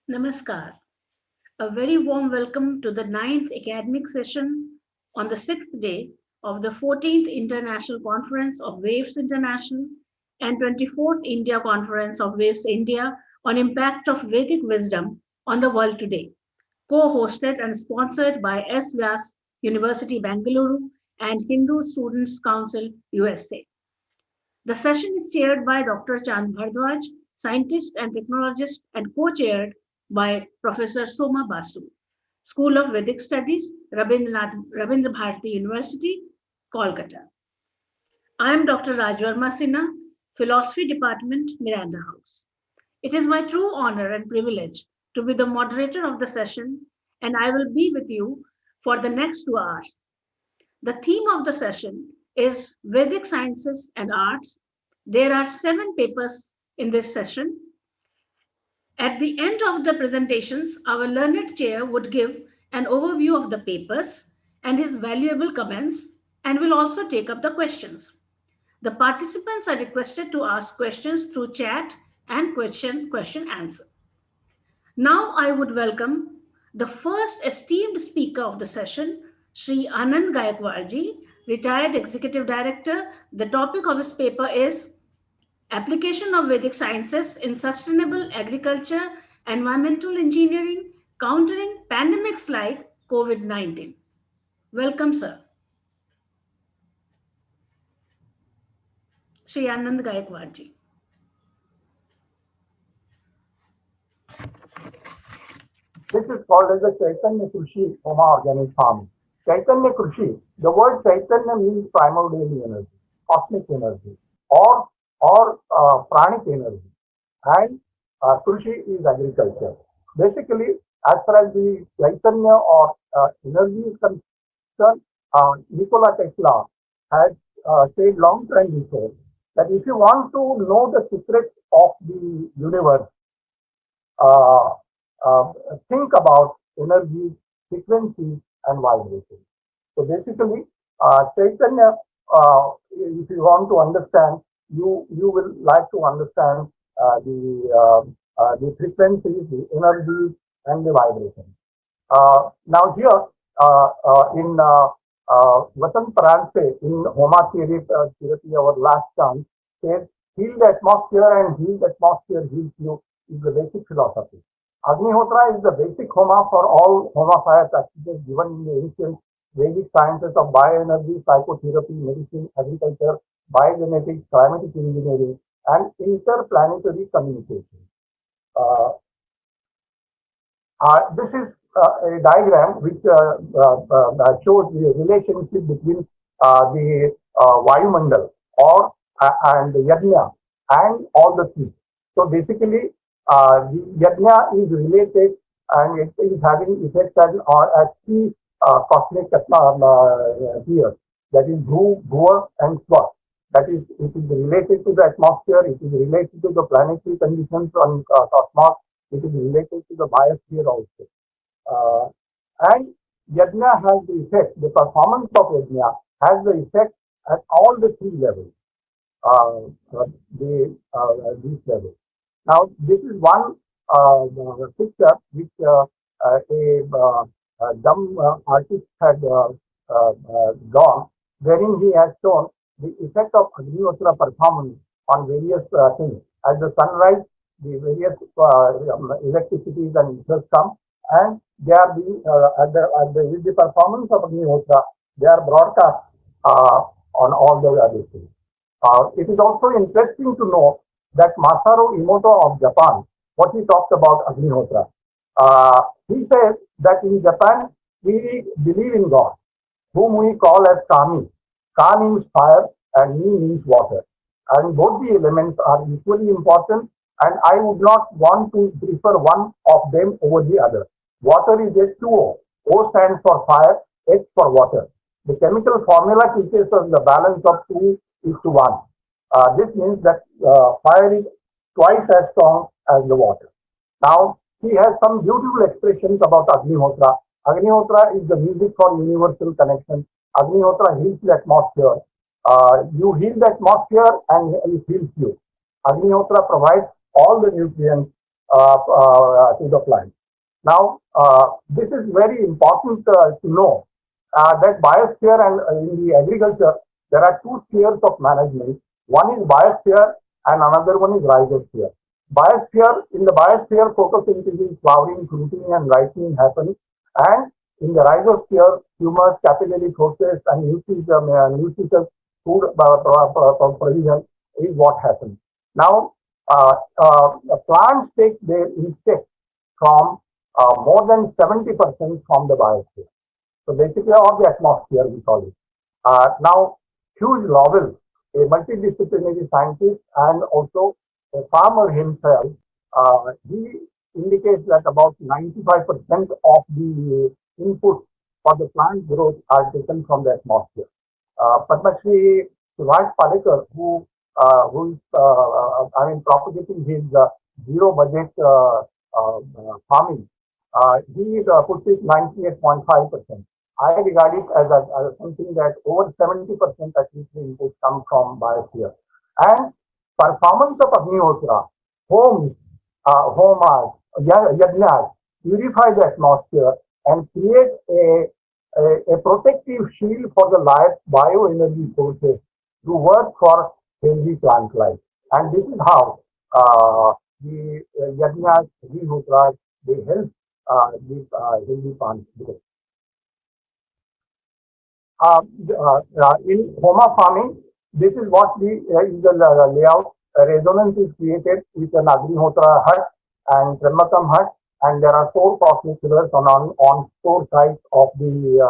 Namaskar. A very warm welcome to the ninth academic session on the sixth day of the 14th International Conference of WAVES International and 24th India Conference of WAVES India on Impact of Vedic Wisdom on the World Today, co-hosted and sponsored by S. Vyas University, Bangalore and Hindu Students Council, USA. The session is chaired by Dr. Chand Bhardwaj, scientist and technologist, and co-chaired by Professor Soma Basu, School of Vedic Studies, Rabindra Bharati University, Kolkata. I am Dr. Rajvarma Sinha, Philosophy Department, Miranda House. It is my true honor and privilege to be the moderator of the session, and I will be with you for the next 2 hours. The theme of the session is Vedic Sciences and Arts. There are 7 papers in this session. At the end of the presentations, our learned chair would give an overview of the papers and his valuable comments and will also take up the questions. The participants are requested to ask questions through chat and question answer. Now I would welcome the first esteemed speaker of the session, Sri Anand Gayakwadji, retired executive director. The topic of his paper is Application of Vedic Sciences in Sustainable Agriculture, Environmental Engineering, Countering Pandemics like COVID-19. Welcome, sir. Sri Anand Gayakwadji. This is called as the Chaitanya Krushi Homa organic farming. Chaitanya Krushi, the word Chaitanya means primordial energy, cosmic energy, or pranic energy, and Krushi is agriculture. Basically, as far as the Chaitanya or energy is concerned, Nikola Tesla had said long time before that if you want to know the secret of the universe, uh, think about energy, frequency, and vibration. So basically, Chaitanya, if you want to understand, you will like to understand the frequencies, the energy, and the vibration. Now here in Vasant Paranse in Homa Therapy, our last chance, says, heal the atmosphere and heal the atmosphere heals you is the basic philosophy. Agnihotra is the basic Homa for all Homa fire practices given in the ancient Vedic sciences of bioenergy, psychotherapy, medicine, agriculture, biogenetics, climatic engineering, and interplanetary communication. Uh, this is a diagram which shows the relationship between the Vayumandal or and the Yajna and all the three. So basically, the Yajna is related and it is having effects as three cosmic spheres, that is Dhru, Bhuva, and Swa. That is, it is related to the atmosphere, it is related to the planetary conditions on cosmos, it is related to the biosphere also. Uh, and Yajna has the effect, the performance of Yajna has the effect at all the three levels, these levels. Now, this is one picture which a dumb artist had drawn, wherein he has shown the effect of Agnihotra performance on various things. At the sunrise, the various electricities and ethers come, and they are being with the performance of Agnihotra, they are broadcast on all the other things. It is also interesting to know that Masaru Emoto of Japan, what he talks about Agnihotra, he says that in Japan we believe in God, whom we call as Kami. Ka means fire and Mi means water. And both the elements are equally important, and I would not want to prefer one of them over the other. Water is H2O. O stands for fire, H for water. The chemical formula teaches us the balance of 2:1. This means that fire is twice as strong as the water. Now, he has some beautiful expressions about Agnihotra. Agnihotra is the music for universal connection. Agnihotra heals the atmosphere. You heal the atmosphere and it heals you. Agnihotra provides all the nutrients to the plant. Now, this is very important to know that biosphere and in the agriculture, there are two spheres of management. One is biosphere and another one is rhizosphere. Biosphere, in the biosphere, photosynthesis, flowering, fruiting and ripening happens, and in the rhizosphere, humus, capillary process and nutritious food provision is what happens. Now, plants take their insects from more than 70% from the biosphere. So basically, or the atmosphere, we call it. Now, Hugh Lovell, a multidisciplinary scientist and also a farmer himself, he indicates that about 95% of the input for the plant growth are taken from the atmosphere. Padma Shri Subhash Palekar, who is, propagating his zero budget farming, he puts it 98.5%. I regard it as something that over 70% at least the inputs come from biosphere. And performance of Agnihotra, homes, homas, yajnas, purify the atmosphere and create a protective shield for the life bioenergy sources to work for healthy plant life. And this is how the yajnas, Agnihotras, they help these healthy plants grow. In Homa farming, this is what the layout. A resonance is created with an Agnihotra hut and Tremmakam hut, and there are four cosmic pillars on four sides of the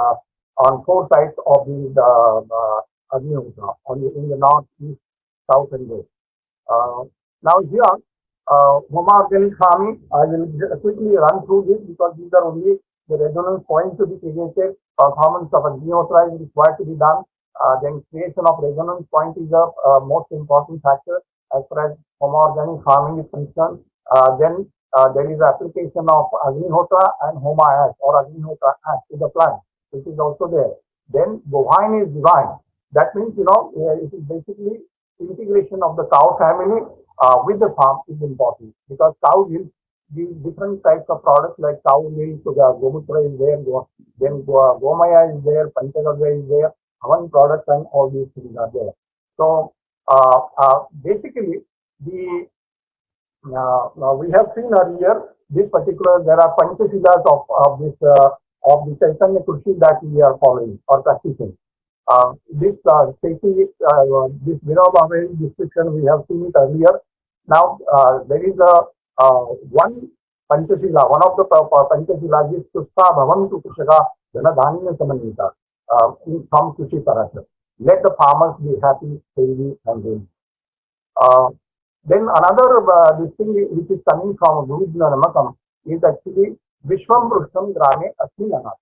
Agnihotra in the north, east, south, and west. Now here, Homa organic farming, I will quickly run through this because these are only the resonance points to be created. Performance of Agnihotra is required to be done. Then creation of resonance point is a most important factor as far as Homa organic farming is concerned. Then there is application of Agnihotra and Homa ash or Agnihotra ash to the plant, which is also there. Then bovine is divine. That means, it is basically integration of the cow family with the farm is important because cow yields these different types of products like cow milk, so the Gomutra is there, then Gomaya is there, Panchagavya is there, Havan products and all these things are there. So basically we have seen earlier this particular, there are Panchasilas of the Chaitanya Krushi that we are following or practicing. This Vinoba Bhave description, we have seen it earlier. Now there is one Panchasila, one of the Panchasila is Tusta Bhavam to Kushaka Jana Dhanya Samanita from Kushi Parasha. Let the farmers be happy, healthy, and green. Then another this thing which is coming from Gurujna Namakam is actually Vishwam Prushtam Grame Asmi Anat.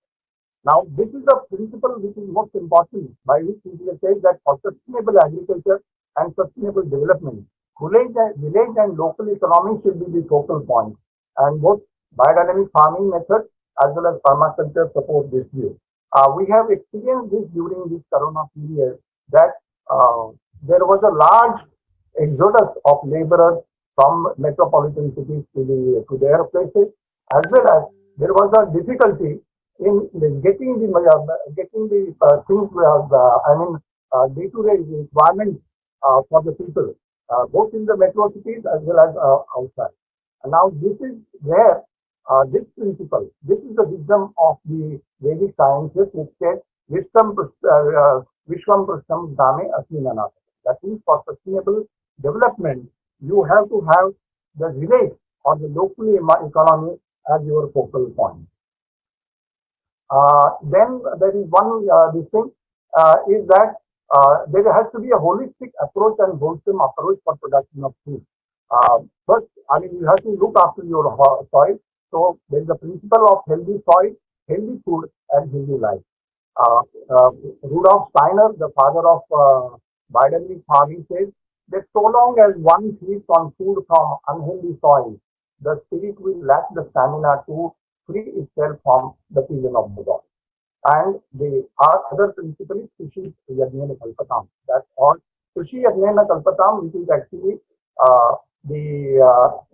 Now, this is a principle which is most important, by which it is said that for sustainable agriculture and sustainable development, village and local economy should be the focal point, and both biodynamic farming methods as well as permaculture support this view. We have experienced this during this Corona period that there was a large exodus of laborers from metropolitan cities to their places, as well as there was a difficulty in getting the things, day-to-day requirements for the people, both in the metro cities as well as outside. And now this is where this principle, this is the wisdom of the Vedic sciences, which says Vishwam Prashtam Dame Asminanat. That means for sustainable development, you have to have the village or the local economy as your focal point. Then there is one this thing is that there has to be a holistic approach and wholesome approach for production of food. First, you have to look after your soil. So there is a principle of healthy soil, healthy food, and healthy life. Rudolf Steiner, the father of biodynamic farming, says that so long as one feeds on food from unhealthy soil, the spirit will lack the stamina to free itself from the prison of the body. And the other principle is Krushi Yajnana Kalpatam. That's all. Krushi Yajnana Kalpatam, which is actually the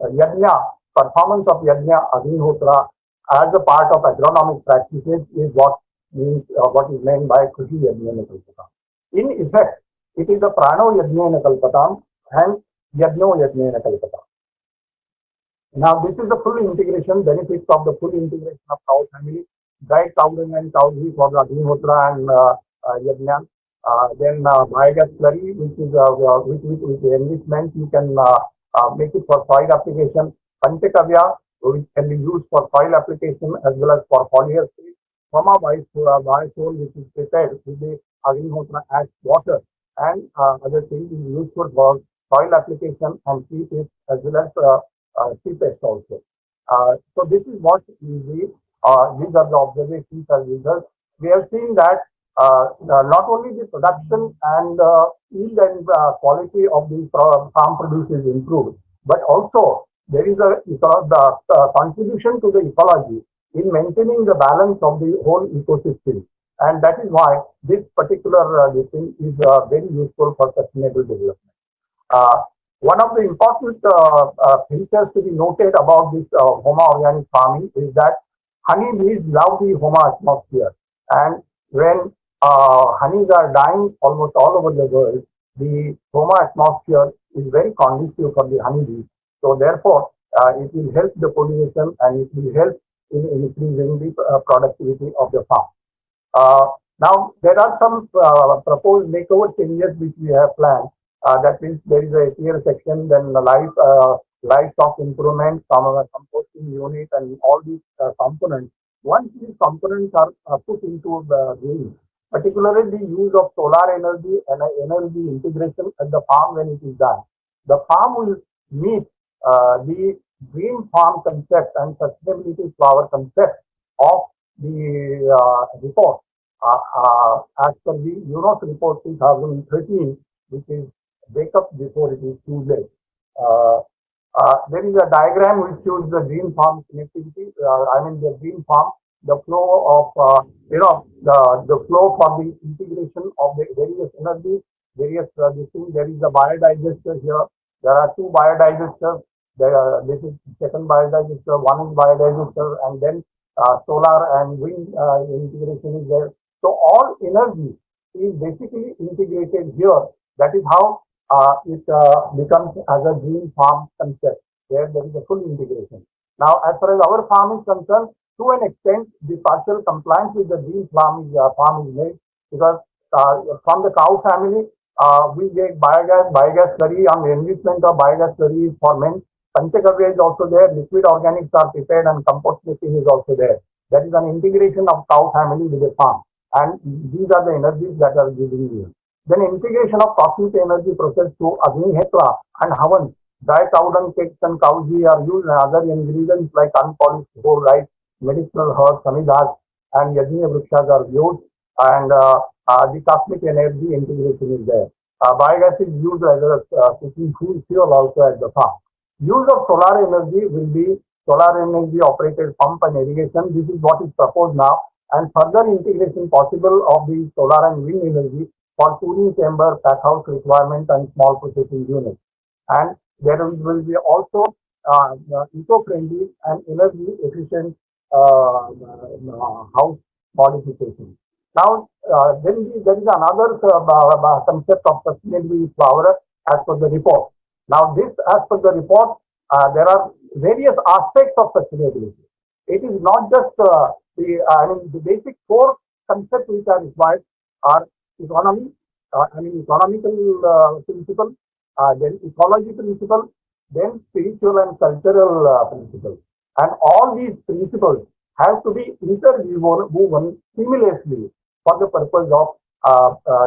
yajna performance of Yajna Agnihotra as a part of agronomic practices is what is meant by Krushi Yajna Kalpatam. In effect, it is the Prano Yajna Kalpatam and Yajno Yajna Kalpatam. Now, this is the full integration, benefits of the full integration of cow family, dried cow dung and cow ghee for the Agnihotra and Yajna. Then biogas slurry, which is with the enrichment, you can make it for soil application. Panchakavya, which can be used for soil application as well as for foliar seed. Soma biosol, which is prepared with the Agnihotra ash water and other things, is useful for soil application and tree pest as well as tree pest also. So this is what these are the observations and results. We have seen that not only the production and yield and quality of the farm produce is improved, but also there is the contribution to the ecology in maintaining the balance of the whole ecosystem. And that is why this particular thing is very useful for sustainable development. One of the important features to be noted about this Homa organic farming is that honeybees love the Homa atmosphere. And when honeys are dying almost all over the world, the Homa atmosphere is very conducive for the honeybees. So therefore, it will help the pollination and it will help in increasing the productivity of the farm. Now, there are some proposed makeover changes which we have planned. That means there is a ATL section, then the livestock improvement, composting unit, and all these components. Once these components are put into the game, particularly the use of solar energy and energy integration at the farm when it is done, the farm will meet the green farm concept and sustainability flower concept of the report as per the UNOS report 2013, which is wake up before it is too late. There is a diagram which shows the green farm connectivity. The green farm, the flow of the flow for the integration of the various energies, various things. There is a biodigester here. There are two biodigesters. This is second biodigester. One is biodigester, and then solar and wind integration is there. So all energy is basically integrated here. That is how it becomes as a green farm concept, where there is a full integration. Now, as far as our farm is concerned, to an extent, the partial compliance with the green farm is made, because from the cow family, we get biogas slurry, on the enrichment of biogas slurry for men. Panchakavya is also there, liquid organics are prepared, and compost making is also there. That is an integration of cow family with the farm. And these are the energies that are giving you. Then integration of cosmic energy process through Agnihotra and Havan. Dry cow dung, cakes and cow ghee are used, and other ingredients like unpolished whole rice, medicinal herbs, samidas, and Yajna Vrikshas are used, and the cosmic energy integration is there. Biogas is used as a cooking fuel also at the farm. Use of solar energy will be solar energy operated pump and irrigation. This is what is proposed now, and further integration possible of the solar and wind energy for cooling chamber, pack house requirement, and small processing units. And there will be also eco-friendly and energy efficient house modification. Now, then there is another concept of sustainability flower as per the report. Now, this as per the report, there are various aspects of sustainability. It is not just the basic four concepts which are required are economy, economical principle, then ecology principle, then spiritual and cultural principles. And all these principles have to be interwoven seamlessly for the purpose of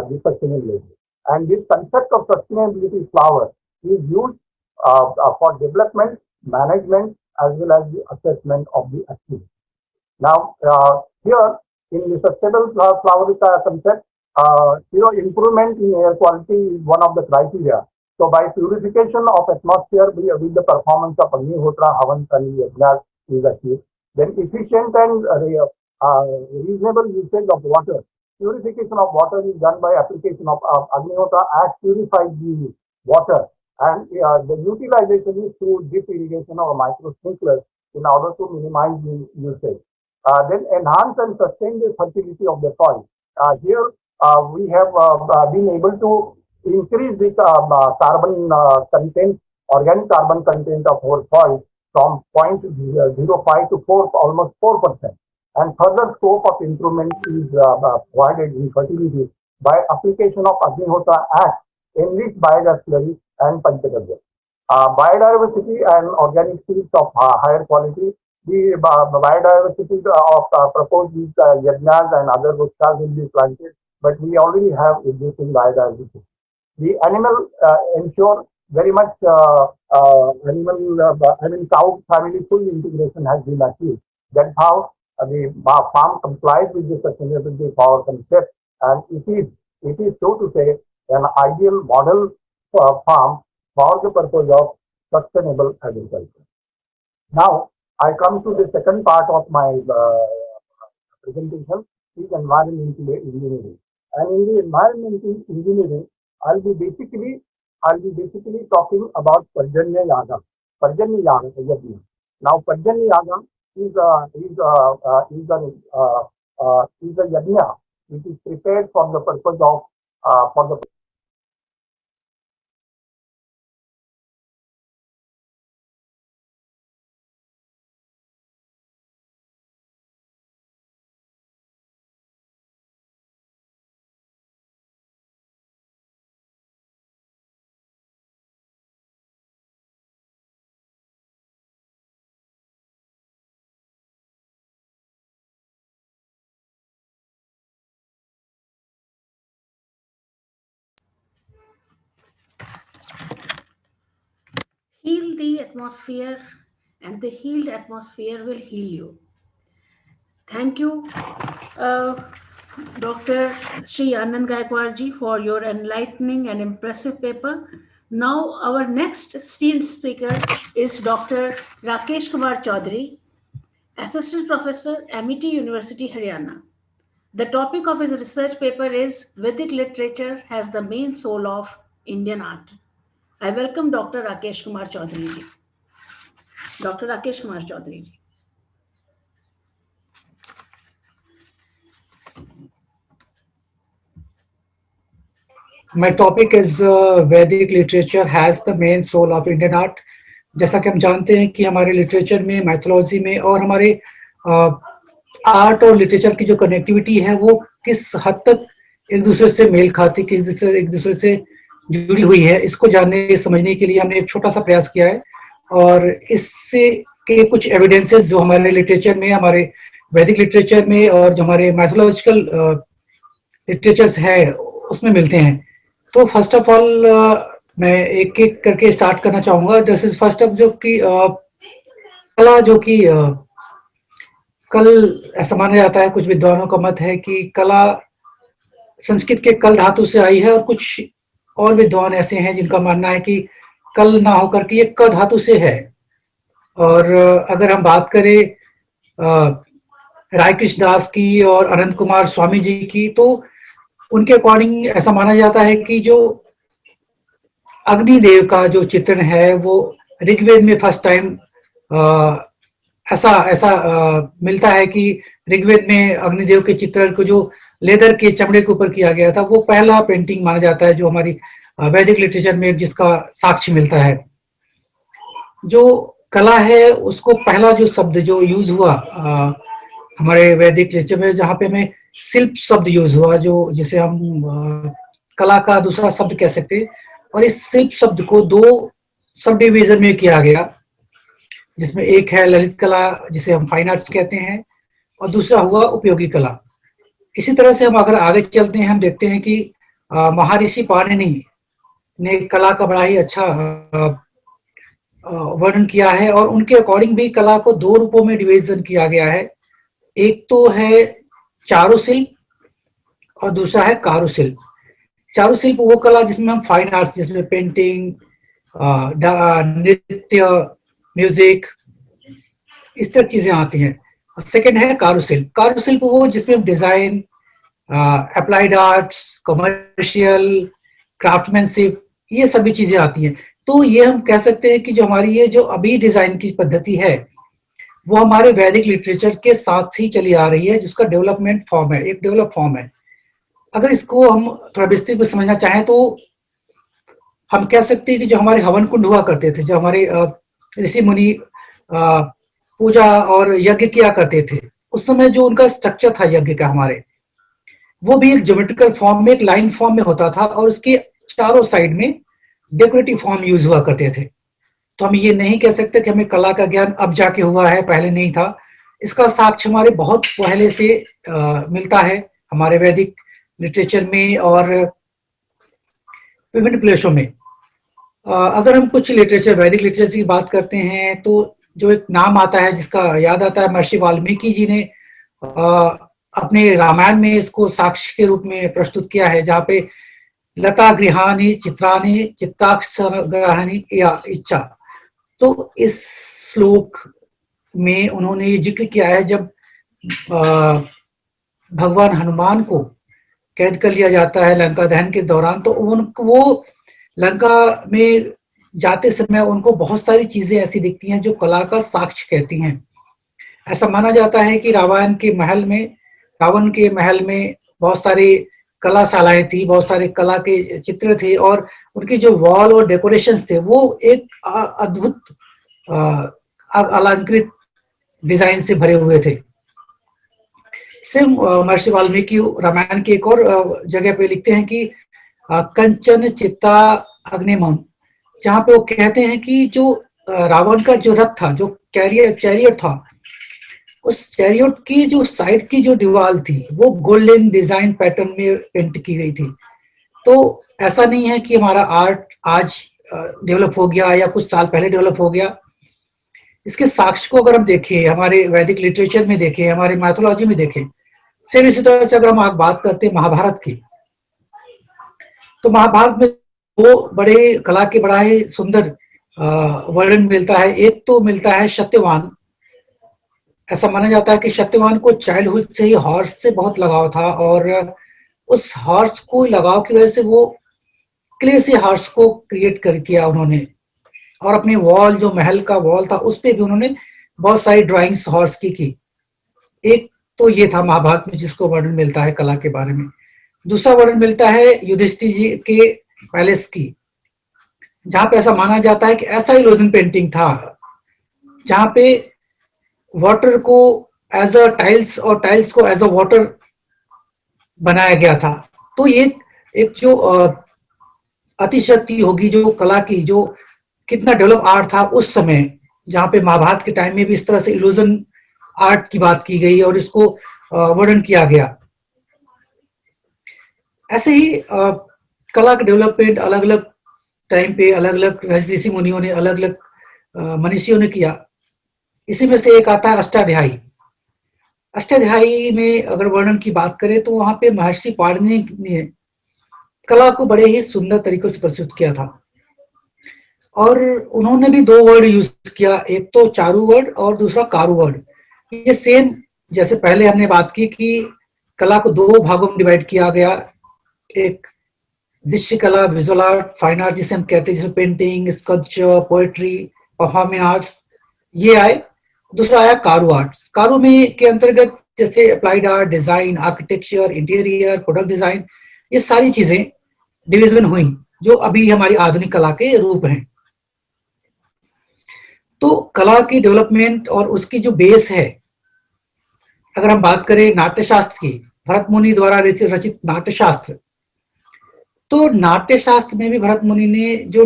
the sustainability. And this concept of sustainability flower is used for development, management, as well as the assessment of the activity. Now, here in the sustainable flower concept, improvement in air quality is one of the criteria. So, by purification of atmosphere with the performance of Agnihotra, Havan, and Yajna is achieved. Then efficient and reasonable usage of water. Purification of water is done by application of Agnihotra ash purifies the water, And the utilization is through drip irrigation or micro sprinklers in order to minimize the usage. Then enhance and sustain the fertility of the soil. Here we have been able to increase the carbon content, organic carbon content of our soil from 0.05 to 4, almost 4%. And further scope of improvement is provided in fertility by application of Agnihotra Act, enriched biogas slurry and Panchagavya. Biodiversity and organic seeds of higher quality. The biodiversity of proposed these yajnas and other vrikshas will be planted, but we already have existing biodiversity. The animal ensure very much cow family full integration has been achieved. That's how the farm complies with the sustainability power concept, and it is so to say an ideal model farm for the purpose of sustainable agriculture. Now, I come to the second part of my presentation, is environmental engineering. And in the environmental engineering, I'll be basically talking about Parjanya Yaga. Parjanya Yaga. Now, Parjanya Yaga is a yajna which is prepared for the purpose of for the Heal the atmosphere, and the healed atmosphere will heal you. Thank you, Dr. Sri Anand Gaikwad ji, for your enlightening and impressive paper. Now, our next esteemed speaker is Dr. Rakesh Kumar Chaudhary, Assistant Professor, Amity University, Haryana. The topic of his research paper is Vedic Literature as the Main Soul of Indian Art. I welcome Dr. Rakesh Kumar Chaudhary ji. Dr. Rakesh Kumar Chaudhary ji. My topic is Vedic literature has the main soul of Indian art. जैसा कि हम जानते हैं कि हमारे literature में, mythology में और हमारे आर्ट और लिटरेचर की जो कनेक्टिविटी है वो किस हद तक एक दूसरे से मेल खाती, एक दूसरे से जुड़ी हुई है, इसको जानने समझने के लिए हमने एक छोटा सा प्रयास किया है। और इससे के कुछ एविडेंसेस जो हमारे लिटरेचर में, हमारे वैदिक लिटरेचर में और जो हमारे मैथोलॉजिकल लिटरेचर्स है उसमें मिलते हैं। तो फर्स्ट ऑफ ऑल मैं एक एक करके स्टार्ट करना चाहूंगा। दिस इज फर्स्ट ऑफ जो कि कला, जो कि कल ऐसा माना जाता है, कुछ विद्वानों का मत है कि कला संस्कृत के कल धातु से आई है, और कुछ और विद्वान ऐसे हैं जिनका मानना है कि कल ना होकर के ये क धातु से है। और अगर हम बात करें राय कृष्ण दास की और अनंत कुमार स्वामी जी की, तो उनके अकॉर्डिंग ऐसा माना जाता है कि जो अग्निदेव का जो चित्रण है वो ऋग्वेद में फर्स्ट टाइम ऐसा मिलता है कि ऋग्वेद में अग्निदेव के चित्रण को जो लेदर के चमड़े के ऊपर किया गया था, वो पहला पेंटिंग माना जाता है जो हमारी वैदिक लिटरेचर में जिसका साक्ष्य मिलता है। जो कला है उसको पहला जो शब्द जो यूज हुआ हमारे वैदिक लिटरेचर में, जहाँ पे हमें शिल्प शब्द यूज हुआ, जो जिसे हम कला का दूसरा शब्द कह सकते हैं। और इस शिल्प शब्द को दो सब डिवीजन में किया गया, जिसमें एक है ललित कला जिसे हम फाइन आर्ट्स कहते हैं, और दूसरा हुआ उपयोगी कला। इसी तरह से हम अगर आगे चलते हैं, हम देखते हैं कि महर्षि पाणिनि ने कला का बड़ा ही अच्छा वर्णन किया है, और उनके अकॉर्डिंग भी कला को दो रूपों में डिवीजन किया गया है। एक तो है चारुशिल्प और दूसरा है कारुशिल्प। चारुशिल्प वो कला जिसमें हम फाइन आर्ट्स, जिसमें पेंटिंग, नृत्य, म्यूजिक, इस तरह चीजें आती हैं। सेकंड है कारुशिल्प। कारुशिल्प वो जिसमें design, applied arts, commercial, craftsmanship, ये सभी चीजें आती हैं। तो ये हम कह सकते हैं कि जो हमारी ये जो अभी डिजाइन की पद्धति है वो हमारे वैदिक लिटरेचर के साथ ही चली आ रही है, जिसका डेवलपमेंट फॉर्म है, एक डेवलप फॉर्म है। अगर इसको हम थोड़ा विस्तृत में समझना चाहें तो हम कह सकते हैं कि जो हमारे हवन कुंड हुआ करते थे, जो हमारे ऋषि मुनि पूजा और यज्ञ किया करते थे, उस समय जो उनका स्ट्रक्चर था यज्ञ का हमारे, वो भी एक ज्योमेट्रिकल फॉर्म में, एक लाइन फॉर्म में होता था और उसके चारों साइड में डेकोरेटिव फॉर्म यूज हुआ करते थे। तो हम ये नहीं कह सकते कि हमें कला का ज्ञान अब जाके हुआ है, पहले नहीं था। इसका साक्ष्य हमारे बहुत पहले से मिलता है हमारे वैदिक लिटरेचर में और विभिन्न प्लेसों में। अगर हम कुछ लिटरेचर, वैदिक लिटरेचर की बात करते हैं तो जो एक नाम आता है, जिसका याद आता है, महर्षि वाल्मीकि जी ने अपने रामायण में इसको साक्ष्य के रूप में प्रस्तुत किया है, जहाँ पे लता गृहाणी चित्राणी चित्ताक्षरग्रहाणी या इच्छा। तो इस श्लोक में उन्होंने ये जिक्र किया है, जब भगवान हनुमान को कैद कर लिया जाता है लंका दहन के दौरान, तो उनको वो लंका में जाते समय उनको बहुत सारी चीजें ऐसी दिखती हैं जो कला का साक्ष्य कहती हैं। ऐसा माना जाता है कि रावण के महल में बहुत सारी कलाशालाएं थी, बहुत सारे कला के चित्र थे और उनकी जो वॉल और डेकोरेशंस थे वो एक अद्भुत अलंकृत डिजाइन से भरे हुए थे। महर्षि वाल्मीकि रामायण की एक और जगह पे लिखते हैं कि कंचन चित्ता अग्निमम, जहाँ पे वो कहते हैं कि जो रावण का जो रथ था, जो चैरियट था, उस चैरियट की जो साइड की जो दीवार थी वो गोल्डन डिजाइन पैटर्न में पेंट की गई थी। तो ऐसा नहीं है कि हमारा आर्ट आज डेवलप हो गया या कुछ साल पहले डेवलप हो गया। इसके साक्ष्य को अगर हम देखें, हमारे वैदिक लिटरेचर में देखें, हमारे माइथोलॉजी में देखें, सेम इसी तरह से अगर हम आज बात करते हैं महाभारत की, तो महाभारत में दो बड़े कला के बड़ा ही सुंदर वर्णन मिलता है। एक तो मिलता है सत्यवान। ऐसा माना जाता है कि सत्यवान को चाइल्डहुड से ही हॉर्स से बहुत लगाव था और उस हॉर्स को लगाव की वजह से वो क्ले से हॉर्स को क्रिएट कर किया उन्होंने, और अपने वॉल, जो महल का वॉल था, उस पे भी उन्होंने बहुत सारी ड्राइंग्स हॉर्स की। एक तो ये था महाभारत में जिसको वर्णन मिलता है कला के बारे में। दूसरा वर्णन मिलता है युधिष्ठिर जी के पैलेस की, जहां पे ऐसा माना जाता है कि ऐसा इल्यूजन पेंटिंग था जहां पे वाटर को एज अ टाइल्स और टाइल्स को एज अ वाटर बनाया गया था। तो ये एक जो अतिशक्ति होगी जो कला की, जो कितना डेवलप आर्ट था उस समय, जहाँ पे महाभारत के टाइम में भी इस तरह से इल्यूजन आर्ट की बात की गई और इसको वर्णन किया गया। ऐसे ही कला का डेवलपमेंट अलग अलग टाइम पे अलग अलग ऋषि मुनियों ने, अलग अलग मनीषियों ने किया। इसी में से एक आता है अष्टाध्यायी। अष्टाध्यायी में अगर वर्णन की बात करें तो वहां पे महर्षि पाणिनि ने कला को बड़े ही सुंदर तरीकों से प्रस्तुत किया था और उन्होंने भी दो वर्ड यूज किया, एक तो चारु वर्ड और दूसरा कारु वर्ड। ये सेम जैसे पहले हमने बात की कि कला को दो भागों में डिवाइड किया गया, एक दृश्य कला, विजुअल आर्ट, फाइन आर्ट जिसे हम कहते हैं, जिसमें painting, sculpture, poetry, performing arts ये आए। दूसरा आया कारू आर्ट। कारू में के अंतर्गत जैसे applied art, design, architecture, interior, product design, ये सारी चीजें डिवीजन हुई जो अभी हमारी आधुनिक कला के रूप हैं। तो कला की डेवलपमेंट और उसकी जो बेस है, अगर हम बात करें नाट्यशास्त्र की, भरत मुनि द्वारा रचित नाट्यशास्त्र, तो नाट्यशास्त्र में भी भरत मुनि ने जो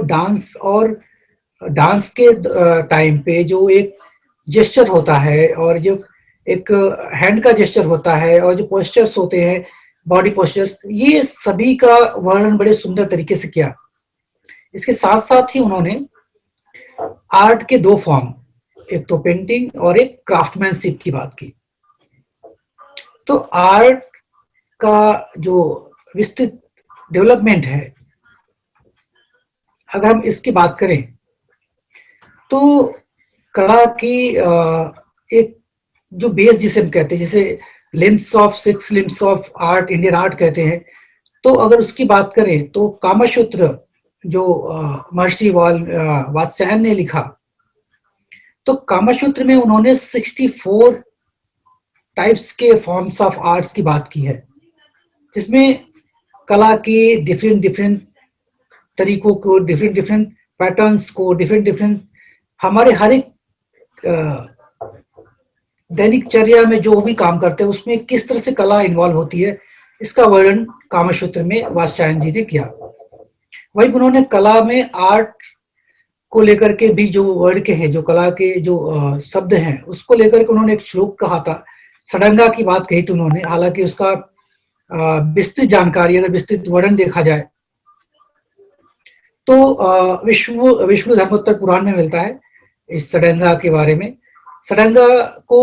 डांस के टाइम पे जो एक जेस्चर होता है और जो एक हैंड का जेस्चर होता है और जो पोस्चर्स होते हैं, बॉडी पोस्चर्स, ये सभी का वर्णन बड़े सुंदर तरीके से किया। इसके साथ साथ ही उन्होंने आर्ट के दो फॉर्म, एक तो पेंटिंग और एक क्राफ्टमैनशिप की बात की। तो आर्ट का जो विस्तृत डेवलपमेंट है, अगर हम इसकी बात करें तो कला की एक जो बेस जिसे हम कहते हैं, जैसे limbs of 6 limbs of art, Indian art कहते हैं, तो अगर उसकी बात करें तो कामसूत्र जो महर्षि वात्स्यायन ने लिखा, तो कामसूत्र में उन्होंने 64 टाइप्स के फॉर्म्स ऑफ आर्ट्स की बात की है, जिसमें कला के डिफरेंट डिफरेंट तरीकों को, डिफरेंट डिफरेंट पैटर्न्स को, डिफरेंट डिफरेंट हमारे हर एक दैनिक चर्या में जो भी काम करते हैं उसमें किस तरह से कला इन्वॉल्व होती है, इसका वर्णन कामसूत्र में वात्स्यायन जी ने किया। वही उन्होंने कला में आर्ट को लेकर के भी जो वर्ड के हैं, जो कला के जो शब्द हैं, उसको लेकर के उन्होंने एक श्लोक कहा था, षडंगा की बात कही थी उन्होंने। हालांकि उसका विस्तृत जानकारी, अगर विस्तृत वर्णन देखा जाए तो विष्णु धर्मोत्तर पुराण में मिलता है इस षडंगा के बारे में। षडंगा को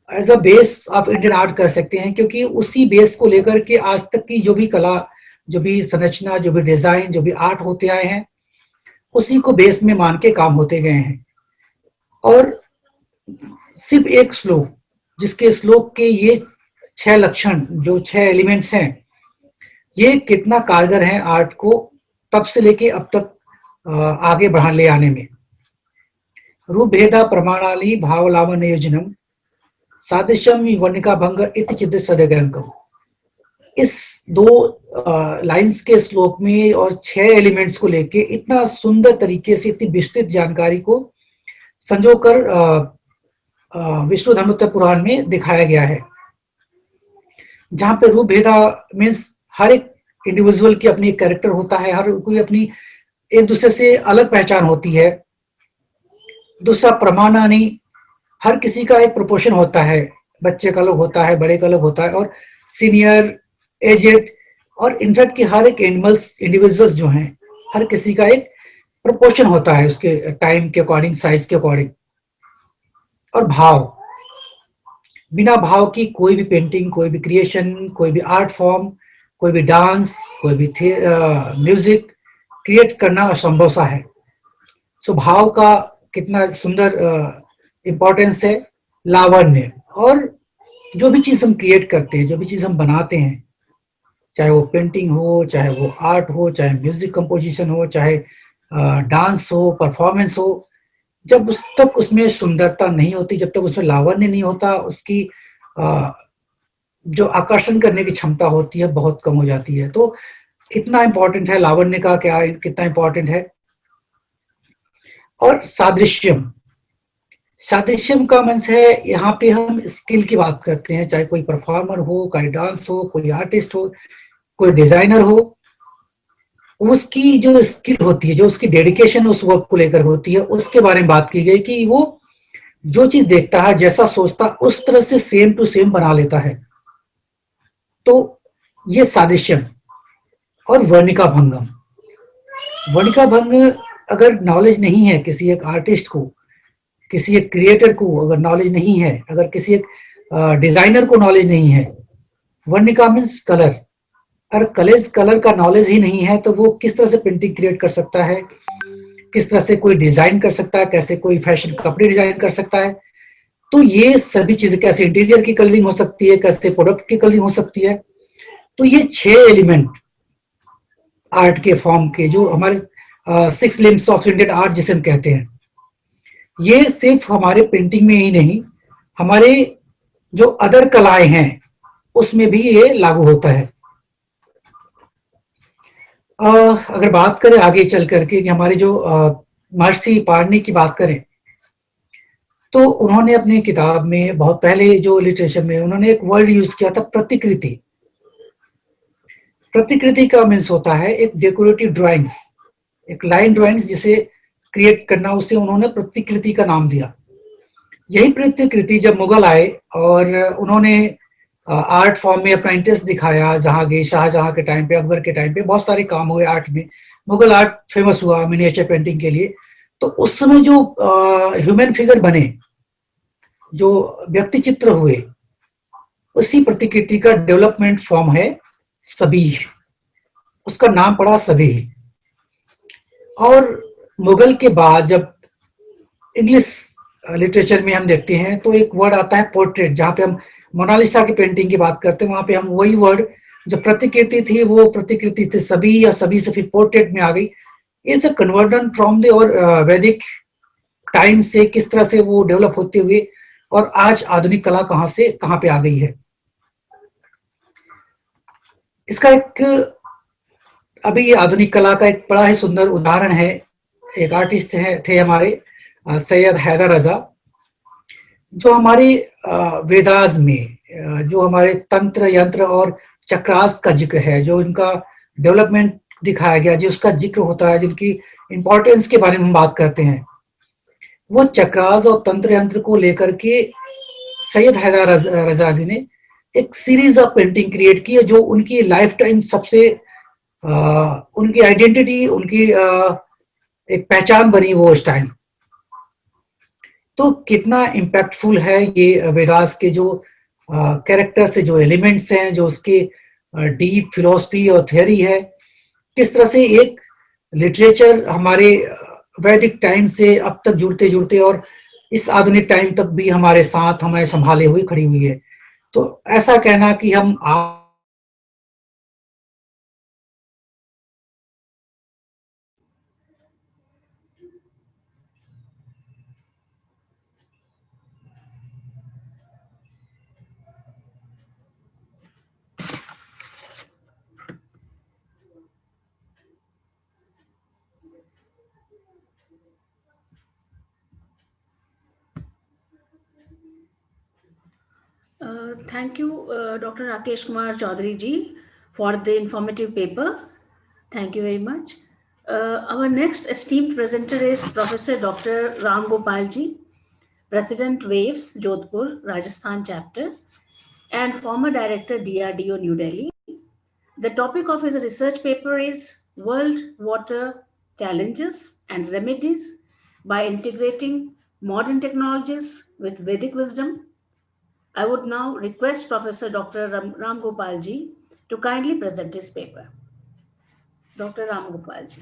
as a base of Indian art कर सकते हैं, क्योंकि उसी बेस को लेकर के आज तक की जो भी कला, जो भी संरचना, जो भी डिजाइन, जो भी आर्ट होते आए हैं, उसी को बेस में मान के काम होते गए हैं। और सिर्फ एक श्लोक, जिसके श्लोक के ये 6 लक्षण, जो 6 एलिमेंट्स हैं, ये कितना कारगर है आर्ट को तब से लेके अब तक आगे बढ़ा ले आने में। रूप भेदा प्रमाणाली भाव लावण्य योजनम सादृश्यम वर्णिका भंग इति चिद सदगंकम। इस 2 लाइंस के श्लोक में और 6 एलिमेंट्स को लेके इतना सुंदर तरीके से, इतनी विस्तृत जानकारी को संजोकर विष्णु धर्मोत्तर पुराण में दिखाया गया है, जहां पे रूप भेदा मीन्स हर एक इंडिविजुअल की अपनी एक कैरेक्टर होता है, हर कोई अपनी एक दूसरे से अलग पहचान होती है। दूसरा प्रमाणानी, हर किसी का एक प्रोपोर्शन होता है, बच्चे का अलग होता है, बड़े का अलग होता है, और सीनियर, एजेड, और इनफैक्ट कि हर एक इंडिविजुअल्स जो हैं, हर किसी का एक प्रोपोर्शन होता है उसके टाइम के अकॉर्डिंग, साइज के अकॉर्डिंग। और भाव, बिना भाव की कोई भी पेंटिंग, कोई भी क्रिएशन, कोई भी आर्ट फॉर्म, कोई भी डांस, कोई भी म्यूजिक क्रिएट करना असंभव सा है। सो भाव का कितना सुंदर इम्पोर्टेंस है। लावण्य, और जो भी चीज हम क्रिएट करते हैं, जो भी चीज हम बनाते हैं, चाहे वो पेंटिंग हो, चाहे वो आर्ट हो, चाहे म्यूजिक कंपोजिशन हो, चाहे डांस हो, परफॉर्मेंस हो, जब उस तक उसमें सुंदरता नहीं होती, जब तक उसमें लावण्य नहीं होता, उसकी जो आकर्षण करने की क्षमता होती है बहुत कम हो जाती है। तो कितना इंपॉर्टेंट है लावण्य का, क्या कितना इंपॉर्टेंट है। और सादृश्यम, सादृश्यम का मीन्स है, यहाँ पे हम स्किल की बात करते हैं, चाहे कोई परफॉर्मर हो, कोई डांस हो, कोई आर्टिस्ट हो, कोई डिजाइनर हो, उसकी जो स्किल होती है, जो उसकी डेडिकेशन उस वर्क को लेकर होती है, उसके बारे में बात की गई कि वो जो चीज देखता है, जैसा सोचता, उस तरह से सेम टू सेम बना लेता है। तो ये सादृश्यम। और वर्णिका भंगम, वर्णिका भंग अगर नॉलेज नहीं है किसी एक आर्टिस्ट को, किसी एक क्रिएटर को अगर नॉलेज नहीं है, अगर किसी एक डिजाइनर को नॉलेज नहीं है, वर्णिका मीन्स कलर, अगर कलर का नॉलेज ही नहीं है तो वो किस तरह से पेंटिंग क्रिएट कर सकता है, किस तरह से कोई डिजाइन कर सकता है, कैसे कोई फैशन कपड़े डिजाइन कर सकता है। तो ये सभी चीजें, कैसे इंटीरियर की कलरिंग हो सकती है, कैसे प्रोडक्ट की कलरिंग हो सकती है। तो ये 6 एलिमेंट आर्ट के फॉर्म के, जो हमारे 6 लिम्स ऑफ इंडियन आर्ट जिसे हम कहते हैं, ये सिर्फ हमारे पेंटिंग में ही नहीं, हमारे जो अदर कलाएं हैं उसमें भी ये लागू होता है। अगर बात करें आगे चल करके कि हमारे जो महर्षि पाणिनि की बात करें, तो उन्होंने अपनी किताब में बहुत पहले जो लिटरेचर में उन्होंने एक वर्ड यूज किया था, प्रतिकृति। प्रतिकृति का मीन्स होता है एक डेकोरेटिव ड्राइंग्स, एक लाइन ड्राइंग्स जिसे क्रिएट करना, उसे उन्होंने प्रतिकृति का नाम दिया। यही प्रतिकृति जब मुगल आए और उन्होंने आर्ट फॉर्म में अपना इंटरेस्ट दिखाया, जहांगीर, शाहजहां के टाइम पे, अकबर के टाइम पे बहुत सारे काम हुए आर्ट में, मुगल आर्ट फेमस हुआ मिनिएचर पेंटिंग के लिए। तो उस समय जो ह्यूमन फिगर बने, जो व्यक्ति चित्र हुए, उसी प्रतिकृति का डेवलपमेंट फॉर्म है सबीह, उसका नाम पड़ा सबीह। और मुगल के बाद जब इंग्लिश लिटरेचर में हम देखते हैं तो एक वर्ड आता है पोर्ट्रेट, जहां पे हम मोनालिसा की पेंटिंग की बात करते हैं, वहां पे हम वही वर्ड जो प्रतिकृति थी वो प्रतिकृति थी सभी या सभी से फिर पोर्ट्रेट में आ गई. It's a conversion from the और वैदिक टाइम से किस तरह से वो डेवलप होते हुए और आज आधुनिक कला कहाँ से कहाँ पे आ गई है. इसका एक अभी ये आधुनिक कला का एक बड़ा ही सुंदर उदाहरण है. एक आर्टिस्ट थे हमारे सैयद हैदर रजा, जो हमारे वेदास में जो हमारे तंत्र यंत्र और चक्रास्त्र का जिक्र है, जो इनका डेवलपमेंट दिखाया गया, जो उसका जिक्र होता है, जिनकी इंपॉर्टेंस के बारे में हम बात करते हैं, वो चक्रास्त्र और तंत्र यंत्र को लेकर के सैयद हैदर रजा जी ने एक सीरीज ऑफ पेंटिंग क्रिएट की है, जो उनकी लाइफ टाइम सबसे उनकी आइडेंटिटी, उनकी एक पहचान बनी वो उस टाइम. तो कितना इम्पैक्टफुल है ये वेदास के जो कैरेक्टर से जो एलिमेंट्स हैं, जो उसके डीप फिलोसफी और थियोरी है, किस तरह से एक लिटरेचर हमारे वैदिक टाइम से अब तक जुड़ते जुड़ते और इस आधुनिक टाइम तक भी हमारे साथ हमें संभाले हुए खड़ी हुई है. तो ऐसा कहना कि हम Thank you, Dr. Rakesh Kumar Chaudhary ji, for the informative paper. Thank you very much. Our next esteemed presenter is Professor Dr. Ram Gopal ji, President WAVES, Jodhpur, Rajasthan chapter, and former director DRDO, New Delhi. The topic of his research paper is World Water Challenges and Remedies by Integrating Modern Technologies with Vedic Wisdom. I would now request Professor Dr. Ram Gopal ji to kindly present his paper. Dr. Ram Gopal ji.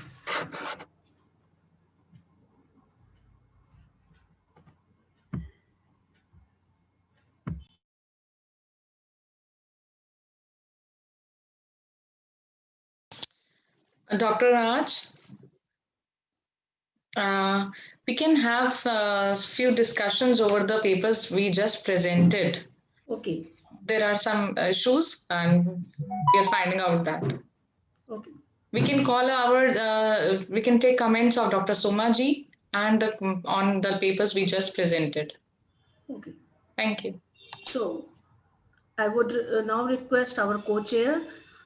Dr. Raj, we can have a few discussions over the papers we just presented. Okay. There are some issues and we are finding out that. Okay. We can call we can take comments of Dr. Soma ji and on the papers we just presented. Okay. Thank you. So, I would now request our co-chair,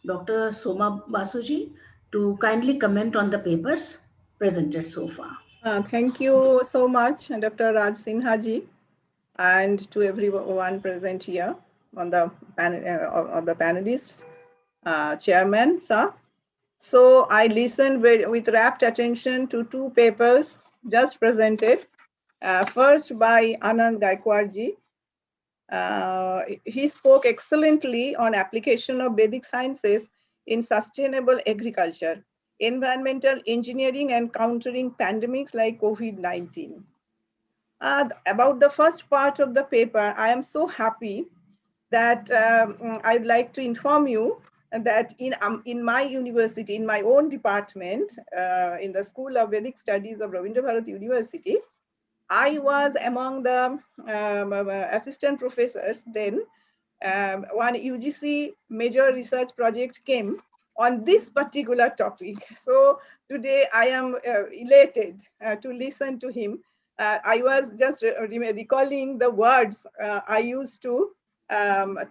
Dr. Soma Basuji, to kindly comment on the papers presented so far. Thank you so much, Dr. Raj Sinha ji, and to everyone present here on the panelists, chairman, sir. So I listened with rapt attention to two papers just presented. First by Anand Gaikwad ji. He spoke excellently on application of Vedic sciences in sustainable agriculture, environmental engineering, and countering pandemics like COVID-19. About the first part of the paper, I am so happy that I'd like to inform you that in my university, in my own department, in the School of Vedic Studies of Rabindra Bharat University, I was among the assistant professors then. One UGC major research project came on this particular topic. So today I am elated to listen to him. I was just recalling the words I used to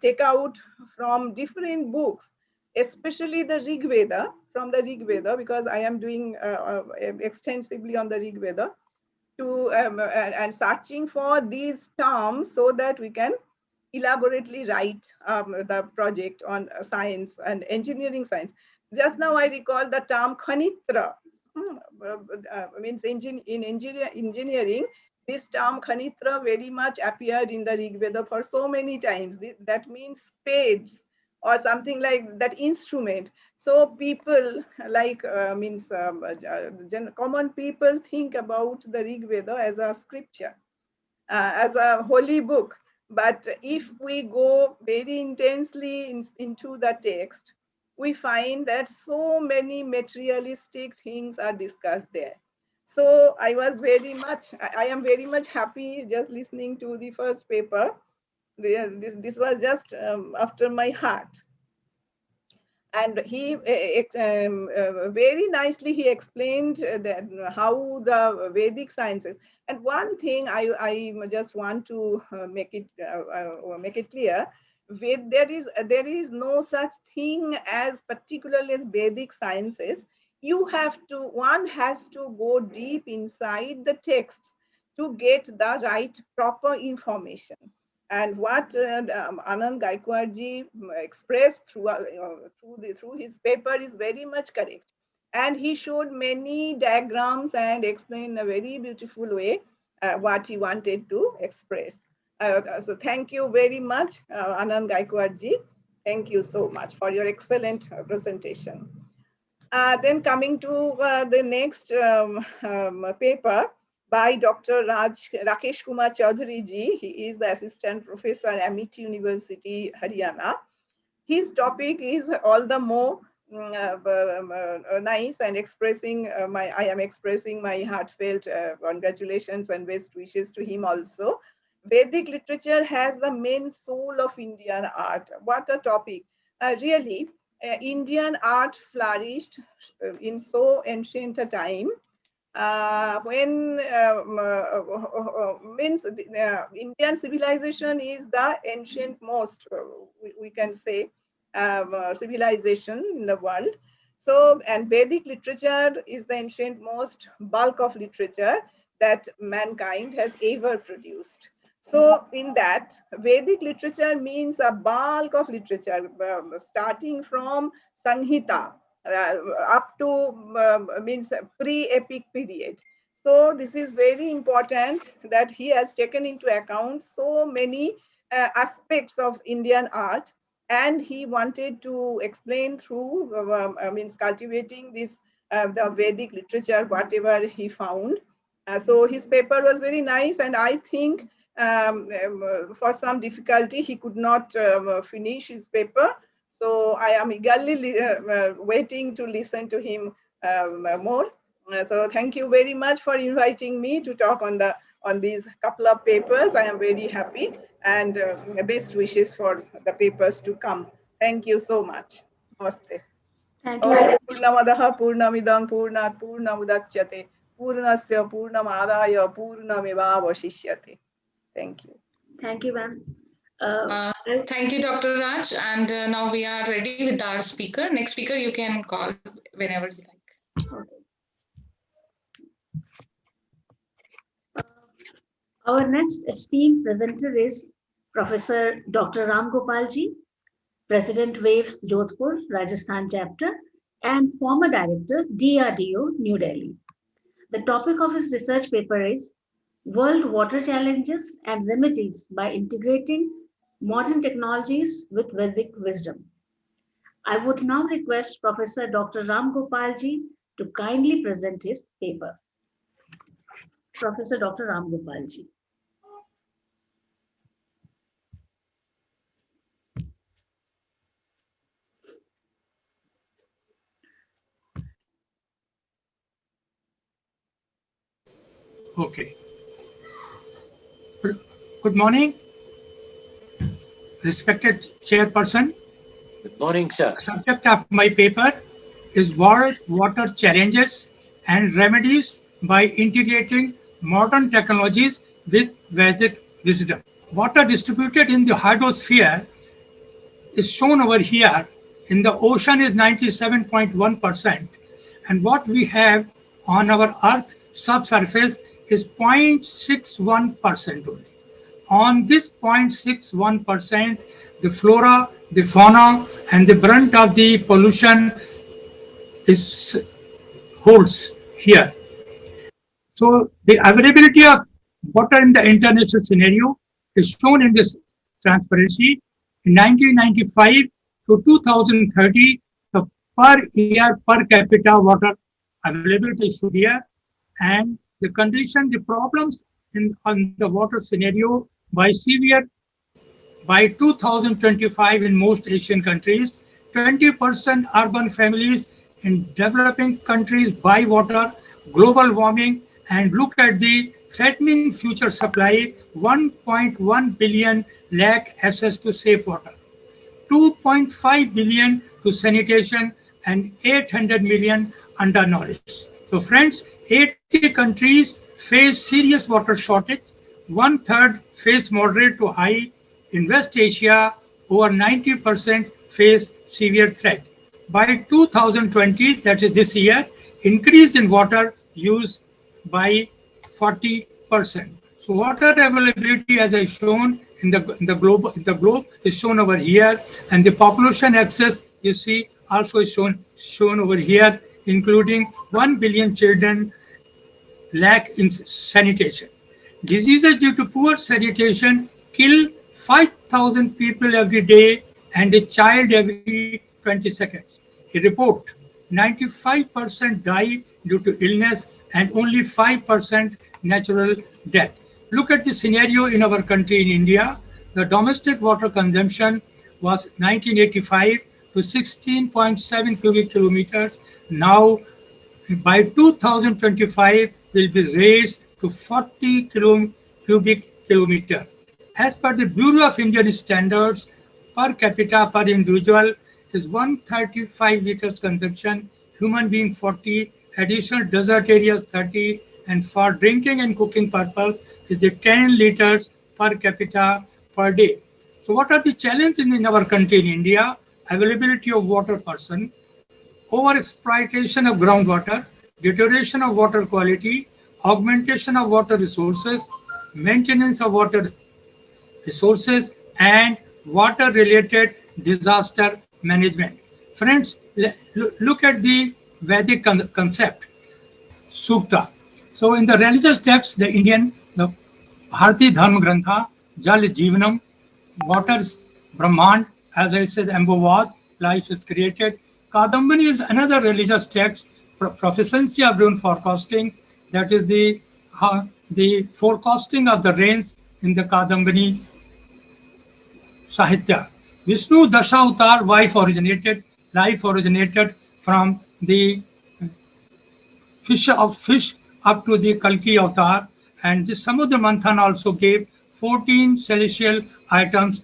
take out from different books, especially the Rig Veda, from the Rig Veda, because I am doing extensively on the Rig Veda, to and searching for these terms so that we can elaborately write the project on science and engineering science. Just now I recall the term Khanitra. Means in engineering, this term Khanitra very much appeared in the Rig Veda for so many times. That means spades or something like that, instrument. So people like common people think about the Rig Veda as a scripture, as a holy book. But if we go very intensely into the text, we find that so many materialistic things are discussed there. So I am very much happy just listening to the first paper. This was just after my heart. And he very nicely he explained that how the Vedic sciences. And one thing I just want to make it clear: there is no such thing as particularly as Vedic sciences. One has to go deep inside the texts to get the right proper information. And what Anand Gaikwadji expressed through his paper is very much correct. And he showed many diagrams and explained in a very beautiful way what he wanted to express. So thank you very much, Anand Gaikwadji. Thank you so much for your excellent presentation. Then coming to the next paper by Dr. Rakesh Kumar Chaudhary ji. He is the assistant professor at Amity University, Haryana. His topic is all the more nice, and I am expressing my heartfelt congratulations and best wishes to him also. Vedic literature has the main soul of Indian art. What a topic. Really, Indian art flourished in so ancient a time when Indian civilization is the ancient most, we can say, civilization in the world. So, and Vedic literature is the ancient most bulk of literature that mankind has ever produced. So in that, Vedic literature means a bulk of literature, starting from Sanghita, up to means pre-epic period. So this is very important that he has taken into account so many aspects of Indian art, and he wanted to explain through means cultivating this the Vedic literature, whatever he found. So his paper was very nice, and I think for some difficulty he could not finish his paper. So I am eagerly waiting to listen to him more. So thank you very much for inviting me to talk on these couple of papers. I am very happy, and best wishes for the papers to come. Thank you so much. Namaste. Thank you. Purnamadaha Purnamidam Purnat Purnamudachyate Purnasya Purnamadaya Purnamevavashishyate. Thank you. Thank you, ma'am. Thank you, Dr. Raj. And now we are ready with our speaker. Next speaker, you can call whenever you like. Okay. Our next esteemed presenter is Professor Dr. Ram Gopalji, President WAVES Jodhpur, Rajasthan chapter, and former director, DRDO, New Delhi. The topic of his research paper is World Water Challenges and Remedies by Integrating Modern Technologies with Vedic Wisdom. I would now request Professor Dr. Ram Gopalji to kindly present his paper. Professor Dr. Ram Gopalji. Okay. Good morning, respected chairperson. Good morning, sir. The subject of my paper is World Water Challenges and Remedies by Integrating Modern Technologies with Vedic Wisdom. Water distributed in the hydrosphere is shown over here. In the ocean is 97.1%, and what we have on our Earth subsurface is 0.61% only. On this 0.61%, the flora, the fauna, and the brunt of the pollution holds here. So the availability of water in the international scenario is shown in this transparency. In 1995 to 2030, the per year per capita water availability is here, and the condition, the problems on the water scenario by 2025 in most Asian countries, 20% urban families in developing countries buy water, global warming, and look at the threatening future supply, 1.1 billion lakh access to safe water, 2.5 billion to sanitation, and 800 million undernourished. So friends, 80 countries face serious water shortage, one third face moderate to high. In West Asia, over 90% face severe threat. By 2020, that is this year, increase in water use by 40%. So water availability, as I shown in the globe is shown over here, and the population access you see also is shown over here, including 1 billion children lack in sanitation. Diseases due to poor sanitation kill 5,000 people every day and a child every 20 seconds. A report, 95% die due to illness and only 5% natural death. Look at the scenario in our country in India. The domestic water consumption was 1985 to 16.7 cubic kilometers. Now by 2025 will be raised to 40 cubic kilometer. As per the Bureau of Indian Standards, per capita per individual is 135 liters consumption, human being 40, additional desert areas 30, and for drinking and cooking purpose is the 10 liters per capita per day. So what are the challenges in our country in India? Availability of water person, over-exploitation of groundwater, deterioration of water quality, augmentation of water resources, maintenance of water resources, and water-related disaster management. Friends, look at the Vedic concept, Sukta. So in the religious text, the Bharati Dharma Grantha, Jal Jivanam, water is Brahman, as I said, Ambavad, life is created. Kadambini is another religious text, proficiency of rain forecasting, that is the forecasting of the rains in the Kadambini Sahitya. Vishnu Dashavtar, life originated from the fish up to the Kalki Avatar, and the Samudra Manthan also gave 14 celestial items,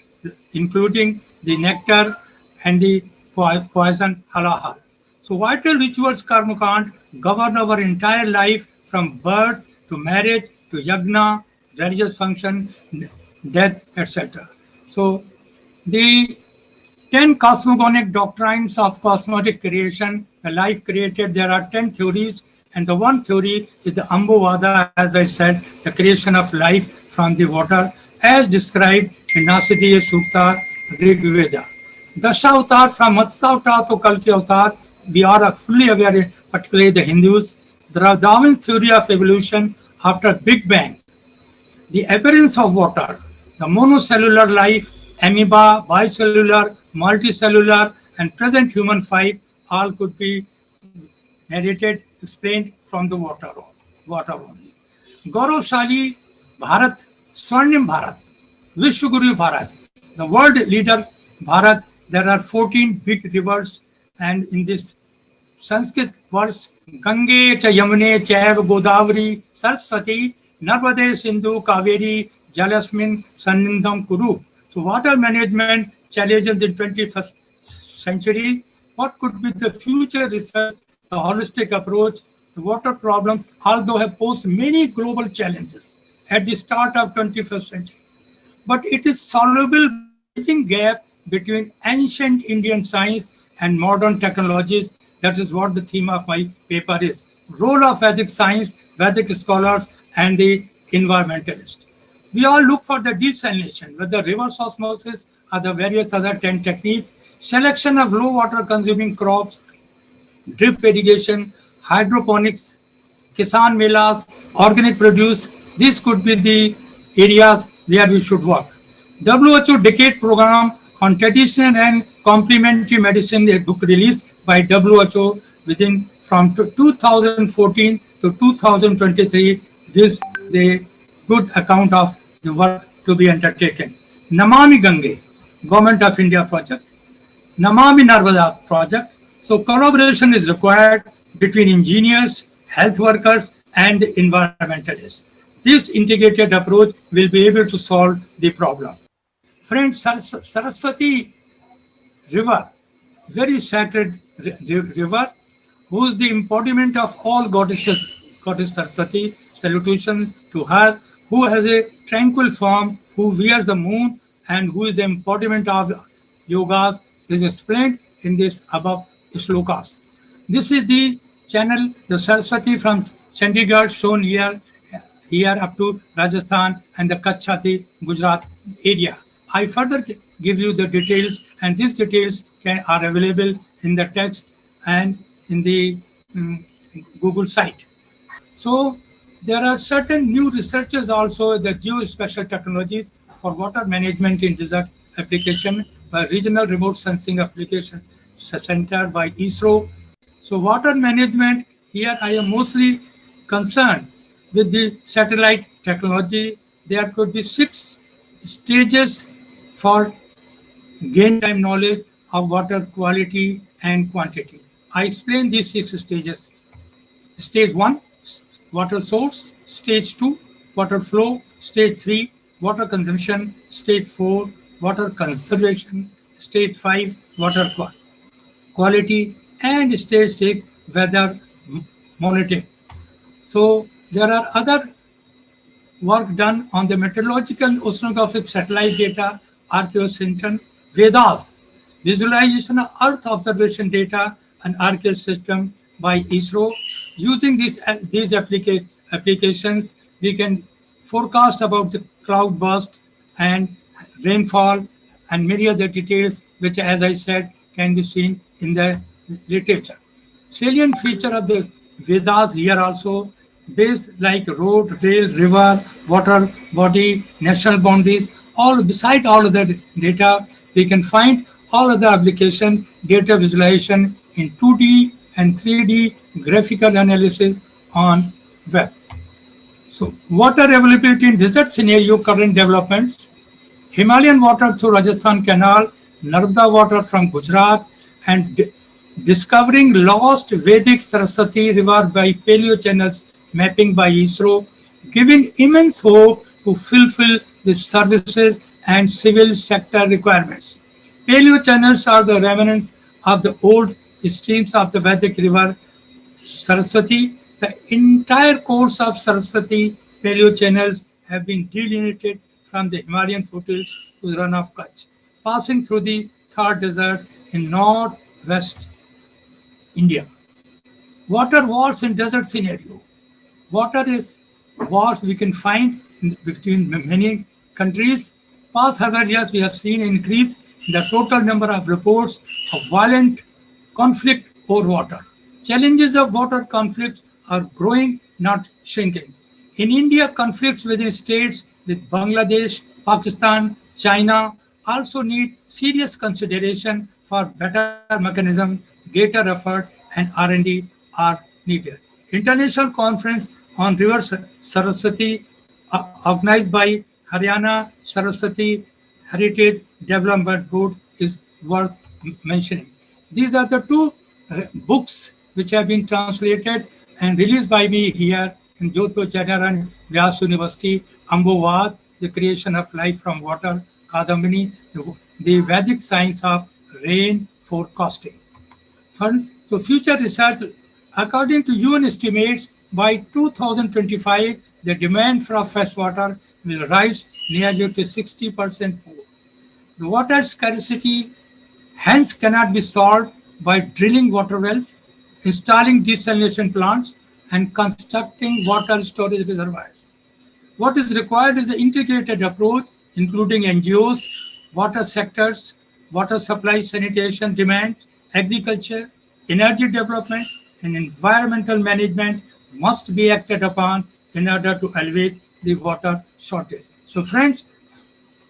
including the nectar and the poison halahal. So vital rituals, karmakand, govern our entire life from birth to marriage to yagna, religious function, death, etc. So the 10 cosmogonic doctrines of cosmetic creation, the life created, there are 10 theories, and the one theory is the Ambavada, as I said, the creation of life from the water, as described in Nasadiya Sukta, Rig Veda. Dashavtar, from Matsya Avatar to Kalki Avatar, we are fully aware, particularly the Hindus, the Darwin's theory of evolution after Big Bang, the appearance of water, the monocellular life, amoeba, bicellular, multicellular, and present human 5 all could be narrated, explained from the water only. Gauravshali Bharat, Swarnim Bharat, Vishwaguru Bharat, the world leader Bharat. There are 14 big rivers, and in this Sanskrit verse, Gange cha Yamune chaiv Godavari Saraswati Narmade Sindhu Kaveri Jalasmin Sannindham Kuru. So water management challenges in 21st century. What could be the future research, the holistic approach? The water problems, although have posed many global challenges at the start of 21st century, but it is solvable bridging gap between ancient Indian science and modern technologies. That is what the theme of my paper is. Role of Vedic science, Vedic scholars, and the environmentalists. We all look for the desalination, whether reverse osmosis or the various other 10 techniques, selection of low water consuming crops, drip irrigation, hydroponics, Kisan Melas, organic produce. These could be the areas where we should work. WHO Decade Program on Traditional and Complementary Medicine, a book released by WHO from 2014 to 2023, gives the good account of the work to be undertaken. Namami Gange, Government of India project. Namami Narmada project. So collaboration is required between engineers, health workers, and environmentalists. This integrated approach will be able to solve the problem. Friends, Saraswati River, very sacred river, who is the embodiment of all goddesses, Goddess Saraswati, salutation to her, who has a tranquil form, who wears the moon, and who is the embodiment of yogas, is explained in this above shlokas. This is the channel, the Saraswati from Chandigarh shown here up to Rajasthan and the Kachhati Gujarat area. I further give you the details, and these details are available in the text and in the Google site. So there are certain new researches also, the geospatial technologies for water management in desert application by Regional Remote Sensing Application Center by ISRO. So water management, here I am mostly concerned with the satellite technology. There could be 6 stages for gain time knowledge of water quality and quantity. I explain these 6 stages. Stage 1, water source. Stage 2, water flow. Stage 3, water consumption. Stage 4, water conservation. Stage 5, water quality. And stage 6, weather monitoring. So there are other work done on the meteorological oceanographic satellite data, Archaeosynton, Vedas, visualization of Earth observation data and Archaeo system by ISRO. Using these applications, we can forecast about the cloud burst and rainfall and many other details, which, as I said, can be seen in the literature. Salient feature of the Vedas here also, base like road, rail, river, water body, national boundaries, all beside all of the data, we can find all of the application data visualization in 2D and 3D graphical analysis on web. So water availability in desert scenario, current developments, Himalayan water through Rajasthan Canal, Narmada water from Gujarat, and discovering lost Vedic Saraswati River by paleo channels mapping by ISRO, giving immense hope to fulfill the services and civil sector requirements. Paleo channels are the remnants of the old streams of the Vedic river Saraswati. The entire course of Saraswati paleo channels have been delineated from the Himalayan foothills to the run of Kutch, passing through the Thar Desert in northwest India. Water wars in desert scenario. Water is wars we can find between many countries. Past 100 years, we have seen increase in the total number of reports of violent conflict over water. Challenges of water conflicts are growing, not shrinking. In India, conflicts within states with Bangladesh, Pakistan, China also need serious consideration for better mechanism, greater effort, and R&D are needed. International Conference on River Saraswati, organized by Haryana Saraswati Heritage Development Board, is worth mentioning. These are the 2 books which have been translated and released by me here in Jodhpur Janaran Vyas University, Ambovat, The Creation of Life from Water, Kadambini, the Vedic Science of Rain Forecasting. First, so future research, according to UN estimates, by 2025, the demand for fresh water will rise nearly to 60% more. The water scarcity hence cannot be solved by drilling water wells, installing desalination plants, and constructing water storage reservoirs. What is required is an integrated approach, including NGOs, water sectors, water supply, sanitation, demand, agriculture, energy development, and environmental management must be acted upon in order to alleviate the water shortage. So friends,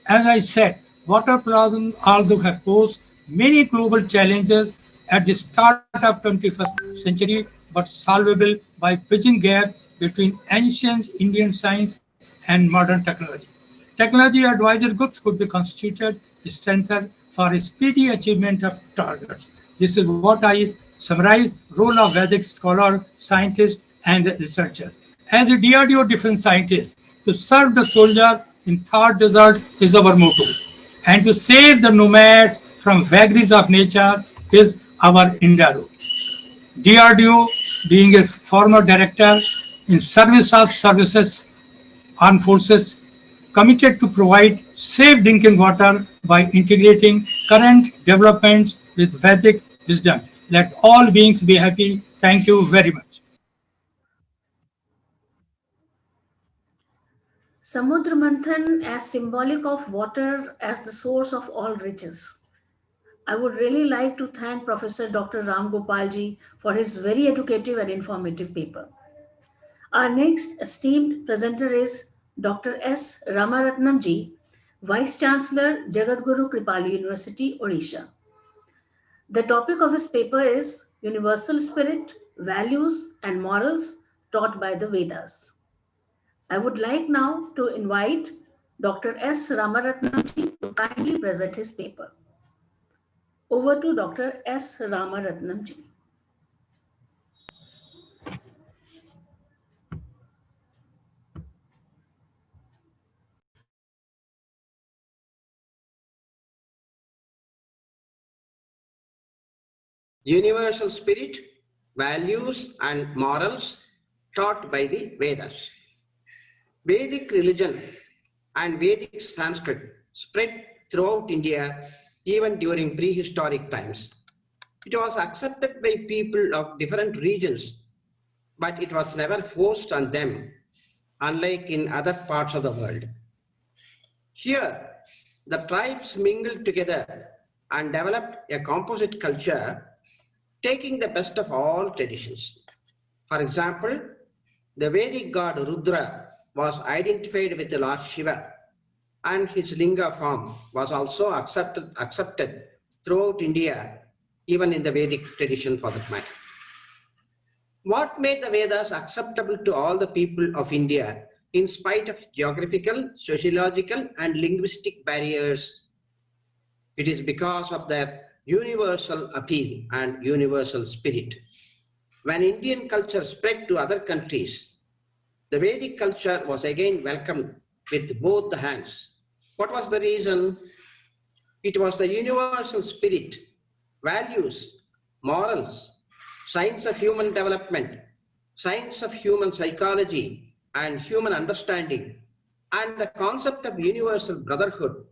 as I said, water problem although have posed many global challenges at the start of 21st century, but solvable by bridging gap between ancient Indian science and modern technology. Technology advisor groups could be constituted, strengthened, for speedy achievement of targets. This is what I summarize role of Vedic scholar, scientist, and researchers. As a DRDO defense scientist, to serve the soldier in Thar Desert is our motto. And to save the nomads from vagaries of nature is our endeavor. DRDO, being a former director in service of services, armed forces, committed to provide safe drinking water by integrating current developments with Vedic wisdom. Let all beings be happy. Thank you very much. Samudra Manthan as symbolic of water as the source of all riches. I would really like to thank Professor Dr. Ram Gopalji for his very educative and informative paper. Our next esteemed presenter is Dr. S. Ramaratnamji, Vice Chancellor, Jagadguru Kripalu University, Odisha. The topic of his paper is Universal Spirit, Values and Morals Taught by the Vedas. I would like now to invite Dr. S. Ramaratnamji to kindly present his paper. Over to Dr. S. Ramaratnamji. Universal spirit, values and morals taught by the Vedas. Vedic religion and Vedic Sanskrit spread throughout India even during prehistoric times. It was accepted by people of different regions, but it was never forced on them, unlike in other parts of the world. Here, the tribes mingled together and developed a composite culture, taking the best of all traditions. For example, the Vedic god Rudra was identified with the Lord Shiva, and his linga form was also accepted throughout India, even in the Vedic tradition for that matter. What made the Vedas acceptable to all the people of India in spite of geographical, sociological, and linguistic barriers? It is because of their universal appeal and universal spirit. When Indian culture spread to other countries, the Vedic culture was again welcomed with both the hands. What was the reason? It was the universal spirit, values, morals, science of human development, science of human psychology and human understanding, and the concept of universal brotherhood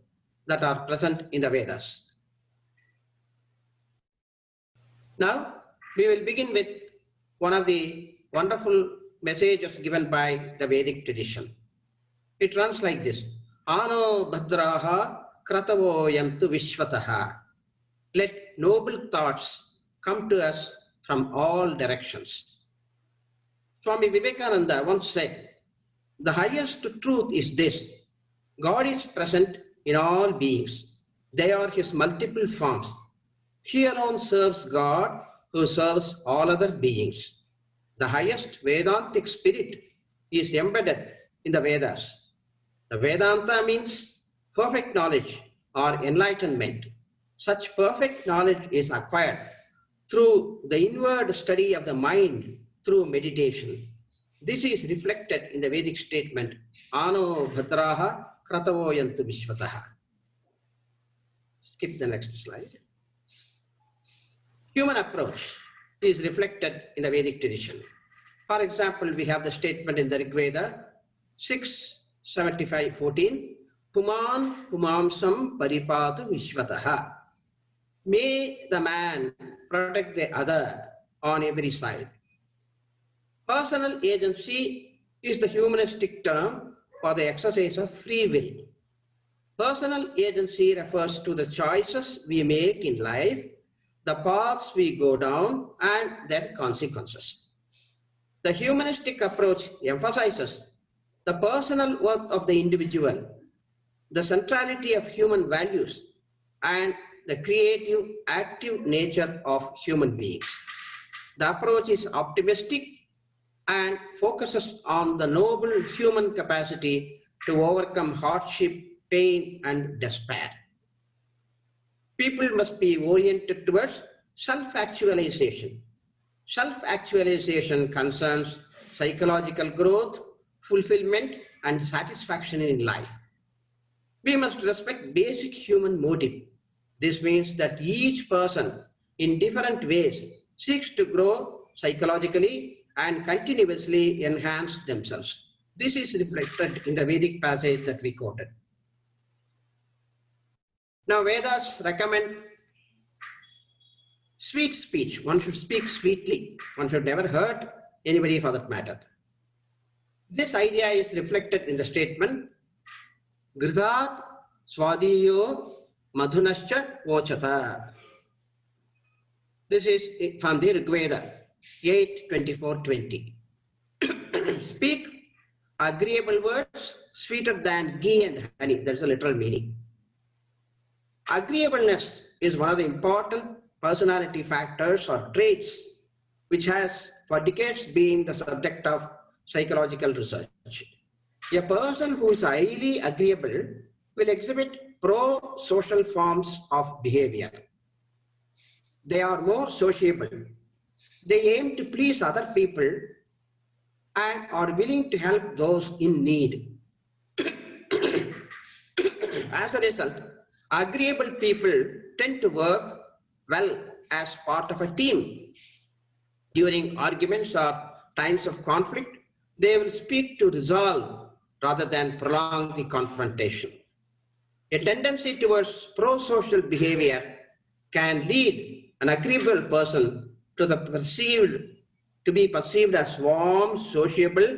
that are present in the Vedas. Now, we will begin with one of the wonderful messages given by the Vedic tradition. It runs like this: Ano bhadraha kratavo yantu vishvataha. Let noble thoughts come to us from all directions. Swami Vivekananda once said, the highest truth is this: God is present in all beings. They are his multiple forms. He alone serves God who serves all other beings. The highest Vedantic spirit is embedded in the Vedas. The Vedanta means perfect knowledge or enlightenment. Such perfect knowledge is acquired through the inward study of the mind through meditation. This is reflected in the Vedic statement, Ano bhadraha kratavo yantu vishvataha. Skip the next slide. Human approach is reflected in the Vedic tradition. For example, we have the statement in the Rig Veda 6:75:14, Puman pumamsam paripatu vishvataha. May the man protect the other on every side. Personal agency is the humanistic term for the exercise of free will. Personal agency refers to the choices we make in life, the paths we go down, and their consequences. The humanistic approach emphasizes the personal worth of the individual, the centrality of human values, and the creative, active nature of human beings. The approach is optimistic and focuses on the noble human capacity to overcome hardship, pain, and despair. people must be oriented towards self-actualization. Self-actualization concerns psychological growth, fulfillment, and satisfaction in life. We must respect basic human motive. This means that each person in different ways seeks to grow psychologically and continuously enhance themselves. This is reflected in the Vedic passage that we quoted. Now, Vedas recommend sweet speech. One should speak sweetly. One should never hurt anybody for that matter. This idea is reflected in the statement, Gridhat Swadiyo Madhunascha Vochata. This is from the Rig Veda 8:24-20. Speak agreeable words sweeter than ghee and honey. That's the literal meaning. Agreeableness is one of the important personality factors or traits which has for decades been the subject of psychological research. A person who is highly agreeable will exhibit pro-social forms of behavior. They are more sociable. They aim to please other people and are willing to help those in need. As a result, agreeable people tend to work well as part of a team. During arguments or times of conflict, they will speak to resolve rather than prolong the confrontation. A tendency towards pro-social behavior can lead an agreeable person to be perceived as warm, sociable,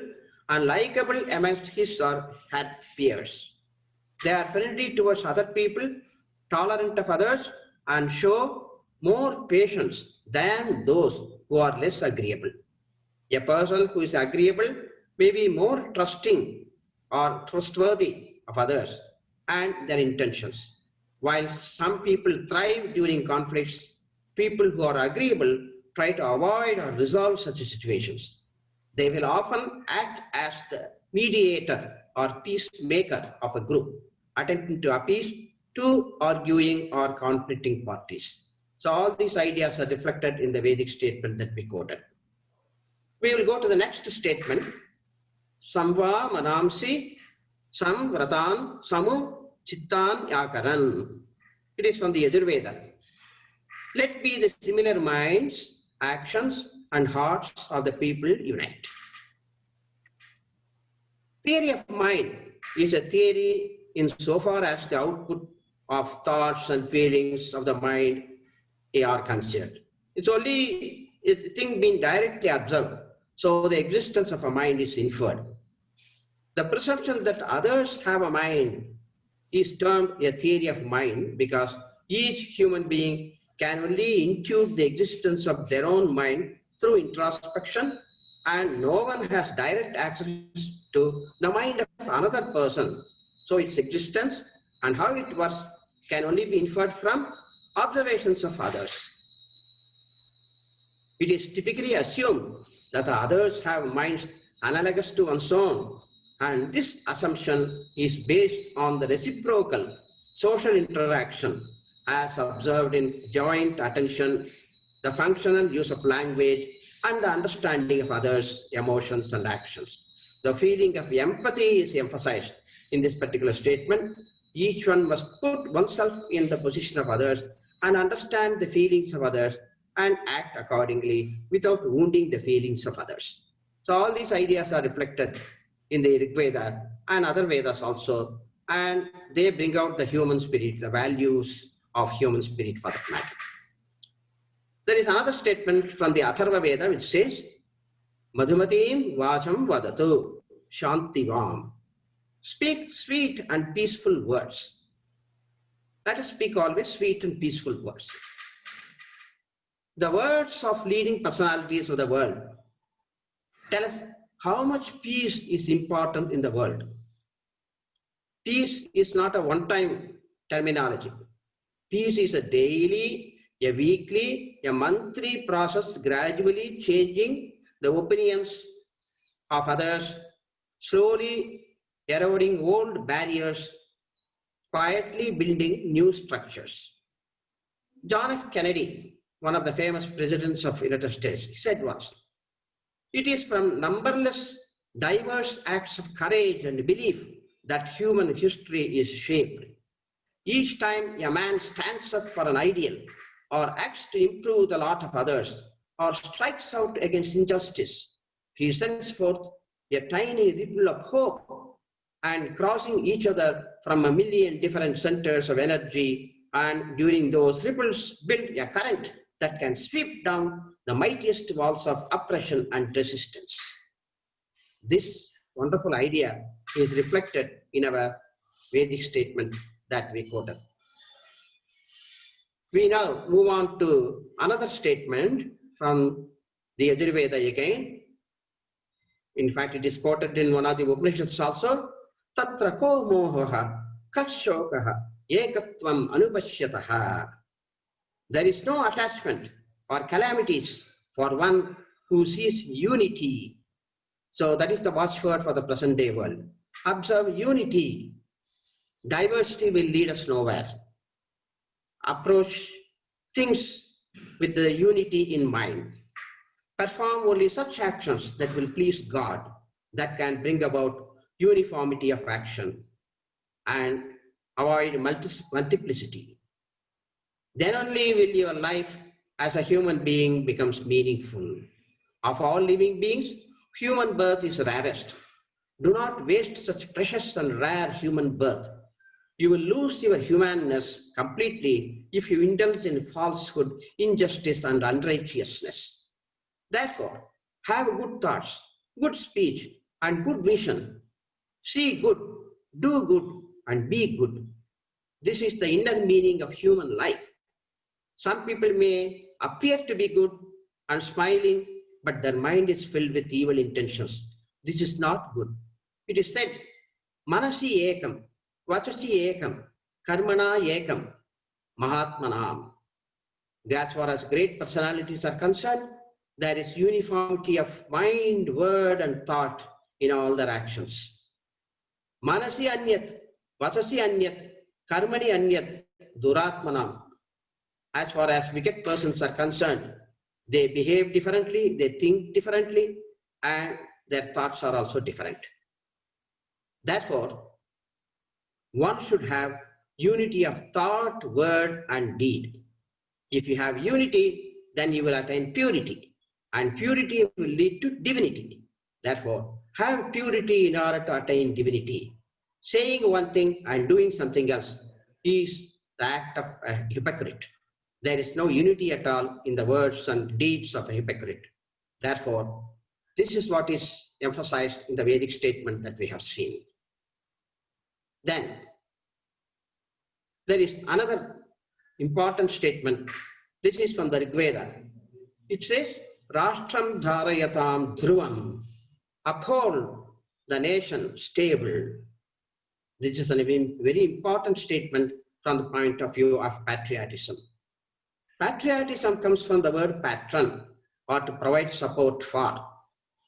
and likable amongst his or her peers. They are friendly towards other people, tolerant of others, and show more patience than those who are less agreeable. A person who is agreeable may be more trusting or trustworthy of others and their intentions. While some people thrive during conflicts, people who are agreeable try to avoid or resolve such situations. They will often act as the mediator or peacemaker of a group, attempting to appease two arguing or conflicting parties. So all these ideas are reflected in the Vedic statement that we quoted. We will go to the next statement. Samva manamsi samvratan samu chittan yakaran. It is from the Yajurveda. Let be the similar minds, actions, and hearts of the people unite. Theory of mind is a theory insofar as the output of thoughts and feelings of the mind are considered. It's only a thing being directly observed, so the existence of a mind is inferred. The perception that others have a mind is termed a theory of mind because each human being can only intuit the existence of their own mind through introspection, and no one has direct access to the mind of another person. So its existence and how it works can only be inferred from observations of others. It is typically assumed that the others have minds analogous to one's own, and this assumption is based on the reciprocal social interaction as observed in joint attention, the functional use of language, and the understanding of others' emotions and actions. The feeling of empathy is emphasized in this particular statement. Each one must put oneself in the position of others and understand the feelings of others and act accordingly without wounding the feelings of others. So all these ideas are reflected in the Rig Veda and other Vedas also, and they bring out the human spirit, the values of human spirit for that matter. There is another statement from the Atharva Veda which says, Madhumatim vacham vadatu shantivam. Speak sweet and peaceful words. Let us speak always sweet and peaceful words. The words of leading personalities of the world tell us how much peace is important in the world. Peace is not a one-time terminology. Peace is a daily, a weekly, a monthly process, gradually changing the opinions of others, slowly eroding old barriers, quietly building new structures. John F. Kennedy, one of the famous presidents of United States, said once, "It is from numberless diverse acts of courage and belief that human history is shaped. Each time a man stands up for an ideal or acts to improve the lot of others or strikes out against injustice, he sends forth a tiny ripple of hope, and crossing each other from a million different centers of energy, and during those ripples build a current that can sweep down the mightiest walls of oppression and resistance." This wonderful idea is reflected in our Vedic statement that we quoted. We now move on to another statement from the Yajurveda again. In fact, it is quoted in one of the Upanishads also. Tatra ko mohaha kashokaha ekatvam anupashyataha. There is no attachment or calamities for one who sees unity. So that is the watchword for the present day world. Observe unity. Diversity will lead us nowhere. Approach things with the unity in mind. Perform only such actions that will please God, that can bring about uniformity of action, and avoid multiplicity. Then only will your life as a human being becomes meaningful. Of all living beings, human birth is rarest. Do not waste such precious and rare human birth. You will lose your humanness completely if you indulge in falsehood, injustice, and unrighteousness. Therefore, have good thoughts, good speech, and good vision. See good, do good, and be good. This is the inner meaning of human life. Some people may appear to be good and smiling, but their mind is filled with evil intentions. This is not good. It is said, Manasi ekam, Vachasi ekam, Karmana ekam, Mahatmanam. As far as great personalities are concerned, there is uniformity of mind, word, and thought in all their actions. Manasi anyat, Vachasi anyat, Karmani anyat, Duratmanam. As far as wicked persons are concerned, they behave differently, they think differently, and their thoughts are also different. Therefore, one should have unity of thought, word, and deed. If you have unity, then you will attain purity, and purity will lead to divinity. Therefore, have purity in order to attain divinity. Saying one thing and doing something else is the act of a hypocrite. There is no unity at all in the words and deeds of a hypocrite. Therefore, this is what is emphasized in the Vedic statement that we have seen. Then, there is another important statement. This is from the Rig Veda. It says, Rashtram dharayatam dhruvam. Uphold the nation stable. This is a very important statement from the point of view of patriotism. Patriotism comes from the word patron, or to provide support for,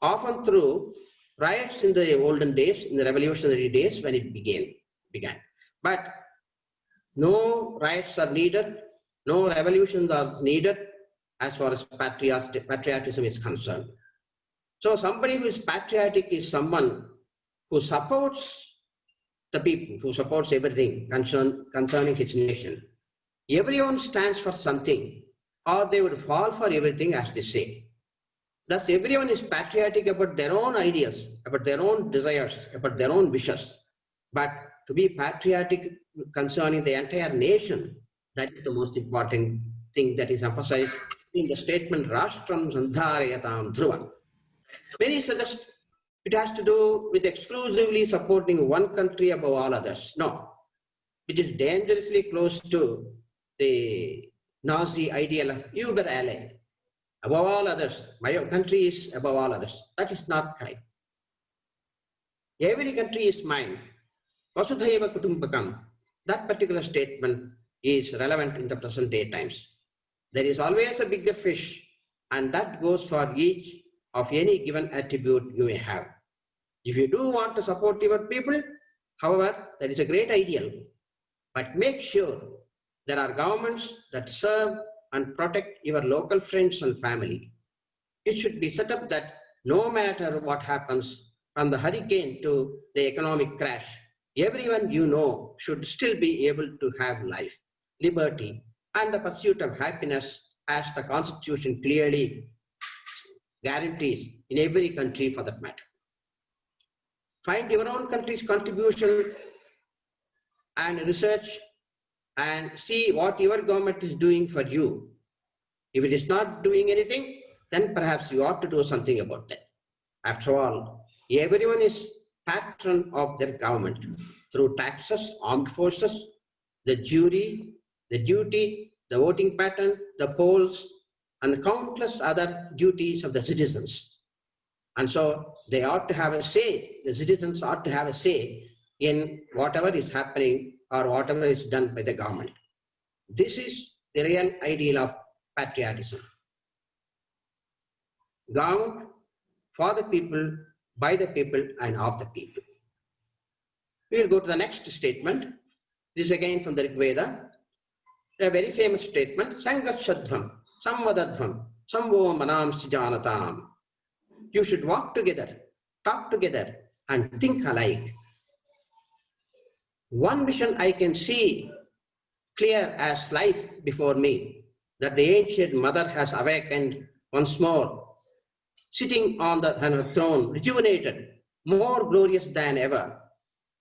often through riots in the olden days, in the revolutionary days when it began. But no riots are needed, no revolutions are needed as far as patriotism is concerned. So somebody who is patriotic is someone who supports the people, who supports everything concerning his nation. Everyone stands for something, or they would fall for everything, as they say. Thus, everyone is patriotic about their own ideas, about their own desires, about their own wishes. But to be patriotic concerning the entire nation, that is the most important thing that is emphasized in the statement, Rashtram Sandharayatam Dhruvam. Many suggest it has to do with exclusively supporting one country above all others. No, which is dangerously close to the Nazi ideal of Über alle. Above all others, my country is above all others. That is not correct. Every country is mine. Vasudhaiva Kutumbakam. That particular statement is relevant in the present day times. There is always a bigger fish, and that goes for each of any given attribute you may have. If you do want to support your people, however, that is a great ideal. But make sure There are governments that serve and protect your local friends and family. It should be set up that no matter what happens, from the hurricane to the economic crash, everyone you know should still be able to have life, liberty, and the pursuit of happiness as the Constitution clearly guarantees in every country for that matter. Find your own country's contribution and research and see what your government is doing for you. If it is not doing anything, then perhaps you ought to do something about that. After all, everyone is patron of their government through taxes, armed forces, the jury, the duty, the voting pattern, the polls, and the countless other duties of the citizens. And so they ought to have a say, the citizens ought to have a say in whatever is happening or whatever is done by the government. This is the real ideal of patriotism. Government for the people, by the people, and of the people. We will go to the next statement. This is again from the Rig Veda. A very famous statement, Sangachadvam, Samvadadvam, Samvo Manam Sijanatam. You should walk together, talk together, and think alike. One vision I can see clear as life before me, that the ancient mother has awakened once more, sitting on her throne, rejuvenated, more glorious than ever,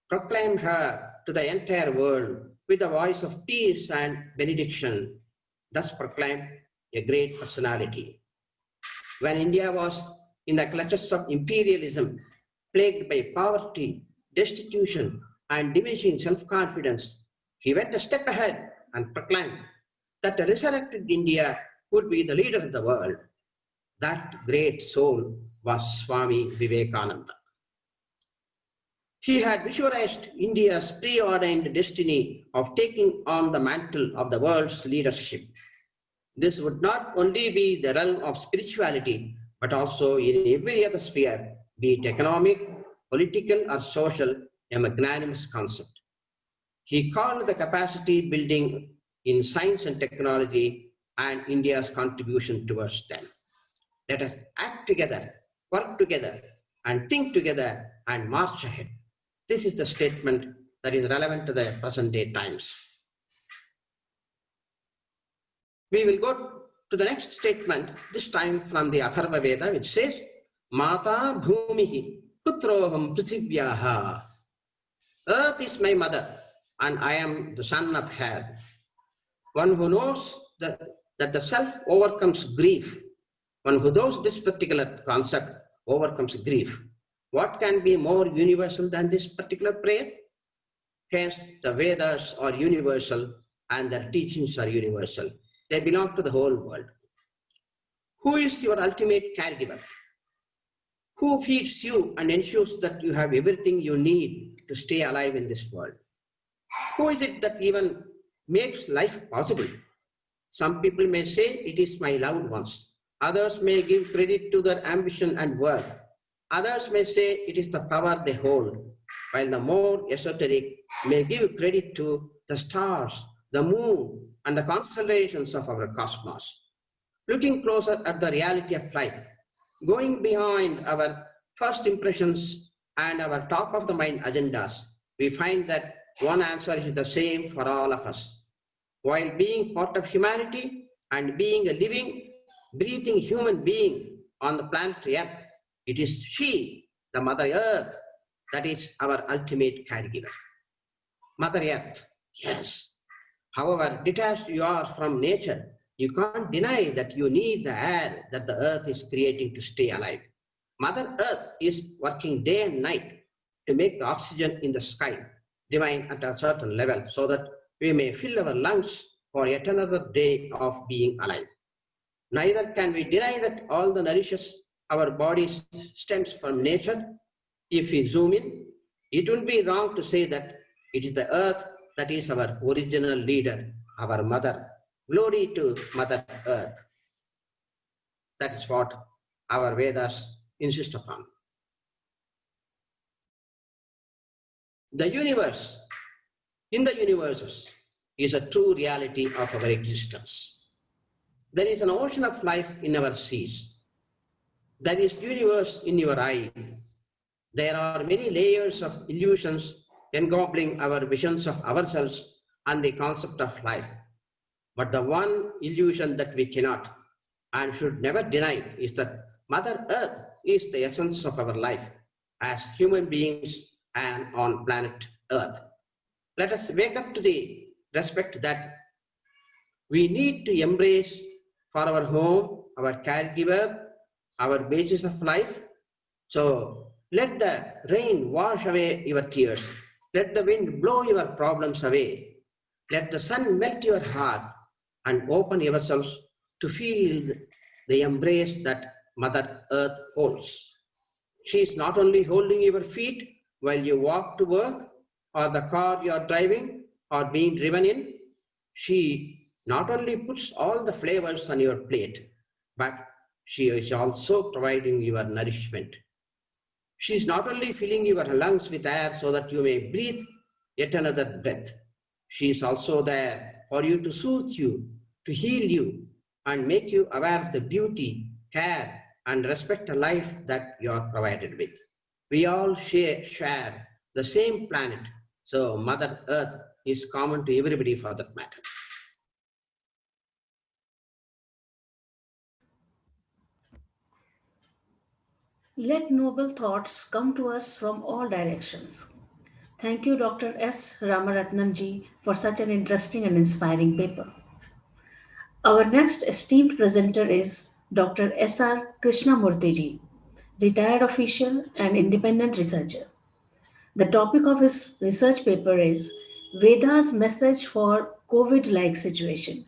proclaimed her to the entire world with a voice of peace and benediction, thus proclaimed a great personality. When India was in the clutches of imperialism, plagued by poverty, destitution, and diminishing self-confidence, he went a step ahead and proclaimed that a resurrected India would be the leader of the world. That great soul was Swami Vivekananda. He had visualized India's preordained destiny of taking on the mantle of the world's leadership. This would not only be the realm of spirituality, but also in every other sphere, be it economic, political, or social, a magnanimous concept. He called the capacity building in science and technology and India's contribution towards them. Let us act together, work together, and think together and march ahead. This is the statement that is relevant to the present day times. We will go to the next statement, this time from the Atharva Veda, which says, Mata Bhumihi Putroham Prithivyaha. Earth is my mother, and I am the son of her. One who knows that the self overcomes grief, one who knows this particular concept overcomes grief. What can be more universal than this particular prayer? Hence, the Vedas are universal and their teachings are universal. They belong to the whole world. Who is your ultimate caregiver? Who feeds you and ensures that you have everything you need to stay alive in this world? Who is it that even makes life possible? Some people may say it is my loved ones. Others may give credit to their ambition and work. Others may say it is the power they hold, while the more esoteric may give credit to the stars, the moon, and the constellations of our cosmos. Looking closer at the reality of life, going behind our first impressions and our top-of-the-mind agendas, we find that one answer is the same for all of us. While being part of humanity and being a living, breathing human being on the planet Earth, it is she, the Mother Earth, that is our ultimate caregiver. Mother Earth, yes. However detached you are from nature, you can't deny that you need the air that the earth is creating to stay alive. Mother Earth is working day and night to make the oxygen in the sky remain at a certain level so that we may fill our lungs for yet another day of being alive. Neither can we deny that all the nourishes our bodies stems from nature. If we zoom in, it would be wrong to say that it is the earth that is our original leader, our mother. Glory to Mother Earth. That is what our Vedas insist upon. The universe, in the universes, is a true reality of our existence. There is an ocean of life in our seas. There is universe in your eye. There are many layers of illusions engobbling our visions of ourselves and the concept of life. But the one illusion that we cannot and should never deny is that Mother Earth is the essence of our life as human beings and on planet Earth. Let us wake up to the respect that we need to embrace for our home, our caregiver, our basis of life. So let the rain wash away your tears. Let the wind blow your problems away. Let the sun melt your heart and open yourselves to feel the embrace that Mother Earth holds. She is not only holding your feet while you walk to work or the car you are driving or being driven in. She not only puts all the flavors on your plate, but she is also providing your nourishment. She is not only filling your lungs with air so that you may breathe yet another breath. She is also there for you to soothe you, to heal you, and make you aware of the beauty, care, and respect a life that you are provided with. We all share the same planet, so Mother Earth is common to everybody for that matter. Let noble thoughts come to us from all directions. Thank you, Dr. S. Ramaratnam ji, for such an interesting and inspiring paper. Our next esteemed presenter is Dr. S.R. Krishnamurthy ji, retired official and independent researcher. The topic of his research paper is Veda's message for COVID-like situation.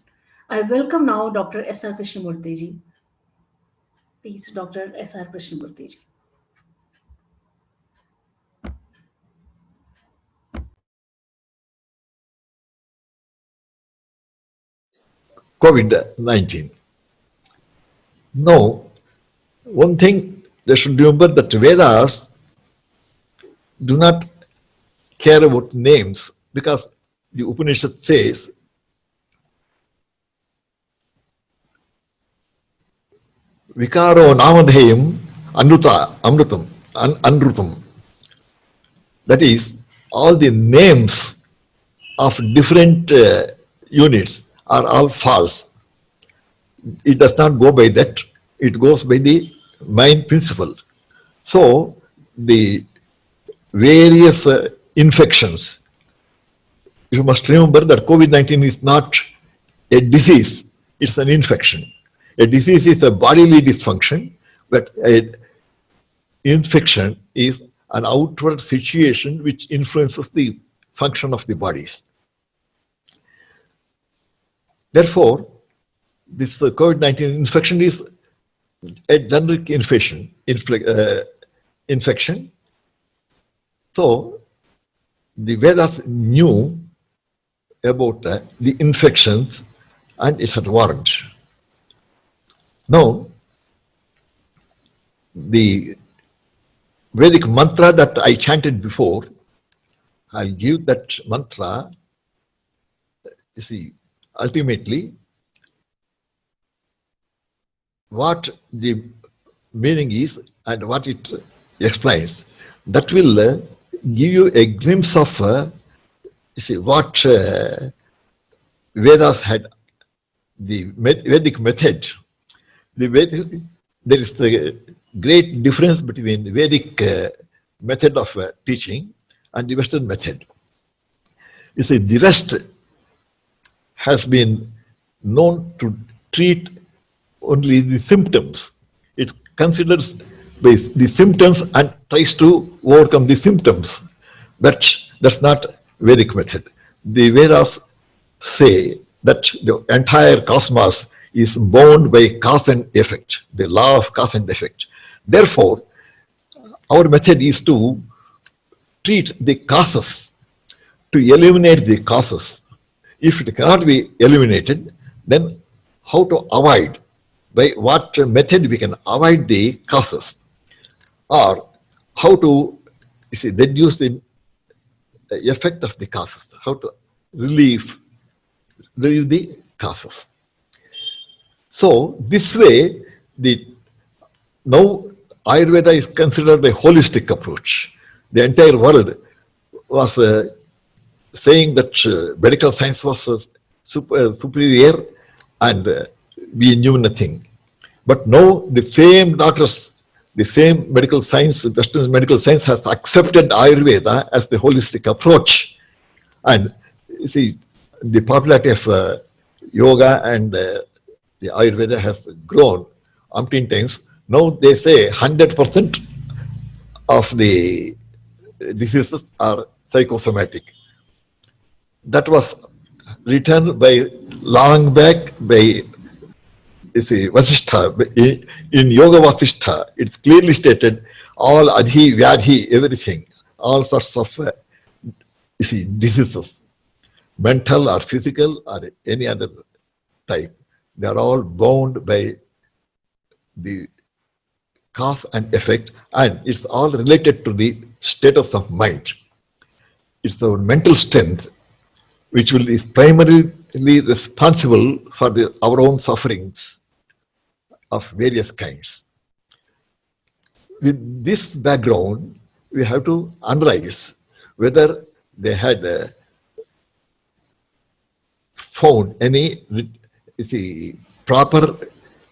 I welcome now Dr. S.R. Krishnamurthy ji. Please, Dr. S.R. Krishnamurthy ji. COVID-19. Now, one thing they should remember that Vedas do not care about names because the Upanishad says Vikaro Namadheyam Amrutam, Anrutam. That is, all the names of different units are all false. It does not go by that. It goes by the main principle. So, the various infections, you must remember that COVID-19 is not a disease, it's an infection. A disease is a bodily dysfunction, but an infection is an outward situation which influences the function of the bodies. Therefore, this COVID-19 infection is a generic infection. So, the Vedas knew about the infections and it had warned. Now, the Vedic mantra that I chanted before, I'll give that mantra. You see, ultimately, what the meaning is and what it explains, that will give you a glimpse of you see, what Vedas had, the Vedic method. There is the great difference between the Vedic method of teaching and the Western method. You see, the West has been known to treat only the symptoms. It considers the symptoms and tries to overcome the symptoms. But that's not Vedic method. The Vedas say that the entire cosmos is bound by cause and effect, the law of cause and effect. Therefore, our method is to treat the causes, to eliminate the causes. If it cannot be eliminated, then how to avoid, by what method we can avoid the causes, or how to reduce the effect of the causes, how to relieve relieve the causes. So this way, now Ayurveda is considered a holistic approach. The entire world was saying that medical science was superior and we knew nothing. But now the same doctors, the same medical science, Western medical science has accepted Ayurveda as the holistic approach. And you see, the popularity of yoga and the Ayurveda has grown umpteen times. Now they say 100% of the diseases are psychosomatic. That was written by long back by Vasishtha. In Yoga Vasishtha, it's clearly stated all adhi, vyadhi, everything, all sorts of diseases, mental or physical or any other type, they are all bound by the cause and effect, and it's all related to the status of mind. It's our mental strength which is primarily responsible for our own sufferings of various kinds. With this background, we have to analyze whether they had found any proper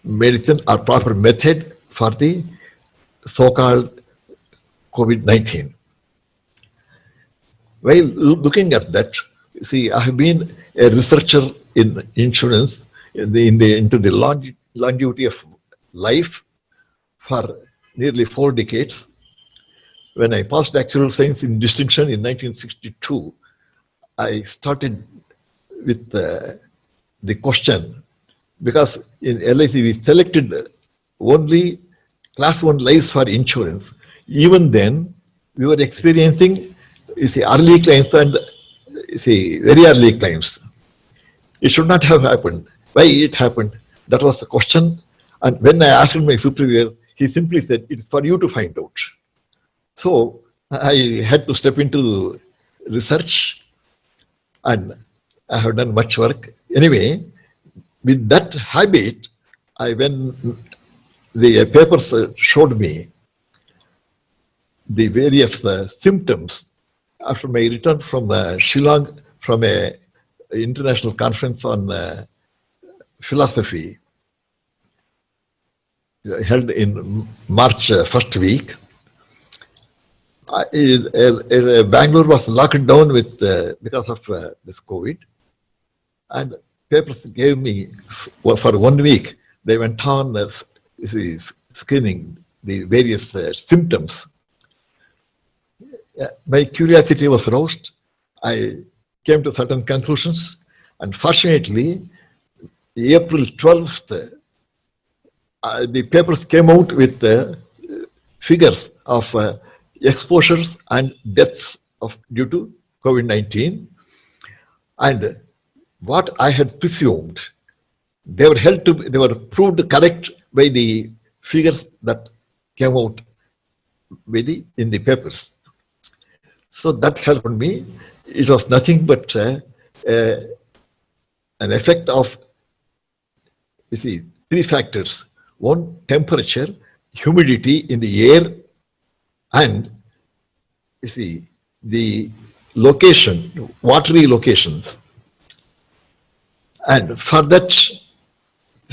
medicine or proper method for the so-called COVID-19. While looking at that, see, I have been a researcher in insurance into the longevity of life for nearly 4 decades. When I passed actuarial science in distinction in 1962, I started with the question, because in LIC we selected only class 1 lives for insurance. Even then, we were experiencing early claims and very early claims. It should not have happened. Why it happened? That was the question. And when I asked my superior, he simply said, it's for you to find out. So I had to step into research, and I have done much work. Anyway, with that habit, when the papers showed me the various symptoms after my return from Shillong from an international conference on philosophy held in March first week. Bangalore was locked down with because of this COVID, and papers gave me for 1 week. They went on screening the various symptoms. My curiosity was roused. I came to certain conclusions, and fortunately, April 12th, the papers came out with figures of exposures and deaths due to COVID-19. And what I had presumed, they were proved correct by the figures that came out in the papers. So that helped me. It was nothing but an effect of, 3 factors. 1, temperature, humidity in the air, and the location, watery locations. And for that,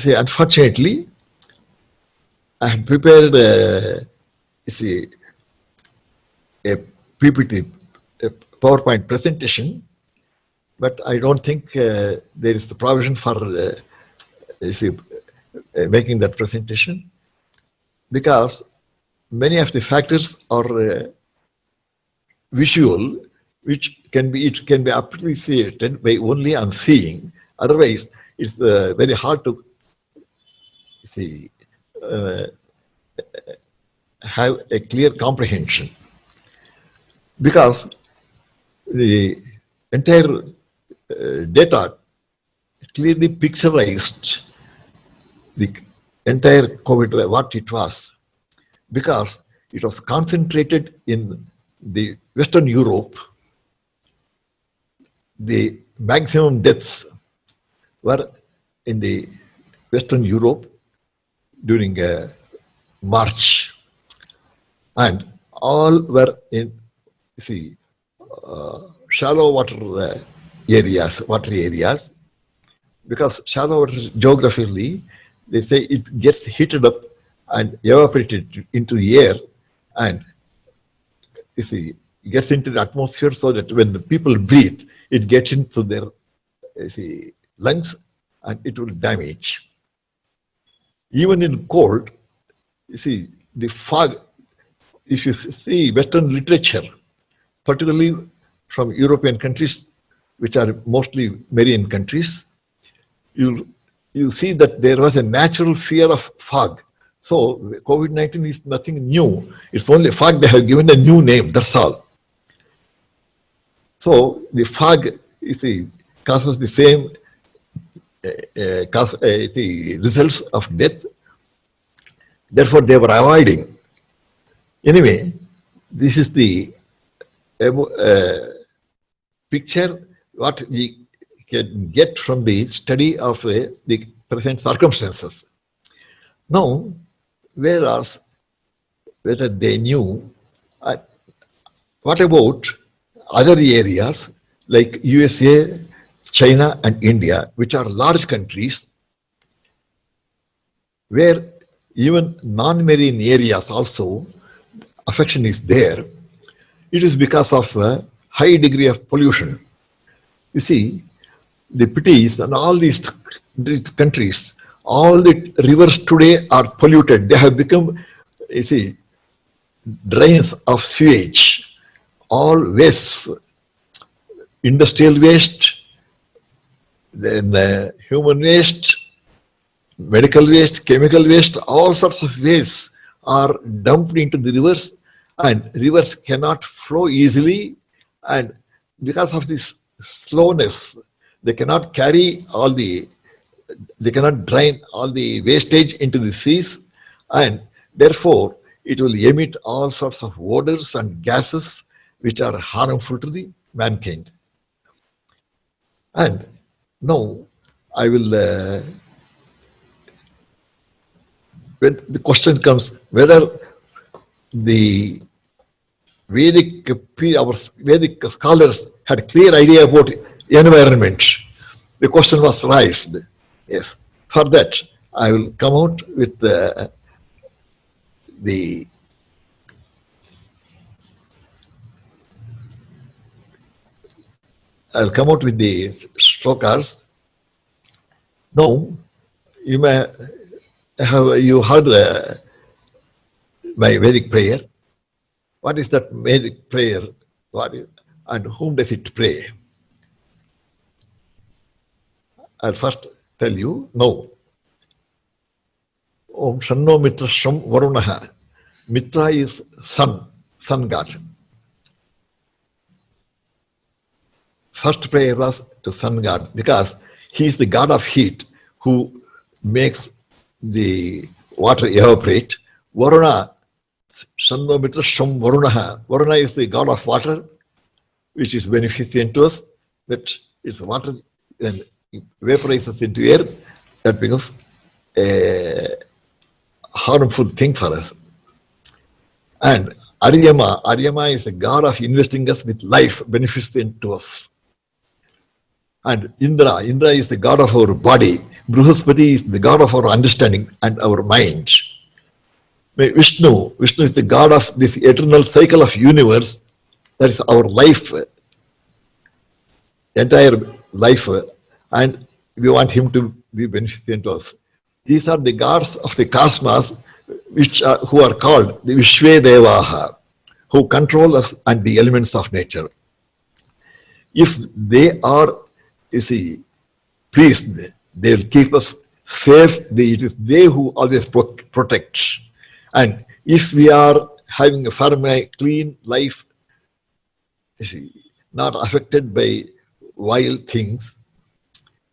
unfortunately, I had prepared a PPT, a PowerPoint presentation, but I don't think there is the provision for making that presentation, because many of the factors are visual, which can be appreciated by only on seeing. Otherwise, it's very hard to have a clear comprehension, because the entire data clearly picturized the entire COVID, what it was, because it was concentrated in the Western Europe. The maximum deaths were in the Western Europe during March, and all were in, see, shallow water watery areas, because shallow water geographically, they say it gets heated up and evaporated into air, and you see, gets into the atmosphere, so that when the people breathe, it gets into their lungs and it will damage. Even in cold, you see, the fog, if you see Western literature, particularly from European countries, which are mostly marine countries, you see that there was a natural fear of fog. So COVID-19 is nothing new. It's only fog, they have given a new name, that's all. So the fog, you see, causes the same the results of death. Therefore, they were avoiding. Anyway, this is the picture what we can get from the study of the present circumstances. Now, whereas whether they knew, what about other areas like USA, China, and India, which are large countries, where even non-marine areas also affection is there? It is because of a high degree of pollution. You see, the pity is, and all these countries, all the rivers today are polluted. They have become, you see, drains of sewage, all waste, industrial waste, then human waste, medical waste, chemical waste, all sorts of waste are dumped into the rivers, and rivers cannot flow easily, and because of this slowness, they cannot carry all the, they cannot drain all the wastage into the seas, and therefore it will emit all sorts of odors and gases which are harmful to the mankind. And now I will, when the question comes whether the our Vedic scholars had clear idea about environment, the question was raised. Yes, for that I will come out with I'll come out with the shlokas. Now, you may have you heard my Vedic prayer. What is that Vedic prayer? What is, and whom does it pray? I'll first tell you. No. Om Shanno Mitra Sham Varunaha. Mitra is sun god. First prayer was to sun god, because he is the god of heat who makes the water evaporate. Varuna, Shanno Mitra Sham Varunaha. Varuna is the god of water, which is beneficent to us, but it's water and vaporizes into air, that becomes a harmful thing for us. And Aryama is the god of investing us with life, beneficent to us. And Indra is the god of our body. Bruhaspati is the god of our understanding and our mind. Vishnu is the god of this eternal cycle of universe, that is our life, entire life, and we want him to be beneficent to us. These are the gods of the cosmos, who are called the Vishwe Devaha, who control us and the elements of nature. If they are, you see, pleased, they will keep us safe. It is they who always protect. And if we are having a firm, clean life, you see, not affected by wild things,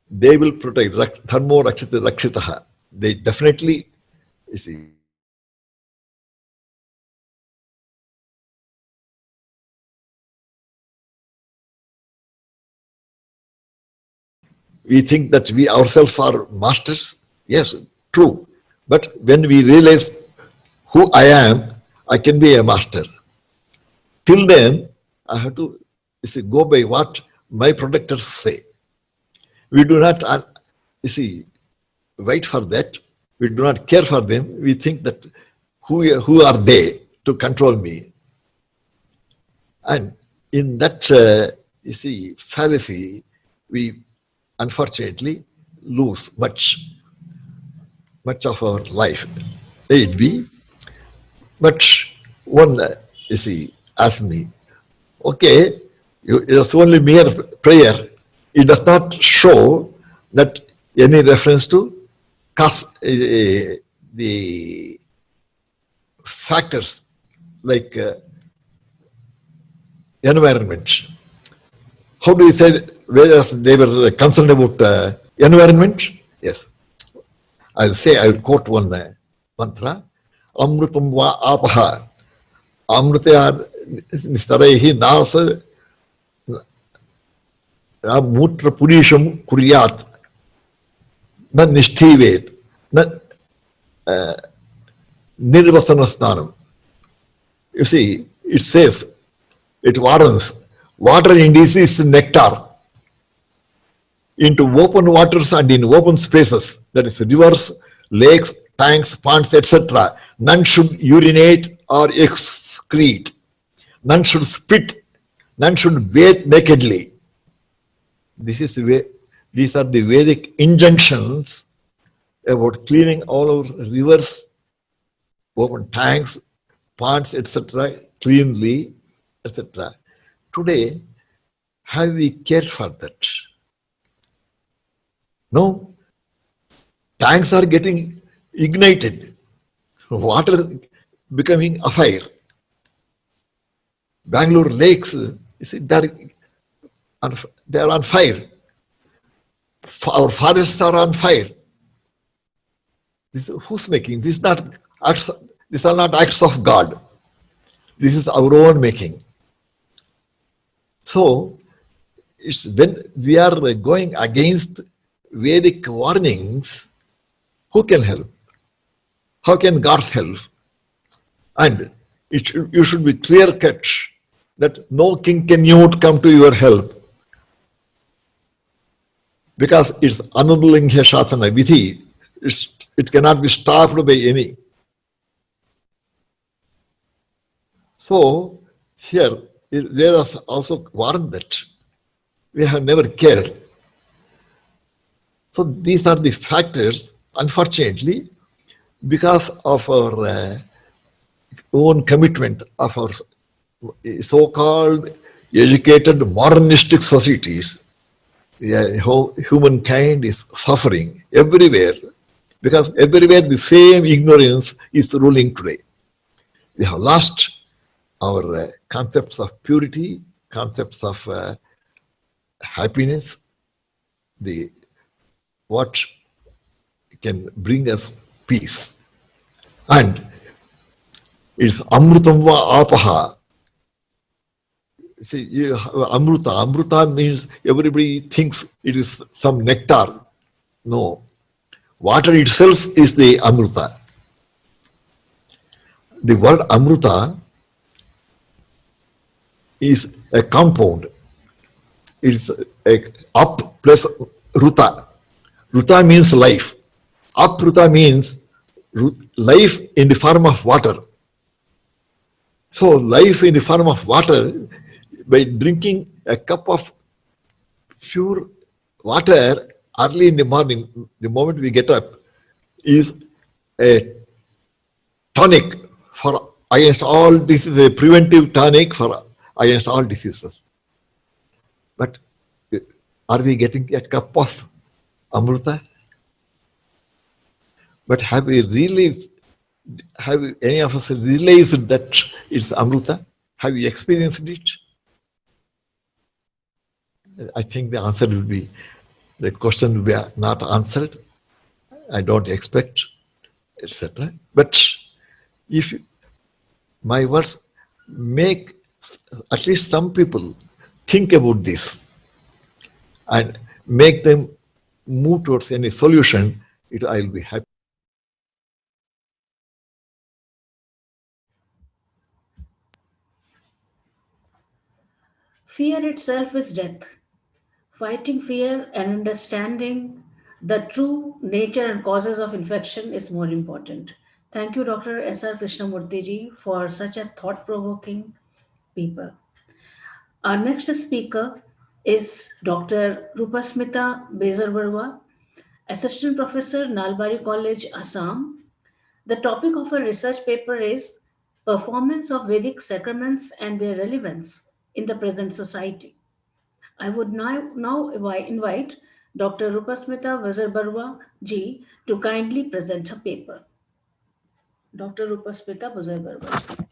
they will protect. Dharmo rakshita rakshitaha. They definitely, you see, we think that we ourselves are masters. Yes, true. But when we realize who I am, I can be a master. Till then, I have to go by what my protectors say. We do not, wait for that. We do not care for them. We think that who are they to control me? And in that, fallacy, we unfortunately lose much of our life. May it be. But one, asked me, okay, it's only mere prayer. It does not show that any reference to the factors like environment. How do you say whereas they were concerned about environment? Yes. I'll quote one mantra. Amrutam va apaha. Amrutya nistarehi nasa mutra purisham kuryat. Na nishtivet. Na nirvasana snanam. You see, it says, it warns, water in this is nectar. Into open waters and in open spaces, that is rivers, lakes, tanks, ponds, etc. None should urinate or excrete. None should spit. None should bathe nakedly. These are the Vedic injunctions about cleaning all our rivers, open tanks, ponds, etc. cleanly, etc. Today, have we cared for that? No. Tanks are getting ignited. Water becoming afire. Bangalore lakes, you see, they are on fire. Our forests are on fire. Who's making? These are not acts of God. This is our own making. So, it's when we are going against Vedic warnings, who can help? How can God help? And you should be clear cut that no kinkanyut come to your help. Because it's Anudalingya Shasana Vidhi, it cannot be stopped by any. So, here, Vedas also warned that we have never cared. So, these are the factors, unfortunately, because of our own commitment of our so-called educated modernistic societies. How humankind is suffering everywhere, because everywhere the same ignorance is ruling today. We have lost our concepts of purity, concepts of happiness, what can bring us peace. And it's Amrutam va apaha. See, Amruta. Amruta means everybody thinks it is some nectar. No. Water itself is the Amruta. The word Amruta is a compound. It's a up plus Ruta. Ruta means life. Apruta means life in the form of water. So life in the form of water, by drinking a cup of pure water early in the morning, the moment we get up, is a tonic for against all diseases, a preventive tonic for against all diseases. But are we getting a cup of Amruta? But have we really, have any of us realized that it's Amruta? Have we experienced it? I think the answer will be, the question will be not answered. I don't expect, etc. But if my words make at least some people think about this and make them move towards any solution, I'll be happy. Fear itself is death. Fighting fear and understanding the true nature and causes of infection is more important. Thank you, Dr. S.R. Krishnamurthy ji, for such a thought-provoking paper. Our next speaker is Dr. Rupasmita Bezarbarwa, Assistant Professor, Nalbari College, Assam. The topic of her research paper is Performance of Vedic Sacraments and Their Relevance in the Present Society. I would now invite Dr. Rupasmita Bezarbarwa ji to kindly present her paper. Dr. Rupasmita Bezarbarwa.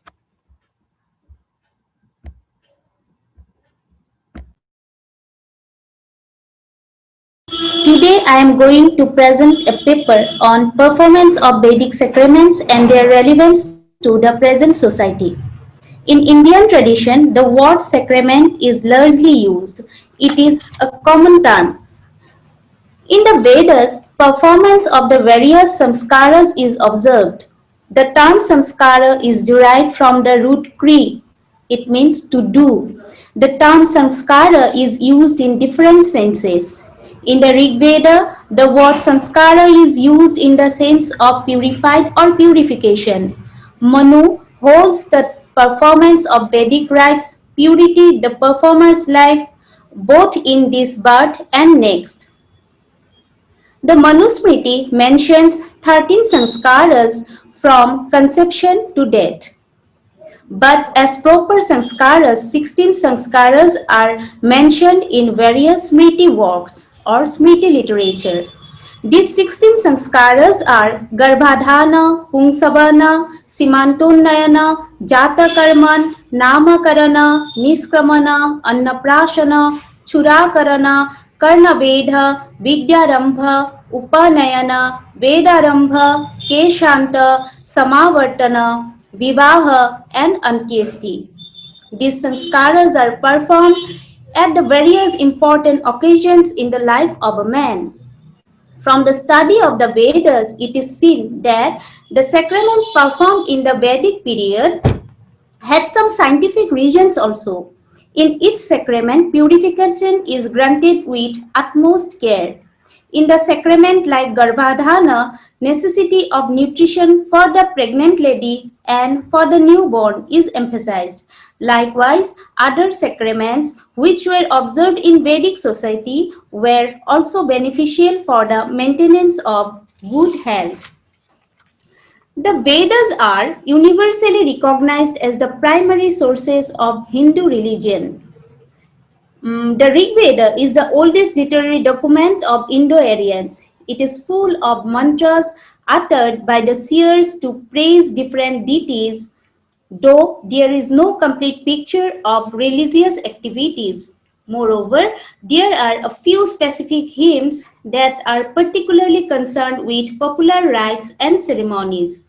Today I am going to present a paper on performance of Vedic sacraments and their relevance to the present society. In Indian tradition, the word sacrament is largely used. It is a common term. In the Vedas, performance of the various samskaras is observed. The term samskara is derived from the root kri. It means to do. The term samskara is used in different senses. In the Rig Veda, the word sanskara is used in the sense of purified or purification. Manu holds the performance of Vedic rites, purity, the performer's life, both in this birth and next. The Manusmriti mentions 13 sanskaras from conception to death. But as proper sanskaras, 16 sanskaras are mentioned in various Smriti works or Smriti literature. These 16 sanskaras are Garbhadhana, Pungsabana, Simantonnayana, Jatakarman, Namakarana, Niskramana, Annaprashana, Churakarana, Karnavedha, Vidyarambha, Upanayana, Vedarambha, Keshanta, Samavartana, Vivaha and Antyesti. These sanskaras are performed at the various important occasions in the life of a man. From the study of the Vedas, it is seen that the sacraments performed in the Vedic period had some scientific reasons also. In each sacrament, purification is granted with utmost care. In the sacrament like Garbhadhana, necessity of nutrition for the pregnant lady and for the newborn is emphasized. Likewise, other sacraments which were observed in Vedic society were also beneficial for the maintenance of good health. The Vedas are universally recognized as the primary sources of Hindu religion. The Rig Veda is the oldest literary document of Indo-Aryans. It is full of mantras uttered by the seers to praise different deities, though there is no complete picture of religious activities. Moreover, there are a few specific hymns that are particularly concerned with popular rites and ceremonies.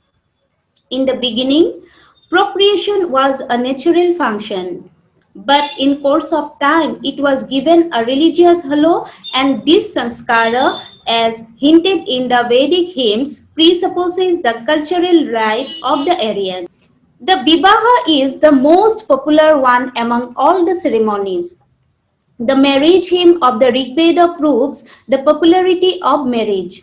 In the beginning, procreation was a natural function. But in course of time, it was given a religious halo, and this sanskara, as hinted in the Vedic hymns, presupposes the cultural life of the Aryan. The Vivaha is the most popular one among all the ceremonies. The marriage hymn of the Rig Veda proves the popularity of marriage.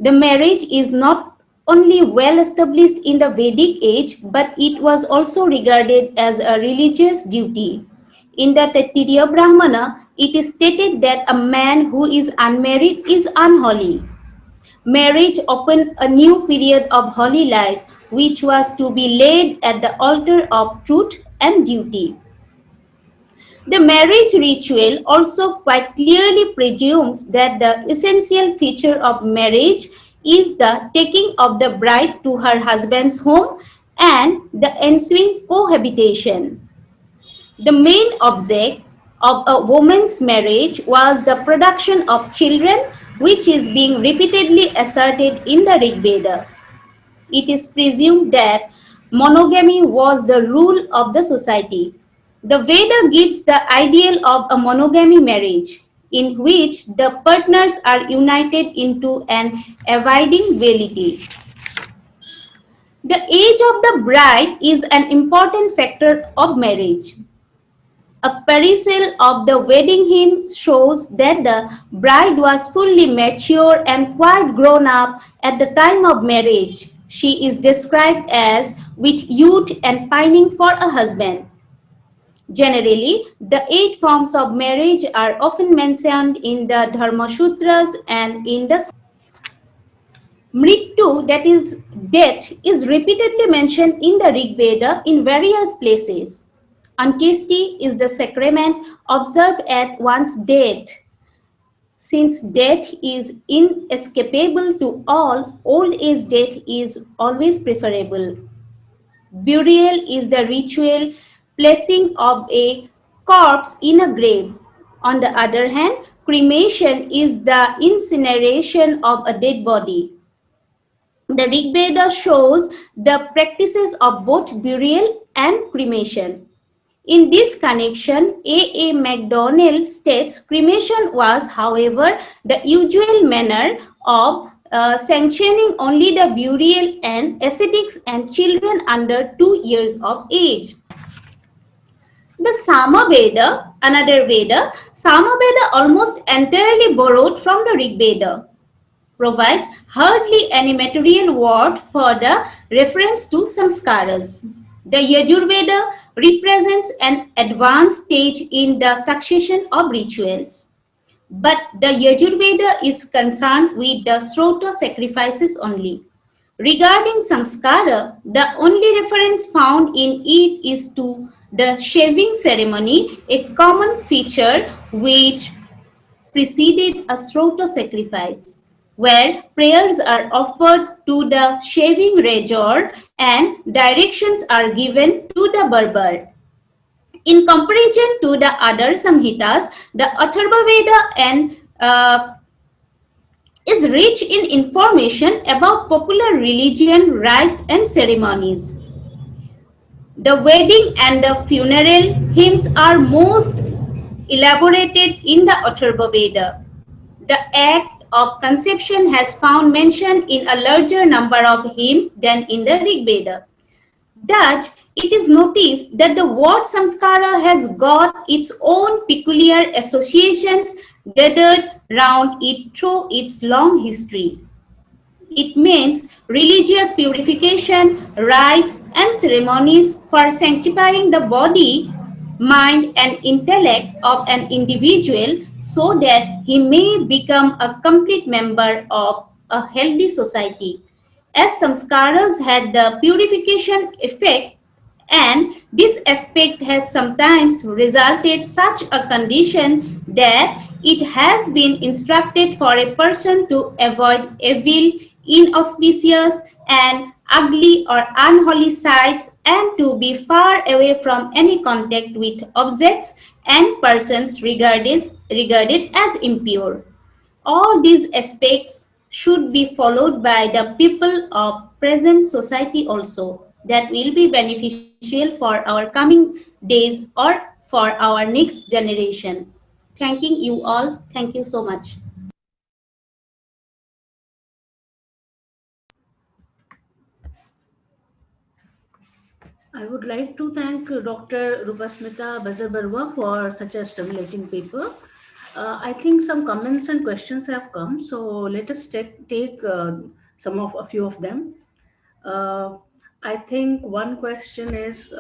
The marriage is not only well established in the Vedic age, but it was also regarded as a religious duty. In the Taittiriya Brahmana, it is stated that a man who is unmarried is unholy. Marriage opened a new period of holy life, which was to be laid at the altar of truth and duty. The marriage ritual also quite clearly presumes that the essential feature of marriage is the taking of the bride to her husband's home and the ensuing cohabitation. The main object of a woman's marriage was the production of children, which is being repeatedly asserted in the Rig Veda. It is presumed that monogamy was the rule of the society. The Veda gives the ideal of a monogamy marriage. in which the partners are united into an abiding fealty. The age of the bride is an important factor of marriage. A perusal of the wedding hymn shows that the bride was fully mature and quite grown up at the time of marriage. She is described as with youth and pining for a husband. Generally, the 8 forms of marriage are often mentioned in the Dharma Sutras and in the Mrityu, that is death, is repeatedly mentioned in the Rig Veda in various places. Antyeshti is the sacrament observed at one's death. Since death is inescapable to all, old age death is always preferable. Burial is the ritual placing of a corpse in a grave. On the other hand, cremation is the incineration of a dead body. The Rig Veda shows the practices of both burial and cremation. In this connection, A. MacDonald states cremation was, however, the usual manner of sanctioning only the burial and ascetics and children under 2 years of age. The Samaveda, another Veda, Samaveda almost entirely borrowed from the Rig Veda, provides hardly any material word for the reference to samskaras. The Yajurveda represents an advanced stage in the succession of rituals. But the Yajurveda is concerned with the Srota sacrifices only. Regarding sanskara, the only reference found in it is to the shaving ceremony, a common feature which preceded a Srota sacrifice, where prayers are offered to the shaving razor and directions are given to the barber. In comparison to the other Samhitas, the Atharva Veda is rich in information about popular religion, rites, and ceremonies. The wedding and the funeral hymns are most elaborated in the Atharva Veda. The act of conception has found mention in a larger number of hymns than in the Rig Veda. Thus, it is noticed that the word samskara has got its own peculiar associations gathered round it through its long history. It means religious purification, rites, and ceremonies for sanctifying the body, mind, and intellect of an individual so that he may become a complete member of a healthy society. As samskaras had the purification effect, and this aspect has sometimes resulted such a condition that it has been instructed for a person to avoid evil, inauspicious, and ugly or unholy sights, and to be far away from any contact with objects and persons regarded as impure. All these aspects should be followed by the people of present society also. That will be beneficial for our coming days or for our next generation. Thanking you all. Thank you so much. I would like to thank Dr. Rupasmita Bazarbarwa for such a stimulating paper. I think some comments and questions have come, so let us take a few of them. I think one question is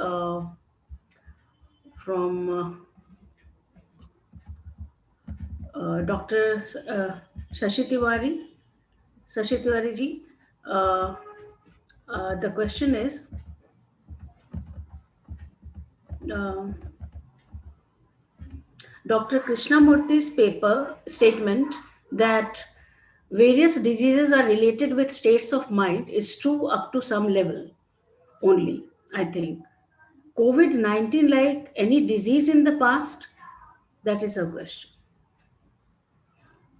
from Dr. Shashi Tiwari. Shashi Tiwari ji, the question is, Dr. Krishnamurthy's paper statement that various diseases are related with states of mind is true up to some level only, I think. COVID-19, like any disease in the past, that is a question.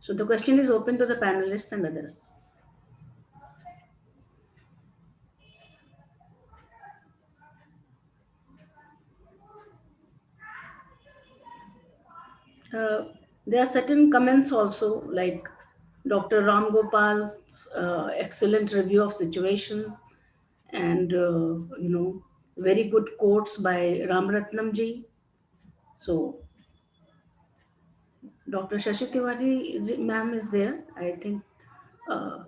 So the question is open to the panelists and others. There are certain comments also, like Dr. Ram Gopal's excellent review of situation, and very good quotes by Ram Ratnam ji. So Dr. Shashi Tiwari ma'am is there. I think uh,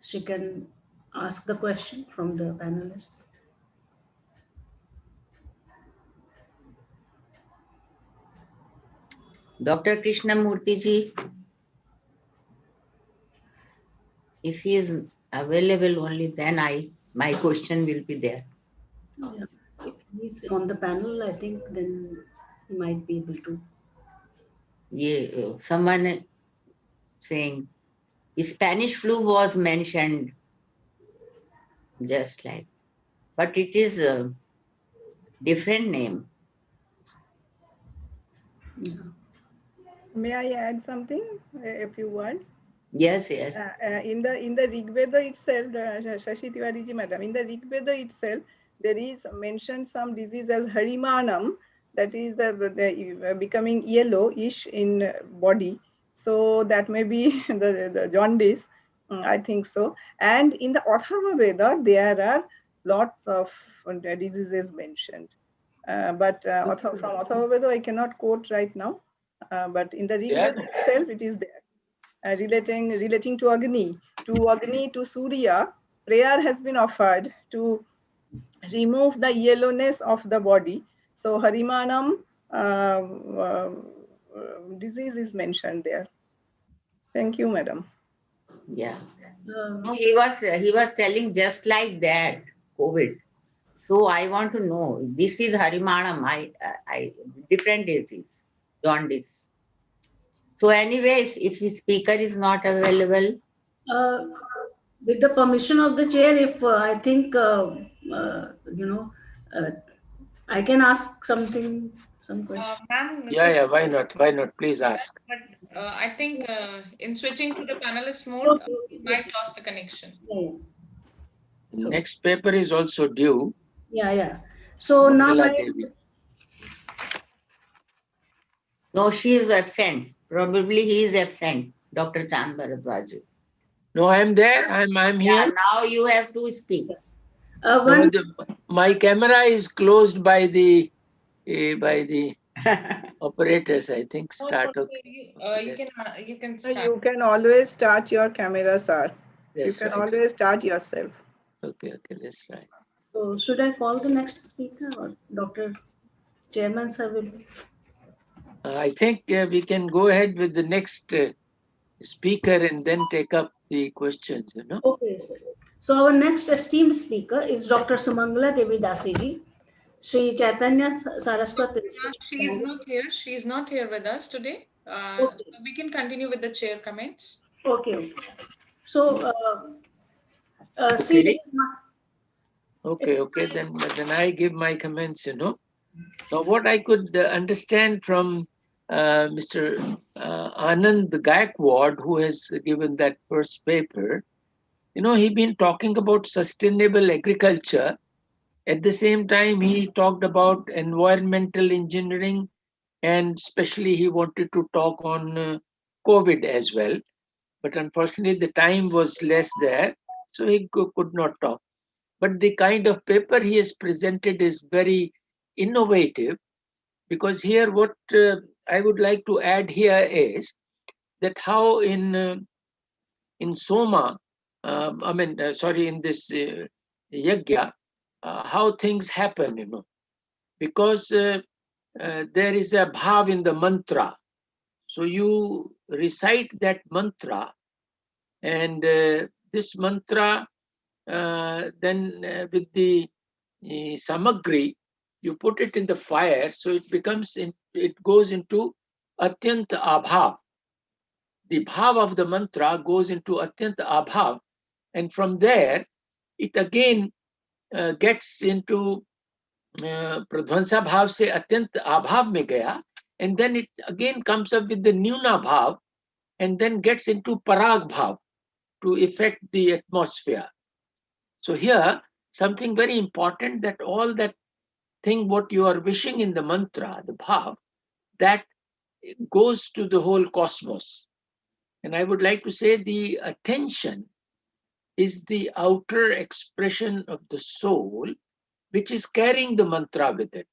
she can ask the question from the panelists. Dr. Krishnamurthy ji, if he is available, only then my question will be there. Yeah. If he's on the panel, I think then he might be able to. Yeah, someone saying Spanish flu was mentioned just like, but it is a different name. Yeah. May I add something, a few words? Yes, yes. In the Rig Veda itself, Shashi Tiwari ji madam, in the Rig Veda itself, there is mentioned some disease as Harimanam, that is the becoming yellowish in body. So that may be the jaundice, I think so. And in the Atharva Veda, there are lots of diseases mentioned. But from Atharva Veda, I cannot quote right now. But in the Rig Veda itself, it is there. Relating to Agni, to Surya, prayer has been offered to remove the yellowness of the body. So Harimanam disease is mentioned there. Thank you, madam. Yeah. No, he was telling just like that, COVID. So I want to know, this is Harimanam, I different disease, jaundice. So anyways, if the speaker is not available. With the permission of the chair, if I think, I can ask some question. Ma'am, Yeah, why not? Why not? Please ask. But I think in switching to the panelist mode, we might lose the connection. Yeah. So, next paper is also due. Yeah. So now No, she is absent. Probably he is absent, Dr. Chand Bharadwaj. No, I am there. I'm here. Yeah, now you have to speak. No, my camera is closed by the operators. I think start. Okay. You can start. You can always start your camera, sir. That's you can right. always start yourself. Okay, let's try. So should I call the next speaker, or Dr. Chairman sir will? I think we can go ahead with the next speaker and then take up the questions. Okay, sir. So our next esteemed speaker is Dr. Sumangala Devi Dasi ji, Sri Chaitanya Saraswat Institute. She is not here. She is not here with us today. So we can continue with the chair comments. Okay. So, Okay. Then I give my comments. Now, what I could understand from Mr. Anand Gaikwad, who has given that first paper, he been talking about sustainable agriculture. At the same time, he talked about environmental engineering, and especially he wanted to talk on COVID as well. But unfortunately, the time was less there, so he could not talk. But the kind of paper he has presented is very innovative, because here what I would like to add here is that how in Soma, in this Yajna, how things happen, because there is a bhav in the mantra. So you recite that mantra, and this mantra, then with the samagri, you put it in the fire, so it goes into atyant abhav. The bhav of the mantra goes into atyant abhav, and from there it again gets into pradhansa bhav se atyant abhav mein gaya, and then it again comes up with the nyuna bhav, and then gets into parag bhav to affect the atmosphere. So here, something very important, that all that thing what you are wishing in the mantra, the bhav, that goes to the whole cosmos. And I would like to say the attention is the outer expression of the soul, which is carrying the mantra with it.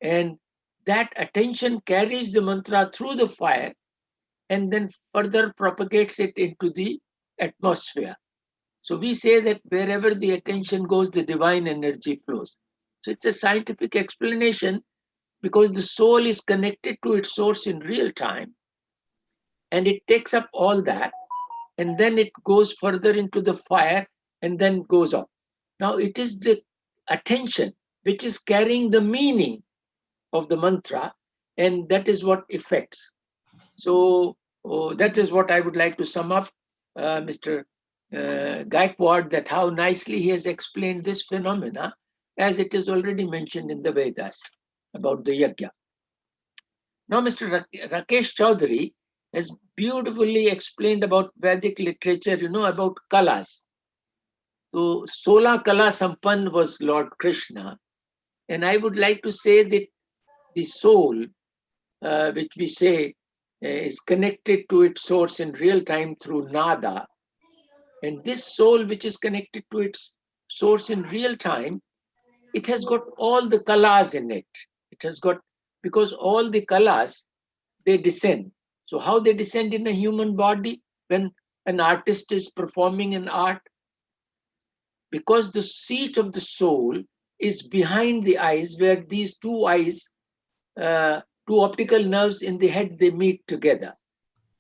And that attention carries the mantra through the fire and then further propagates it into the atmosphere. So we say that wherever the attention goes, the divine energy flows. So it's a scientific explanation because the soul is connected to its source in real time, and it takes up all that, and then it goes further into the fire and then goes up. Now it is the attention which is carrying the meaning of the mantra, and that is what affects. So that is what I would like to sum up, Mr. Gaikwad, that how nicely he has explained this phenomena as it is already mentioned in the Vedas about the yajna. Now, Mr. Rakesh Chaudhary has beautifully explained about Vedic literature, about kalas. So, Sola Kala Sampann was Lord Krishna. And I would like to say that the soul, which we say is connected to its source in real time through nada. And this soul, which is connected to its source in real time, it has got all the kalas in it. It has got, because all the kalas, they descend. So how they descend in a human body when an artist is performing an art? Because the seat of the soul is behind the eyes, where these two eyes, two optical nerves in the head, they meet together.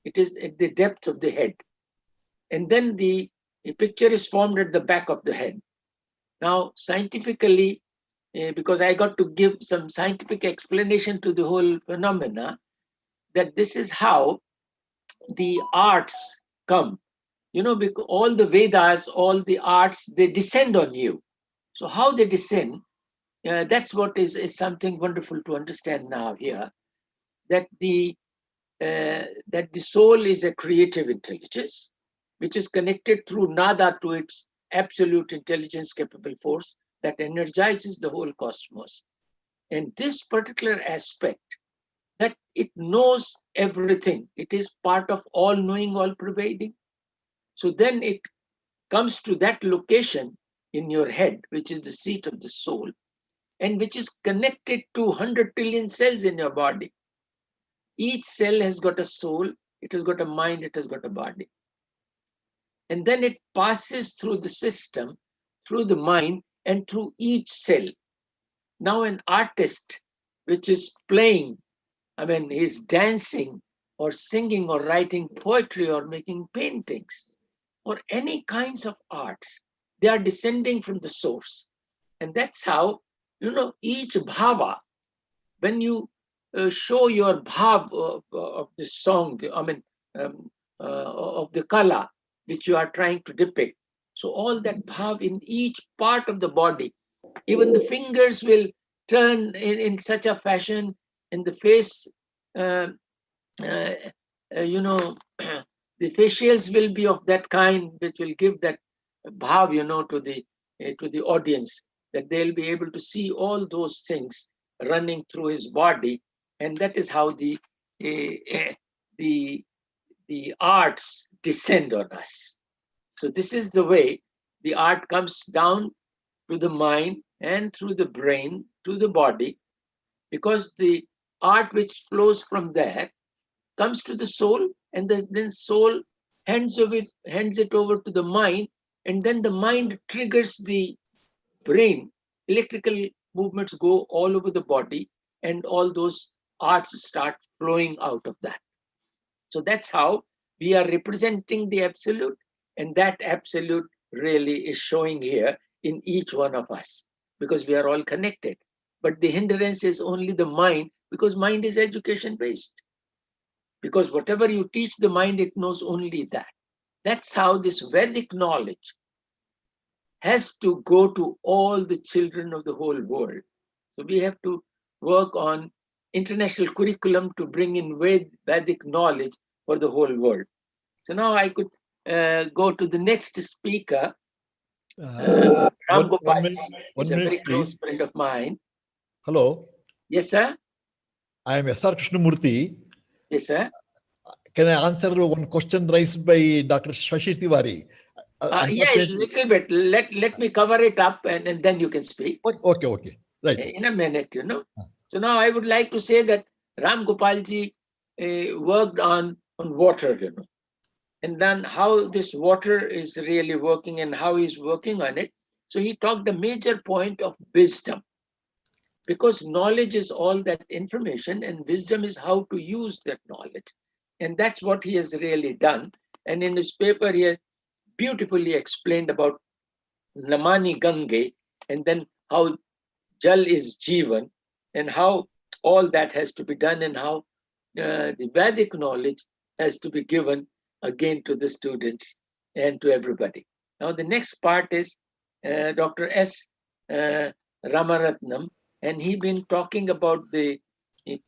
It is at the depth of the head. And then the picture is formed at the back of the head. Now, scientifically, because I got to give some scientific explanation to the whole phenomena, that this is how the arts come. Because all the Vedas, all the arts, they descend on you. So how they descend, that's what is something wonderful to understand now here, that the soul is a creative intelligence, which is connected through nada to its absolute intelligence capable force that energizes the whole cosmos. And this particular aspect, that it knows everything, it is part of all knowing, all pervading. So then it comes to that location in your head, which is the seat of the soul, and which is connected to 100 trillion cells in your body. Each cell has got a soul, it has got a mind, it has got a body. And then it passes through the system, through the mind, and through each cell. Now an artist which is playing, he's dancing or singing or writing poetry or making paintings or any kinds of arts, they are descending from the source. And that's how, each bhava, when you show your bhav of the song, of the kala, which you are trying to depict. So all that bhav in each part of the body, even the fingers will turn in such a fashion, and the face, the facials will be of that kind, which will give that bhav, to the audience, that they'll be able to see all those things running through his body, and that is how the arts descend on us. So this is the way the art comes down to the mind and through the brain to the body, because the art which flows from there comes to the soul, and then soul hands it over to the mind, and then the mind triggers the brain. Electrical movements go all over the body, and all those arts start flowing out of that. So that's how we are representing the absolute, and that absolute really is showing here in each one of us, because we are all connected. But the hindrance is only the mind, because mind is education based. Because whatever you teach the mind, it knows only that. That's how this Vedic knowledge has to go to all the children of the whole world. So we have to work on international curriculum to bring in Vedic knowledge for the whole world. So now I could go to the next speaker. Ram Gopal is a very close friend of mine. Hello. Yes, sir. I am S.R. Krishnamurthy. Yes, sir. Can I answer one question raised by Dr. Shashi Tiwari? Yeah, a little bit. Let me cover it up and then you can speak. Okay. Right. In a minute, you know. So now I would like to say that Ram Gopalji worked on water, you know, and then how this water is really working and how he's working on it. So he talked a major point of wisdom, because knowledge is all that information and wisdom is how to use that knowledge. And that's what he has really done. And in his paper, he has beautifully explained about Namani Gange, and then how Jal is Jivan, and how all that has to be done, and how the Vedic knowledge has to be given again to the students and to everybody. Now, the next part is Dr. S. Ramaratnam, and he been talking about the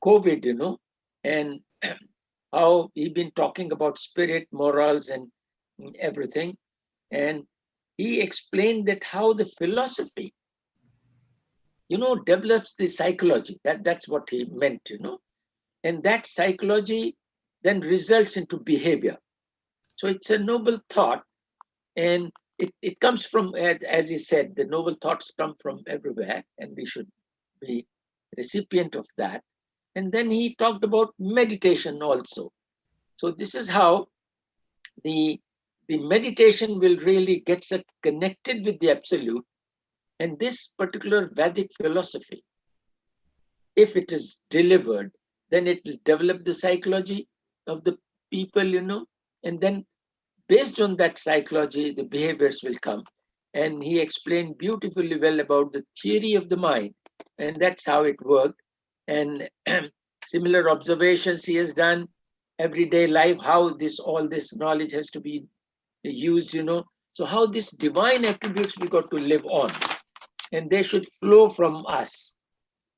COVID, you know, and how he been talking about spirit, morals, and everything. And he explained that how the philosophy, you know, develops the psychology. That's what he meant, you know. And that psychology then results into behavior. So it's a noble thought, and it comes from, as he said, the noble thoughts come from everywhere, and we should be recipient of that. And then he talked about meditation also. So this is how the meditation will really get us connected with the absolute. And this particular Vedic philosophy, if it is delivered, then it will develop the psychology of the people, you know, and then based on that psychology, the behaviors will come. And he explained beautifully well about the theory of the mind, and that's how it worked. And similar observations he has done, everyday life, how all this knowledge has to be used, you know. So how these divine attributes we got to live on, and they should flow from us.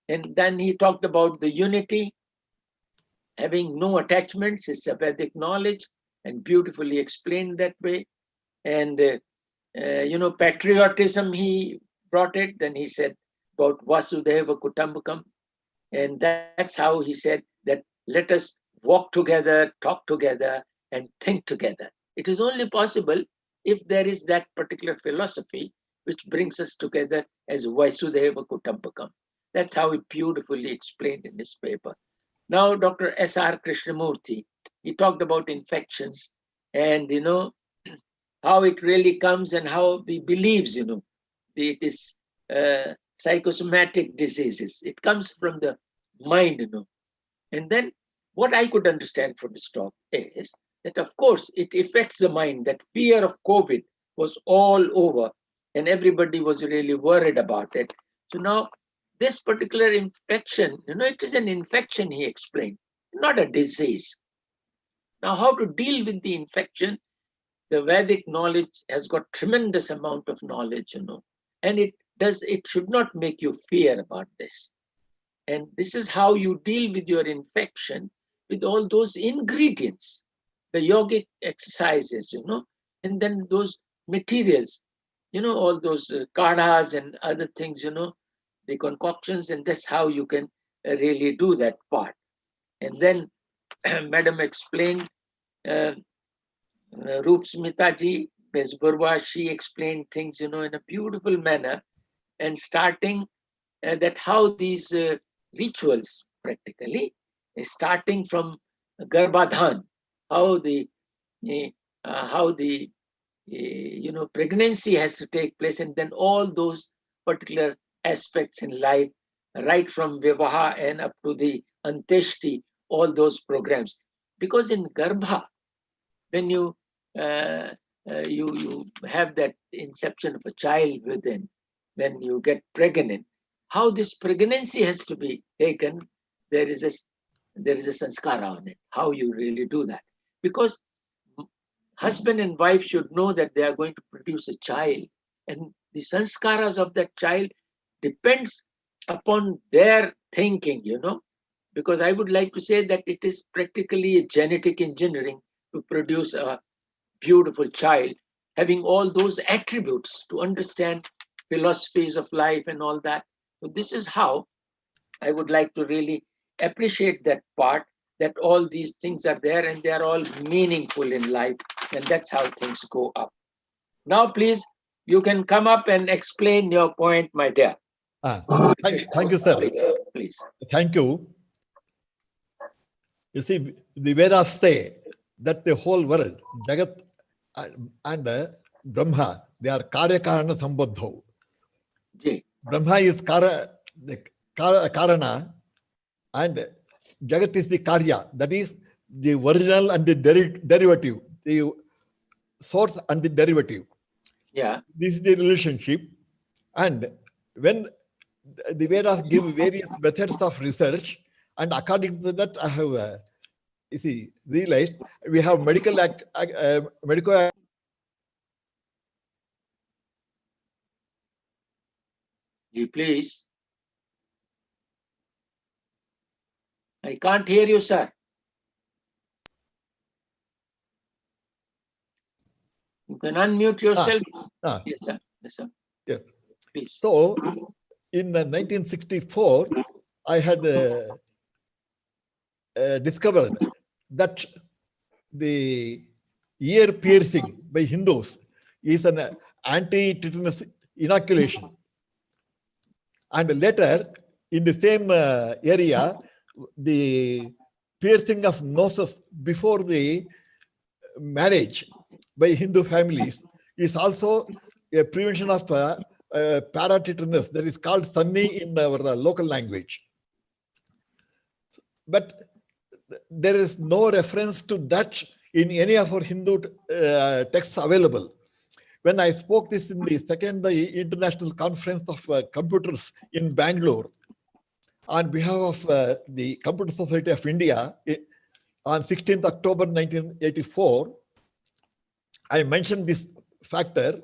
And then he talked about the unity, having no attachments. It's a Vedic knowledge, and beautifully explained that way. And you know, patriotism, he brought it. Then he said about Vasudhaiva Kutumbakam, and that's how he said that let us walk together, talk together, and think together. It is only possible if there is that particular philosophy which brings us together as Vasudhaiva Kutumbakam. That's how he beautifully explained in his paper. Now, Dr. S.R. Krishnamurthy, he talked about infections and, you know, how it really comes and how he believes, you know, it is psychosomatic diseases. It comes from the mind, you know. And then what I could understand from his talk is that, of course, it affects the mind. That fear of COVID was all over and everybody was really worried about it. So now this particular infection, you know, it is an infection, he explained, not a disease. Now, how to deal with the infection? The Vedic knowledge has got tremendous amount of knowledge, you know, and it should not make you fear about this. And this is how you deal with your infection, with all those ingredients, the yogic exercises, you know, and then those materials, you know, all those kadhas and other things, you know, the concoctions, and that's how you can really do that part. And then Madam explained, Roop Smitaji, Ms. Burwa, she explained things, you know, in a beautiful manner, and starting that how these rituals practically, starting from Garbhadhan, how the you know, pregnancy has to take place, and then all those particular aspects in life, right from Vivaha and up to the Anteshti, all those programs. Because in Garbha, when you you have that inception of a child within, when you get pregnant, how this pregnancy has to be taken, there is a sanskara on it, how you really do that. Because husband and wife should know that they are going to produce a child, and the sanskaras of that child depends upon their thinking, you know. Because I would like to say that it is practically a genetic engineering to produce a beautiful child, having all those attributes to understand philosophies of life and all that. So this is how I would like to really appreciate that part, that all these things are there and they are all meaningful in life. And that's how things go up. Now, please, you can come up and explain your point, my dear. Thank you, sir. Please. Thank you. You see, the Vedas say that the whole world, Jagat and Brahma, they are Karya-Karana Sambaddho. Brahma is Karana and Jagat is the Karya, that is the original and the derivative, the source and the derivative. Yeah. This is the relationship. And when the Vedas give various methods of research, and according to that, I have realized we have medical Please. I can't hear you, sir. You can unmute yourself. Yes, sir. Yes, sir. Yes. Please. So, in 1964, I had discovered that the ear piercing by Hindus is an anti-tetanus inoculation. And later, in the same area, the piercing of noses before the marriage by Hindu families is also a prevention of paratetanus, that is called sunni in our local language. But there is no reference to that in any of our Hindu texts available. When I spoke this in the second International Conference of Computers in Bangalore, on behalf of the Computer Society of India, on 16th October 1984, I mentioned this factor.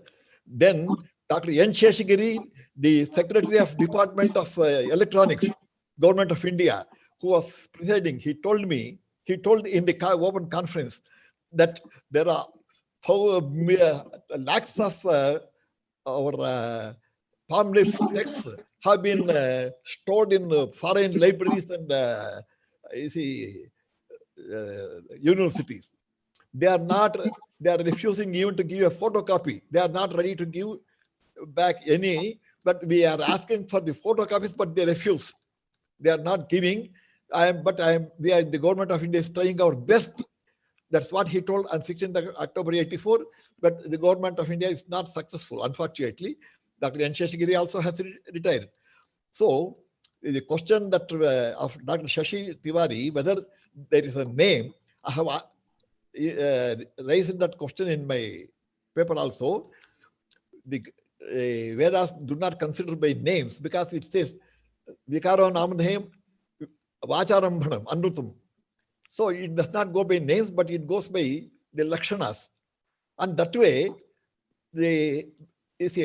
Then Dr. N. Sheshagiri, the Secretary of Department of Electronics, Government of India, who was presiding, he told in the open conference that there are lakhs of our palm leaf texts have been stored in foreign libraries and universities. They are refusing even to give a photocopy. They are not ready to give back any, but we are asking for the photocopies, but they refuse. They are not giving. The government of India is trying our best. That's what he told on 16th October 84, but the government of India is not successful, unfortunately. Dr. N. Sheshagiri also has retired. So the question that of Dr. Shashi Tiwari, whether there is a name, I have raised that question in my paper also. The Vedas do not consider by names because it says Vikaro Namadhem Vacharambhanam Anrutam. So it does not go by names, but it goes by the lakshanas. And that way,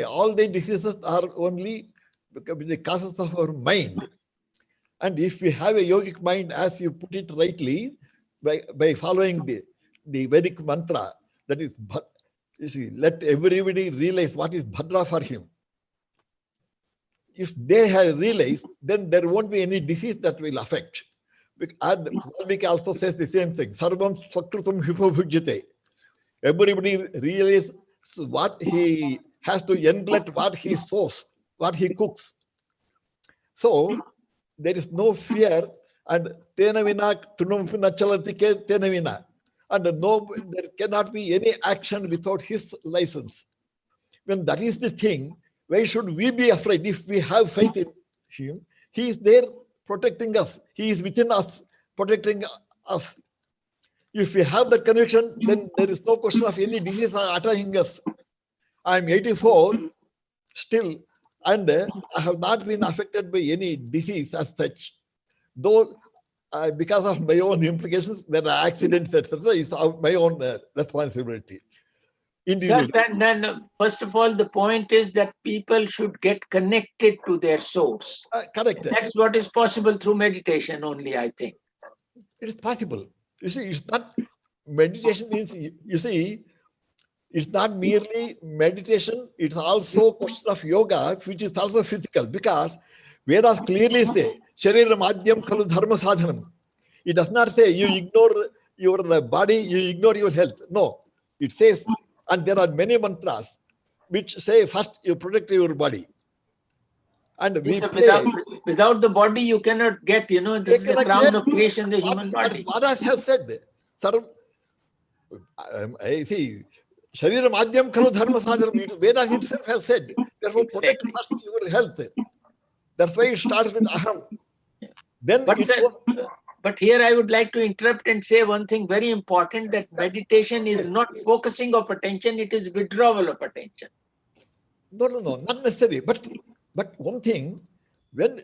all the diseases are only the causes of our mind. And if we have a yogic mind, as you put it rightly, by following the Vedic mantra, that is, let everybody realize what is Bhadra for him. If they have realized, then there won't be any disease that will affect. And Valmiki also says the same thing. Sarvam Sakrutam Hipobhujyate. Everybody realizes what he has to neglect, what he sows, what he cooks. So there is no fear, and tena vina trunam nachalatike tena vina. And there cannot be any action without his license. When that is the thing, why should we be afraid? If we have faith in him, he is there protecting us. He is within us, protecting us. If we have that conviction, then there is no question of any disease attacking us. I am 84 still, and I have not been affected by any disease as such. Though because of my own implications, there are accidents, etc. It's my own responsibility. Sir, then first of all, the point is that people should get connected to their source. Correct. That's what is possible through meditation only, I think. It is possible. You see, it's not meditation means, you see, it's not merely meditation, it's also a question of yoga, which is also physical, because Vedas clearly say Sharira madhyam khalu dharma sadhanam. It does not say you ignore your body, you ignore your health. No, it says, and there are many mantras which say first you protect your body. And we Yes, sir, pray. without the body, you cannot get, you know, this is the crown of creation, the human body. What Vedas have said, I see, Sharira madhyam khalu dharma sadhanam. Vedas itself has said, therefore protect first your health. That's why it starts with aham. Then but here I would like to interrupt and say one thing very important, that meditation is not focusing of attention, it is withdrawal of attention. No, not necessarily. But one thing, when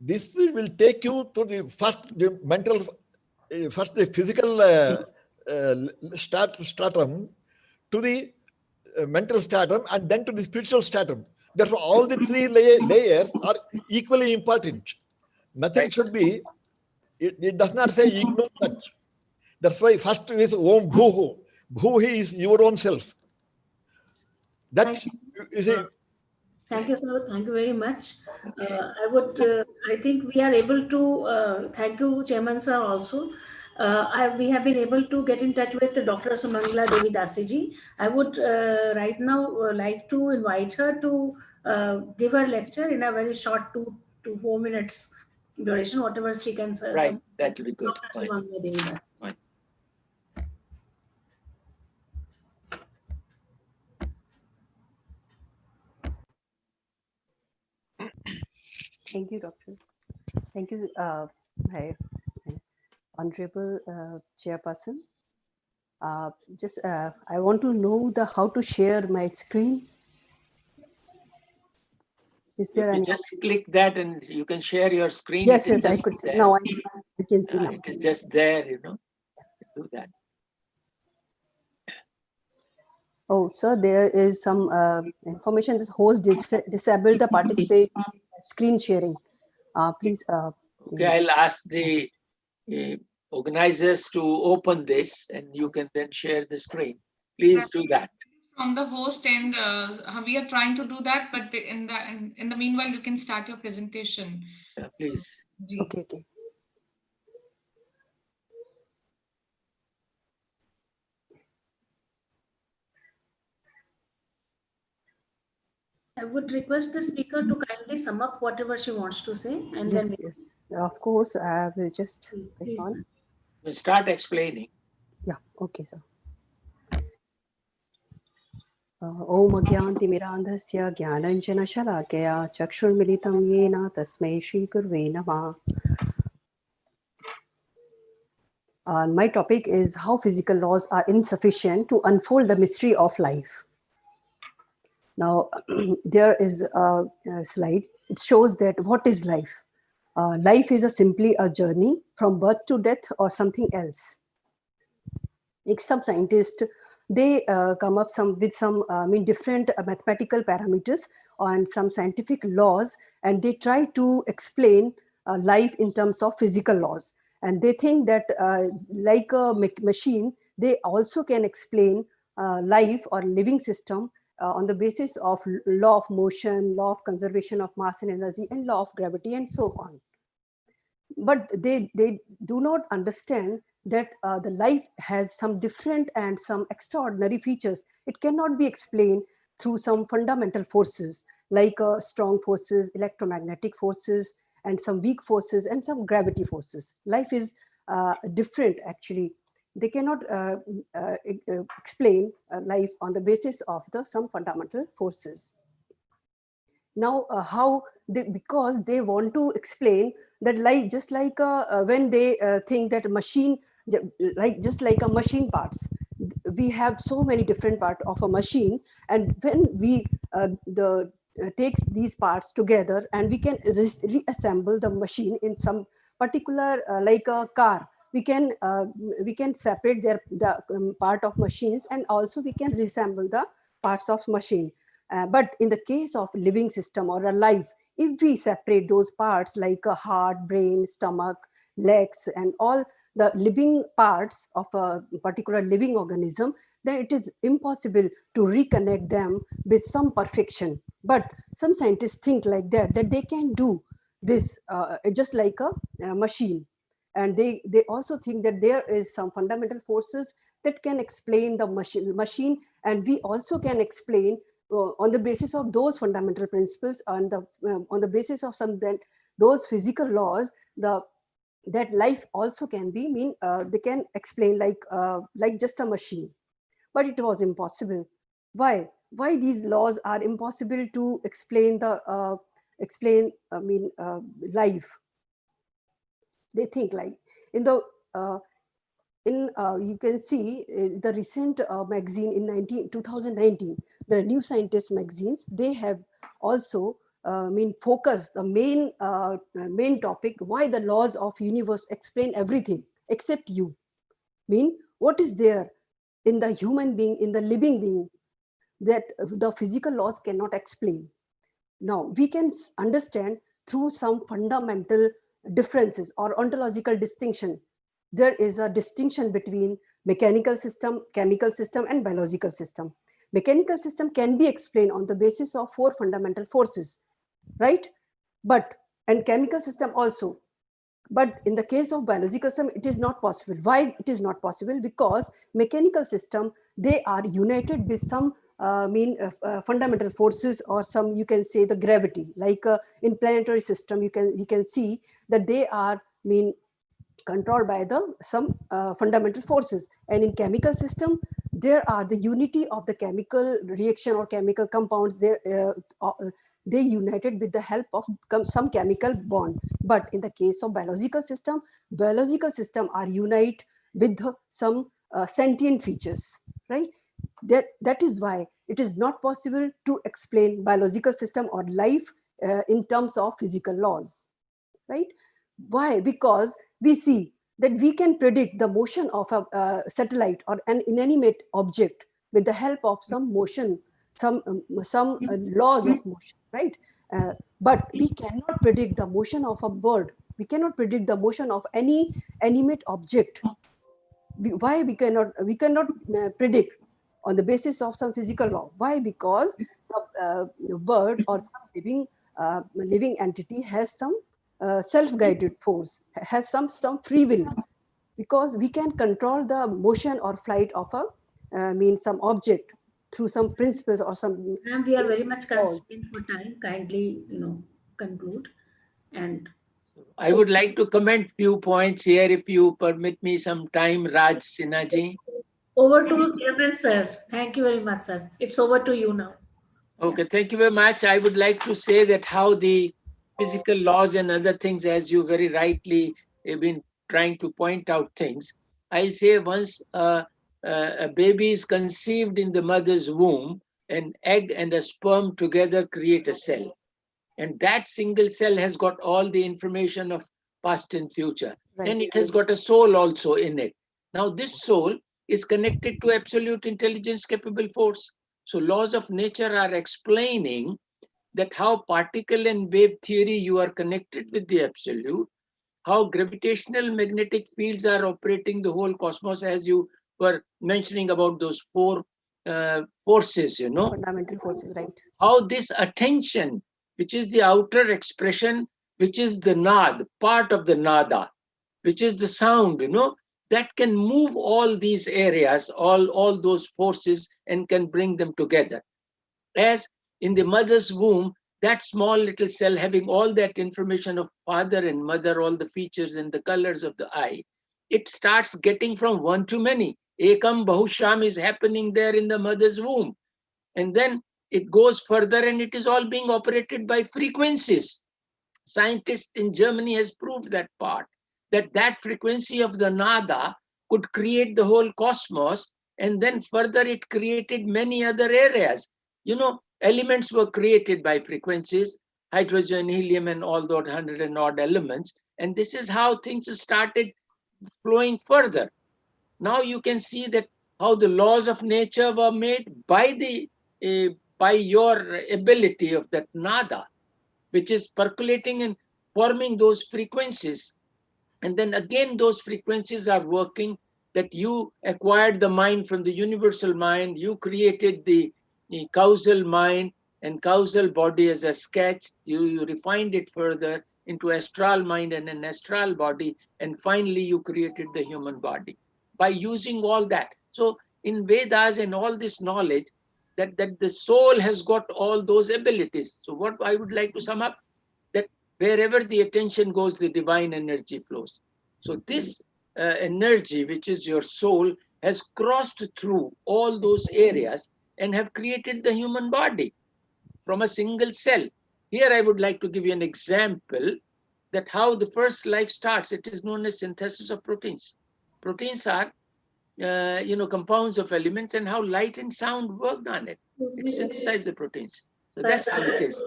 this will take you to the mental, first the physical stratum, to the mental stratum, and then to the spiritual stratum. Therefore, all the three layers are equally important. Nothing should be, it does not say ignore that. That's why first is Om Bhuhu. Bhuhi is your own self. That you see. Thank you, sir. Thank you very much. I think we are able to, thank you, Chairman sir, also. We have been able to get in touch with Dr. Sumangala Devi Dasiji. I would right now like to invite her to give her lecture in a very short 2 to 4 minutes duration, whatever she can say. Right, that will be good. Dr. Sumangala Devi Dasiji. Thank you, Doctor. Thank you, Honorable Chairperson. I want to know how to share my screen. Is there any? Just click that and you can share your screen. Yes, I could. Now I can see now. It is just there, you know. Do that. Oh, sir, there is some information. This host disabled the participate screen sharing. Please. Okay, I'll ask the organizers to open this, and you can then share the screen. Please do that. From the host end, we are trying to do that, but in the meanwhile, you can start your presentation. Yeah, please. Okay. I would request the speaker to kindly sum up whatever she wants to say. And yes. Of course, I will just click on. We'll start explaining. Yeah, okay, sir. Om Agyanti Mirandhasya Gyananjana Shalakaya Chakshurmilitam Yena Tasmai Shri Gurve Namah. My topic is how physical laws are insufficient to unfold the mystery of life. Now, there is a slide. It shows that what is life? Life is simply a journey from birth to death or something else. Like some scientists, they come up with some different mathematical parameters and some scientific laws, and they try to explain life in terms of physical laws. And they think that like a machine, they also can explain life or living system on the basis of law of motion, law of conservation of mass and energy, and law of gravity, and so on. But they do not understand that the life has some different and some extraordinary features. It cannot be explained through some fundamental forces like strong forces, electromagnetic forces, and some weak forces, and some gravity forces. Life is different, actually. They cannot explain life on the basis of some fundamental forces. Now, because they want to explain that life, just like when they think that a machine, just like a machine parts, we have so many different parts of a machine, and when we take these parts together, and we can reassemble the machine in some particular, like a car. We can separate the part of machines, and also we can reassemble the parts of machine. But in the case of living system or a life, if we separate those parts like a heart, brain, stomach, legs, and all the living parts of a particular living organism, then it is impossible to reconnect them with some perfection. But some scientists think like that they can do this just like a machine. And they also think that there is some fundamental forces that can explain the machine, and we also can explain on the basis of those fundamental principles, and on the basis of those physical laws, that life also can be they can explain like just a machine. But it was impossible. Why these laws are impossible to explain life? They think like in the you can see the recent magazine in 2019, the New Scientist magazines, they have also focused the main topic, why the laws of universe explain everything except you. What is there in the human being, in the living being, that the physical laws cannot explain? Now we can understand through some fundamental differences or ontological distinction. There is a distinction between mechanical system, chemical system, and biological system. Mechanical system can be explained on the basis of 4 fundamental forces, right? And chemical system also. But in the case of biological system, it is not possible. Why it is not possible? Because mechanical system, they are united with some fundamental forces, or some, you can say, the gravity. Like in planetary system, we can see that they are controlled by some fundamental forces. And in chemical system, there are the unity of the chemical reaction or chemical compounds. They united with the help of some chemical bond. But in the case of biological system are unite with some sentient features, right? That is why it is not possible to explain biological system or life in terms of physical laws, right? Why? Because we see that we can predict the motion of a satellite or an inanimate object with the help of some motion, some laws of motion, right? But we cannot predict the motion of a bird. We cannot predict the motion of any animate object. Why we cannot predict on the basis of some physical law? Why? Because the bird or some living entity has some self-guided force, has some free will, because we can control the motion or flight of some object through some principles or some. And we are very much constrained for time. Kindly, conclude. And I would like to comment few points here, if you permit me some time, Raj Sinha ji. Over to Chairman, sir. Thank you very much, sir. It's over to you now. Okay, thank you very much. I would like to say that how the physical laws and other things, as you very rightly have been trying to point out things. I'll say once a baby is conceived in the mother's womb, an egg and a sperm together create a cell. And that single cell has got all the information of past and future. Right. And it has got a soul also in it. Now this soul is connected to absolute intelligence capable force. So laws of nature are explaining that how particle and wave theory you are connected with the absolute, how gravitational magnetic fields are operating the whole cosmos, as you were mentioning about those 4 forces, Fundamental forces, right? How this attention, which is the outer expression, which is the nad, part of the nada, which is the sound, that can move all these areas, all those forces, and can bring them together. As in the mother's womb, that small little cell having all that information of father and mother, all the features and the colors of the eye, it starts getting from one to many. Ekam Bahusham is happening there in the mother's womb. And then it goes further, and it is all being operated by frequencies. Scientists in Germany has proved that part, that frequency of the nada could create the whole cosmos, and then further it created many other areas. Elements were created by frequencies, hydrogen, helium, and all those 100 and odd elements. And this is how things started flowing further. Now you can see that how the laws of nature were made by your ability of that nada, which is percolating and forming those frequencies. And then again, those frequencies are working, that you acquired the mind from the universal mind, you created the causal mind and causal body as a sketch, you refined it further, into astral mind and an astral body, and finally you created the human body by using all that. So in Vedas and all this knowledge, that the soul has got all those abilities. So what I would like to sum up, that wherever the attention goes, the divine energy flows. So this energy, which is your soul, has crossed through all those areas and have created the human body from a single cell. Here I would like to give you an example that how the first life starts. It is known as synthesis of proteins. Proteins are compounds of elements, and how light and sound worked on it. It synthesized the proteins. So Sir, that's how it is.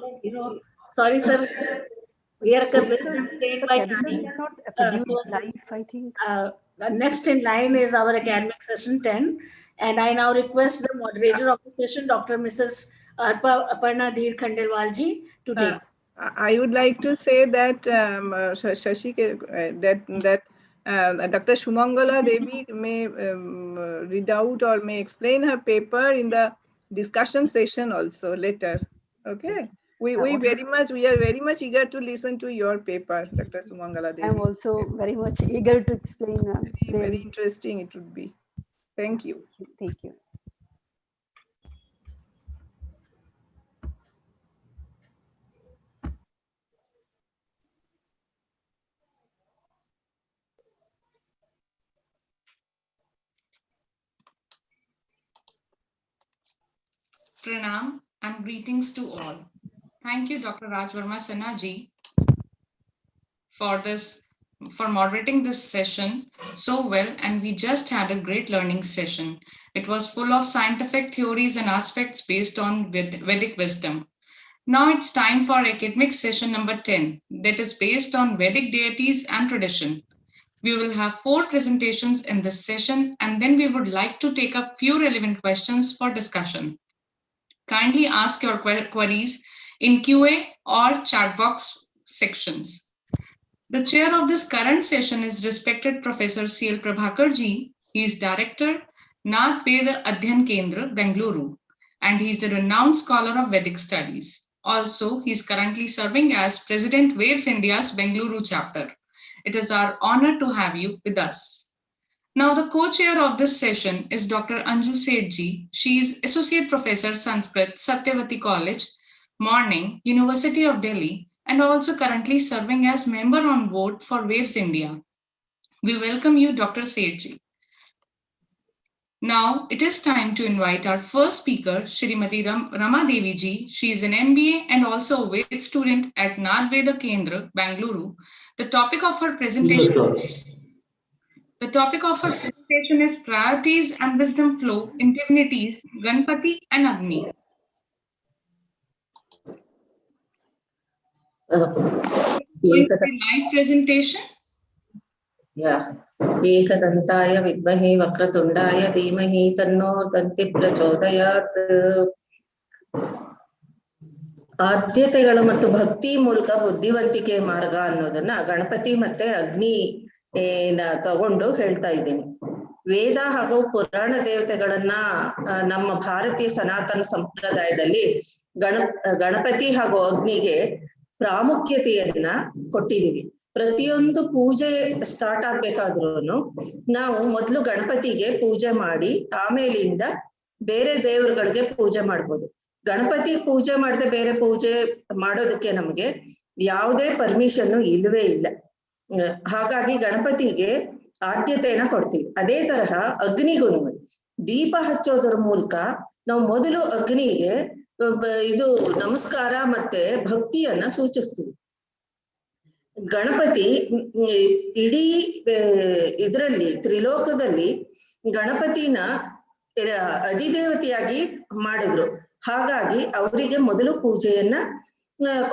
Sorry, sir. We are So constrained the by chemicals time. cannot produce life, I think. Next in line is our academic session 10. And I now request the moderator of the session, Dr. Mrs. Aparna Dheer Khandelwalji, to take. I would like to say that Shashi, that Dr. Shumangala Devi may read out or may explain her paper in the discussion session also later. Okay. We are very much eager to listen to your paper, Dr. Shumangala Devi. I'm also very much eager to explain. Very interesting it would be. Thank you. Thank you. Pranam and greetings to all. Thank you, Dr. Rajvarma Sinha ji, for moderating this session so well, and we just had a great learning session. It was full of scientific theories and aspects based on Vedic wisdom. Now it's time for academic session number 10, that is based on Vedic deities and tradition. We will have 4 presentations in this session, and then we would like to take up few relevant questions for discussion. Kindly ask your queries in QA or chat box sections. The chair of this current session is respected Professor C.L. Prabhakar ji. He is Director, Nag Veda Adhyan Kendra, Bengaluru, and he is a renowned scholar of Vedic studies. Also, he is currently serving as President Waves India's Bengaluru chapter. It is our honor to have you with us. Now, the co-chair of this session is Dr. Anju Sethji. She is Associate Professor Sanskrit, Satyavati College, Morning, University of Delhi, and also currently serving as member on board for Waves India. We welcome you, Dr. Sethji. Now, it is time to invite our first speaker, Shrimati Rama Devi ji. She is an MBA and also a Ved student at Nag Veda Kendra, Bengaluru. The topic of her presentation is Priorities and Wisdom Flow in Divinities, Ganpati and Agni. Live presentation. Yeah. Ekadantaya vidmahi vakratundaya dhimahi tanno danti prachodayat. ಆದ್ಯತೆಗಳು ಮತ್ತು ಭಕ್ತಿ ಮೂಲಕ ಬುದ್ಧಿವಂತಿಕೆ ಮಾರ್ಗ ಅನ್ನೋದನ್ನ ಗಣಪತಿ ಮತ್ತೆ ಅಗ್ನಿ ತಗೊಂಡು ಹೇಳ್ತಾ ಇದ್ದೀನಿ. ವೇದ ಹಾಗೂ ಪುರಾಣ ದೇವತೆಗಳನ್ನ ನಮ್ಮ ಭಾರತೀಯ ಸನಾತನ ಸಂಪ್ರದಾಯದಲ್ಲಿ ಗಣಪತಿ ಹಾಗೂ ಅಗ್ನಿಗೆ ಪ್ರಾಮುಖ್ಯತೆಯನ್ನ ಕೊಟ್ಟಿದೀವಿ. ಪ್ರತಿಯೊಂದು ಪೂಜೆ ಸ್ಟಾರ್ಟ್ ಆಗ್ಬೇಕಾದ್ರೂ ನಾವು ಮೊದಲು ಗಣಪತಿಗೆ ಪೂಜೆ ಮಾಡಿ ಆಮೇಲಿಂದ ಬೇರೆ ದೇವರುಗಳಿಗೆ ಪೂಜೆ ಮಾಡ್ಬೋದು. ಗಣಪತಿ ಪೂಜೆ ಮಾಡದೆ ಬೇರೆ ಪೂಜೆ ಮಾಡೋದಕ್ಕೆ ನಮ್ಗೆ ಯಾವುದೇ ಪರ್ಮಿಷನ್ ಇಲ್ಲವೇ ಇಲ್ಲ. ಹಾಗಾಗಿ ಗಣಪತಿಗೆ ಆದ್ಯತೆಯನ್ನ ಕೊಡ್ತೀವಿ. ಅದೇ ತರಹ ಅಗ್ನಿಗೂ ದೀಪ ಹಚ್ಚೋದ್ರ ಮೂಲಕ ನಾವು ಮೊದಲು ಅಗ್ನಿಗೆ ಇದು ನಮಸ್ಕಾರ ಮತ್ತೆ ಭಕ್ತಿಯನ್ನ ಸೂಚಿಸ್ತೀವಿ. ಗಣಪತಿ ಇಡೀ ಇದರಲ್ಲಿ ತ್ರಿಲೋಕದಲ್ಲಿ ಗಣಪತಿನ ಅಧಿದೇವತೆಯಾಗಿ ಮಾಡಿದ್ರು. ಹಾಗಾಗಿ ಅವರಿಗೆ ಮೊದಲು ಪೂಜೆಯನ್ನ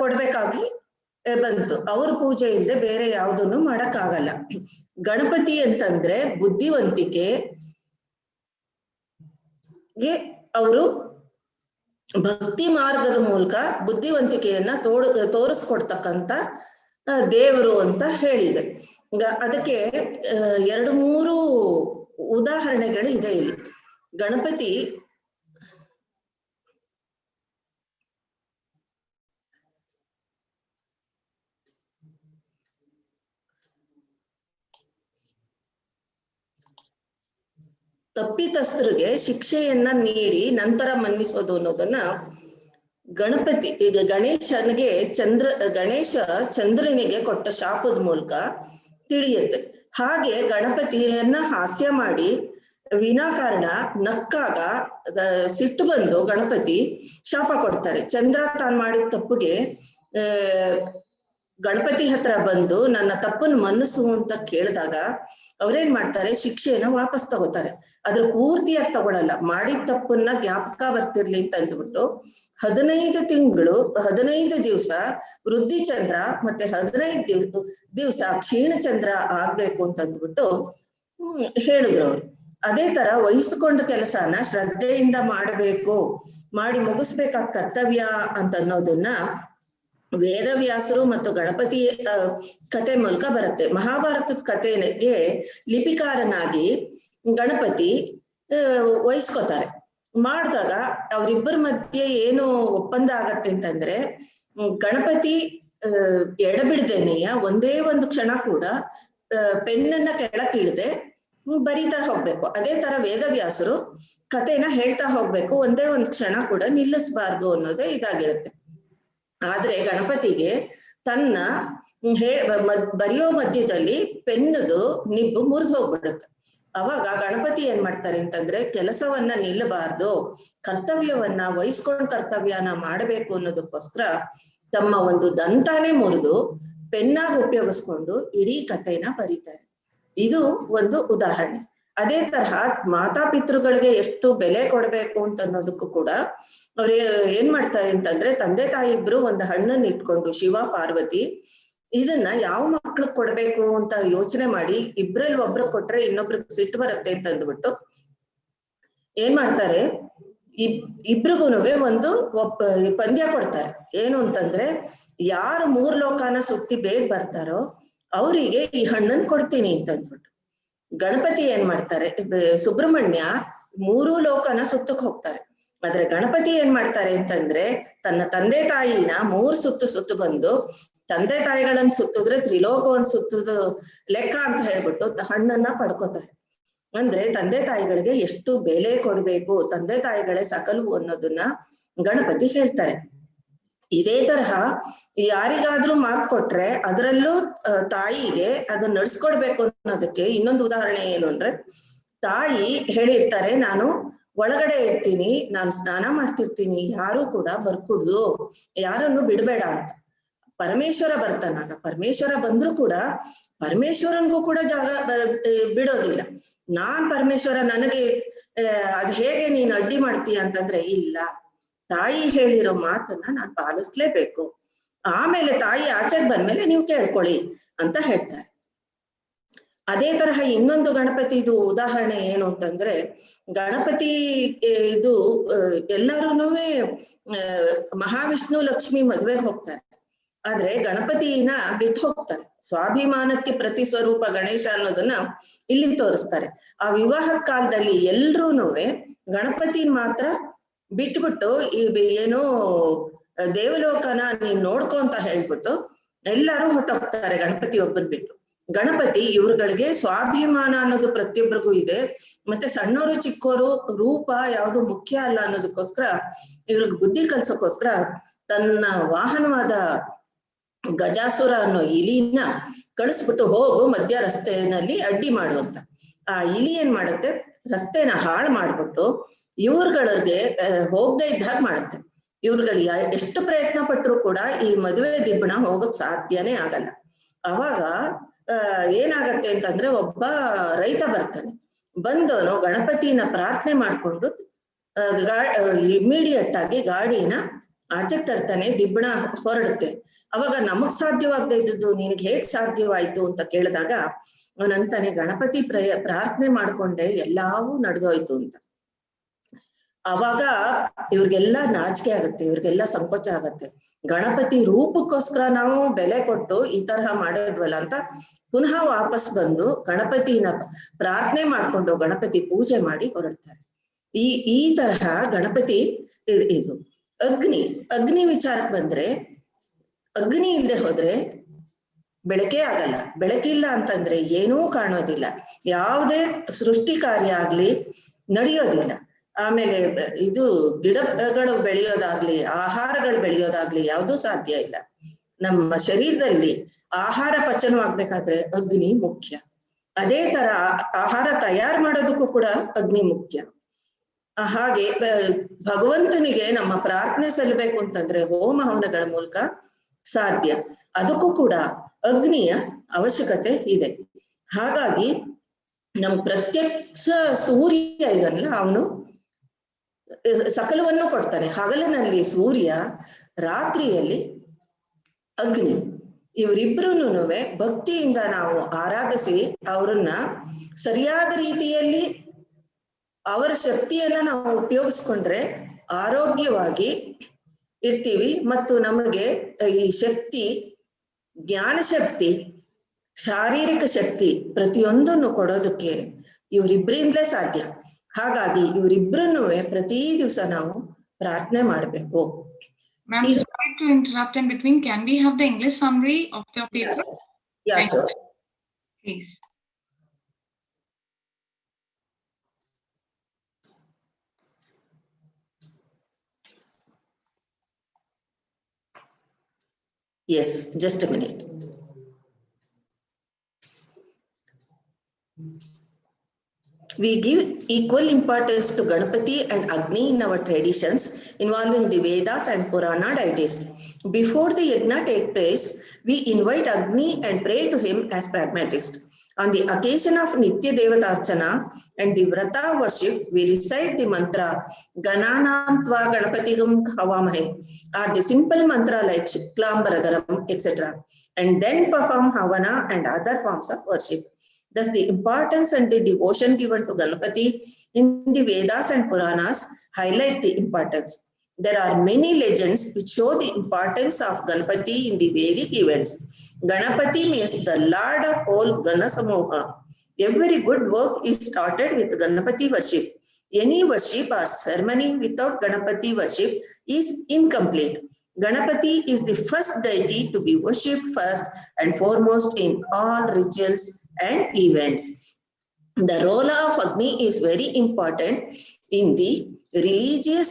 ಕೊಡ್ಬೇಕಾಗಿ ಬಂತು. ಅವ್ರ ಪೂಜೆ ಇಲ್ಲದೆ ಬೇರೆ ಯಾವುದನ್ನು ಮಾಡಕ್ಕಾಗಲ್ಲ. ಗಣಪತಿ ಅಂತಂದ್ರೆ ಬುದ್ಧಿವಂತಿಕೆಗೆ ಅವರು ಭಕ್ತಿ ಮಾರ್ಗದ ಮೂಲಕ ಬುದ್ಧಿವಂತಿಕೆಯನ್ನ ತೋರಿಸ್ಕೊಡ್ತಕ್ಕಂಥ ದೇವರು ಅಂತ ಹೇಳಿದೆ. ಅದಕ್ಕೆ 2-3 ಉದಾಹರಣೆಗಳು ಇದೆ ಇಲ್ಲಿ. ಗಣಪತಿ ತಪ್ಪಿತಸ್ಥರಿಗೆ ಶಿಕ್ಷೆಯನ್ನ ನೀಡಿ ನಂತರ ಮನ್ನಿಸೋದು ಅನ್ನೋದನ್ನ ಗಣಪತಿ ಈಗ ಗಣೇಶ ಚಂದ್ರನಿಗೆ ಕೊಟ್ಟ ಶಾಪದ ಮೂಲಕ ತಿಳಿಯುತ್ತೆ. ಹಾಗೆ ಗಣಪತಿಯನ್ನ ಹಾಸ್ಯ ಮಾಡಿ ವಿನಾಕಾರಣ ನಕ್ಕಾಗ ಸಿಟ್ಟು ಬಂದು ಗಣಪತಿ ಶಾಪ ಕೊಡ್ತಾರೆ. ಚಂದ್ರ ತಾನು ಮಾಡಿದ ತಪ್ಪಿಗೆ ಗಣಪತಿ ಹತ್ರ ಬಂದು ನನ್ನ ತಪ್ಪನ್ನು ಮನ್ನಿಸು ಅಂತ ಕೇಳಿದಾಗ ಅವ್ರೇನ್ ಮಾಡ್ತಾರೆ, ಶಿಕ್ಷೆಯನ್ನ ವಾಪಸ್ ತಗೋತಾರೆ. ಅದ್ರ ಪೂರ್ತಿಯಾಗಿ ತಗೊಳಲ್ಲ, ಮಾಡಿದ ತಪ್ಪನ್ನ ಜ್ಞಾಪಕ ಬರ್ತಿರ್ಲಿ ಅಂತ ಅಂದ್ಬಿಟ್ಟು 15 ದಿವಸ ವೃದ್ಧಿ ಚಂದ್ರ ಮತ್ತೆ 15 ದಿವಸ ಕ್ಷೀಣ ಚಂದ್ರ ಆಗ್ಬೇಕು ಅಂತ ಅಂದ್ಬಿಟ್ಟು ಹೇಳಿದ್ರು ಅವ್ರು. ಅದೇ ತರ ವಹಿಸ್ಕೊಂಡ ಕೆಲಸನ ಶ್ರದ್ಧೆಯಿಂದ ಮಾಡಬೇಕು, ಮಾಡಿ ಮುಗಿಸ್ಬೇಕಾದ ಕರ್ತವ್ಯ ಅಂತ ಅನ್ನೋದನ್ನ ವೇದವ್ಯಾಸರು ಮತ್ತು ಗಣಪತಿ ಕತೆ ಮೂಲಕ ಬರುತ್ತೆ. ಮಹಾಭಾರತದ ಕಥೆಗೆ ಲಿಪಿಕಾರನಾಗಿ ಗಣಪತಿ ವಹಿಸ್ಕೋತಾರೆ. ಮಾಡಿದಾಗ ಅವರಿಬ್ಬರ ಮಧ್ಯೆ ಏನು ಒಪ್ಪಂದ ಆಗತ್ತೆ ಅಂತಂದ್ರೆ, ಗಣಪತಿ ಎಡಬಿಡ್ದೇನೆಯ ಒಂದೇ ಒಂದು ಕ್ಷಣ ಕೂಡ ಪೆನ್ನನ್ನ ಕೆಳಕ್ಕಿಳದೆ ಬರೀತಾ ಹೋಗ್ಬೇಕು. ಅದೇ ತರ ವೇದವ್ಯಾಸರು ಕಥೆನ ಹೇಳ್ತಾ ಹೋಗ್ಬೇಕು, ಒಂದೇ ಒಂದು ಕ್ಷಣ ಕೂಡ ನಿಲ್ಲಿಸಬಾರ್ದು ಅನ್ನೋದೇ ಇದಾಗಿರುತ್ತೆ. ಆದ್ರೆ ಗಣಪತಿಗೆ ತನ್ನ ಬರೆಯೋ ಮಧ್ಯದಲ್ಲಿ ಪೆನ್ನದು ನಿಬ್ಬು ಮುರಿದು ಹೋಗ್ಬಿಡುತ್ತೆ. ಅವಾಗ ಗಣಪತಿ ಏನ್ ಮಾಡ್ತಾರೆ ಅಂತಂದ್ರೆ, ಕೆಲಸವನ್ನ ನಿಲ್ಲಬಾರ್ದು, ಕರ್ತವ್ಯವನ್ನ ವಹಿಸ್ಕೊಂಡ್ ಕರ್ತವ್ಯನ ಮಾಡಬೇಕು ಅನ್ನೋದಕ್ಕೋಸ್ಕರ ತಮ್ಮ ಒಂದು ದಂತಾನೇ ಮುರಿದು ಪೆನ್ನಾಗಿ ಉಪಯೋಗಿಸ್ಕೊಂಡು ಇಡೀ ಕಥೆನ ಬರೀತಾರೆ. ಇದು ಒಂದು ಉದಾಹರಣೆ. ಅದೇ ತರಹ ಮಾತಾಪಿತೃಗಳಿಗೆ ಎಷ್ಟು ಬೆಲೆ ಕೊಡ್ಬೇಕು ಅಂತ ಅನ್ನೋದಕ್ಕೂ ಕೂಡ ಅವ್ರು ಏನ್ ಮಾಡ್ತಾರೆ ಅಂತಂದ್ರೆ, ತಂದೆ ತಾಯಿ ಇಬ್ರು ಒಂದು ಹಣ್ಣನ್ನ ಇಟ್ಕೊಂಡು ಶಿವ ಪಾರ್ವತಿ ಇದನ್ನ ಯಾವ ಮಕ್ಳಿಗೆ ಕೊಡ್ಬೇಕು ಅಂತ ಯೋಚನೆ ಮಾಡಿ ಇಬ್ರಲ್ಲಿ ಒಬ್ರಿಗೆ ಕೊಟ್ರೆ ಇನ್ನೊಬ್ರಿಗೆ ಸಿಟ್ಟು ಬರುತ್ತೆ ಅಂತ ಅಂದ್ಬಿಟ್ಟು ಏನ್ ಮಾಡ್ತಾರೆ, ಇಬ್ರಿಗೂನುವೆ ಒಂದು ಪಂದ್ಯ ಕೊಡ್ತಾರೆ. ಏನು ಅಂತಂದ್ರೆ, ಯಾರು 3 ಲೋಕನ ಸುತ್ತಿ ಬೇಗ ಬರ್ತಾರೋ ಅವರಿಗೆ ಈ ಹಣ್ಣನ್ ಕೊಡ್ತೀನಿ ಅಂತ ಅಂದ್ಬಿಟ್ಟು ಗಣಪತಿ ಏನ್ ಮಾಡ್ತಾರೆ, ಸುಬ್ರಹ್ಮಣ್ಯ 3 ಲೋಕನ ಸುತ್ತಕ್ ಹೋಗ್ತಾರೆ. ಆದ್ರೆ ಗಣಪತಿ ಏನ್ ಮಾಡ್ತಾರೆ ಅಂತಂದ್ರೆ, ತನ್ನ ತಂದೆ ತಾಯಿನ 3 ಸುತ್ತು ಬಂದು ತಂದೆ ತಾಯಿಗಳನ್ನ ಸುತ್ತಿದ್ರೆ ತ್ರಿಲೋಕವನ್ನ ಸುತ್ತುದು ಲೆಕ್ಕ ಅಂತ ಹೇಳ್ಬಿಟ್ಟು ಹಣ್ಣನ್ನ ಪಡ್ಕೋತಾರೆ. ಅಂದ್ರೆ ತಂದೆ ತಾಯಿಗಳಿಗೆ ಎಷ್ಟು ಬೆಲೆ ಕೊಡ್ಬೇಕು, ತಂದೆ ತಾಯಿಗಳೇ ಸಕಲವು ಅನ್ನೋದನ್ನ ಗಣಪತಿ ಹೇಳ್ತಾರೆ. ಇದೇ ತರಹ ಯಾರಿಗಾದ್ರೂ ಮಾತು ಕೊಟ್ರೆ ಅದರಲ್ಲೂ ತಾಯಿಗೆ ಅದನ್ನ ನಡ್ಸ್ಕೊಡ್ಬೇಕು ಅನ್ನೋದಕ್ಕೆ ಇನ್ನೊಂದು ಉದಾಹರಣೆ ಏನು ಅಂದ್ರೆ, ತಾಯಿ ಹೇಳಿರ್ತಾರೆ, ನಾನು ಒಳಗಡೆ ಇರ್ತೀನಿ, ನಾನು ಸ್ನಾನ ಮಾಡ್ತಿರ್ತೀನಿ, ಯಾರು ಕೂಡ ಬರ್ಕುಡ್ದು, ಯಾರನ್ನು ಬಿಡ್ಬೇಡ ಅಂತ. ಪರಮೇಶ್ವರ ಬರ್ತಾನಾಗ, ಪರಮೇಶ್ವರ ಬಂದ್ರು ಕೂಡ ಪರಮೇಶ್ವರನ್ಗೂ ಕೂಡ ಜಾಗ ಬಿಡೋದಿಲ್ಲ. ನಾನ್ ಪರಮೇಶ್ವರ, ನನಗೆ ಅದ್ ಹೇಗೆ ನೀನ್ ಅಡ್ಡಿ ಮಾಡ್ತೀಯ ಅಂತಂದ್ರೆ, ಇಲ್ಲ, ತಾಯಿ ಹೇಳಿರೋ ಮಾತನ್ನ ನಾನ್ ಪಾಲಿಸ್ಲೇಬೇಕು, ಆಮೇಲೆ ತಾಯಿ ಆಚೆಗೆ ಬಂದ್ಮೇಲೆ ನೀವು ಕೇಳ್ಕೊಳ್ಳಿ ಅಂತ ಹೇಳ್ತಾರೆ. ಅದೇ ತರಹ ಇನ್ನೊಂದು ಗಣಪತಿದು ಉದಾಹರಣೆ ಏನು ಅಂತಂದ್ರೆ, ಗಣಪತಿ ಇದು ಎಲ್ಲಾರುನುವೆ ಮಹಾವಿಷ್ಣು ಲಕ್ಷ್ಮಿ ಮದ್ವೆಗೆ ಹೋಗ್ತಾರೆ, ಆದ್ರೆ ಗಣಪತಿನ ಬಿಟ್ಟು ಹೋಗ್ತಾರೆ. ಸ್ವಾಭಿಮಾನಕ್ಕೆ ಪ್ರತಿ ಸ್ವರೂಪ ಗಣೇಶ ಅನ್ನೋದನ್ನ ಇಲ್ಲಿ ತೋರಿಸ್ತಾರೆ. ಆ ವಿವಾಹದ ಕಾಲದಲ್ಲಿ ಎಲ್ರೂನುವೆ ಗಣಪತಿನ ಮಾತ್ರ ಬಿಟ್ಬಿಟ್ಟು ಏನೋ ದೇವಲೋಕನ ನೀನ್ ನೋಡ್ಕೊ ಅಂತ ಹೇಳ್ಬಿಟ್ಟು ಎಲ್ಲಾರು ಹೊಟ್ಟೋಗ್ತಾರೆ ಗಣಪತಿ ಒಬ್ಬನ್ ಬಿಟ್ಟು. ಗಣಪತಿ ಇವ್ರುಗಳಿಗೆ ಸ್ವಾಭಿಮಾನ ಅನ್ನೋದು ಪ್ರತಿಯೊಬ್ಬರಿಗೂ ಇದೆ, ಮತ್ತೆ ಸಣ್ಣವರು ಚಿಕ್ಕೋರು ರೂಪ ಯಾವುದು ಮುಖ್ಯ ಅಲ್ಲ ಅನ್ನೋದಕ್ಕೋಸ್ಕರ ಇವ್ರಿಗೆ ಬುದ್ಧಿ ಕಲ್ಸೋಕ್ಕೋಸ್ಕರ ತನ್ನ ವಾಹನವಾದ ಗಜಾಸುರ ಅನ್ನೋ ಇಲಿನ ಕಳಿಸ್ಬಿಟ್ಟು ಹೋಗು ಮಧ್ಯ ರಸ್ತೆನಲ್ಲಿ ಅಡ್ಡಿ ಮಾಡುವಂತ. ಆ ಇಲಿ ಏನ್ ಮಾಡುತ್ತೆ, ರಸ್ತೆನ ಹಾಳು ಮಾಡ್ಬಿಟ್ಟು ಇವ್ರುಗಳಿಗೆ ಹೋಗದೆ ಇದ್ದಾಗ ಮಾಡುತ್ತೆ. ಇವ್ರುಗಳು ಎಷ್ಟು ಪ್ರಯತ್ನ ಪಟ್ಟರು ಕೂಡ ಈ ಮದುವೆ ದಿಬ್ಬಣ ಹೋಗಕ್ ಸಾಧ್ಯನೇ ಆಗಲ್ಲ. ಅವಾಗ ಏನಾಗತ್ತೆ ಅಂತಂದ್ರೆ, ಒಬ್ಬ ರೈತ ಬರ್ತಾನೆ, ಬಂದವನು ಗಣಪತಿನ ಪ್ರಾರ್ಥನೆ ಮಾಡ್ಕೊಂಡು ಇಮಿಡಿಯೇಟ್ ಆಗಿ ಗಾಡಿನ ಆಚೆ ತರ್ತಾನೆ, ದಿಬ್ಬಣ ಹೊರಡುತ್ತೆ. ಅವಾಗ ನಮಗ್ ಸಾಧ್ಯವಾಗದೆ ಇದ್ದದ್ದು ನಿನಗೆ ಹೇಗ್ ಸಾಧ್ಯವಾಯ್ತು ಅಂತ ಕೇಳಿದಾಗ ಅವನಂತಾನೆ, ಗಣಪತಿ ಪ್ರಾರ್ಥನೆ ಮಾಡ್ಕೊಂಡೆ ಎಲ್ಲವೂ ನಡೆದೋಯ್ತು ಅಂತ. ಅವಾಗ ಇವ್ರಿಗೆಲ್ಲ ನಾಚಿಕೆ ಆಗತ್ತೆ, ಇವ್ರಿಗೆಲ್ಲ ಸಂಕೋಚ ಆಗತ್ತೆ. ಗಣಪತಿ ರೂಪಕ್ಕೋಸ್ಕರ ನಾವು ಬೆಲೆ ಕೊಟ್ಟು ಈ ತರಹ ಮಾಡಿದ್ವಲ್ಲ ಅಂತ ಪುನಃ ವಾಪಸ್ ಬಂದು ಗಣಪತಿನ ಪ್ರಾರ್ಥನೆ ಮಾಡ್ಕೊಂಡು ಗಣಪತಿ ಪೂಜೆ ಮಾಡಿ ಹೊರಡ್ತಾರೆ. ಈ ತರಹ ಗಣಪತಿ ಇದು. ಅಗ್ನಿ ವಿಚಾರಕ್ಕೆ ಬಂದ್ರೆ, ಅಗ್ನಿ ಇಲ್ಲದೆ ಹೋದ್ರೆ ಬೆಳಕೇ ಆಗಲ್ಲ. ಬೆಳಕಿಲ್ಲ ಅಂತಂದ್ರೆ ಏನೂ ಕಾಣೋದಿಲ್ಲ. ಯಾವುದೇ ಸೃಷ್ಟಿ ಕಾರ್ಯ ಆಗ್ಲಿ ನಡೆಯೋದಿಲ್ಲ. ಆಮೇಲೆ ಇದು ಗಿಡಗಳು ಬೆಳೆಯೋದಾಗ್ಲಿ, ಆಹಾರಗಳು ಬೆಳೆಯೋದಾಗ್ಲಿ ಯಾವುದೂ ಸಾಧ್ಯ ಇಲ್ಲ. ನಮ್ಮ ಶರೀರದಲ್ಲಿ ಆಹಾರ ಪಚನವಾಗ್ಬೇಕಾದ್ರೆ ಅಗ್ನಿ ಮುಖ್ಯ. ಅದೇ ತರ ಆಹಾರ ತಯಾರು ಮಾಡೋದಕ್ಕೂ ಕೂಡ ಅಗ್ನಿ ಮುಖ್ಯ. ಹಾಗೆ ಭಗವಂತನಿಗೆ ನಮ್ಮ ಪ್ರಾರ್ಥನೆ ಸಲ್ಲಬೇಕು ಅಂತಂದ್ರೆ ಹೋಮ ಹವನಗಳ ಮೂಲಕ ಸಾಧ್ಯ. ಅದಕ್ಕೂ ಕೂಡ ಅಗ್ನಿಯ ಅವಶ್ಯಕತೆ ಇದೆ. ಹಾಗಾಗಿ ನಮ್ಮ ಪ್ರತ್ಯಕ್ಷ ಸೂರ್ಯ ಇದನ್ನಲ್ಲ, ಅವನು ಸಕಲವನ್ನು ಕೊಡ್ತಾನೆ. ಹಗಲಿನಲ್ಲಿ ಸೂರ್ಯ, ರಾತ್ರಿಯಲ್ಲಿ ಅಗ್ನಿ. ಇವರಿಬ್ರುನು ಭಕ್ತಿಯಿಂದ ನಾವು ಆರಾಧಿಸಿ ಅವರನ್ನ ಸರಿಯಾದ ರೀತಿಯಲ್ಲಿ ಅವರ ಶಕ್ತಿಯನ್ನ ನಾವು ಉಪಯೋಗಿಸ್ಕೊಂಡ್ರೆ ಆರೋಗ್ಯವಾಗಿ ಇರ್ತೀವಿ. ಮತ್ತು ನಮಗೆ ಈ ಶಕ್ತಿ, ಜ್ಞಾನ ಶಕ್ತಿ, ಶಾರೀರಿಕ ಶಕ್ತಿ ಪ್ರತಿಯೊಂದನ್ನು ಕೊಡೋದಕ್ಕೆ ಇವರಿಬ್ಬರಿಂದಲೇ ಸಾಧ್ಯ. ಹಾಗಾಗಿ ಇವರಿಬ್ಬರನ್ನು ಪ್ರತಿ ದಿವಸ ನಾವು ಪ್ರಾರ್ಥನೆ ಮಾಡಬೇಕು. Ma'am, sorry to interrupt in between. Can we have the English summary of your paper? Yeah, sure. Please. Yes, just a minute. We give equal importance to Ganapati and Agni in our traditions involving the Vedas and Purana deities. Before the yajna takes place, we invite Agni and pray to him as pragmatist. On the occasion of Nitya Devatarchana and the Vrata worship, we recite the mantra Gananam Tva Ganapatigam Havamahe, or the simple mantra like Shuklambaradaram, etc. And then perform Havana and other forms of worship. Thus, the importance and the devotion given to Ganapati in the Vedas and Puranas highlight the importance. There are many legends which show the importance of Ganapati in the Vedic events. Ganapati means the Lord of all Gana Samoha. Every good work is started with Ganapati worship. Any worship or ceremony without Ganapati worship is incomplete. Ganapati is the first deity to be worshipped first and foremost in all rituals and events. The role of Agni is very important in the religious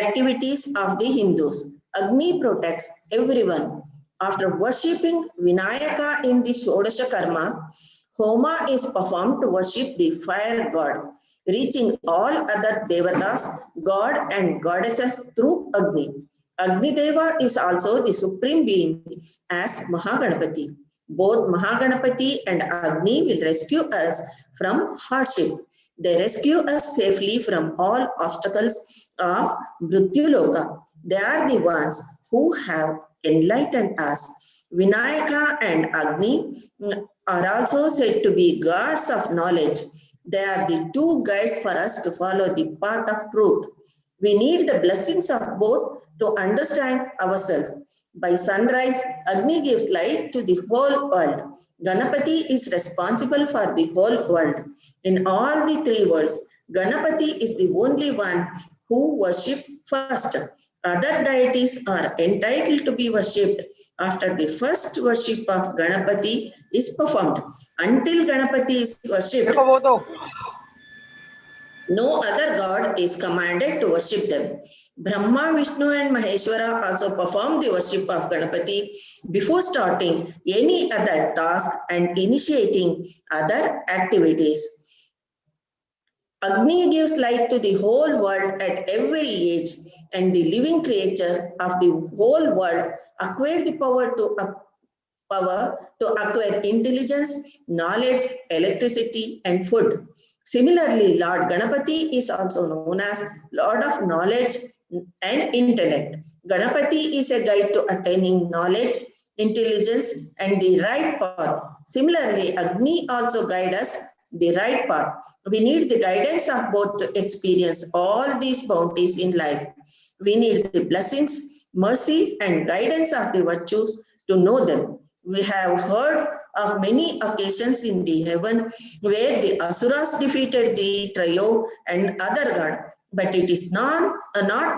activities of the Hindus. Agni protects everyone. After worshipping Vinayaka in the Shodasha Karma, Homa is performed to worship the fire god, reaching all other devatas, god and goddesses through Agni. Agni Deva is also the supreme being as Mahaganapati. Both Mahaganapati and Agni will rescue us from hardship. They rescue us safely from all obstacles of Mrityuloka. They are the ones who have enlightened us. Vinayaka and Agni are also said to be gods of knowledge. They are the two guides for us to follow the path of truth. We need the blessings of both to understand ourselves. By sunrise, Agni gives light to the whole world. Ganapati is responsible for the whole world. In all the three worlds, Ganapati is the only one who worship first. Other deities are entitled to be worshipped after the first worship of Ganapati is performed. Until Ganapati is worshipped, no other god is commanded to worship them. Brahma, Vishnu and Maheshwara also perform the worship of Ganapati before starting any other task and initiating other activities. Agni gives light to the whole world at every age, and the living creature of the whole world acquire the power to acquire intelligence, knowledge, electricity and food. Similarly, Lord Ganapati is also known as Lord of Knowledge and Intellect. Ganapati is a guide to attaining knowledge, intelligence, and the right path. Similarly, Agni also guides us the right path. We need the guidance of both to experience all these bounties in life. We need the blessings, mercy, and guidance of the virtues to know them. We have heard of many occasions in the heaven where the Asuras defeated the Trayo and other god, but it is not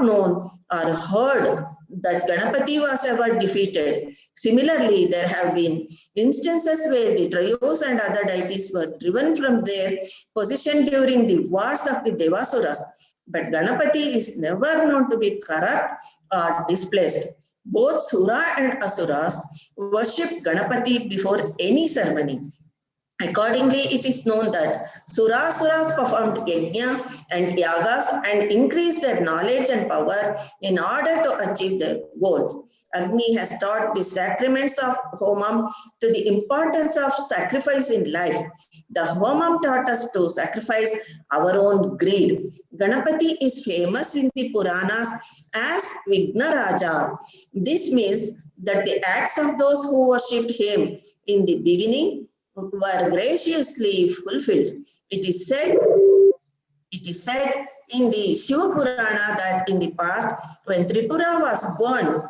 known or heard that Ganapati was ever defeated. Similarly, there have been instances where the Trayos and other deities were driven from their position during the wars of the Devasuras. But Ganapati is never known to be corrupt or displaced. Both Sura and Asuras worship Ganapati before any ceremony. Accordingly, it is known that Surasuras performed yajna and yagas and increased their knowledge and power in order to achieve their goals. Agni has taught the sacraments of Homam to the importance of sacrifice in life. The Homam taught us to sacrifice our own greed. Ganapati is famous in the Puranas as Vignaraja. This means that the acts of those who worshipped him in the beginning were graciously fulfilled. It is said in the Shiva Purana that in the past, when Tripura was born,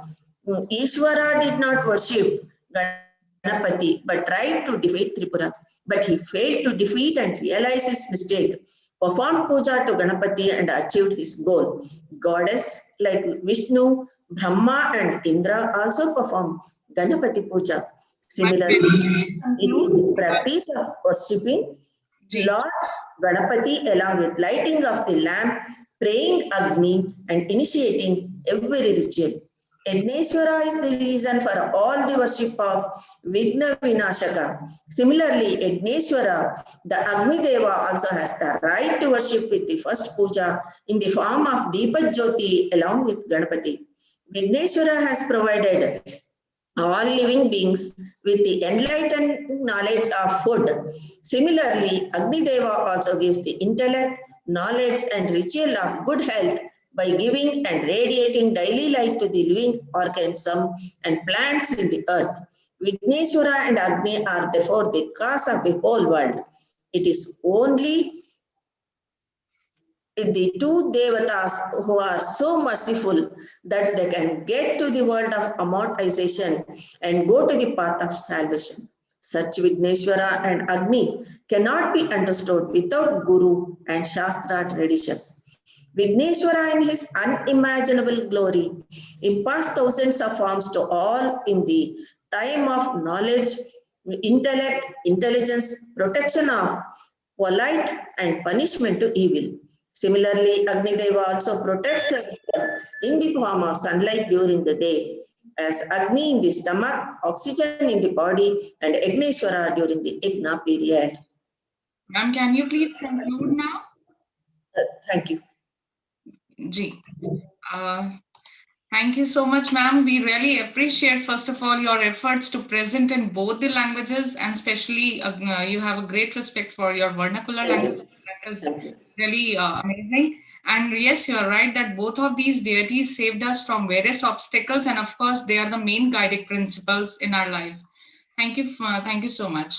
Ishvara did not worship Ganapati but tried to defeat Tripura. But he failed to defeat and realize his mistake, performed puja to Ganapati and achieved his goal. Goddess like Vishnu, Brahma and Indra also perform Ganapati puja. Similarly, it is the practice of worshipping Lord Ganapati along with lighting of the lamp, praying Agni and initiating every ritual. Yagneshwara is the reason for all the worship of Vigna Vinashaka. Similarly, Yagneshwara, the Agni Deva, also has the right to worship with the first puja in the form of Deepa Jyoti along with Ganapati. Vigneshwara has provided all living beings with the enlightened knowledge of food. Similarly, Agni Deva also gives the intellect, knowledge and ritual of good health by giving and radiating daily light to the living organism and plants in the earth. Vigneshwara and Agni are therefore the cause of the whole world. It is only the two devatas who are so merciful that they can get to the world of amortization and go to the path of salvation. Such Vigneshwara and Agni cannot be understood without Guru and Shastra traditions. Vigneshwara in his unimaginable glory imparts thousands of forms to all in the time of knowledge, intellect, intelligence, protection of polite and punishment to evil. Similarly, Agni Deva also protects in the form of sunlight during the day, as Agni in the stomach, oxygen in the body, and Agneshwara during the Yajna period. Ma'am, can you please conclude now? Thank you. Ji. Thank you so much, ma'am. We really appreciate, first of all, your efforts to present in both the languages, and especially you have a great respect for your vernacular language. That is really amazing. And yes, you're right that both of these deities saved us from various obstacles, and of course, they are the main guiding principles in our life. Thank you so much.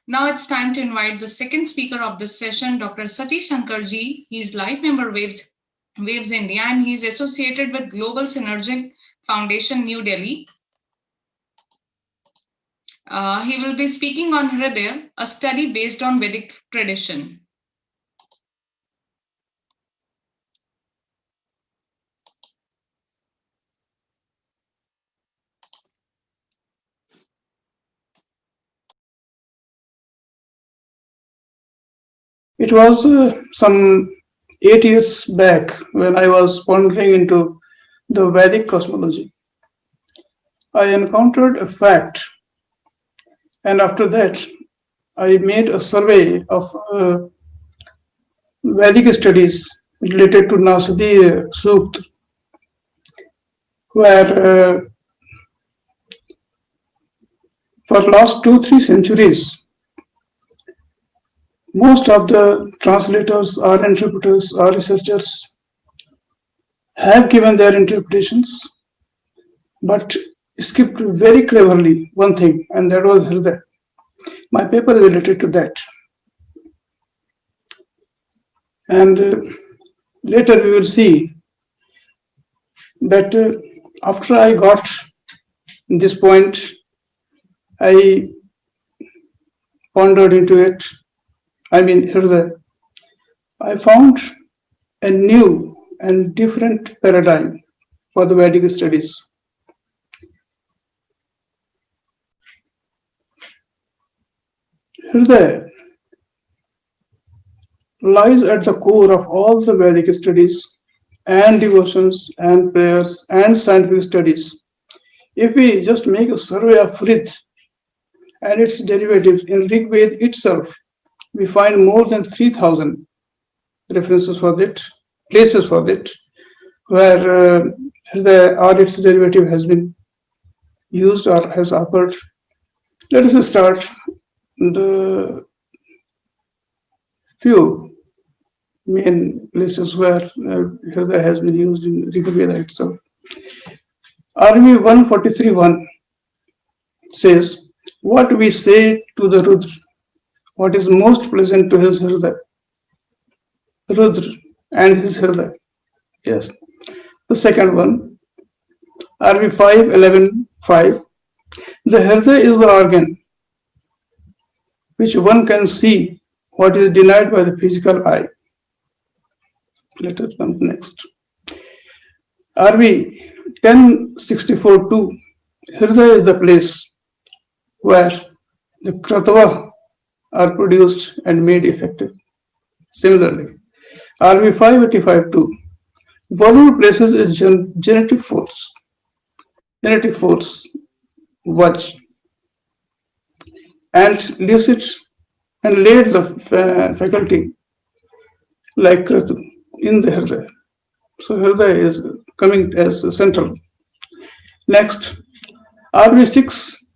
Now it's time to invite the second speaker of this session, Dr. Satish Shankarji. He's Life Member Waves India, and he's associated with Global Synergic Foundation, New Delhi. He will be speaking on Hridaya, a study based on Vedic tradition. It was some 8 years back when I was pondering into the Vedic cosmology. I encountered a fact, and after that, I made a survey of Vedic studies related to Nasadi Sukt, where for last 2-3 centuries, most of the translators or interpreters or researchers have given their interpretations, but skipped very cleverly one thing, and that was Hridaya. My paper is related to that. And later we will see that after I got this point, I pondered into it. Hridaya. I found a new and different paradigm for the Vedic studies. Hridaya lies at the core of all the Vedic studies and devotions and prayers and scientific studies. If we just make a survey of Hrid and its derivatives in Rig Veda itself, we find more than 3,000 references for that, places for it, where or its derivative has been used or has occurred. Let us start the few main places where Hridaya has been used in Rig Veda itself. RV 143.1 says, what we say to the Rudra, what is most pleasant to his Hridaya. Rudra and his Hridaya. Yes. The second one, RV 5.11.5, the Hridaya is the organ which one can see what is denied by the physical eye. Let us come next. RV 10.64.2, Hridaya is the place where the Kratava are produced and made effective. Similarly, RV 5.85.2, volume places is genetic force. Genetic force, Vaj, and lucid and laid the faculty like Kratu in the Hridaya. So Hridaya is coming as central. Next, RV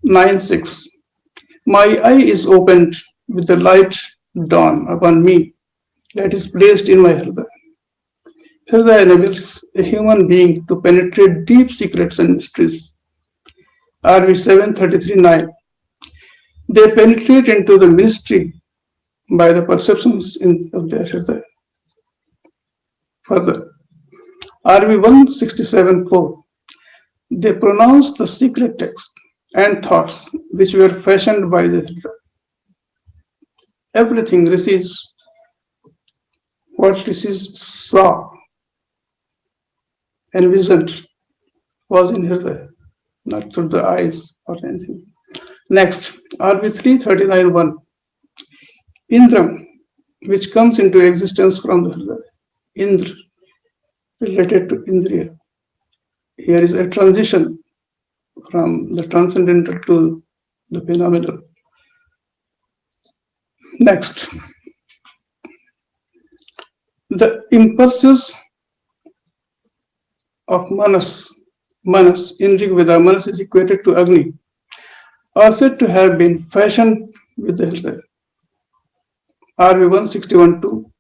6.9.6, my eye is opened with the light dawn upon me that is placed in my Hridaya. Hridaya enables a human being to penetrate deep secrets and mysteries. RV 7.33.9, they penetrate into the mystery by the perceptions of their Hridaya. Further, RV 167.4, they pronounce the secret text and thoughts which were fashioned by the Hridaya. Everything receives what Rishis saw and visioned was in Hridaya, not through the eyes or anything. Next, RV 3.39.1, Indram, which comes into existence from the Hridaya. Indra, related to Indriya. Here is a transition from the transcendental to the phenomenal. Next, the impulses of Manas in Rig Veda, Manas is equated to Agni, are said to have been fashioned with the Hridaya. RV 161.2,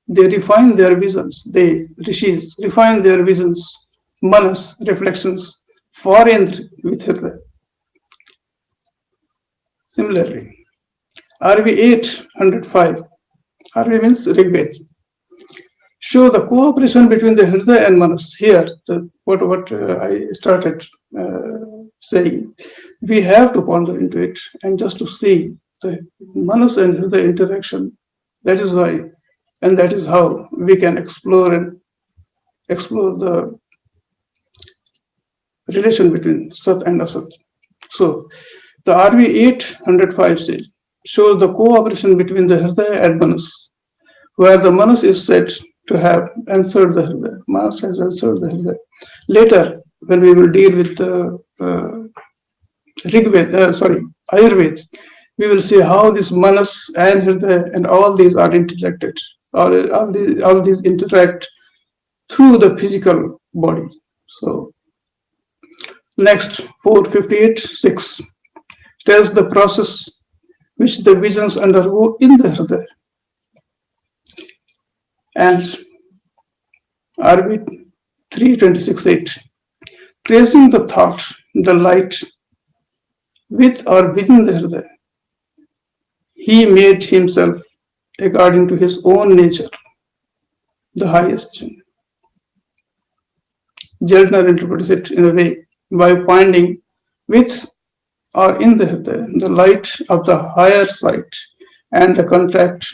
they refine their visions, Rishis refine their visions, Manas, reflections, for Indra with Hridaya. Similarly, RV 8.105, RV means Rig Veda, show the cooperation between the Hridaya and Manas. Here, what I started saying, we have to ponder into it and just to see the Manas and Hridaya interaction. That is why, and that is how we can explore the relation between Sat and Asat. So, the RV 8.105 says, shows the cooperation between the Hridaya and Manas, where the Manas is said to have answered the Hridaya. Manas has answered the Hridaya. Later, when we will deal with the Ayurveda, we will see how this Manas and Hridaya and all these are interacted, all these interact through the physical body. So, next, 458.6 tells the process which the visions undergo in the Hridaya. And RV 3.26.8, tracing the thought, the light, with or within the Hridaya, he made himself according to his own nature, the highest. Jeltner interprets it in a way by finding with or in the Hridaya the light of the higher sight, and the contact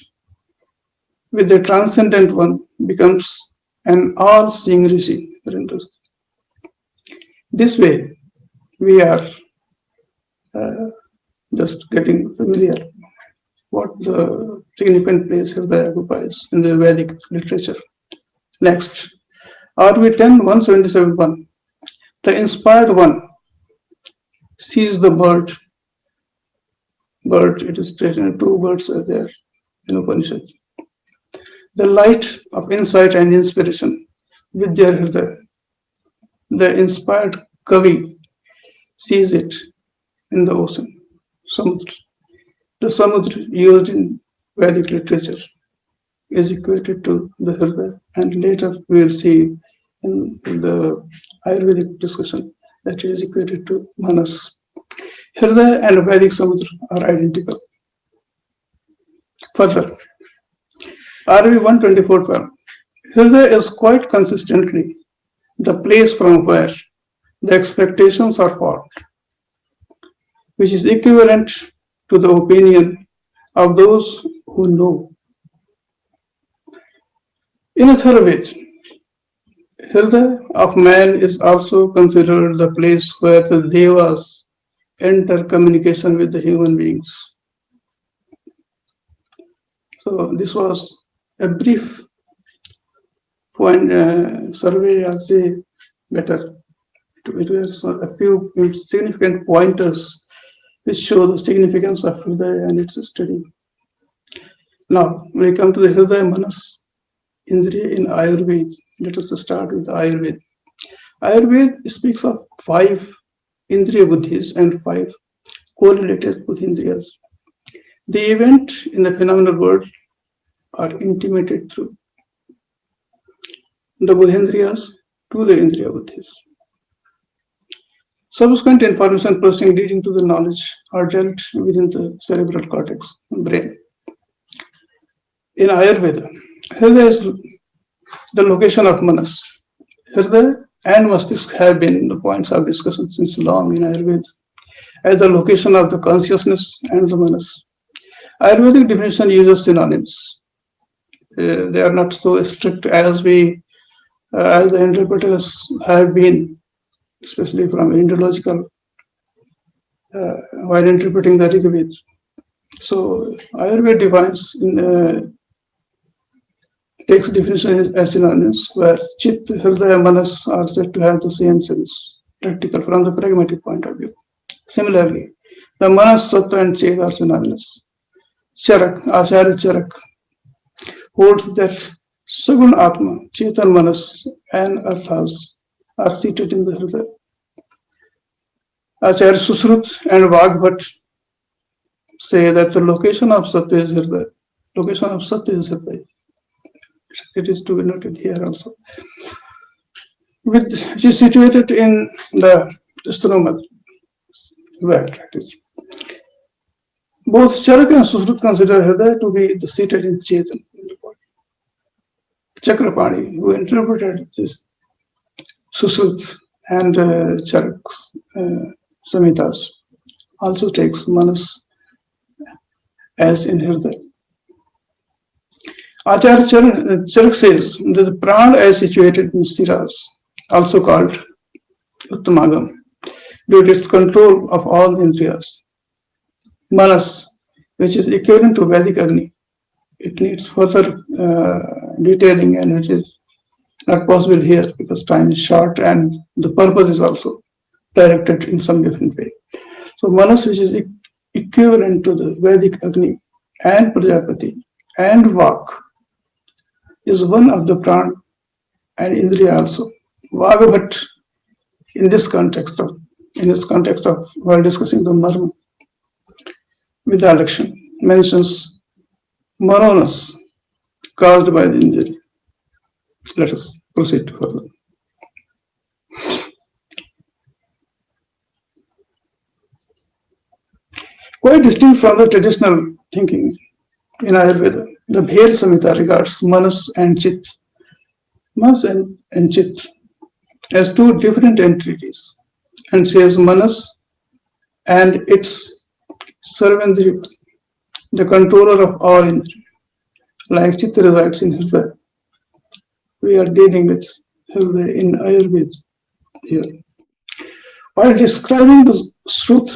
with the transcendent one becomes an all-seeing Rishi. This way, we are just getting familiar what the significant place Hridaya occupies in the Vedic literature. Next, RV 10-177-1. The inspired one sees the bird. It is stated, two birds are there in Upanishad. The light of insight and inspiration, Vidya Hridaya. The inspired Kavi sees it in the ocean, Samudra. The Samudra used in Vedic literature is equated to the Hridaya, and later we will see in the Ayurvedic discussion that is equated to Manas. Hridaya and Vedic Samudra are identical. Further, RV 124:12. Hridaya is quite consistently the place from where the expectations are formed, which is equivalent to the opinion of those who know. In Atharvaveda, Hridaya of man is also considered the place where the devas enter communication with the human beings. So this was a brief point survey, I'll say better. It was a few significant pointers which show the significance of Hridaya and its study. Now, when we come to the Hridaya Manas Indriya in Ayurveda, let us start with Ayurveda. Ayurveda speaks of 5 Indriya Buddhis and 5 correlated Buddhindriyas. The event in the phenomenal world are intimated through the Buddhindriyas to the Indriya Buddhis. Subsequent information processing leading to the knowledge are dealt within the cerebral cortex, brain. In Ayurveda, Hridaya is the location of Manas. Hridaya and Mastiska have been the points of discussion since long in Ayurveda as the location of the consciousness and the Manas. Ayurvedic definition uses synonyms. They are not so strict as the interpreters have been, especially from Indological, while interpreting the Rig Veda. So Ayurveda defines takes definition as synonyms, where Chit, Hridaya, Manas are said to have the same sense, practical from the pragmatic point of view. Similarly, the Manas, Sattva and Chet are synonymous. Charak, Acharya Charak, holds that Sagun Atma, Chetan Manas and Arthas are seated in the Hridaya. Acharya Susrut and Vagbhat say that the location of Sattva is Hridaya. Location of Sattva is Hridaya. It is to be noted here also. Which is situated in the Sthanoma practice. Both Charak and Susrut consider Hridaya to be seated in Chetan. Chakrapani, who interpreted this Susrut and Charak's Samhitas, also takes Manas as in Hridaya. Acharya Charak says that the prana is situated in Stiras, also called Uttamagam, due to its control of all indriyas. Manas, which is equivalent to Vedic Agni, it needs further detailing, and which is not possible here because time is short and the purpose is also directed in some different way. So Manas, which is equivalent to the Vedic Agni and Prajapati and Vak, is one of the Pran and Indriya also. Vagbhat, in this context of while discussing the Marma Vidyalakshan, mentions Maronas caused by the injury. Let us proceed further. Quite distinct from the traditional thinking in Ayurveda, the Bhed Samhita regards Manas and Chit, Manas and Chit, as two different entities, and says Manas and its Sarvendriya, the controller of all indriya, like Chit resides in Hridaya. We are dealing with Hridaya in Ayurveda here. While describing the Shruth,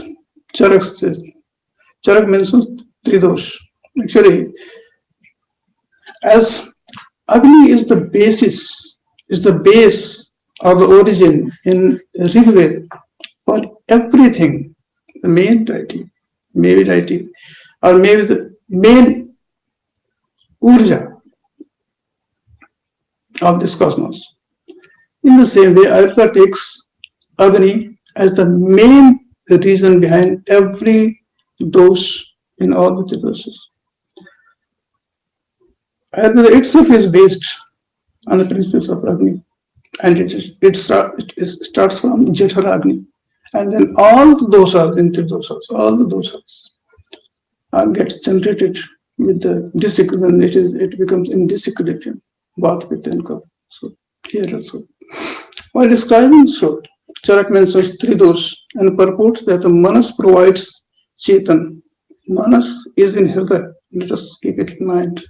Charak mentions Tridosh. Actually, as Agni is the basis, is the base or the origin in Rigveda for everything, the main writing, or maybe the main urja of this cosmos. In the same way, Ayurveda takes Agni as the main reason behind every dose in all the doses. Ayurveda itself is based on the principles of Agni, and it starts from Jathara-Agni, and then all the dosas, all the dosas gets generated with the disequilibrium. It becomes in disequilibrium, Vata, Pitta, and Kapha. So here also, while describing Shruth, Charak mentions Tridosh and purports that the Manas provides Chetan. Manas is in Hridaya. Let us keep it in mind.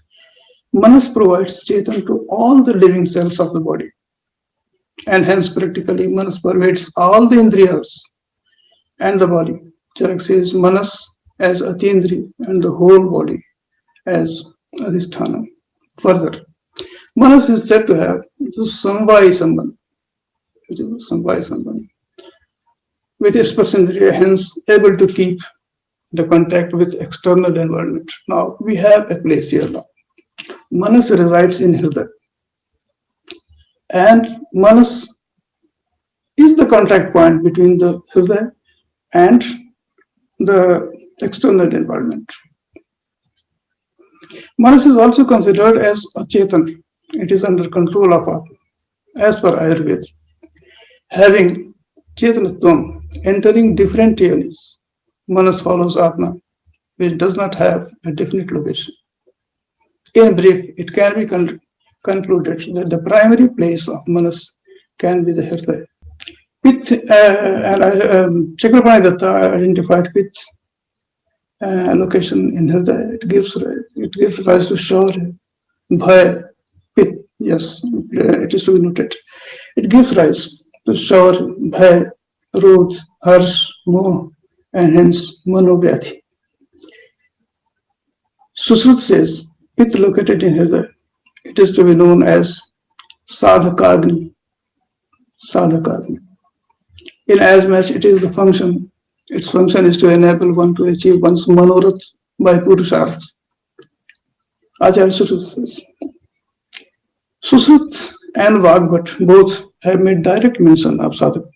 Manas provides Chetan to all the living cells of the body. And hence, practically, Manas pervades all the Indriyas and the body. Charak says Manas as Atindri and the whole body as Adhisthana. Further, Manas is said to have Samvai Sambandh, with Spashindriya, hence able to keep the contact with external environment. Now, we have a place here now. Manas resides in Hridaya. And Manas is the contact point between the Hridaya and the external environment. Manas is also considered as a Chetan. It is under control of Atma, as per Ayurveda. Having Chetanatvam entering different yonis, Manas follows Atma, which does not have a definite location. In brief, it can be concluded that the primary place of Manas can be the Hridaya. Chakrapani Datta identified Pith location in Hridaya. It gives rise to Shaurya, Bhaya, Pith. Yes, it is to be noted. It gives rise to Shaurya, Bhaya, Rodh, Harsh, Moh, and hence Manovyadhi. Sushruta says, Pith located in Hridaya. It is to be known as Sadhakagni. In as much it is the function, its function is to enable one to achieve one's Manorath by Purusharth. Acharya Sushruta says. Sushruta and Vagbhat both have made direct mention of Sadhak.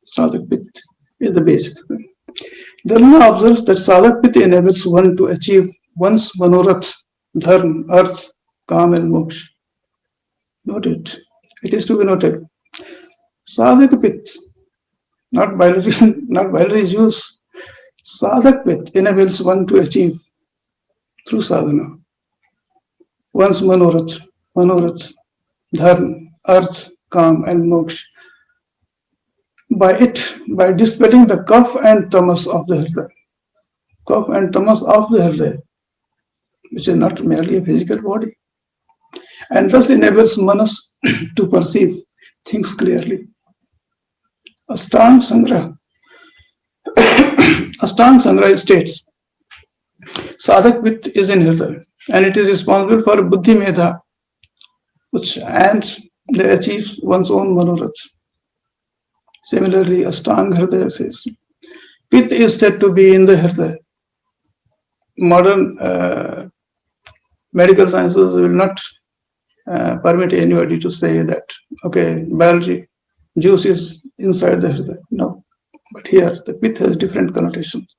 Sadhak Pith is the basic. Dharma observes that Sadhak Pith enables one to achieve one's Manorath, Dharma, Arth, Kam, and Moksha. Note it. It is to be noted. Sadhak Pith, not binary use. Sadhak Pith enables one to achieve through sadhana one's Manorath, Dharma, Arth, Kam, and Moksha. By dispelling the Kaph and Tamas of the Hridaya. Kaph and Tamas of the Hridaya, which is not merely a physical body, and thus enables Manas to perceive things clearly. Ashtanga Sangraha states, Sadhak Pith is in Hridaya, and it is responsible for Buddhi Medha, and they achieve one's own Manorath. Similarly, Ashtanga Hridaya says, Pith is said to be in the Hridaya. Modern medical sciences will not permit anybody to say that, okay, biology, juice is inside the Hridaya. No, but here the Pith has different connotations.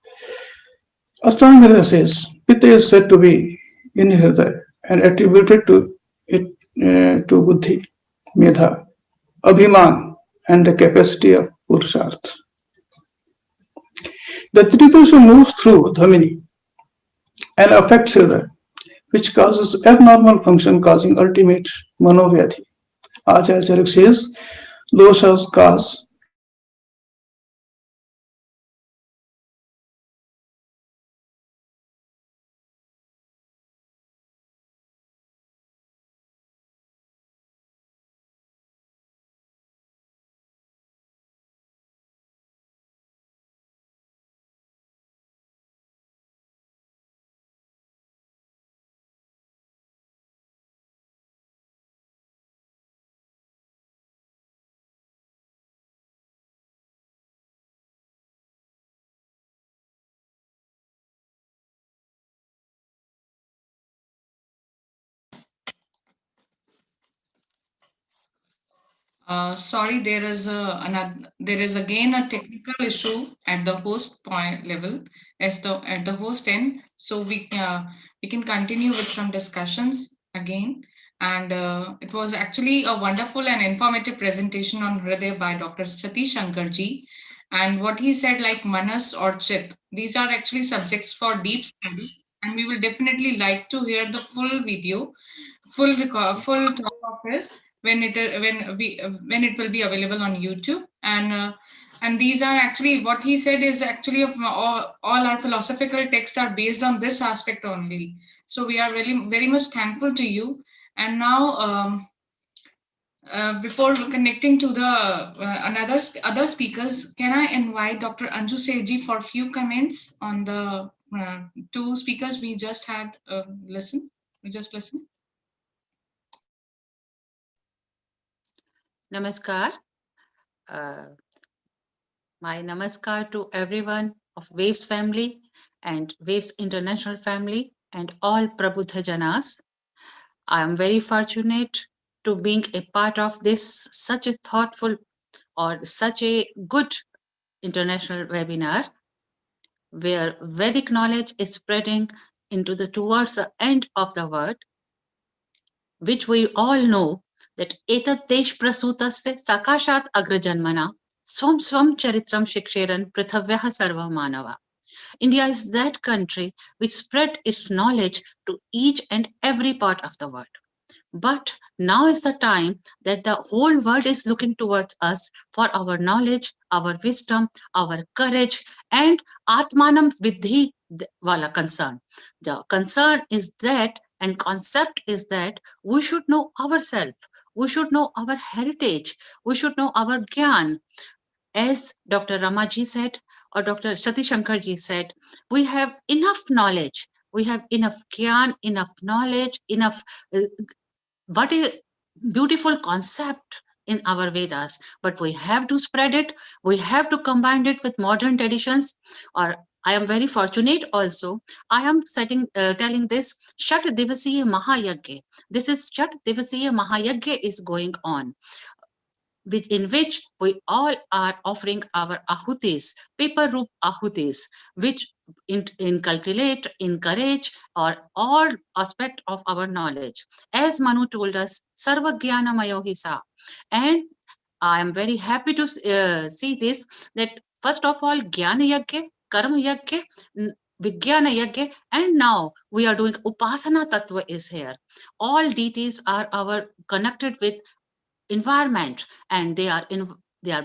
Ashtanga Hridaya says, Pith is said to be in Hridaya and attributed to it to Buddhi, Medha, Abhiman, and the capacity of Purusharth. The Tridosha moves through Dhamini and affects Hridaya, which causes abnormal function causing ultimate Manovyadhi. Acharya Charak says, doshas cause Sorry, there is again a technical issue at the host point level, at the host end. So we can continue with some discussions again. And it was actually a wonderful and informative presentation on Hriday by Dr. Satish Shankarji. And what he said, like Manas or Chit, these are actually subjects for deep study. And we will definitely like to hear the full video, full talk of his when it will be available on YouTube. And these are actually, what he said is actually of all our philosophical texts are based on this aspect only. So we are really very much thankful to you. And now before connecting to the other speakers, can I invite Dr. Anju Sethi for a few comments on the two speakers we just had listened? Namaskar. My namaskar to everyone of Waves family and Waves International family and all Prabuddha Janas. I am very fortunate to being a part of this such a thoughtful or such a good international webinar where Vedic knowledge is spreading into towards the end of the world, which we all know that etat desh prasutasya sakashat agrajanmana swam swam charitram shiksheran prithavyah sarva manava. India is that country which spread its knowledge to each and every part of the world. But now is the time that the whole world is looking towards us for our knowledge, our wisdom, our courage, and Atmanam Vidhi wala concern. The concern is that, and concept is that we should know ourselves, we should know our heritage, we should know our Gyan. As Dr. Ramaji said, or Dr. Satish Shankarji said, we have enough knowledge, we have enough Gyan, enough knowledge, enough what a beautiful concept in our Vedas, but we have to spread it, we have to combine it with modern traditions. Or I am very fortunate also, I am telling this Shat Divasiya Mahayagya. This is Shat Divasiya Mahayagya is going on, in which we all are offering our ahutis, paper roop ahutis, which inculcate, encourage, or all aspect of our knowledge. As Manu told us, Sarva Jnana Mayo Hisa. And I am very happy to see this, that first of all, Jnana Yagya, Karma Yagya, Vijnana Yagya, and now we are doing Upasana Tattva is here. All deities are connected with environment, and they are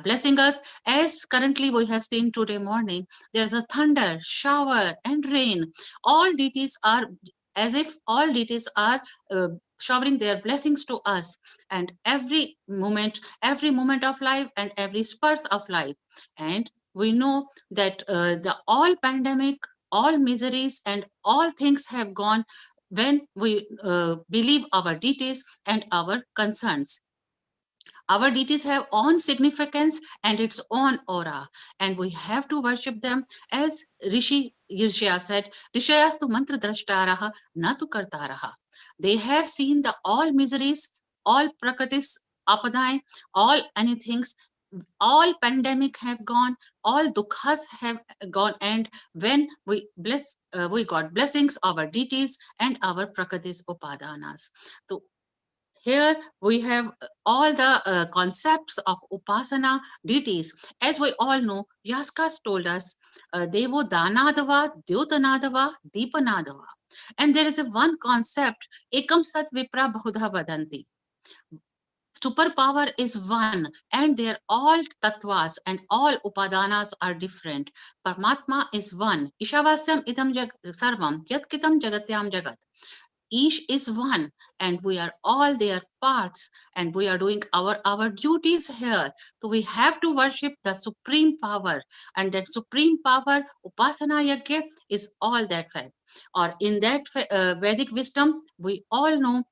blessing us. As currently we have seen today morning, there's a thunder, shower, and rain. All deities are, as if all deities are showering their blessings to us, and every moment of life and every spurs of life. And we know that the all pandemic, all miseries, and all things have gone when we believe our deities and our concerns. Our deities have own significance and its own aura, and we have to worship them. As Rishi Girshya said, Rishayastu mantra drashtaraha natu kartaraha. They have seen the all miseries, all prakritis apadai, all anythings, all pandemic have gone, all dukkhas have gone, and when we got blessings, our deities and our prakritis upadanas. So here we have all the concepts of Upasana deities. As we all know, Yaskas told us, Devo Danadava, Dyutanadava, Deepanadava. And there is one concept, Ekam Sat Vipra Bahudha Vadanti. Superpower is one, and they're all tattvas and all upadanas are different. Paramatma is one. Ishavasyam idam sarvam, yatkitam jagatyam jagat. Each is one, and we are all their parts, and we are doing our duties here. So we have to worship the supreme power, and that supreme power, Upasana Yagya, is all that fact. Or in that Vedic wisdom, we all know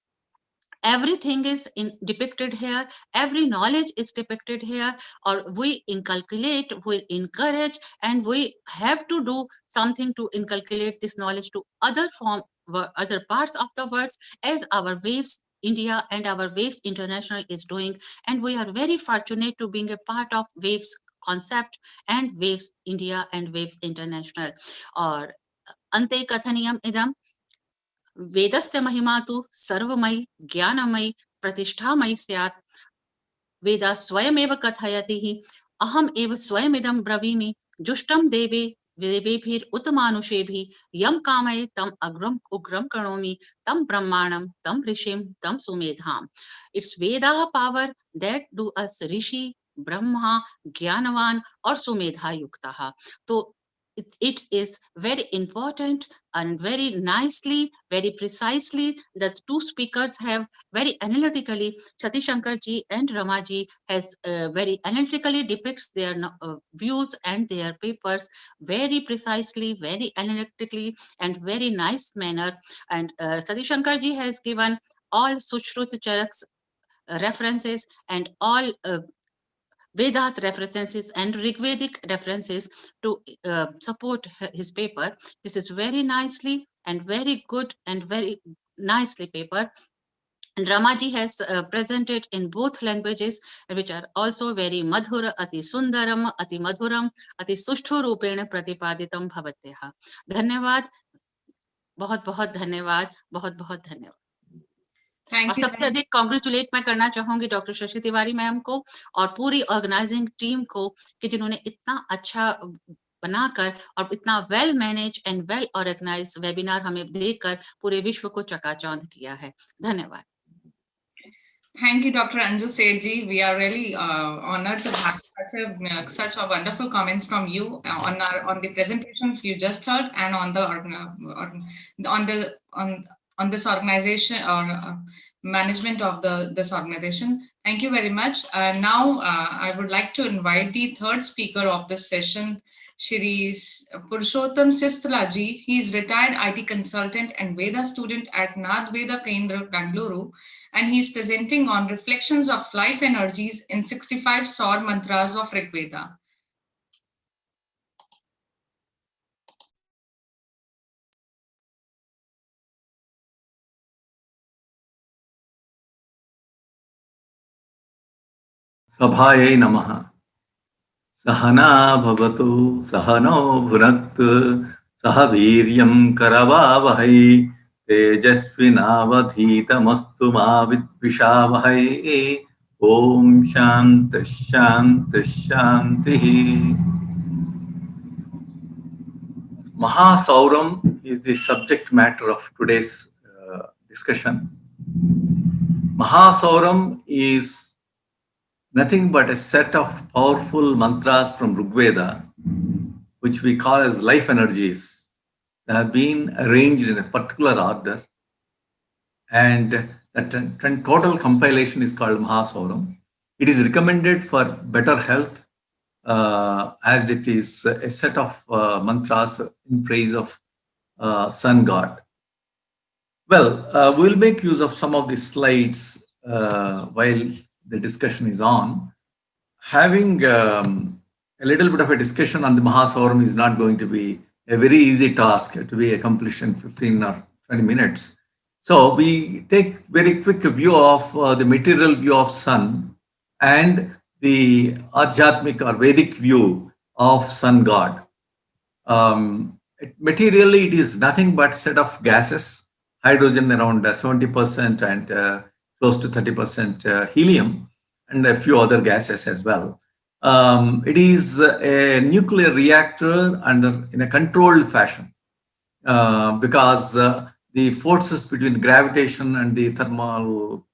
everything is depicted here, every knowledge is depicted here, or we inculcate, we encourage, and we have to do something to inculcate this knowledge to other parts of the words, as our waves India and our Waves International is doing. And we are very fortunate to being a part of Waves concept and Waves India and Waves International. Or ante kathaniyam idam vedasya महिमा तु सर्वमयी ज्ञानमयी प्रतिष्ठामयी स्यात् वेदा स्वयमेव कथयति अहम एव स्वयमिदं ब्रवीमि जुष्टं देवेभिर उत्मानुषेभिः यम कामये तम अग्रम उग्रम करोमि तम ब्रह्माणं तम ऋषिं तम सुमेधाम. It's Veda power that do us rishi, brahma, ज्ञानवान और सुमेधा युक्तः. तो it is very important and very nicely, very precisely that two speakers have very analytically, Sati Shankar ji and Rama ji has very analytically depicts their views and their papers very precisely, very analytically and very nice manner. And Sati Shankar ji has given all Sushruta Charak's references and all Vedas references and Rigvedic references to support his paper. This is very nicely and very good and very nicely paper. And Ramaji has presented in both languages, which are also very madhura, ati sundaram, ati madhuram, ati sushthu rupena pratipaditam bhavatyah. Dhanyavad, बहुत बहुत धन्यवाद, बहुत बहुत धन्यवाद. और सबसे अधिक congratulate मैं करना चाहूंगी डॉक्टर शशि तिवारी मैम को और पूरी ऑर्गेनाइजिंग टीम को कि जिन्होंने इतना अच्छा बनाकर और इतना well manage and well organise webinar हमें देकर पूरे विश्व को चकाचौंध किया है. धन्यवाद. Thank you, Dr. Anju Sethji. We are really honored to have such a wonderful comments from you on the presentations you just heard and on this organization or management of this organization. Thank you very much. Now I would like to invite the third speaker of this session, Shri Purushottam Sistla ji. He is retired IT consultant and Veda student at Nad Veda Kendra, Bangalore, and he is presenting on reflections of life energies in 65 Saur mantras of Rig Veda. सभायै नमः. सहना भवतु सहनो भुनक्तु सह वीर्यं करवावहै तेजस्विनावधीतमस्तु मा विद्विषावहै. ओम शांति शांति शांति. Mahasauram is the subject matter of today's discussion. Mahasauram is nothing but a set of powerful mantras from Rigveda, which we call as life energies. They have been arranged in a particular order, and that total compilation is called Mahasauram. It is recommended for better health, as it is a set of mantras in praise of sun god. Well, we'll make use of some of the slides while the discussion is on. Having a little bit of a discussion on the Mahasauram is not going to be a very easy task to be accomplished in 15 or 20 minutes. So we take very quick view of the material view of sun and the Adhyatmic or Vedic view of sun god. Materially, it is nothing but set of gases, hydrogen around 70% and close to 30% helium, and a few other gases as well. It is a nuclear reactor in a controlled fashion because the forces between gravitation and the thermal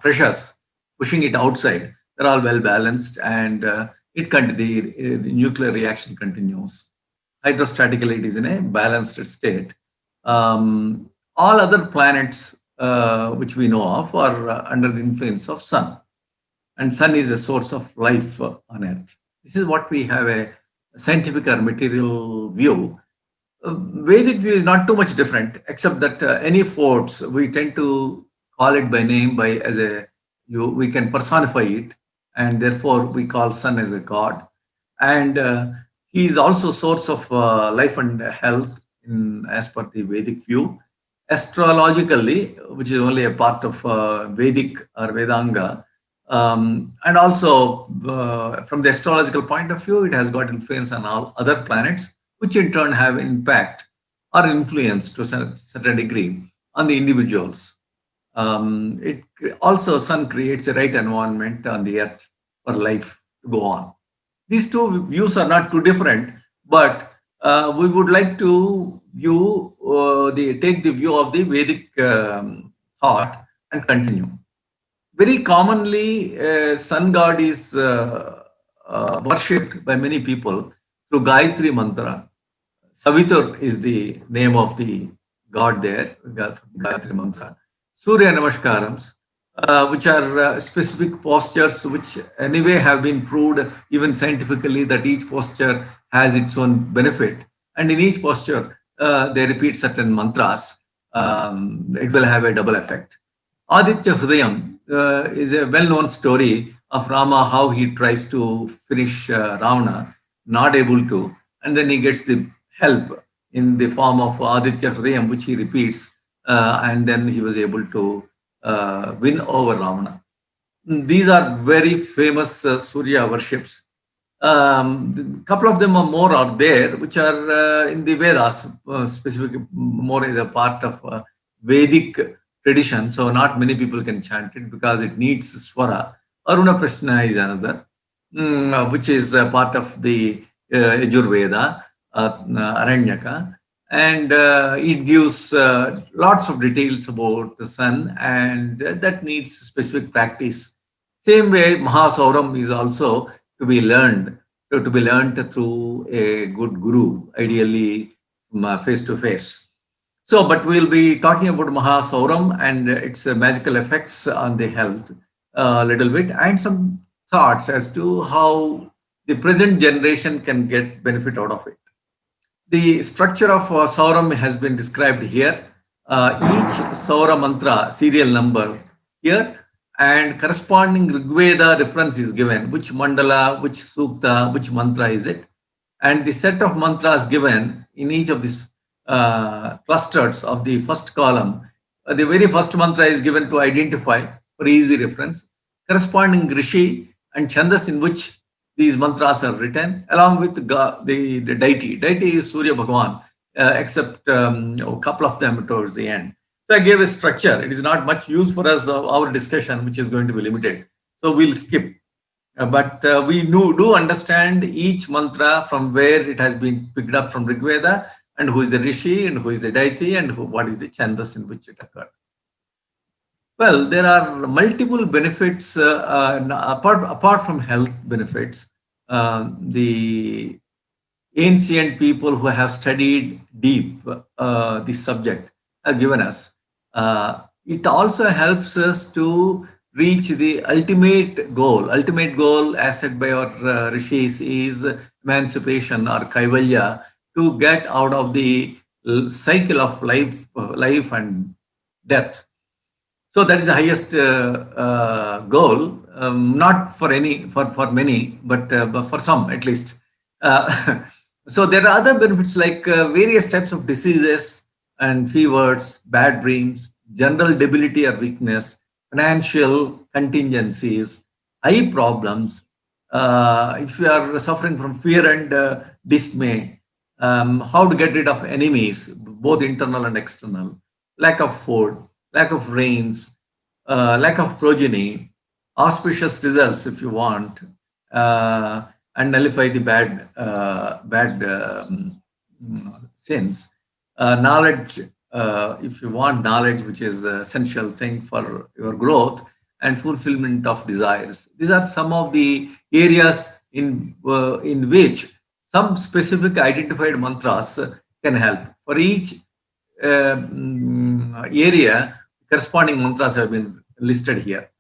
pressures pushing it outside, they're all well balanced, and the nuclear reaction continues. Hydrostatically, it is in a balanced state. All other planets which we know of are under the influence of sun, and sun is a source of life on earth. This is what we have a scientific or material view. Vedic view is not too much different, except that any force we tend to call it by name, we can personify it, and therefore we call sun as a god, and he is also source of life and health as per the Vedic view. astrologically, which is only a part of Vedic or Vedanga, and also from the astrological point of view, it has got influence on all other planets, which in turn have impact or influence to a certain degree on the individuals. It also, sun creates the right environment on the earth for life to go on. These two views are not too different, but we would like to view take the view of the Vedic thought and continue. Very commonly, sun god is worshipped by many people through Gayatri mantra. Savitur is the name of the god there, Gayatri mantra. Surya Namaskaram, which are specific postures which anyway have been proved even scientifically that each posture has its own benefit. And in each posture, they repeat certain mantras. It will have a double effect. Aditya Hridayam is a well-known story of Rama, how he tries to finish Ravana, not able to, and then he gets the help in the form of Aditya Hridayam, which he repeats, and then he was able to win over Ravana. These are very famous Surya worships. Couple of them or more are there, which are in the Vedas, specifically more as a part of Vedic tradition. So not many people can chant it because it needs swara. Aruna Prashna is another, which is a part of the Yajurveda, Aranyaka. And it gives lots of details about the sun, and that needs specific practice. Same way, Mahasauram is also to be learned through a good guru, ideally face to face. So, but we'll be talking about Mahasauram and its magical effects on the health a little bit, and some thoughts as to how the present generation can get benefit out of it. The structure of Sauram has been described here. Each Saura mantra serial number here, and corresponding Rigveda reference is given, which mandala, which sukta, which mantra is it. And the set of mantras given in each of these clusters of the first column, the very first mantra is given to identify for easy reference, corresponding Rishi and Chandas in which these mantras are written, along with the deity. Deity is Surya Bhagavan, except a couple of them towards the end. So I gave a structure. It is not much use for us, our discussion, which is going to be limited. So we'll skip. But we do understand each mantra from where it has been picked up from Rigveda, and who is the Rishi, and who is the deity, and what is the Chandas in which it occurred. Well, there are multiple benefits apart from health benefits. The ancient people who have studied deep this subject have given us. It also helps us to reach the ultimate goal. Ultimate goal, as said by our rishis, is emancipation or kaivalya, to get out of the cycle of life and death. So that is the highest goal, not for many, but for some at least. So there are other benefits like various types of diseases and fevers, bad dreams, general debility or weakness, financial contingencies, eye problems. If you are suffering from fear and dismay, how to get rid of enemies, both internal and external, lack of food, lack of rains, lack of progeny, auspicious results if you want, and nullify the bad sins. Knowledge, if you want knowledge, which is an essential thing for your growth, and fulfillment of desires. These are some of the areas in which some specific identified mantras can help. For each area, corresponding mantras have been listed here.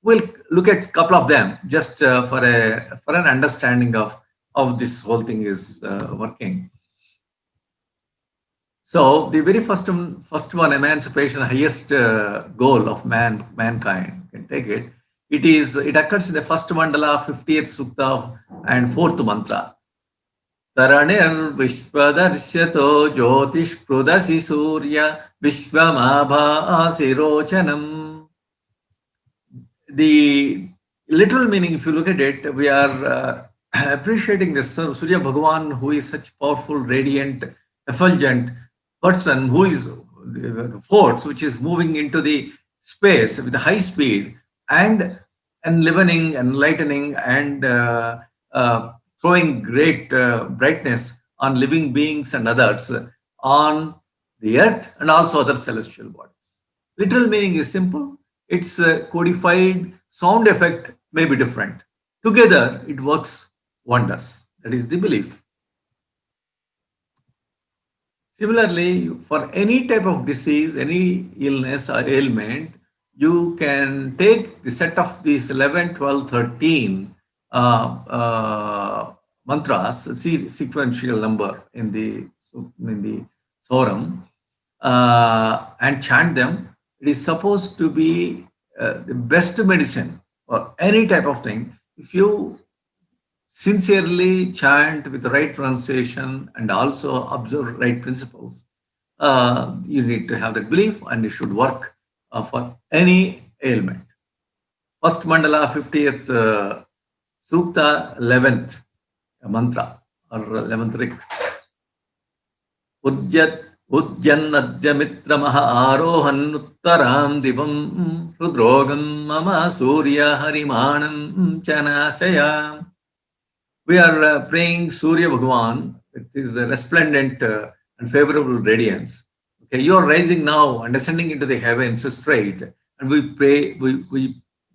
We'll look at a couple of them just for an understanding of how this whole thing is working. So the very first one, emancipation, the highest goal of mankind, can take it. It occurs in the first mandala, 50th sukta, and 4th mantra. Taranir Vishwadarshyato Jyotishkrudasi Surya Vishwamabha Sirochanam. The literal meaning, if you look at it, we are appreciating this Surya Bhagavan, who is such powerful, radiant, effulgent person, who is the force which is moving into the space with high speed and enlivening, enlightening, and throwing great brightness on living beings and others on the earth and also other celestial bodies. Literal meaning is simple. Its codified sound effect may be different. Together, it works wonders. That is the belief. Similarly, for any type of disease, any illness or ailment, you can take the set of these 11, 12, 13 mantras, sequential number in the Soram, and chant them. It is supposed to be the best medicine for any type of thing. If you sincerely chant with the right pronunciation and also observe right principles, you need to have that belief, and it should work for any ailment. First mandala, 50th Sukta, 11th mantra or 11th rik. Ujjannajjamitramaha arohan uttaram divam rudrogam mama surya harimanam chanasaya. We are praying Surya Bhagavan with his resplendent and favorable radiance. Okay, you are rising now and ascending into the heavens straight, and we pray.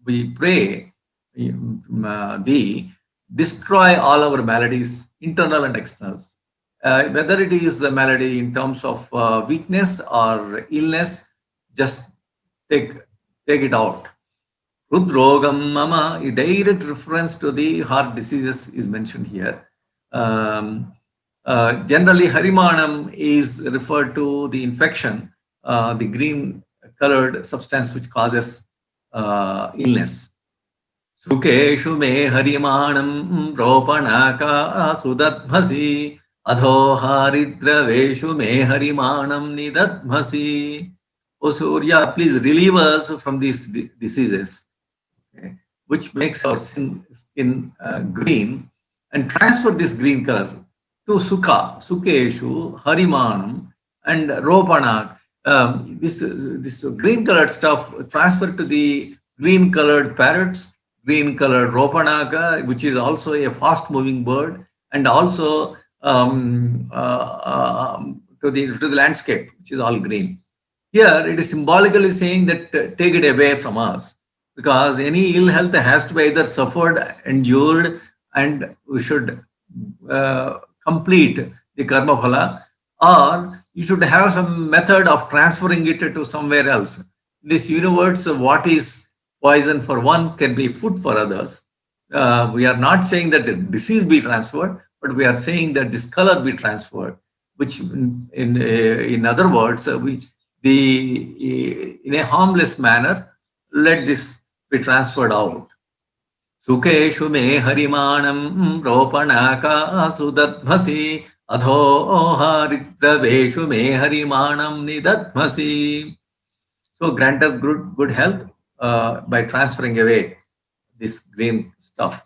We pray thee destroy all our maladies, internal and external. Whether it is a malady in terms of weakness or illness, just take it out. Rudrogam mama, a direct reference to the heart diseases is mentioned here. Generally, Harimanam is referred to the infection, the green colored substance which causes illness. Sukeshu me Harimanam ropanaka sudatmasi adho haridraveshu me Harimanam nidatmasi. O Surya, please relieve us from these diseases, okay, which makes our skin green, and transfer this green color to Sukha, Sukeshu, Harimanam, and Ropanak. This green colored stuff transferred to the green colored parrots, green colored Ropanaka, which is also a fast moving bird, and also to the landscape, which is all green. Here it is symbolically saying that take it away from us, because any ill health has to be either suffered, endured, and we should complete the karma phala, or you should have some method of transferring it to somewhere else. In this universe, what is poison for one can be food for others. We are not saying that the disease be transferred, but we are saying that this color be transferred, which in other words, in a harmless manner, let this be transferred out. Sukeshu me harimanam ropanaka sudatmasi adho haridraveshu me harimanam nidatmasi. So grant us good health by transferring away this green stuff.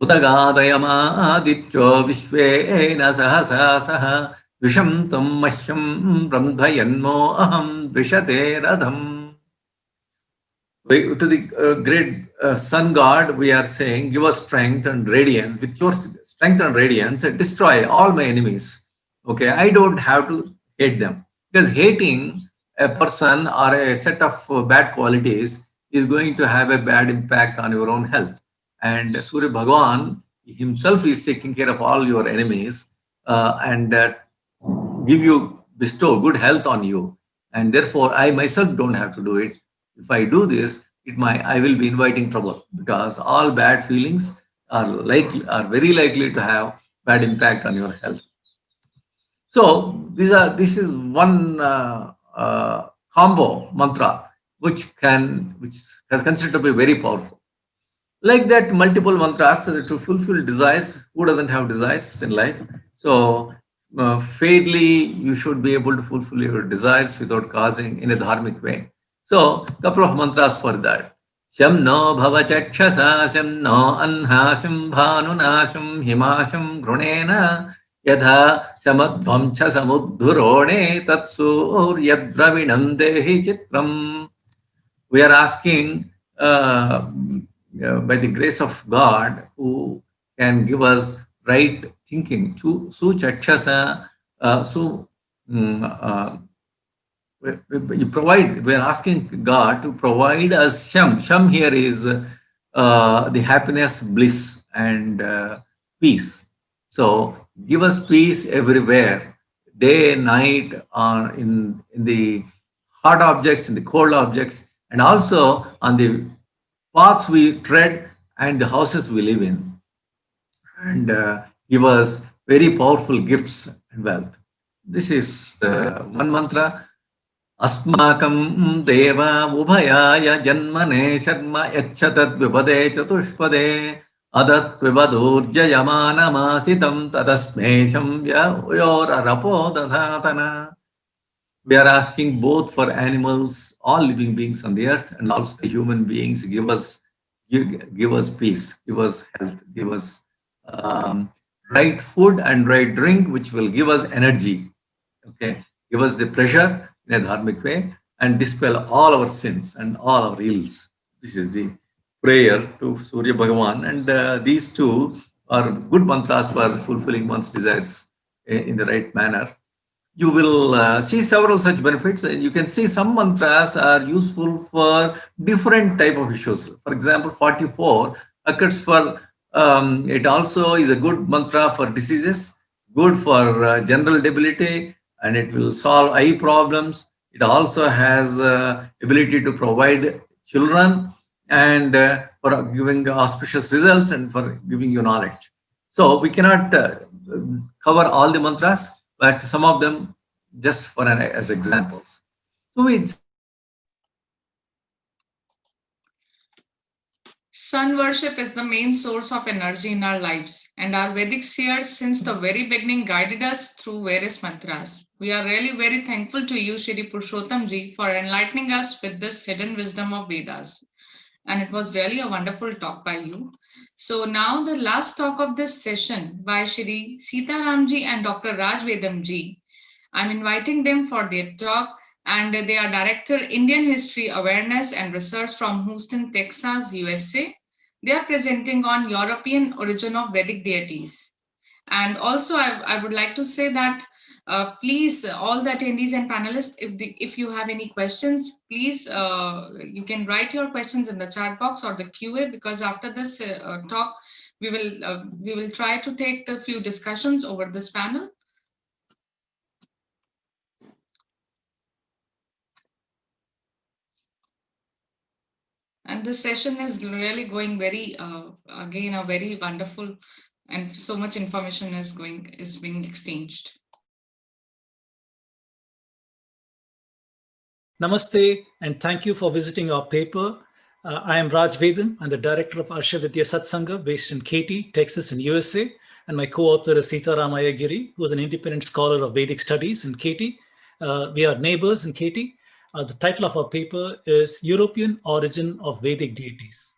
Udagadayama adityo vishvena sahasa saha visham tam mahyam brandhayanmo aham vishate radham. To the great sun god, we are saying, give us strength and radiance. With your strength and radiance, destroy all my enemies. Okay, I don't have to hate them, because hating a person or a set of bad qualities is going to have a bad impact on your own health. And Surya Bhagavan himself is taking care of all your enemies and bestow good health on you. And therefore, I myself don't have to do it. If I do this, I will be inviting trouble, because all bad feelings are very likely to have bad impact on your health. So this is one combo mantra which is considered to be very powerful. Like that, multiple mantras to fulfill desires. Who doesn't have desires in life? So fairly, you should be able to fulfill your desires without causing in a dharmic way. So couple of mantras for that. Sham no bhava chakshasa, sham no anhasham bhanunasham himasham grunena yadha samadvam cha samuddhurone tatsur yadravinam dehi chitram. We are asking by the grace of God, who can give us right thinking. Su chakshasa, you provide. We are asking God to provide us sham. Sham here is the happiness, bliss, and peace. So give us peace everywhere, day and night, in the hot objects, in the cold objects, and also on the paths we tread and the houses we live in. And give us very powerful gifts and wealth. This is one mantra. Asmakam deva ubhayaya janmane sharma yachatad vipade chatushpade adat vivadurjayamana masitam tadasmesham yayorarapo dadhatana. We are asking both for animals, all living beings on the earth, and also the human beings. Give us peace, give us health, give us right food and right drink, which will give us energy. Okay, give us the pleasure in a dharmic way and dispel all our sins and all our ills. This is the prayer to Surya Bhagavan, and these two are good mantras for fulfilling one's desires in the right manner. You will see several such benefits. You can see some mantras are useful for different type of issues. For example, 44 occurs for, it also is a good mantra for diseases, good for general debility, and it will solve eye problems. It also has ability to provide children and for giving auspicious results and for giving you knowledge. So we cannot cover all the mantras, but some of them just for as examples. So it's Sun worship is the main source of energy in our lives, and our Vedic seers since the very beginning guided us through various mantras. We are really very thankful to you, Shri Purushottam Ji, for enlightening us with this hidden wisdom of Vedas. And it was really a wonderful talk by you. So now the last talk of this session by Shri Sitaram Ji and Dr. Raj Vedam Ji. I'm inviting them for their talk, and they are Director Indian History Awareness and Research from Houston, Texas, USA. They are presenting on European origin of Vedic deities. And also I would like to say that please, all the attendees and panelists, if you have any questions, please, you can write your questions in the chat box or the QA, because after this talk, we will try to take the few discussions over this panel. And this session is really going very, again, a very wonderful, and so much information is being exchanged. Namaste, and thank you for visiting our paper. I am Raj Vedam. I'm the director of Arsha Vidya Satsanga based in Katy, Texas in USA. And my co-author is Sitaram Ayagiri, who is an independent scholar of Vedic studies in Katy. We are neighbors in Katy. The title of our paper is European Origin of Vedic Deities.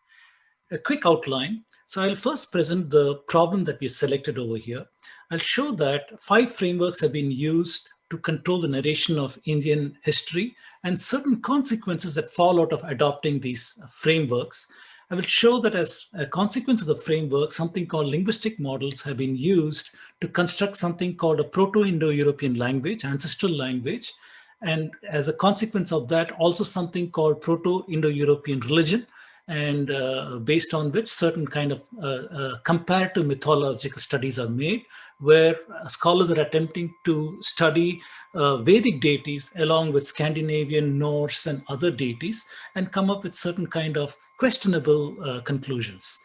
A quick outline. So I'll first present the problem that we selected over here. I'll show that 5 frameworks have been used to control the narration of Indian history and certain consequences that fall out of adopting these frameworks. I will show that as a consequence of the framework, something called linguistic models have been used to construct something called a Proto-Indo-European language, ancestral language. And as a consequence of that, also something called Proto-Indo-European religion, and based on which certain kind of comparative mythological studies are made, where scholars are attempting to study Vedic deities along with Scandinavian, Norse, and other deities, and come up with certain kind of questionable conclusions.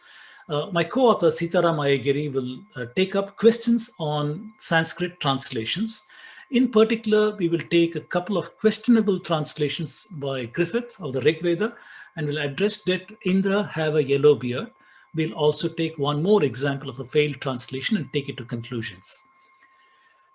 My co-author Sitaram Ayagiri will take up questions on Sanskrit translations. In particular, we will take a couple of questionable translations by Griffith of the Rig Veda, and will address Did Indra have a yellow beard? We'll also take one more example of a failed translation and take it to conclusions.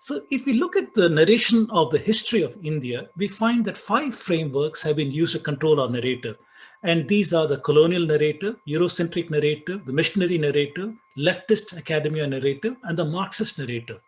So if we look at the narration of the history of India, we find that 5 frameworks have been used to control our narrative. And these are the colonial narrative, Eurocentric narrative, the missionary narrative, leftist academia narrative, and the Marxist narrative.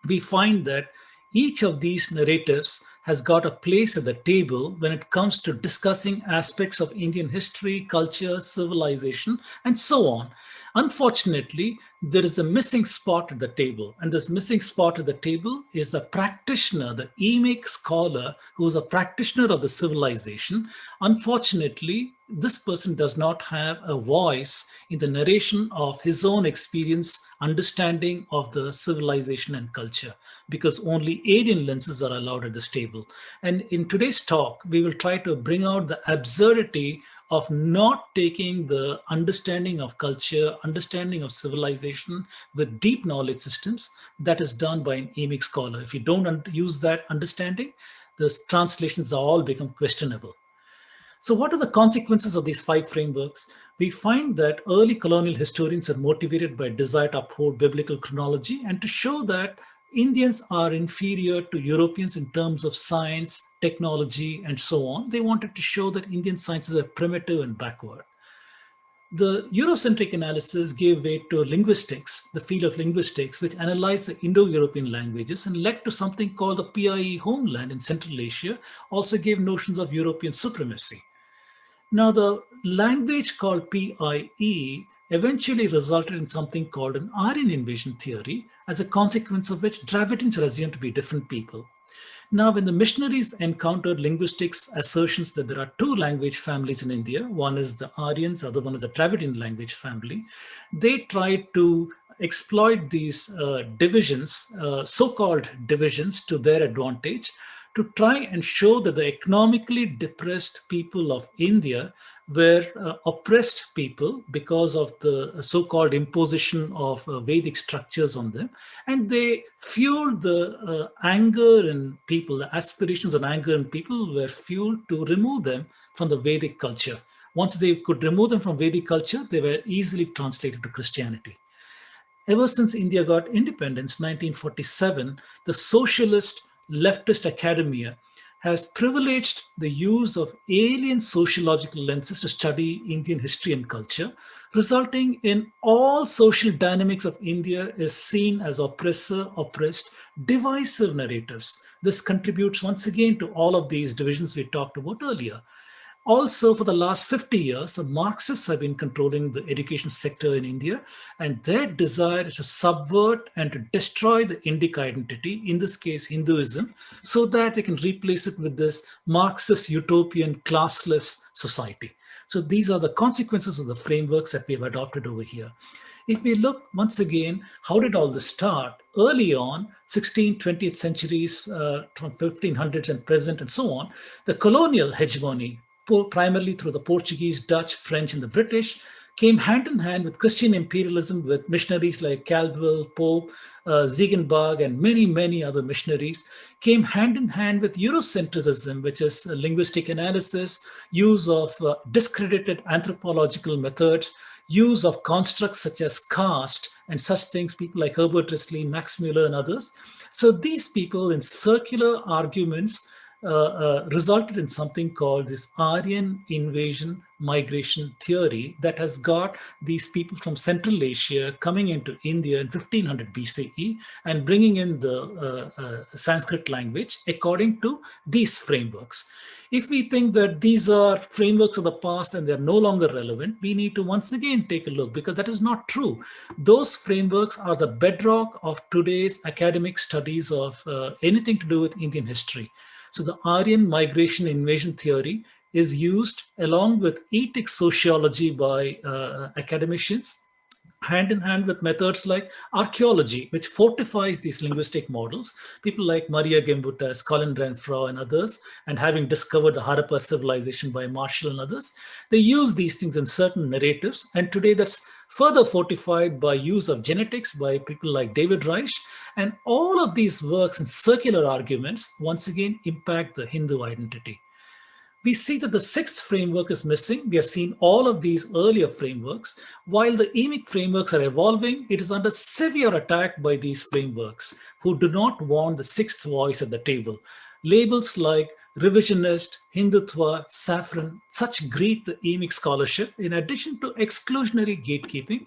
We find that each of these narratives has got a place at the table when it comes to discussing aspects of Indian history, culture, civilization, and so on. Unfortunately, there is a missing spot at the table, and this missing spot at the table is the practitioner, the emic scholar who is a practitioner of the civilization. Unfortunately, this person does not have a voice in the narration of his own experience, understanding of the civilization and culture, because only alien lenses are allowed at this table. And in today's talk, we will try to bring out the absurdity of not taking the understanding of culture, understanding of civilization with deep knowledge systems that is done by an emic scholar. If you don't use that understanding, the translations are all become questionable. So what are the consequences of these 5 frameworks? We find that early colonial historians are motivated by a desire to uphold biblical chronology and to show that Indians are inferior to Europeans in terms of science, technology, and so on. They wanted to show that Indian sciences are primitive and backward. The Eurocentric analysis gave way to linguistics, the field of linguistics, which analyzed the Indo-European languages and led to something called the PIE homeland in Central Asia, also gave notions of European supremacy. Now, the language called PIE eventually resulted in something called an Aryan invasion theory, as a consequence of which Dravidians are assumed to be different people. Now, when the missionaries encountered linguistics assertions that there are 2 language families in India, one is the Aryans, the other one is the Dravidian language family, they tried to exploit these divisions, so-called divisions, to their advantage, to try and show that the economically depressed people of India were oppressed people because of the so-called imposition of Vedic structures on them. And they fueled the anger in people, the aspirations and anger in people were fueled to remove them from the Vedic culture. Once they could remove them from Vedic culture, they were easily translated to Christianity. Ever since India got independence, 1947, the socialist leftist academia has privileged the use of alien sociological lenses to study Indian history and culture, resulting in all social dynamics of India is seen as oppressor, oppressed, divisive narratives. This contributes once again to all of these divisions we talked about earlier. Also, for the last 50 years, the Marxists have been controlling the education sector in India, and their desire is to subvert and to destroy the Indic identity, in this case, Hinduism, so that they can replace it with this Marxist utopian classless society. So these are the consequences of the frameworks that we have adopted over here. If we look once again, how did all this start? Early on, 16th, 20th centuries, from 1500s and present and so on, the colonial hegemony, primarily through the Portuguese, Dutch, French, and the British, came hand in hand with Christian imperialism, with missionaries like Caldwell, Pope, Ziegenbalg, and many, many other missionaries, came hand in hand with Eurocentrism, which is linguistic analysis, use of discredited anthropological methods, use of constructs such as caste and such things, people like Herbert Risley, Max Muller, and others. So these people in circular arguments resulted in something called this Aryan invasion migration theory that has got these people from Central Asia coming into India in 1500 BCE and bringing in the Sanskrit language according to these frameworks. If we think that these are frameworks of the past and they're no longer relevant, we need to once again take a look, because that is not true. Those frameworks are the bedrock of today's academic studies of anything to do with Indian history. So the Aryan migration invasion theory is used along with ethics sociology by academicians, hand in hand with methods like archaeology, which fortifies these linguistic models. People like Maria Gimbutas, Colin Renfrew, and others, and having discovered the Harappa civilization by Marshall and others, they use these things in certain narratives. And today that's further fortified by use of genetics by people like David Reich. And all of these works and circular arguments, once again, impact the Hindu identity. we see that the sixth framework is missing. We have seen all of these earlier frameworks. While the EMIC frameworks are evolving, it is under severe attack by these frameworks who do not want the sixth voice at the table. Labels like revisionist, Hindutva, saffron, such greet the EMIC scholarship in addition to exclusionary gatekeeping.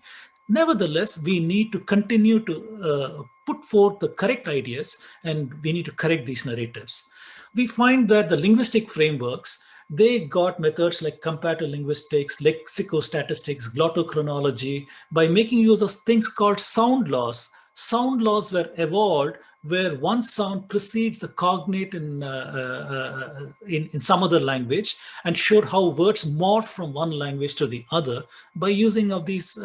Nevertheless, we need to continue to put forth the correct ideas, and we need to correct these narratives. We find that the linguistic frameworks, they got methods like comparative linguistics, lexicostatistics, glottochronology, by making use of things called sound laws. Sound laws were evolved where one sound precedes the cognate in some other language, and showed how words morph from one language to the other by using of these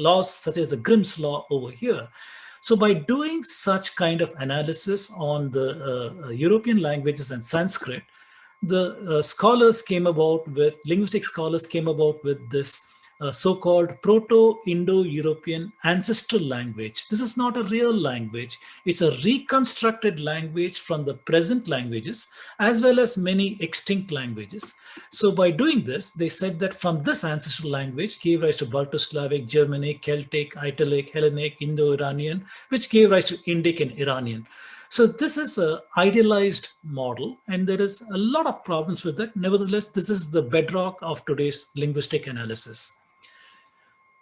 laws such as the Grimm's law over here. So by doing such kind of analysis on the European languages and Sanskrit, the scholars came about with, linguistic scholars came about with this so-called Proto-Indo-European ancestral language. This is not a real language. It's a reconstructed language from the present languages, as well as many extinct languages. So by doing this, they said that from this ancestral language gave rise to Balto-Slavic, Germanic, Celtic, Italic, Hellenic, Indo-Iranian, which gave rise to Indic and Iranian. So this is an idealized model, and there is a lot of problems with that. Nevertheless, this is the bedrock of today's linguistic analysis.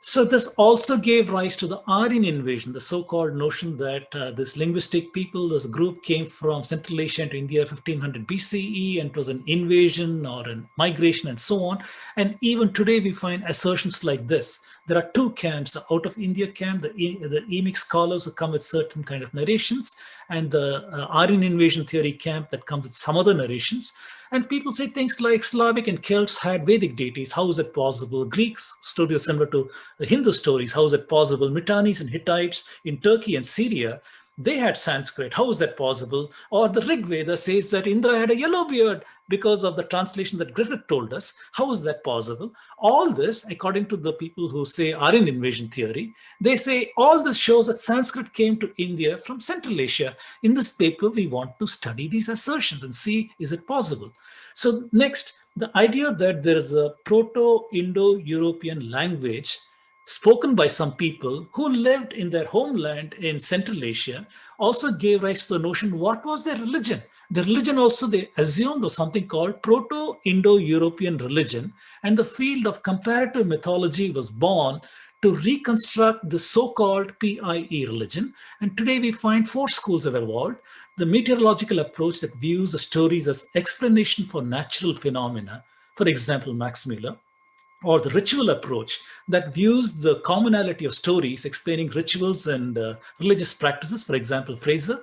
So this also gave rise to the Aryan invasion, the so-called notion that this linguistic people, this group came from Central Asia to India 1500 BCE, and it was an invasion or a migration and so on. And even today we find assertions like this. There are two camps, the out of India camp, the EMIC scholars who come with certain kind of narrations, and the Aryan invasion theory camp that comes with some other narrations. And people say things like Slavic and Celts had Vedic deities. How is it possible? Greeks' stories are similar to the Hindu stories. How is it possible? Mitannis and Hittites in Turkey and Syria, they had Sanskrit. How is that possible? Or the Rig Veda says that Indra had a yellow beard because of the translation that Griffith told us. How is that possible? All this, according to the people who say Aryan invasion theory, they say all this shows that Sanskrit came to India from Central Asia. In this paper, we want to study these assertions and see, is it possible? So next, the idea that there is a Proto-Indo-European language spoken by some people who lived in their homeland in Central Asia also gave rise to the notion, what was their religion? The religion also they assumed was something called Proto-Indo-European religion, and the field of comparative mythology was born to reconstruct the so-called PIE religion. And today we find four schools have evolved. The meteorological approach that views the stories as explanation for natural phenomena, for example, Max Muller, or the ritual approach that views the commonality of stories explaining rituals and religious practices, for example, Fraser,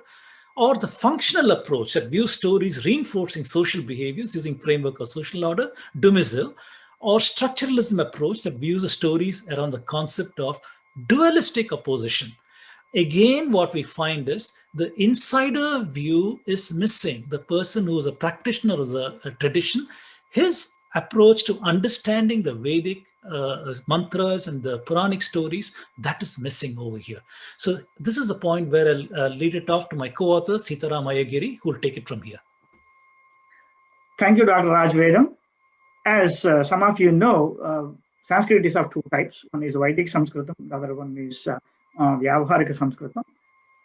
or the functional approach that views stories reinforcing social behaviors using framework of social order, Dumézil, or structuralism approach that views the stories around the concept of dualistic opposition. Again, what we find is the insider view is missing. The person who is a practitioner of the tradition, his approach to understanding the Vedic mantras and the Puranic stories, that is missing over here. So this is the point where I'll lead it off to my co-author, Sitaram Ayagiri, who will take it from here. Thank you, Dr. Raj Vedam. As some of you know, Sanskrit is of two types. One is Vedic Sanskritam, the other one is Vyavaharika Sanskritam.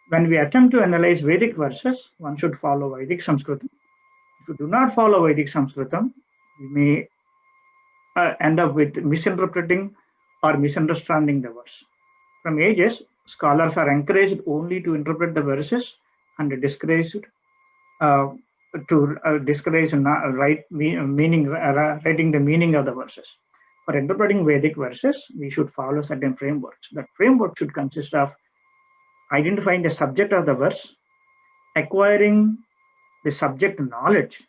When we attempt to analyze Vedic verses, one should follow Vedic Sanskritam. If you do not follow Vedic Sanskritam, we may end up with misinterpreting or misunderstanding the verse. From ages, scholars are encouraged only to interpret the verses and discouraged writing the meaning of the verses. For interpreting Vedic verses, we should follow certain frameworks. That framework should consist of identifying the subject of the verse, acquiring the subject knowledge,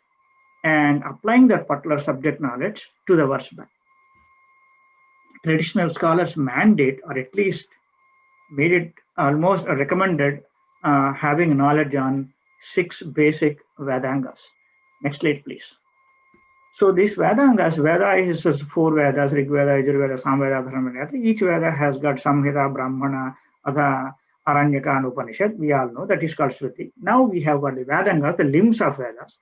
and applying that particular subject knowledge to the verse back. Traditional scholars mandate, or at least made it almost recommended, having knowledge on 6 basic Vedangas. Next slide, please. So these Vedangas, Veda is 4 Vedas, Rig Veda, Yajurveda, Samveda, Dharmaveda. Each Veda has got Samhita, Brahmana, Adha, Aranyaka, and Upanishad. We all know that is called Shruti. Now we have got the Vedangas, the limbs of Vedas.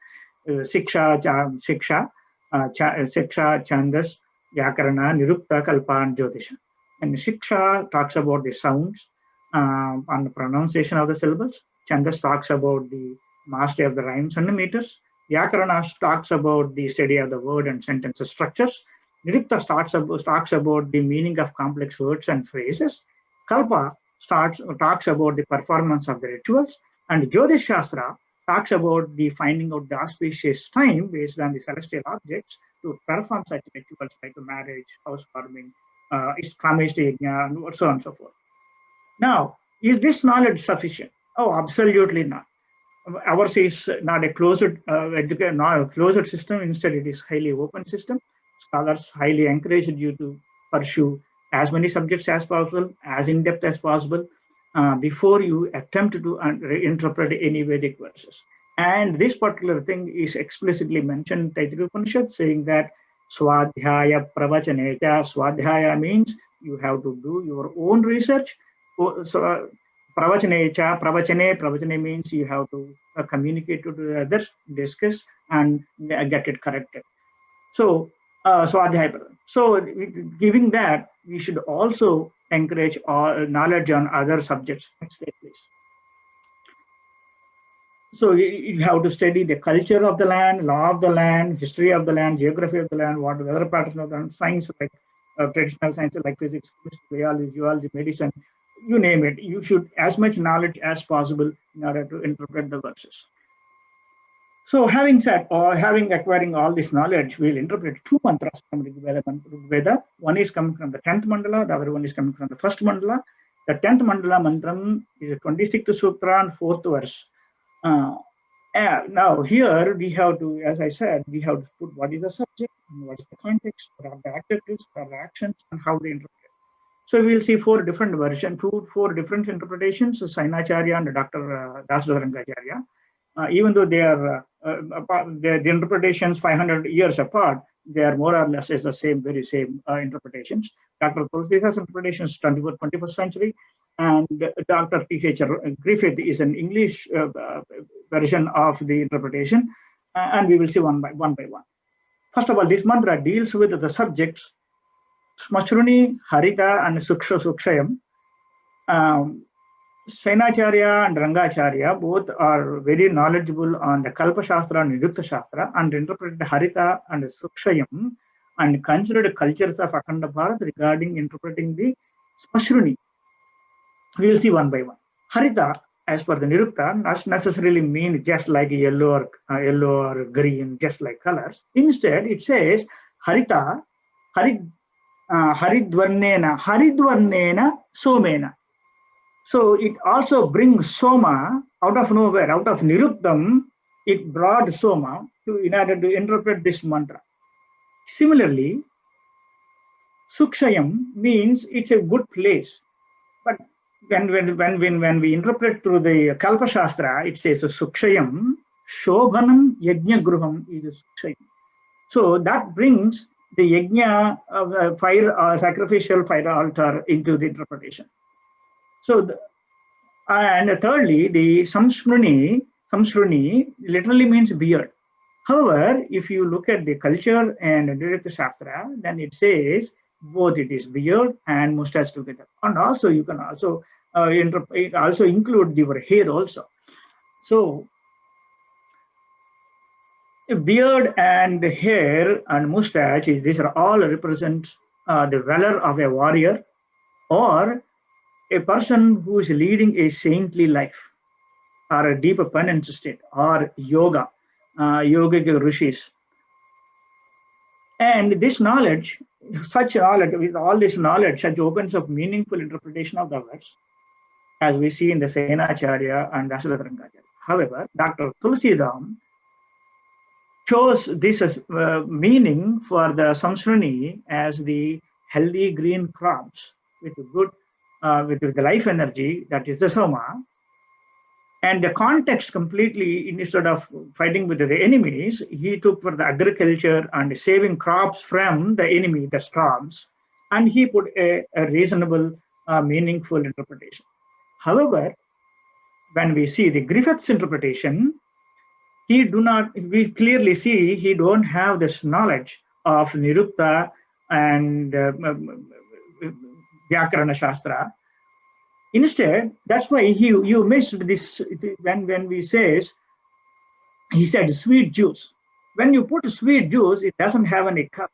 Siksha, Shiksha, Siksha, Chandas, Vyakarana, Nirukta, Kalpa, and Jyotisha. And Shiksha talks about the sounds and the pronunciation of the syllables. Chandas talks about the mastery of the rhymes and the meters. Vyakarana talks about the study of the word and sentence structures. Nirukta talks about the meaning of complex words and phrases. Kalpa talks about the performance of the rituals. And Jyotish Shastra talks about the finding out the auspicious time based on the celestial objects to perform such rituals like marriage, housewarming, Kameshti Yajna, and so on and so forth. Now, is this knowledge sufficient? Oh, absolutely not. Ours is not a closed system. Instead, it is highly open system. Scholars highly encourage you to pursue as many subjects as possible, as in depth as possible, before you attempt to interpret any Vedic verses. And this particular thing is explicitly mentioned in Taittiriya Upanishad, saying that Swadhyaya Pravachaneta. Swadhyaya means you have to do your own research. So, Pravachane means you have to communicate to the others, discuss, and get it corrected. So, Swadhyaya. So, giving that, we should also encourage knowledge on other subjects. Next slide, please. So you have to study the culture of the land, law of the land, history of the land, geography of the land, what weather patterns of the land, science like traditional sciences like physics, biology, geology, medicine, you name it. You should as much knowledge as possible in order to interpret the verses. So having said, or having acquiring all this knowledge, we'll interpret two mantras from Rig Veda. One is coming from the 10th mandala, the other one is coming from the first mandala. The 10th mandala mantram is a 26th sutra and 4th verse. Now here we have to, as I said, we have to put what is the subject, what is the context, what are the adjectives, what are the actions, and how they interpret. So we will see four different versions, four different interpretations, Sainacharya and Dr. Dasarathangaracharya. Even though they are the interpretations 500 years apart, they are more or less is the same, very same interpretations. Dr. Tulsida's interpretation is 21st century, and Dr. T.H. Griffith is an English version of the interpretation, and we will see one by one. First of all, this mantra deals with the subjects Smachruni, Harita, and Sukshayam. Sainacharya and Rangacharya both are very knowledgeable on the Kalpa Shastra and Nirukta Shastra and interpreted Harita and Sukshayam and considered cultures of Akhanda Bharat regarding interpreting the Smachruni. We will see one by one. Harita, as per the Nirukta, does necessarily mean just like yellow or green, just like colors. Instead, it says Harita, Haridvarnena Somena. So it also brings Soma out of nowhere, out of Niruktam, it brought Soma in order to interpret this mantra. Similarly, Sukshayam means it's a good place. But when we interpret through the Kalpa Shastra, it says Sukshayam, Shobhanam Yajna Gruham is a Sukshayam. So that brings the Yajna sacrificial fire altar into the interpretation. So, and thirdly, the Samshruni literally means beard. However, if you look at the culture and Nirukta Shastra, then it says both it is beard and mustache together. And also you can also include your hair also. So, beard and hair and mustache, these are all represent the valor of a warrior or a person who is leading a saintly life or a deeper penance state or yoga, yogic rishis. And this knowledge, with all this knowledge, such opens up meaningful interpretation of the verse, as we see in the Sainacharya and Dasarathangaracharya. However, Dr. Tulsidam chose this meaning for the Samshruni as the healthy green crops with good with the life energy, that is the Soma, and the context completely, instead of fighting with the enemies, he took for the agriculture and saving crops from the enemy, the storms, and he put a reasonable, meaningful interpretation. However, when we see the Griffith's interpretation, we clearly see he don't have this knowledge of Nirukta and Vyakarana Shastra. Instead, that's why you missed this when we says, he said sweet juice. When you put sweet juice, it doesn't have any color.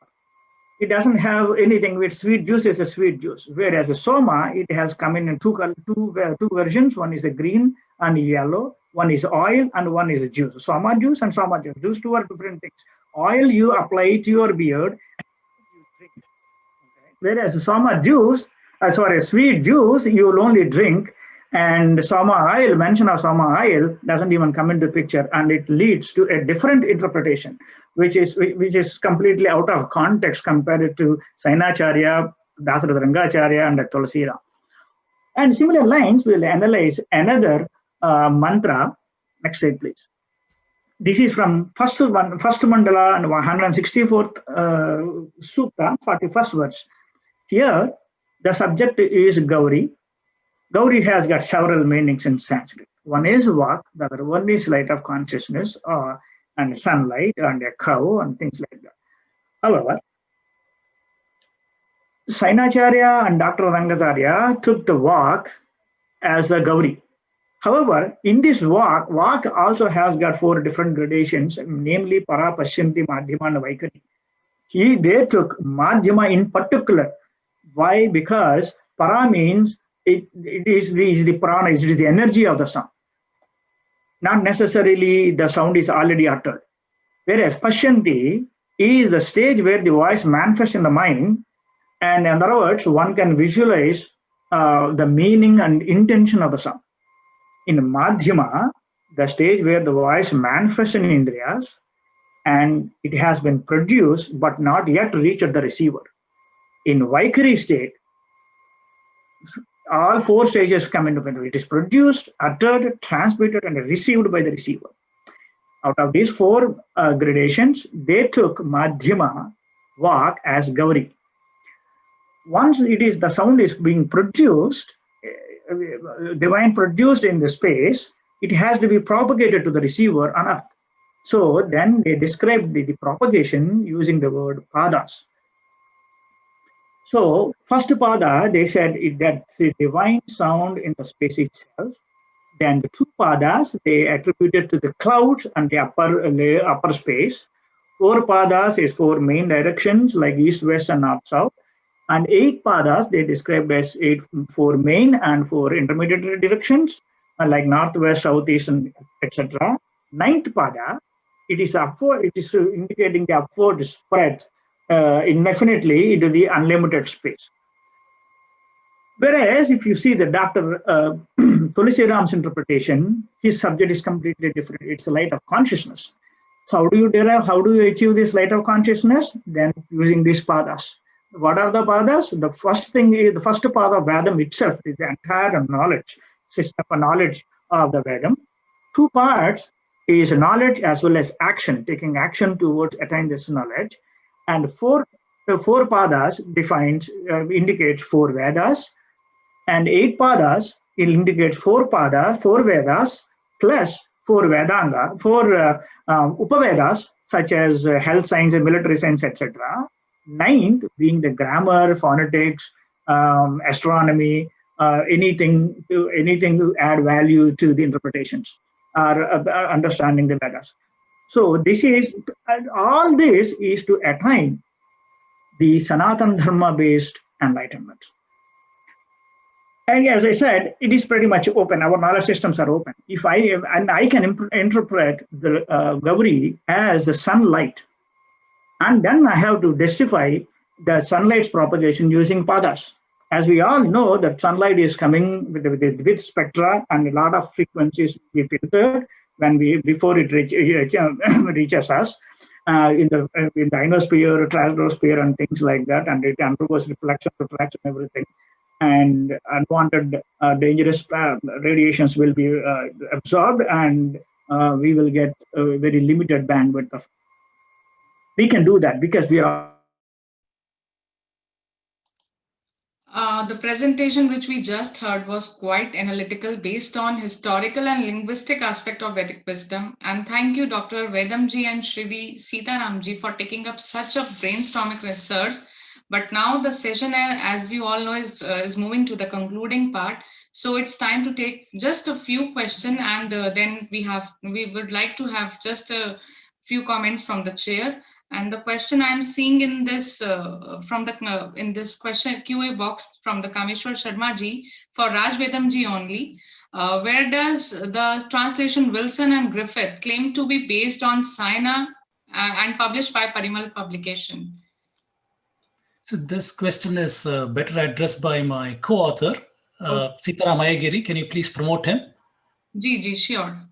It doesn't have anything with sweet juice is a sweet juice. Whereas a soma, it has come in two versions. One is a green and yellow. One is oil and one is juice. Soma juice and soma juice. Those two are different things. Oil you apply to your beard. Whereas soma juice, sweet juice, you will only drink, and soma oil, mention of soma oil doesn't even come into picture, and it leads to a different interpretation, which is completely out of context compared to Sainacharya, Dasarata Rangacharya, and Tulasira. And similar lines, we'll analyze another mantra. Next slide, please. This is from first mandala and 164th sutta, 41st verse. Here, the subject is Gauri. Gauri has got several meanings in Sanskrit. One is Vak, the other one is light of consciousness, and sunlight, and a cow, and things like that. However, Sainacharya and Dr. Rangacharya took the Vak as the Gauri. However, in this Vak also has got 4 different gradations, namely Para, Pashyanti, Madhyama, and Vaikari. They took Madhyama in particular. Why? Because Para means it is the prana, it is the energy of the sound. Not necessarily the sound is already uttered. Whereas Pashyanti is the stage where the voice manifests in the mind, and in other words, one can visualize the meaning and intention of the sound. In Madhyama, the stage where the voice manifests in Indriyas, and it has been produced but not yet reached the receiver. In Vaikari state, all 4 stages come into play. It is produced, uttered, transmitted, and received by the receiver. Out of these 4 gradations, they took Madhyama, Vak, as Gauri. Once the sound is being produced, divine produced in the space, it has to be propagated to the receiver on earth. So then they described the propagation using the word padas. So first pada, they said that's the divine sound in the space itself. Then the 2 padas, they attributed to the clouds and the upper space. 4 padas is 4 main directions like east, west, and north, south. And 8 padas, they described as 4 main and 4 intermediate directions like north, west, south, east, and etc. 9th pada, it is indicating the upward spread indefinitely into the unlimited space. Whereas if you see the Dr. Tulasiram's interpretation, his subject is completely different. It's a light of consciousness. So how do you achieve this light of consciousness? Then using these padas. What are the padas? The first thing is the first pada of Vedam itself is the entire knowledge, system of knowledge of the Vedam. 2 parts is knowledge as well as action, taking action towards attain this knowledge. And 4 padas indicates 4 Vedas, and 8 padas indicates 4 Vedas plus 4 Vedanga, 4 Upavedas such as health science and military science, etc. 9th being the grammar, phonetics, astronomy, anything to add value to the interpretations or understanding the Vedas. So all this is to attain the Sanatana Dharma based enlightenment. And as I said, it is pretty much open. Our knowledge systems are open. I can interpret the Gauri as the sunlight, and then I have to justify the sunlight's propagation using padas. As we all know, that sunlight is coming with spectra, and a lot of frequencies we filtered before it reaches us in the ionosphere, troposphere, and things like that, and it undergoes reflection, refraction, everything. And unwanted dangerous radiations will be absorbed, and we will get a very limited bandwidth of. We can do that because we are. Now, the presentation which we just heard was quite analytical based on historical and linguistic aspect of Vedic wisdom. And thank you, Dr. Vedamji and Shrivi Sitaramji for taking up such a brainstorming research. But now the session, as you all know, is moving to the concluding part. So it's time to take just a few questions, and then we would like to have just a few comments from the chair. And the question I'm seeing in this in this question QA box from the Kameshwar Sharma ji for Raj Vedamji only, where does the translation Wilson and Griffith claim to be based on Saina and published by Parimal Publication? So this question is better addressed by my co-author, Sitaram Ayagiri. Can you please promote him? Ji, sure.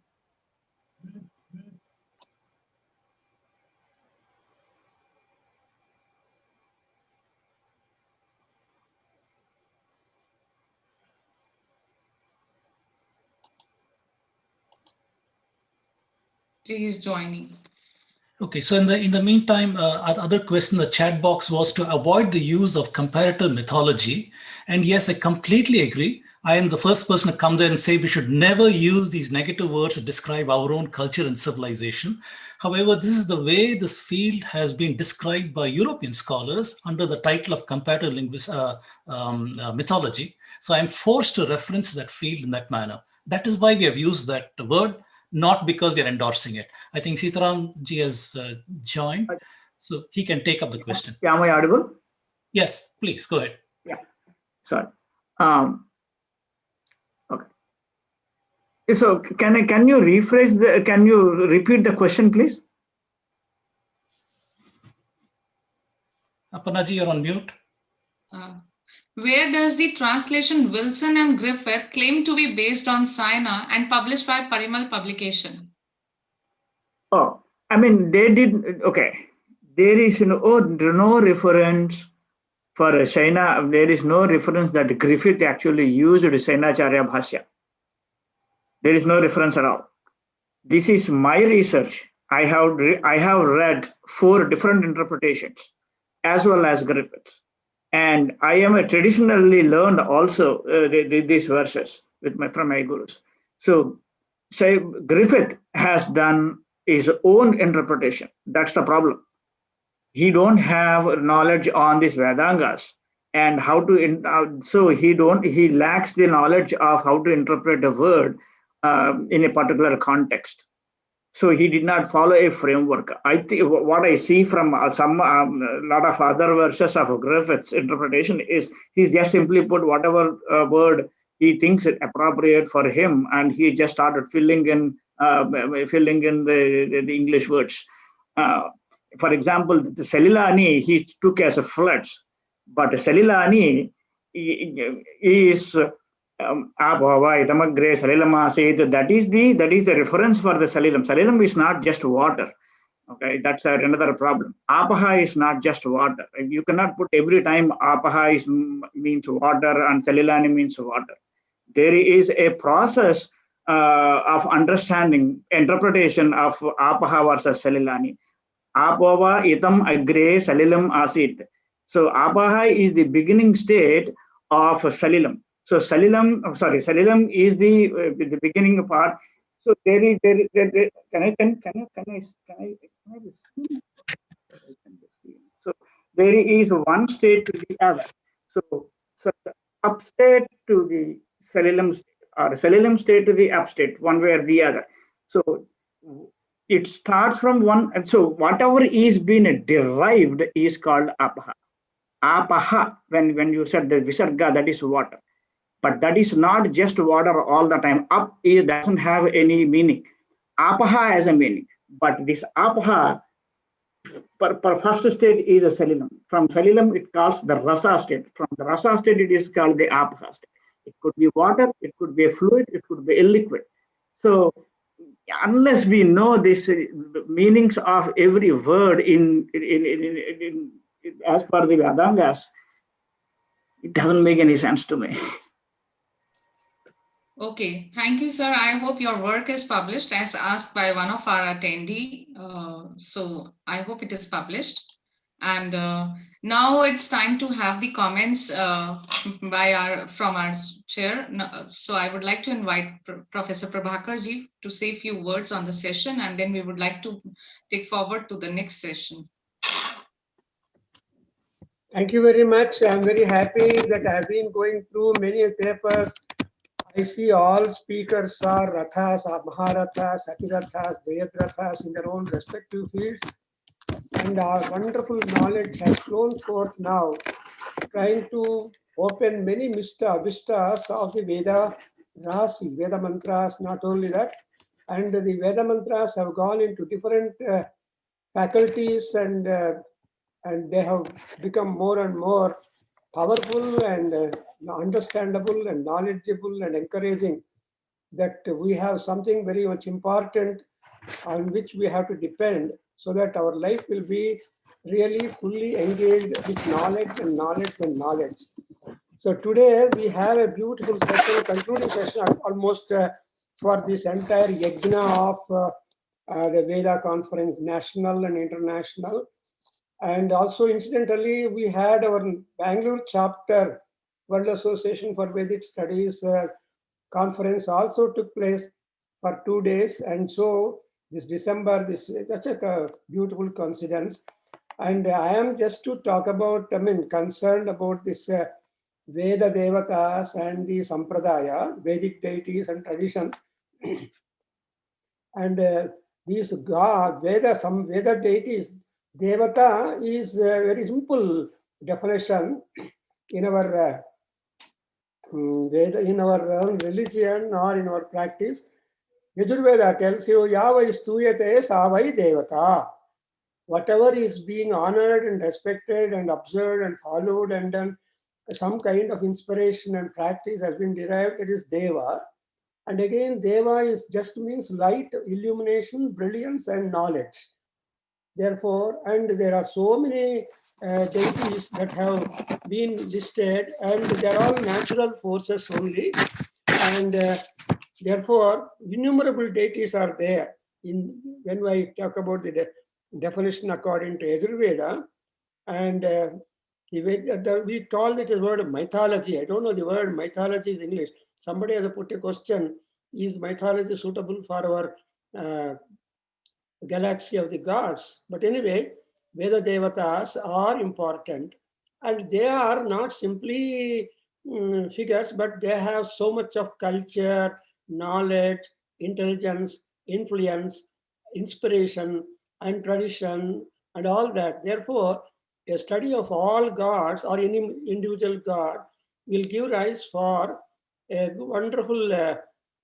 He is joining. Okay, so in the meantime, other question in the chat box was to avoid the use of comparative mythology. And yes, I completely agree. I am the first person to come there and say we should never use these negative words to describe our own culture and civilization. However, this is the way this field has been described by European scholars under the title of comparative mythology. So I'm forced to reference that field in that manner. That is why we have used that word, not because we are endorsing it. I think Sitaram ji has joined, so he can take up the question. Yeah, am I audible? Yes, please go ahead. Yeah, sorry. Okay. So can you rephrase can you repeat the question, please? Aparna ji, you're on mute. Where does the translation Wilson and Griffith claim to be based on Saina and published by Parimal Publication? Oh, I mean, they did, okay. There is no reference for Saina. There is no reference that Griffith actually used Sainacharya Bhashya. There is no reference at all. This is my research. I have read 4 different interpretations as well as Griffith's. And I am traditionally learned also these verses from my gurus. So say Griffith has done his own interpretation. That's the problem. He don't have knowledge on these Vedangas and how to, so he lacks the knowledge of how to interpret a word in a particular context. So he did not follow a framework. I think what I see from some lot of other verses of Griffith's interpretation is he just simply put whatever word he thinks it appropriate for him, and he just started filling in the English words. For example, the Salilani he took as a floods, but Salilani is that is the reference for the Salilam. Salilam is not just water. Okay, that's another problem. Apaha is not just water. You cannot put every time Apaha means water and Salilani means water. There is a process of understanding, interpretation of Apaha versus Salilani. Apava itam agre Salilam asit. So Apaha is the beginning state of Salilam. So Salilam is the beginning part. So there is so there is one state to the other. So the upstate to the Salilam state or Salilam state to the upstate, one way or the other. So it starts from one, and so whatever is being derived is called Apaha. Apaha, when you said the Visarga, that is water. But that is not just water all the time. Up doesn't have any meaning. Apaha has a meaning, but this Apaha per first state is a Salilam. From Salilam it calls the Rasa state. From the Rasa state it is called the Apaha state. It could be water, it could be a fluid, it could be a liquid. So unless we know this meanings of every word in as per the Vedangas, it doesn't make any sense to me. Okay, thank you, sir. I hope your work is published as asked by one of our attendee. So I hope it is published. And now it's time to have the comments from our chair. So I would like to invite Professor Prabhakar ji to say a few words on the session, and then we would like to take forward to the next session. Thank you very much. I'm very happy that I've been going through many papers. I see all speakers are Rathas, Maharathas, Atirathas, Jayadrathas in their own respective fields. And our wonderful knowledge has flown forth now, trying to open many vistas of the Veda Rasi, Veda mantras, not only that. And the Veda mantras have gone into different faculties, and they have become more and more powerful and understandable and knowledgeable and encouraging, that we have something very much important on which we have to depend, so that our life will be really fully engaged with knowledge and knowledge and knowledge. So today we have a beautiful session, concluding session almost for this entire yajna of the Veda Conference, national and international. And also incidentally, we had our Bangalore chapter, World Association for Vedic Studies conference also took place for 2 days. And so this December, that's a beautiful coincidence. And I am just to talk about, concerned about this Veda Devatas and the Sampradaya, Vedic deities and tradition. And these some Veda deities, Devata is a very simple definition in our Veda, in our own religion or in our practice. Yajurveda tells you, Yava istuyate savai devata. Whatever is being honored and respected and observed and followed, and then some kind of inspiration and practice has been derived, it is Deva. And again, Deva is just means light, illumination, brilliance, and knowledge. Therefore, and there are so many deities that have been listed, and they are all natural forces only. And therefore, innumerable deities are there. When I talk about the definition according to Yajurveda, and we call it a word of mythology. I don't know the word mythology is English. Somebody has put a question: is mythology suitable for our galaxy of the gods? But anyway, Veda Devatas are important, and they are not simply figures, but they have so much of culture, knowledge, intelligence, influence, inspiration, and tradition, and all that. Therefore, a study of all gods or any individual god will give rise for a wonderful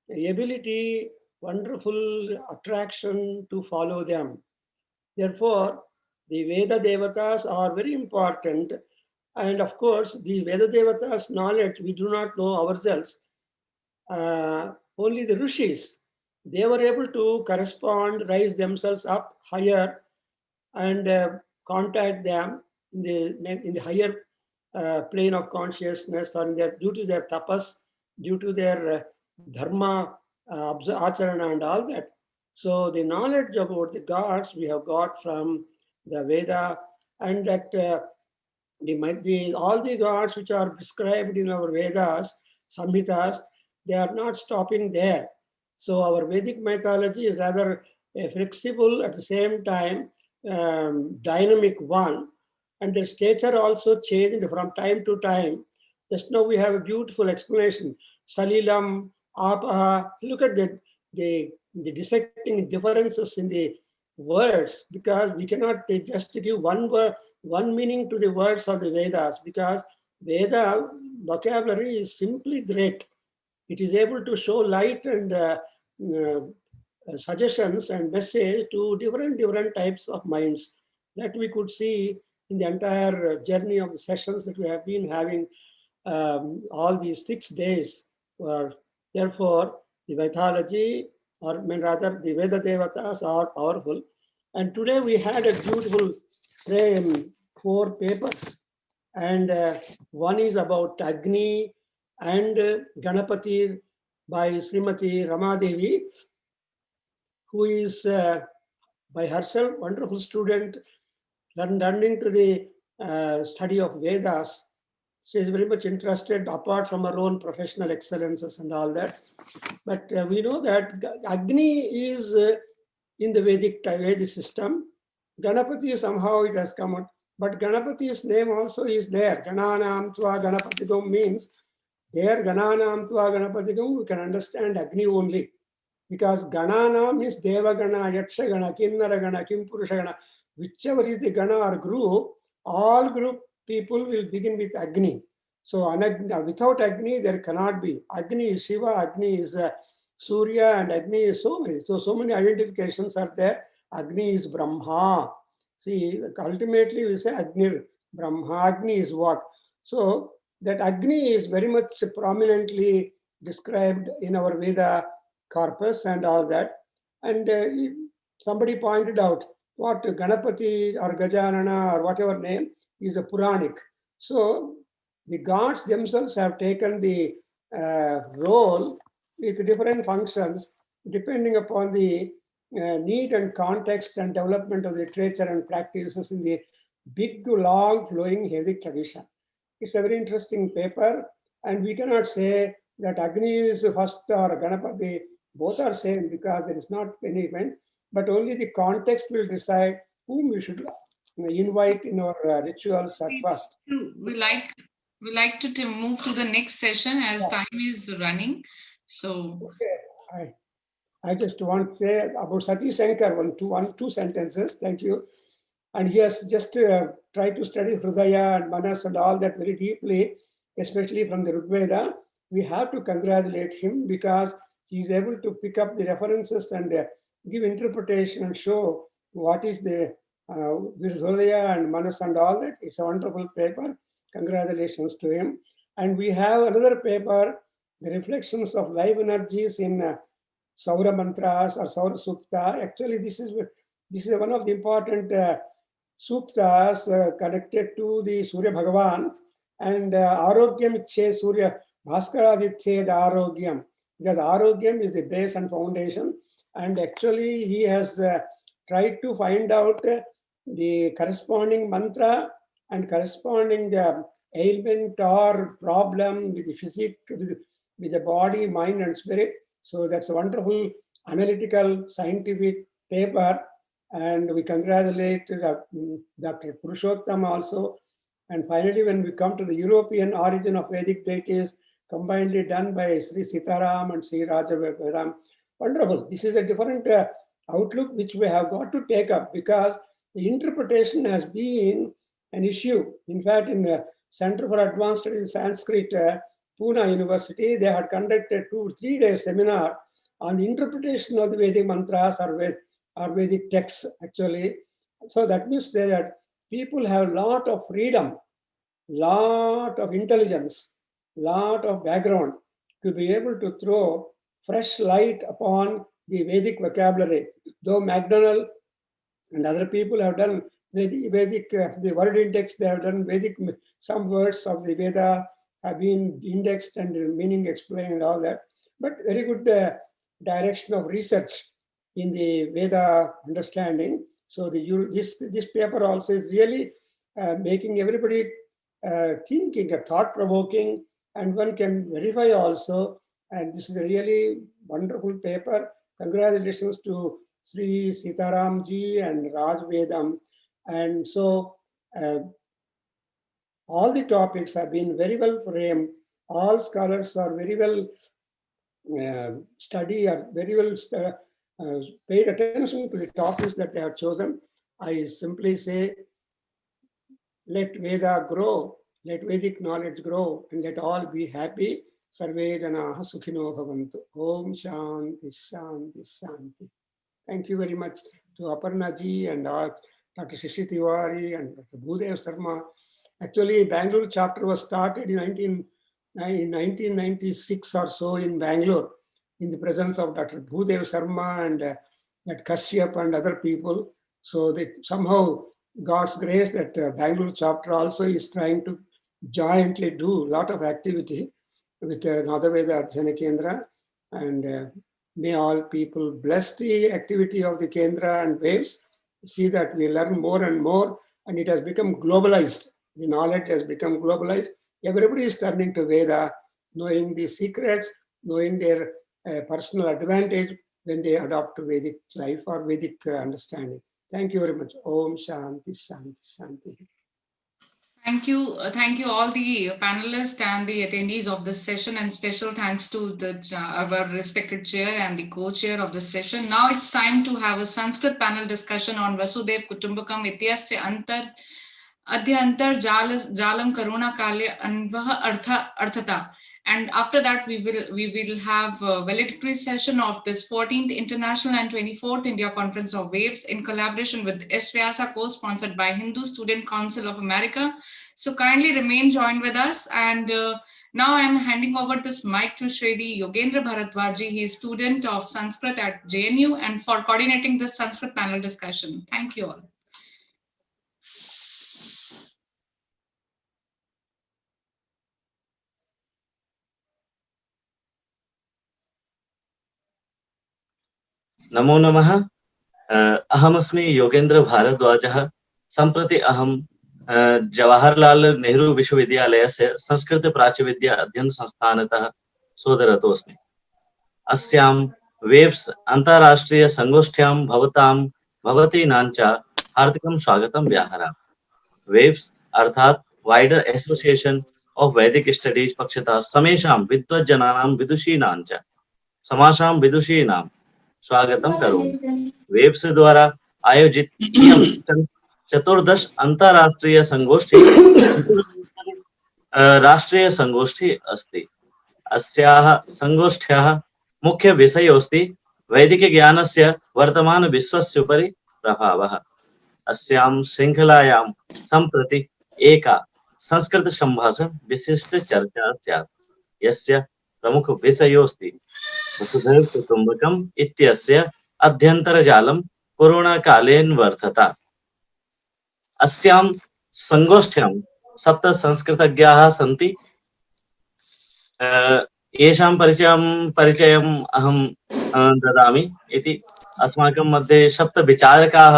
ability, wonderful attraction to follow them. Therefore, the Veda Devatas are very important. And of course, the Veda Devatas knowledge we do not know ourselves. Only the Rishis, they were able to correspond, rise themselves up higher, and contact them in the higher plane of consciousness, or due to their tapas, due to their dharma, acharana, and all that. So the knowledge about the gods we have got from the Veda, and that all the gods which are prescribed in our Vedas, Samhitas, they are not stopping there. So our Vedic mythology is rather a flexible, at the same time dynamic one, and their stature also changed from time to time. Just now we have a beautiful explanation. Salilam, Apa, look at the dissecting differences in the words, because we cannot just give one word, one meaning to the words of the Vedas, because Veda vocabulary is simply great. It is able to show light and suggestions and message to different types of minds, that we could see in the entire journey of the sessions that we have been having all these 6 days. Therefore, the mythology, or rather the Veda Devatas, are powerful. And today we had a beautiful 4 papers, and one is about Agni and Ganapati by Srimati Ramadevi, who is by herself wonderful student, running to the study of Vedas. She is very much interested, apart from her own professional excellences and all that. But we know that Agni is in the Vedic system. Ganapati, somehow it has come out. But Ganapati's name also is there. Gananam Tva Ganapatigam means there Gananam Tva Ganapatigam, we can understand Agni only. Because Ganana means Devagana, Yakshagana, Kinnaragana, Kimpurushagana. Whichever is the Gana or group, all group people will begin with Agni. So without Agni, there cannot be. Agni is Shiva, Agni is Surya, and Agni is so many. So many identifications are there. Agni is Brahma. See, ultimately we say Agni, Brahma. Agni is what? So that Agni is very much prominently described in our Veda corpus and all that. And somebody pointed out what Ganapati or Gajanana or whatever name is a Puranic. So the gods themselves have taken the role with different functions depending upon the need and context and development of literature and practices in the big, long, flowing Vedic tradition. It's a very interesting paper, and we cannot say that Agni is first or Ganapati, both are same, because there is not any event, but only the context will decide whom we should invite in our rituals at first. We like to move to the next session as time is running. So okay. I just want to say about Sati Shankar, two sentences. Thank you. And he has just tried to study Hridaya and Manas and all that very deeply, especially from the Rigveda. We have to congratulate him because he is able to pick up the references and give interpretation and show what is the Hridaya and Manas and all that. It's a wonderful paper. Congratulations to him. And we have another paper, the reflections of life energies in Saura Mantras or Saura Sukta. Actually, this is one of the important suktas connected to the Surya Bhagavan and Arogyam Ichhe Surya Bhaskaradithed Arogyam, because Arogyam is the base and foundation. And actually, he has tried to find out the corresponding mantra and corresponding ailment or problem with the physique, with the body, mind, and spirit. So that's a wonderful analytical scientific paper, and we congratulate Dr. Purushottam also. And finally, when we come to the European origin of Vedic deities, combinedly done by Sri Sitaram and Sri Rajavedam, wonderful. This is a different outlook which we have got to take up, because the interpretation has been an issue. In fact, in the Center for Advanced Studies in Sanskrit, Pune University, they had conducted 2-3 day seminar on the interpretation of the Vedic mantras or Vedic texts, actually. So that means that people have a lot of freedom, lot of intelligence, lot of background to be able to throw fresh light upon the Vedic vocabulary. Though MacDonald and other people have done Vedic, the word index, they have done Vedic, some words of the Veda have been indexed and meaning explained and all that. But very good direction of research in the Veda understanding. So this paper also is really making everybody thinking, thought-provoking, and one can verify also. And this is a really wonderful paper. Congratulations to Sri Sitaram ji and Raj Vedam. And so all the topics have been very well framed. All scholars are very well studied, are very well paid attention to the topics that they have chosen. I simply say, let Veda grow, let Vedic knowledge grow, and let all be happy. Sarve Janaha Sukhino Bhavantu. Om Shanti Shanti Shanti. Thank you very much to Aparna ji and Dr. Shishi Tiwari and Dr. Bhudev Sharma. Actually, Bangalore chapter was started in 1996 or so in Bangalore, in the presence of Dr. Bhudev Sharma and that Kashyap and other people. So that somehow God's grace that Bangalore chapter also is trying to jointly do a lot of activity with Nadaveda Adhyayana Kendra, and may all people bless the activity of the Kendra and waves. See that we learn more and more and it has become globalized. The knowledge has become globalized. Everybody is turning to Veda, knowing the secrets, knowing their personal advantage when they adopt Vedic life or Vedic understanding. Thank you very much. Om Shanti, Shanti, Shanti. Thank you all the panelists and the attendees of this session, and special thanks to our respected chair and the co-chair of this session. Now it's time to have a Sanskrit panel discussion on Vasudev Kutumbakam Ityasya Adhyantar Jalam Karuna Kale Anvaha Arthata. And after that, we will have a valedictory session of this 14th International and 24th India Conference of Waves in collaboration with S. Vyasa, co-sponsored by Hindu Student Council of America. So kindly remain joined with us. And now I'm handing over this mic to Shri Yogendra Bharadwaji. He is student of Sanskrit at JNU and for coordinating this Sanskrit panel discussion. Thank you all. नमो नमः। अहमस्मि योगेन्द्र भारद्वाजः। सम्प्रति अहं जवाहरलाल नेहरू विश्वविद्यालयस्य संस्कृत प्राच्यविद्या अध्ययन संस्थानतः शोधरतोऽस्मि। अस्यां waves अन्ताराष्ट्रीय संगोष्ठ्यां भवतीनां च हार्दिकं स्वागतं व्याहरामि। Waves अर्थात वाइडर एसोसिएशन ऑफ वैदिक स्टडीज पक्षतः समेषां विद्वज्जनानां विदुषीणां च समासां विदुषीणां स्वागतं करोमि। वेव्स द्वारा आयोजित चतुर्दश अंतरराष्ट्रीय संगोष्ठी राष्ट्रीय संगोष्ठी अस्ति। अस्याः संगोष्ठ्याः मुख्य विषयोऽस्ति वैदिक ज्ञानस्य वर्तमान विश्वस्य उपरि प्रभावः। अस्यां श्रृंखलायां सम्प्रति एका संस्कृत संभाषण विशिष्ट चर्चा स्यात्, यस्य प्रमुख विषयोऽस्ति वसुधैव कुटुम्बकम् इत्यस्य अध्यन्तरजालं कोरोना कालेऽन्वर्थता। अस्यां संगोष्ठ्यां 7 संस्कृतज्ञाः सन्ति। येषां परिचयम् अहं ददामि इति। अस्माकं मध्ये 7 विचारकाः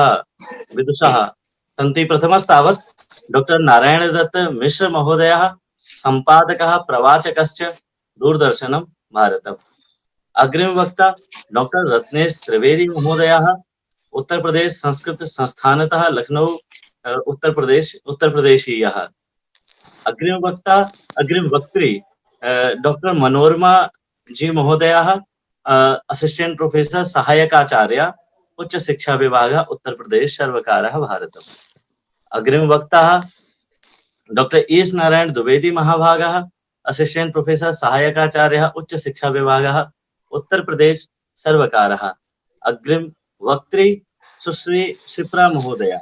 विदुषाः सन्ति। प्रथमस्तावत् डॉक्टर नारायण दत्त मिश्र महोदयः, संपादकः प्रवाचकश्च, दूरदर्शनं भारतम्। अग्रिम वक्ता डॉक्टर रत्नेश त्रिवेदी महोदयः, उत्तर प्रदेश संस्कृत संस्थानतः लखनऊ उत्तर प्रदेशीयः। अग्रिम वक्त्री डॉक्टर मनोरमा जी महोदयः, असिस्टेंट प्रोफेसर सहायकाचार्य, उच्च शिक्षा विभाग, उत्तर प्रदेश सर्वकारः, भारतम्। अग्रिम वक्ता डॉक्टर ईश नारायण द्विवेदी महाभागः, असिस्टेंट प्रोफेसर सहायकाचार्य, उच्च शिक्षा विभाग, उत्तर प्रदेश सर्वकारः। अग्रिम वक्त्री सुश्री शिप्रा महोदया,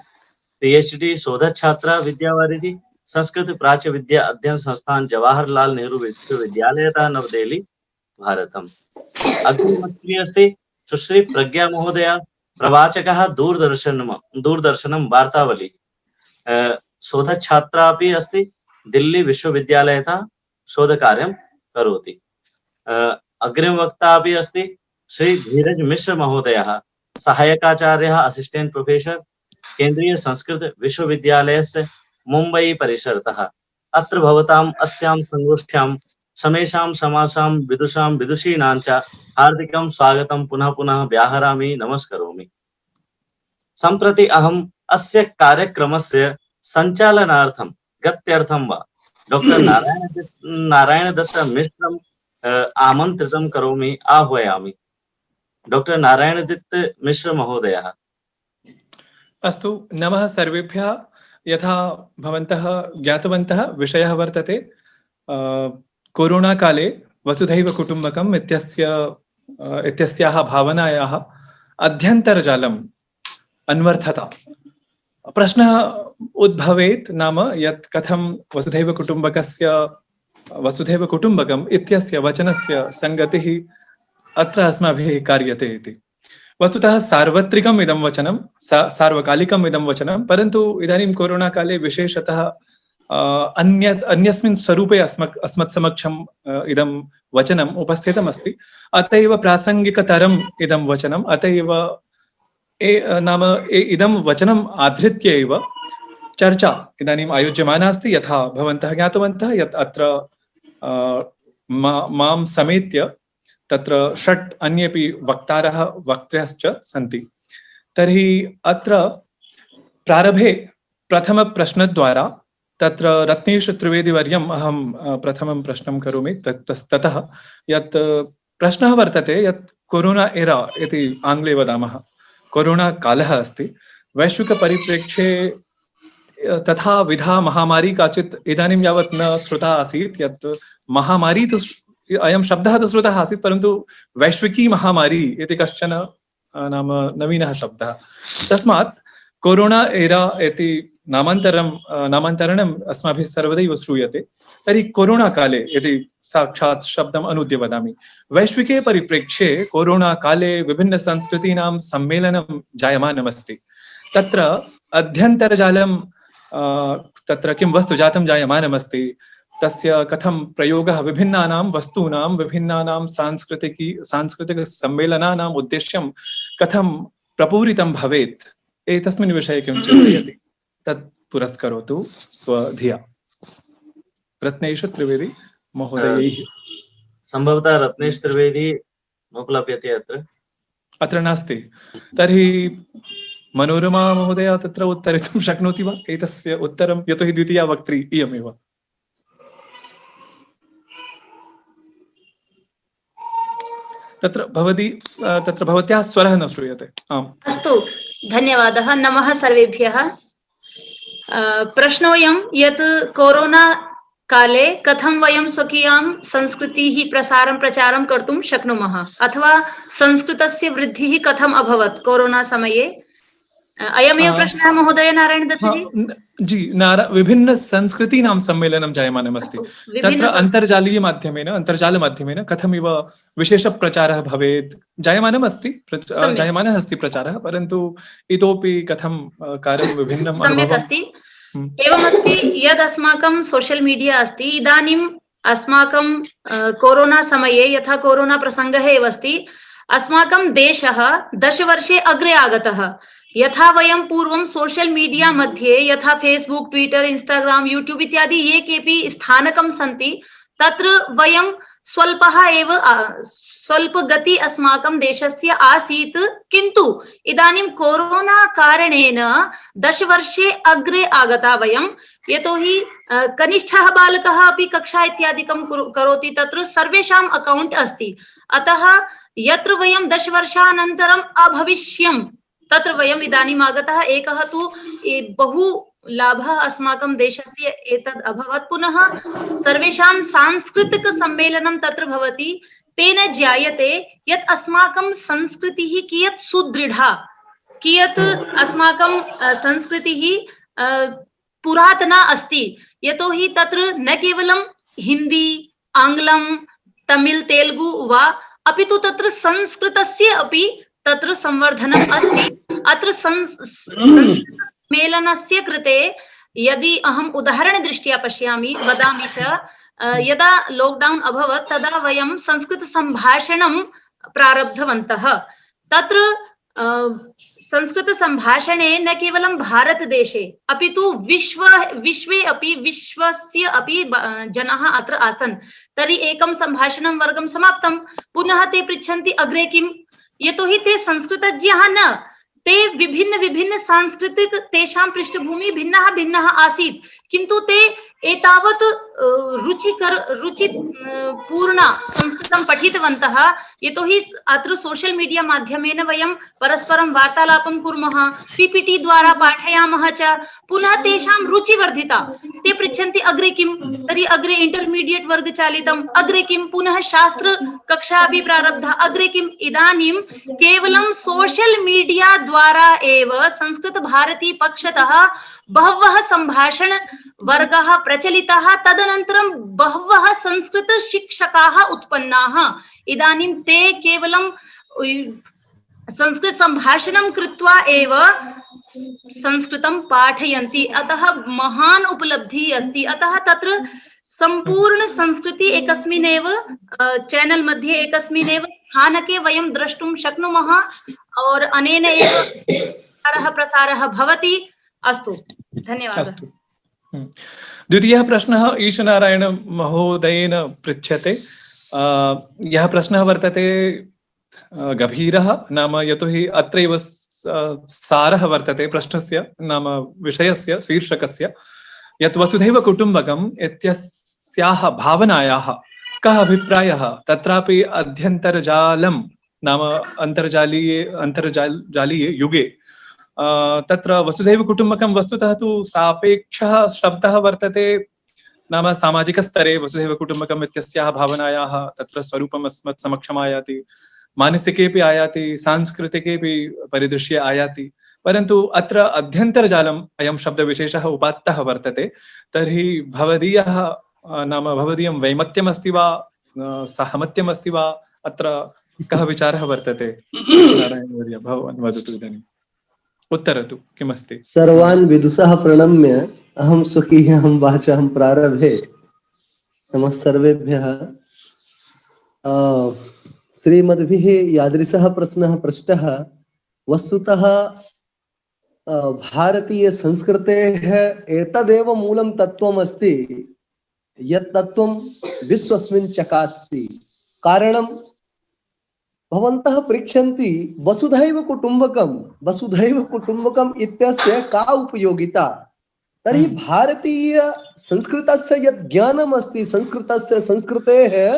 पीएचडी शोधक छात्रा, विद्यावारिधि, संस्कृत प्राच्य विद्या अध्ययन संस्थान, जवाहरलाल नेहरू विश्वविद्यालयतः, नवदेहली, भारतम्। अग्रिम वक्त्री अस्ति सुश्री प्रज्ञा महोदया, प्रवाचकः, दूरदर्शनं वार्तावली, शोधक छात्रा अपि अस्ति, दिल्ली विश्वविद्यालयतः शोधकार्यं करोति। अग्रिम वक्ता अपि अस्ति श्री धीरज मिश्र महोदयः, सहायकाचार्यः, असिस्टेंट प्रोफेसर, केंद्रीय संस्कृत विश्वविद्यालयस्य मुंबई परिसरतः। अत्र भवताम् अस्यां संगोष्ठ्यां समेषां समासां विदुषां विदुषीणां च हार्दिकं स्वागतं पुनः पुनः व्याहरामि, नमस्करोमि। सम्प्रति अहम् अस्य कार्यक्रमस्य सञ्चालनार्थं गत्यर्थं वा डॉक्टर नारायण दत्त मिश्रं आमन्त्रितं करोमि, आह्वयामि। डॉक्टर नारायण दत्त मिश्र महोदयः। अस्तु, नमः सर्वेभ्यः। यथा भवन्तः ज्ञातवन्तः, विषयः वर्तते कोरोना काले वसुधैव कुटुम्बकम् इत्यस्याः भावनायाः अध्यन्तरजालम् अन्वर्थता। प्रश्नः उद्भवेत्, नाम यत् कथं वसुधैव कुटुम्बकम् इत्यस्य वचनस्य संगतिः अत्र अस्माभिः कार्यते इति। वस्तुतः सार्वत्रिकम् इदं वचनं, सार्वकालिकम् इदं वचनं, परन्तु इदानीं कोरोना काले विशेषतः अन्यस्मिन् स्वरूपे अस्मत् समक्षम् इदं वचनम् उपस्थितमस्ति। अत एव प्रासङ्गिकतरम् इदं वचनम्, अत एव इदं वचनम् आधृत्य एव चर्चा इदानीम् आयोज्यमाना अस्ति। यथा भवन्तः ज्ञातवन्तः यत् अत्र मां समेत्य तत्र 6 अन्येपि वक्तारः वक्त्र्यश्च सन्ति। तर्हि अत्र प्रारम्भे प्रथमप्रश्नद्वारा तत्र रत्नेश त्रिवेदीवर्यम् अहं प्रथमं प्रश्नं करोमि। ततः यत् प्रश्नः वर्तते यत् कोरोना एरा इति आङ्ग्ले वदामः, कोरोना कालः अस्ति। वैश्विकपरिप्रेक्ष्ये तथा विधा महामारी काचित् इदानीं यावत् न श्रुता आसीत्। यत् महामारी तु अयं शब्दः तु श्रुतः आसीत्, परन्तु वैश्विकी महामारी इति कश्चन नाम नवीनः शब्दः। तस्मात् कोरोना एरा इति नामान्तरणम् अस्माभिः सर्वदैव श्रूयते। तर्हि कोरोना काले यदि साक्षात् शब्दम् अनूद्य वदामि, वैश्विके परिप्रेक्ष्ये कोरोना काले विभिन्नसंस्कृतीनां सम्मेलनं जायमानमस्ति। तत्र अध्यन्तर्जालं तत्र किं वस्तु जातं जायमानमस्ति, तस्य कथं प्रयोगः विभिन्नानां वस्तूनां विभिन्नानां सांस्कृतिकसम्मेलनानाम् उद्देश्यं कथं प्रपूरितं भवेत्, एतस्मिन् विषये किं चिन्तयति तत् पुरस्करोतु स्वधिया। रत्नेश त्रिवेदी महोदयैः। संभवतः रत्नेश त्रिवेदी उपलभ्यते अत्र नास्ति। तर्हि मनोरमा महोदय तत्र उत्तरितुं शक्नोति वा एतस्य उत्तरं, यतोहि द्वितीया वक्त्री इयमेव। तत्र भवत्याः स्वरः न श्रूयते। आम् अस्तु, धन्यवादः। नमः सर्वेभ्यः। प्रश्नोऽयं यत् कोरोना काले कथं वयं स्वकीयां संस्कृतिः प्रसारं प्रचारं कर्तुं शक्नुमः, अथवा संस्कृतस्य वृद्धिः कथम् अभवत् कोरोना समये। अयमेव प्रश्नः महोदय नारायण दत्तजी। जी, विभिन्न संस्कृतीनां सम्मेलनं जायमानमस्ति। तत्र अन्तर्जालमाध्यमेन कथमिव विशेषप्रचारः भवेत् जायमानः अस्ति प्रचारः, परन्तु इतोपि कथं कार्यं विभिन्नम् सम्यक् अस्ति। एवमस्ति यद् अस्माकं सोशल मीडिया अस्ति, इदानीम् अस्माकं कोरोना समये यथा कोरोना प्रसङ्गः एव अस्ति, अस्माकं देशः 10 वर्षे अग्रे आगतः। यथा वयं पूर्वं सोशल मीडिया मध्ये यथा फेसबुक, ट्विटर, इंस्टाग्राम, यूट्यूब इत्यादि ये केपि स्थानकं सन्ति, तत्र वयं स्वल्प गति अस्माकं देशस्य आसीत्, किन्तु इदानीं कोरोना कारणेन 10 वर्षे अग्रे आगता वयं। यतोहि कनिष्ठः बालकः अपि कक्षा इत्यादिकं करोति, तत्र सर्वेषाम् अकौण्ट् अस्ति। अतः यत्र वयं 10 वर्षानन्तरम् अभविष्यं तत्र वयम् इदानीम् आगतः। एकः तु बहु लाभः अस्माकं देशस्य एतद् अभवत्। पुनः सर्वेषां सांस्कृतिकसम्मेलनं तत्र भवति, तेन ज्ञायते यत् अस्माकं संस्कृतिः कियत् सुदृढा, कियत् अस्माकं संस्कृतिः पुरातना अस्ति। यतोहि तत्र न केवलं हिन्दी, आङ्ग्लं, तमिल, तेलुगु वा, अपि तु तत्र संस्कृतस्य अपि तत्र संवर्धनम् अस्ति। अत्र सम्मेलनस्य कृते यदि अहम् उदाहरणदृष्ट्या पश्यामि वदामि च, यदा लॉकडाउन अभवत् तदा वयं संस्कृत सम्भाषणं प्रारब्धवन्तः। तत्र संस्कृत सम्भाषणे न केवलं भारतदेशे अपि तु विश्वस्य अपि जनाः अत्र आसन्। तर्हि एकं सम्भाषणं वर्गं समाप्तं, पुनः ते पृच्छन्ति अग्रे किम्, यतोहि ते संस्कृतज्ञाः न, ते विभिन्न सांस्कृतिक तेषां पृष्ठभूमि भिन्नः आसीत्, किन्तु ते एतावत् रुचिपूर्ण संस्कृतं पठितवन्तः। यतोहि अत्र सोशल मीडिया माध्यमेन वयं परस्परं वार्तालापं कुर्मः, पीपीटी द्वारा पाठयामः च, पुनः तेषां रुचि वर्धिता। ते पृच्छन्ति अग्रे किं, तर्हि अग्रे इंटरमीडिएट वर्ग चालितम्, अग्रे किं, पुनः शास्त्र कक्षा अपि प्रारब्धा, अग्रे किम्। इदानीं केवलं सोशल मीडिया द्वारा एव संस्कृत भारती पक्षतः बहवः संभाषण वर्गाः प्रचलिताः, तदनन्तरं बहवः संस्कृत शिक्षकाः उत्पन्नाः। इदानीं ते केवलं संस्कृत संभाषणं कृत्वा एव संस्कृतं पाठयन्ति। अतः महान् उपलब्धिः अस्ति। अतः तत्र संपूर्ण संस्कृति एकस्मिन्नेव चैनल मध्ये, एकस्मिन्नेव स्थानके वयं द्रष्टुं शक्नुमः और अनेन एव प्रसारः भवति। अस्तु, धन्यवादः। अस्तु। द्वितीयः प्रश्नः ईशनारायण महोदयेन पृच्छ्यते। यः प्रश्नः वर्तते गभीरः, नाम यतोहि अत्रैव सारः वर्तते प्रश्नस्य, नाम विषयस्य शीर्षकस्य, यत् वसुधैव कुटुम्बकम् इत्यस्याः भावनायाः कः अभिप्रायः, तत्रापि अध्यन्तर्जालं नाम अन्तर्जालीये युगे तत्र वसुधैव कुटुम्बकं वस्तुतः तु सापेक्षः शब्दः वर्तते, नाम सामाजिकस्तरे वसुधैव कुटुम्बकम् इत्यस्याः भावनायाः तत्र स्वरूपम् अस्मत् समक्षम् आयाति, मानसिकेपि आयाति, सांस्कृतिकेपि परिदृश्ये आयाति, परन्तु अत्र अध्यन्तर्जालम् अयं शब्दविशेषः उपात्तः वर्तते। तर्हि भवदीयः नाम भवदीयं वैमत्यमस्ति वा सहमत्यम् अस्ति वा, अत्र कः विचारः वर्तते? नारायणवर्य भवान् वदतु इदानीम्, उत्तरतु किमस्ति। सर्वान् विदुषः प्रणम्य अहं स्वकीयं वाचं प्रारभे। नमः सर्वेभ्यः। श्रीमद्भिः यादृशः प्रश्नः पृष्टः, वस्तुतः भारतीय संस्कृतेः एतदेव मूलं तत्त्वम् अस्ति, यत् तत्त्वं विश्वस्मिन् चकास्ति। कारणं भवन्तः पृच्छन्ति वसुधैव कुटुम्बकम् इत्यस्य का उपयोगिता? तर्हि भारतीय संस्कृतस्य यत् ज्ञानम् अस्ति, संस्कृतस्य संस्कृतेः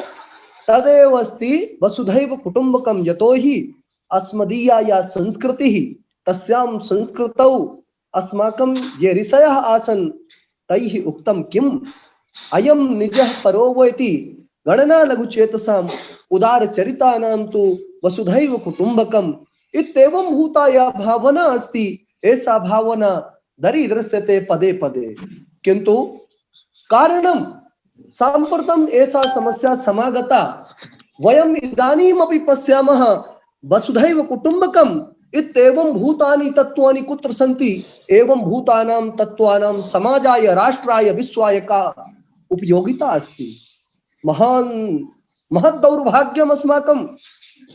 तदेव अस्ति वसुधैव कुटुम्बकम्। यतोहि अस्मदीया या संस्कृतिः, तस्यां संस्कृतौ अस्माकं ये ऋषयः आसन् तैः उक्तं किम्, अयं निजः परो वेति गणना लघुचेतसाम् उदारचरितानां तु वसुधैव कुटुम्बकम् इत्येवं भूता या भावना अस्ति, ऐसा भावना दरीदृश्यते पदे पदे। किन्तु कारणं साम्प्रतम् एषा समस्या समागता। वयम् इदानीमपि पश्यामः वसुधैव कुटुम्बकम् इत्येवं भूतानि तत्त्वानि कुत्र सन्ति, एवं भूतानां तत्त्वानां समाजाय, राष्ट्राय, विश्वाय का उपयोगिता अस्ति। महत् दौर्भाग्यम् अस्माकं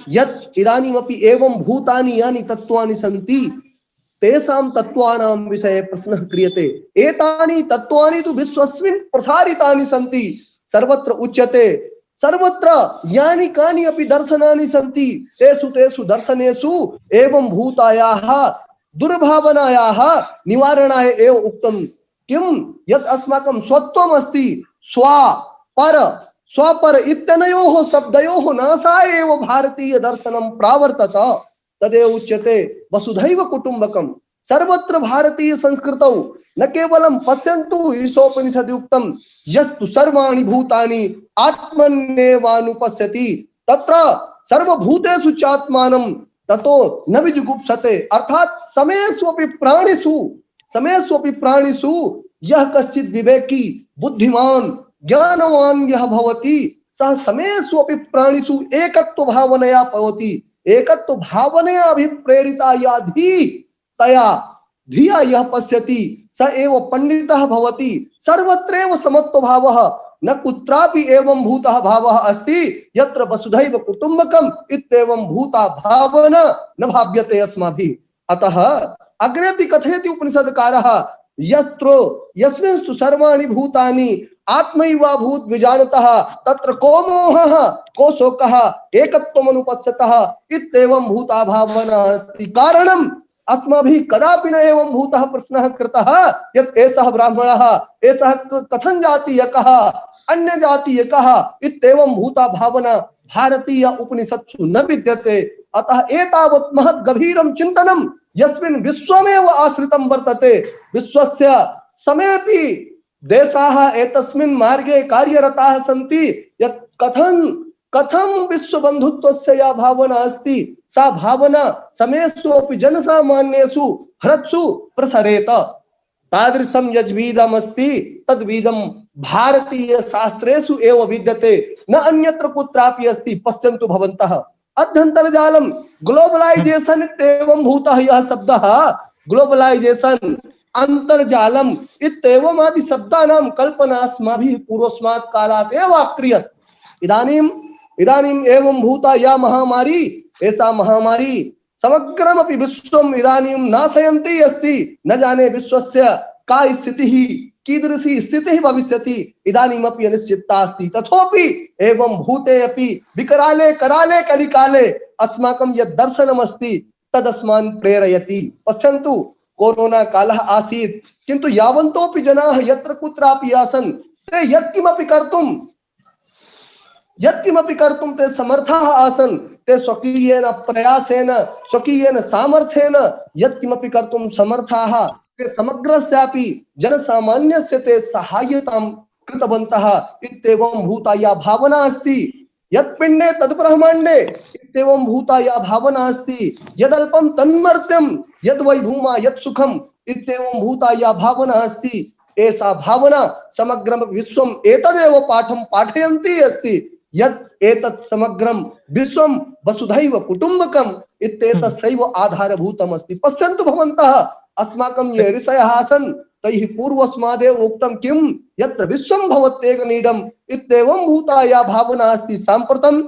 यत् इदानीमपि एवं भूतानि यानि तत्त्वानि सन्ति, तेषां तत्त्वानां विषये प्रश्नः क्रियते। एतानि तत्त्वानि तु विश्वस्मिन् प्रसारितानि सन्ति, सर्वत्र उच्यते। सर्वत्र यानि कानि अपि दर्शनानि सन्ति, तेषु दर्शनेषु एवं भूतायाः दुर्भावनायाः निवारणाय एव उक्तं किं, यत् अस्माकं स्वत्वम् अस्ति, स्वपर इत्यनयोः शब्दयोः नाशाय एव भारतीय दर्शनं प्रावर्तत। तदेव उच्यते वसुधैव कुटुम्बकम्। सर्वत्र भारतीय संस्कृतौ न केवलं पश्यन्तु, ईशोपनिषदि उक्तं यस्तु सर्वाणि भूतानि आत्मन्येवानुपश्यति तत्र सर्वभूतेषु चात्मानं ततो न विजुगुप्सते। अर्थात समेष्वपि प्राणिषु यः कश्चित् विवेकी बुद्धिमान ज्ञानवान यः भवति, सः समेष्वपि प्राणिषु एकत्व भावनया भवति। एकत्व भावनया अभिप्रेरिता या तया धिया यः पश्यति स एव पंडितः भवति। सर्वत्रैव समत्व भावः, न कुत्रापि एवं भूतः भावः अस्ति यत्र वसुधैव कुटुम्बकम् इत्येवं भूता भावना न भाव्यते अस्माभिः। अतः अग्रेपि कथयति उपनिषदकारः, यत्र यस्मिंस्तु सर्वाणि भूतानि आत्मैवाभूत विजानतः तत्र को मोहः को शोकः एकत्वमनुपश्यतः इत्येवं भूता भावना अस्ति। कारणम् अस्माभिः कदापि न एवं भूतः प्रश्नः कृतः यत् एषः ब्राह्मणः, एषः कथं जातीयकः, अन्य जातीयकः इत्येवं भूता भावना भारतीय उपनिषत्सु न विद्यते। अतः एतावत् महत् गभीरं चिन्तनं यस्मिन् विश्वमेव आश्रितं वर्तते, विश्वस्य समेपि देशाः एतस्मिन् मार्गे कार्यरताः सन्ति, यत् कथं विश्वबन्धुत्वस्य या भावना अस्ति, सा भावना समेषु अपि जनसामान्येषु हृत्सु प्रसरेत। तादृशं यद्वीदम् अस्ति तद्वीदं भारतीय शास्त्रेषु एव विद्यते, न अन्यत्र कुत्रापि अस्ति। पश्यन्तु भवन्तः, अध्यन्तर्जालं ग्लोबलाइजेशन इत्येवं भूतः यः शब्दः, ग्लोबलाइजेशन अंतर्जालम इत्येवम् आदि शब्दानां कल्पना अस्माभिः पूर्वस्मात् कालात् एव अक्रियत। इदानीम् एवं भूता या महामारी, ऐसा महामारी समग्रमपि विश्वम् इदानीं नाशयन्ती अस्ति। न जाने विश्वस्य का स्थितिः कीदृशी स्थितिः भविष्यति इदानीमपि अनिश्चितता अस्ति। तथापि एवं भूते अपि विकराले कराले कलिकाले अस्माकं यद् दर्शनमस्ति तदस्मान् प्रेरयति। पश्यन्तु कोरोना कालः आसीत् किन्तु यावन्तोऽपि जनाः यत्र कुत्रापि आसन् ते यत्किमपि कर्तुं ते समर्थाः आसन्। ते स्वकीयेन प्रयासेन स्वकीयेन सामर्थ्येन यत्किमपि कर्तुं समर्थाः। ते समग्रस्यापि जनसामान्यस्य ते साहाय्यतां कृतवन्तः। इत्येवं भूता या भावना अस्ति यत् पिण्डे तद् ब्रह्माण्डे इत्येवं भूता या भावना अस्ति यदल्पं तन्मर्त्यं यद् वैभूमा यत् सुखम् इत्येवं भूता या भावना अस्ति। एषा भावना समग्रं विश्वम् एतदेव पाठं पाठयन्ती अस्ति यत् एतत् समग्रं विश्वं वसुधैव कुटुम्बकम् इत्येतस्यैव आधारभूतम् अस्ति। पश्यन्तु भवन्तः अस्माकं ये ऋषयः आसन् तैः पूर्वस्मादेव उक्तं किं यत्र विश्वं भवत्येकनीडम् इत्येवं भूता या भावना अस्ति। साम्प्रतम्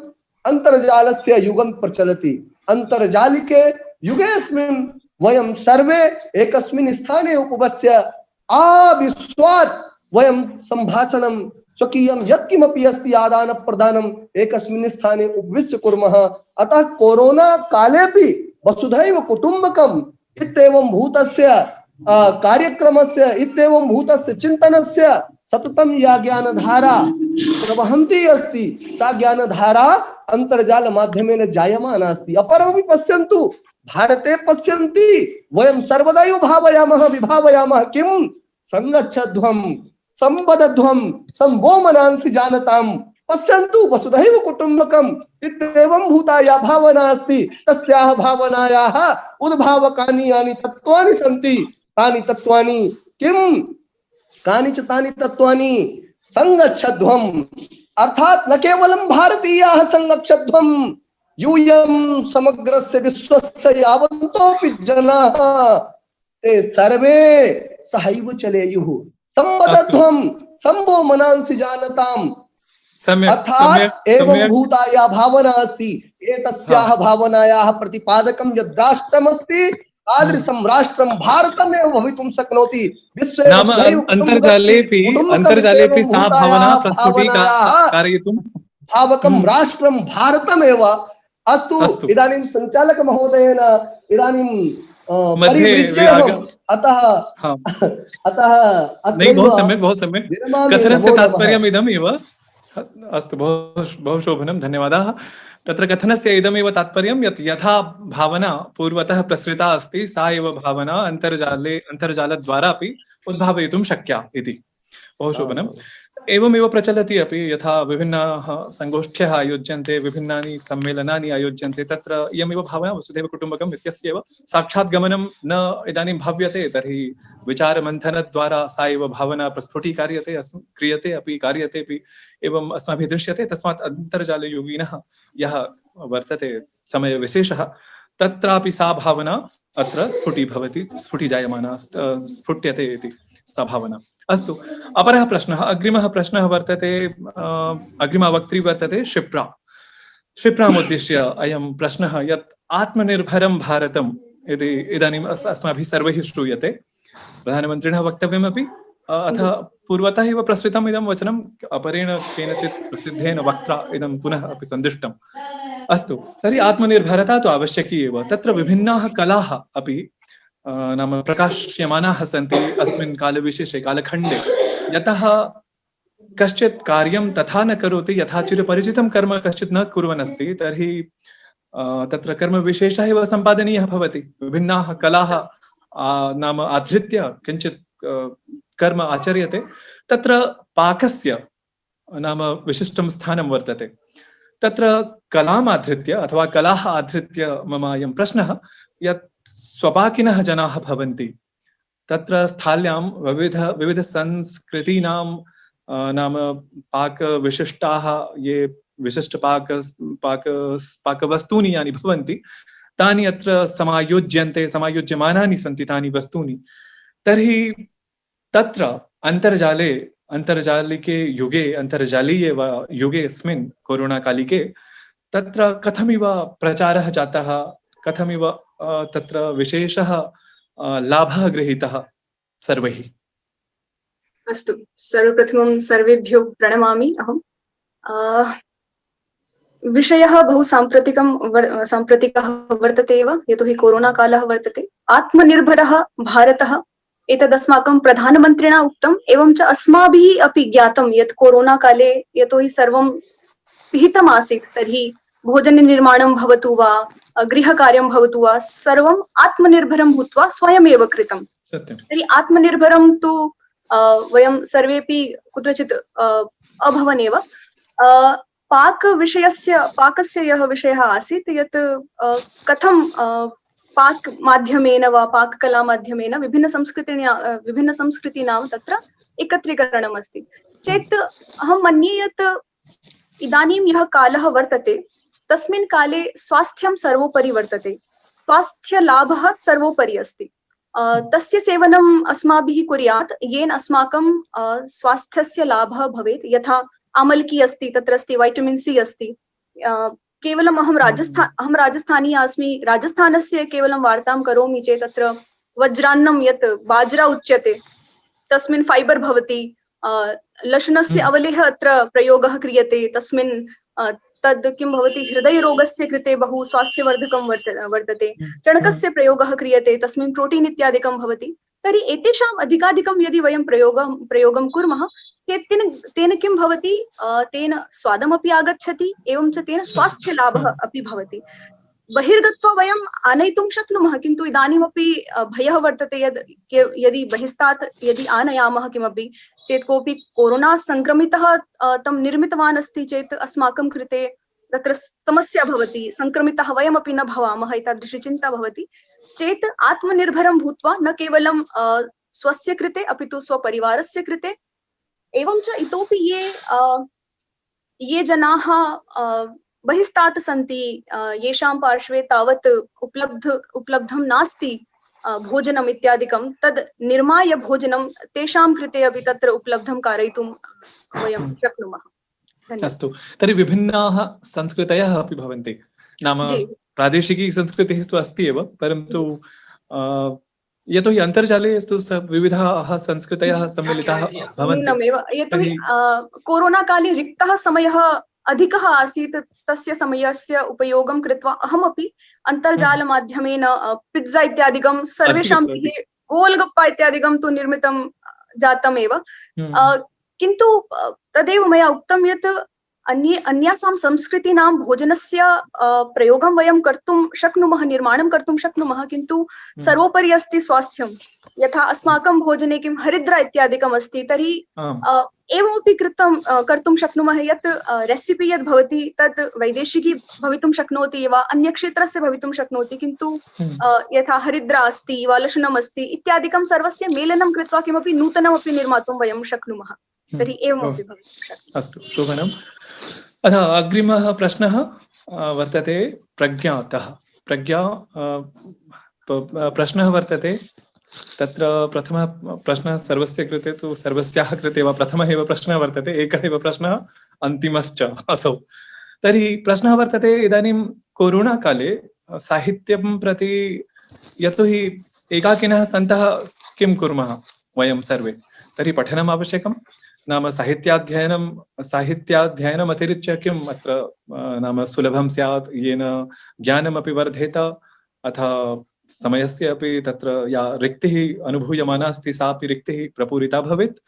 अन्तर्जालस्य युगं प्रचलति। अन्तर्जालिके युगेऽस्मिन् वयं सर्वे एकस्मिन् स्थाने उपविश्य आविश्वात् वयं सम्भाषणं स्वकीयं यत्किमपि अस्ति आदान प्रदानम् एकस्मिन् स्थाने उपविश्य कुर्मः। अतः कोरोना कालेपि वसुधैव कुटुम्बकम् इत्येवं भूतस्य कार्यक्रमस्य इत्येवं भूतस्य चिन्तनस्य सततं या ज्ञानधारा प्रवहन्ती अस्ति सा ज्ञानधारा अन्तर्जाल माध्यमेन जायमाना अस्ति। अपरमपि पश्यन्तु भारते पश्यन्ति वयं सर्वदैव भावयामः विभावयामः किं संगच्छध्वं संवदध्वं संवोमनांसि जानताम्। पश्यन्तु वसुधैव कुटुम्बकम् इत्येवं भूता या भावना अस्ति तस्याः भावनायाः उद्भावकानि यानि तत्त्वानि सन्ति तानि तत्त्वानि किं कानि च तानि तत्त्वानि संगच्छध्वम्। अर्थात् न केवलं भारतीयाः संगच्छध्वम् यूयं समग्रस्य विश्वस्य यावन्तोऽपि जनाः ते सर्वे सहैव चलेयुः। संवदध्वं संवो मनांसि जानताम्। अर्थात् एवं भूता या भावना अस्ति एतस्याः भावनायाः प्रतिपादकं यद् राष्ट्रमस्ति तादृशं राष्ट्रं भारतमेव भवितुं शक्नोति। विश्वे नाम अन्तर्जालेऽपि सा भावना प्रस्तुति कारयितुं भावकं राष्ट्रं भारतमेव अस्तु। इदानीं संचालक महोदयेन इदानीं परिवृज्येऽहम्। अतः नहीं, बहुत सम्यक् कथनस्य तात्पर्यम् एव। अस्तु, बहु शोभनं, धन्यवादाः। तत्र कथनस्य इदमेव तात्पर्यं यत् यथा भावना पूर्वतः प्रसृता अस्ति सा एव भावना अन्तर्जालद्वारा अपि उद्भावयितुं शक्या इति। बहु शोभनम्। एवमेव प्रचलति अपि यथा विभिन्नाः संगोष्ठ्यः आयोज्यन्ते विभिन्नानि सम्मेलनानि आयोज्यन्ते तत्र इयमेव भावना वसुधैव कुटुम्बकम् इत्यस्यैव साक्षात् गमनं न इदानीं भाव्यते। तर्हि विचारमन्थनद्वारा सा एव भावना प्रस्फुटीकार्यते क्रियते अपि कार्यते अपि एवम् अस्माभिः दृश्यते। तस्मात् अन्तर्जालयोगिनः यः वर्तते समयविशेषः तत्रापि सा भावना अत्र स्फुटीजायमाना स्फुट्यते इति सा भावना। अस्तु, अपरः प्रश्नः, अग्रिमः प्रश्नः वर्तते, अग्रिमा वक्त्री वर्तते क्षिप्रामुद्दिश्य अयं प्रश्नः यत् आत्मनिर्भरं भारतम् इति इदानीम् अस्माभिः सर्वैः श्रूयते। प्रधानमन्त्रिणः वक्तव्यमपि अथ पूर्वतः एव प्रसृतम् इदं वचनम् अपरेण केनचित् प्रसिद्धेन वक्त्रा इदं पुनः अपि सन्दृष्टम्। अस्तु, तर्हि आत्मनिर्भरता तु आवश्यकी एव। तत्र विभिन्नाः कलाः अपि नाम प्रकाश्यमानाः सन्ति अस्मिन् कालविशेषे कालखण्डे। यतः कश्चित् कार्यं तथा न करोति यथा चिरपरिचितं कर्म कश्चित् न कुर्वन् अस्ति तर्हि तत्र कर्मविशेषः एव सम्पादनीयः भवति। विभिन्नाः कलाः नाम आधृत्य किञ्चित् कर्म आचर्यते। तत्र पाकस्य नाम विशिष्टं स्थानं वर्तते। तत्र कलाम् आधृत्य अथवा कलाः आधृत्य मम अयं प्रश्नः यत् स्वपाकिनः जनाः भवन्ति तत्र स्थाल्यां विविधसंस्कृतीनां नाम पाकविशिष्टाः ये पाकवस्तूनि यानि भवन्ति तानि अत्र समायोज्यमानानि सन्ति तानि वस्तूनि। तर्हि तत्र अन्तर्जालिके युगे अन्तर्जालीये युगे अस्मिन् कोरोनाकालिके तत्र कथमिव प्रचारः जातः, कथमिव तत्र विशेषः लाभः गृहीतः सर्वैः अस्तु, सर्वप्रथमं सर्वेभ्यो प्रणमामि अहम्। विषयः बहु साम्प्रतिकः वर्तते एव, यतोहि कोरोना कालः वर्तते। आत्मनिर्भरः भारतः एतदस्माकं प्रधानमन्त्रिणा उक्तम्, एवं च अस्माभिः अपि ज्ञातं यत् कोरोना काले यतोहि सर्वं पिहितम् आसीत्, तर्हि भोजननिर्माणं भवतु वा गृहकार्यं भवतु वा सर्वम् आत्मनिर्भरं भूत्वा स्वयमेव कृतं। तर्हि आत्मनिर्भरं तु वयं सर्वेपि कुत्रचित् अभवनेव। पाकस्य यः विषयः आसीत् यत् कथं पाक माध्यमेन वा पाककला माध्यमेन विभिन्नसंस्कृतीनां तत्र एकत्रीकरणम् अस्ति चेत् अहं मन्ये यत् इदानीं यः कालः वर्तते तस्मिन् काले स्वास्थ्यं सर्वोपरि वर्तते, स्वास्थ्यलाभः सर्वोपरि अस्ति। तस्य सेवनम् अस्माभिः कुर्यात् येन अस्माकं स्वास्थ्यस्य लाभः भवेत्। यथा आमलकी अस्ति, तत्र अस्ति वैटमिन् सी अस्ति। केवलम् अहं राजस्थानीया अस्मि, राजस्थानस्य केवलं वार्तां करोमि चेत् तत्र वज्रान्नं यत् बाज्रा उच्यते तस्मिन् फैबर् भवति। लशुनस्य अवलेः अत्र प्रयोगः क्रियते, तस्मिन् तद् किं भवति, हृदयरोगस्य कृते बहु स्वास्थ्यवर्धकं वर्तते। चणकस्य प्रयोगः क्रियते, तस्मिन् प्रोटीन् इत्यादिकं भवति। तर्हि एतेषाम् अधिकाधिकं यदि वयं प्रयोगं कुर्मः तेन किं भवति, तेन स्वादमपि आगच्छति, एवं च तेन स्वास्थ्यलाभः अपि भवति। बहिर्गत्वा वयम् आनयितुं शक्नुमः, किन्तु इदानीमपि भयः वर्तते यद् यदि बहिस्तात् यदि आनयामः किमपि चेत् कोऽपि कोरोना संक्रमितः तं निर्मितवान् अस्ति चेत् अस्माकं कृते तत्र समस्या भवति, संक्रमितः वयमपि न भवामः, एतादृशी चिन्ता भवति चेत् आत्मनिर्भरं भूत्वा न केवलं स्वस्य कृते अपि तु स्वपरिवारस्य कृते, एवं च इतोपि ये जनाः बहिस्तात् सन्ति, येषां पार्श्वे तावत् उपलब्धं नास्ति भोजनम् इत्यादिकं, तद् निर्माय भोजनं तेषां कृते अपि तत्र उपलब्धं कारयितुं वयं शक्नुमः। अस्तु, तर्हि विभिन्नाः संस्कृतयः अपि भवन्ति, नाम प्रादेशिकी संस्कृतिः तु अस्ति एव, परन्तु यतोहि अन्तर्जाले अस्तु विविधाः संस्कृतयः सम्मिलिताः भवन्ति। यतोहि कोरोना काले रिक्तः समयः अधिकः आसीत्, तस्य समयस्य उपयोगं कृत्वा अहमपि अन्तर्जालमाध्यमेन पिज्जा इत्यादिकं सर्वेषां गृहे गोलगप्पा इत्यादिकं तु निर्मितं जातमेव। किन्तु तदेव मया उक्तं यत् अन्यासां संस्कृतीनां भोजनस्य प्रयोगं वयं कर्तुं शक्नुमः, निर्माणं कर्तुं शक्नुमः, किन्तु सर्वोपरि अस्ति स्वास्थ्यं। यथा अस्माकं भोजने किं हरिद्रा इत्यादिकम् अस्ति, तर्हि एवमपि कर्तुं शक्नुमः यत् रेसिपि यद् भवति तत् वैदेशिकी भवितुं शक्नोति वा अन्यक्षेत्रस्य भवितुं शक्नोति, किन्तु यथा हरिद्रा अस्ति वा लशुनम् अस्ति इत्यादिकं सर्वस्य मेलनं कृत्वा किमपि नूतनमपि निर्मातुं वयं शक्नुमः। तर्हि एवमपि भवितुं शक्नोति। अस्तु, शोभनम्। अतः अग्रिमः प्रश्नः वर्तते प्रज्ञातः। प्रश्नः वर्तते, तत्र प्रथमः प्रश्नः सर्वस्य कृते तु सर्वस्याः कृते वा प्रथमः एव प्रश्नः वर्तते, एकः एव प्रश्नः अन्तिमश्च असौ। तर्हि प्रश्नः वर्तते, इदानीं कोरोना काले साहित्यं प्रति यतोहि एकाकिनः सन्तः किं कुर्मः वयं सर्वे, तर्हि पठनम् आवश्यकं, नाम साहित्याध्ययनम् अतिरिच्य किम् अत्र नाम सुलभं स्यात्, येन ज्ञानमपि वर्धेत, अथ समयस्य अपि तत्र या रिक्तिः अनुभूयमाना अस्ति सापि रिक्तिः प्रपूरिता भवेत्।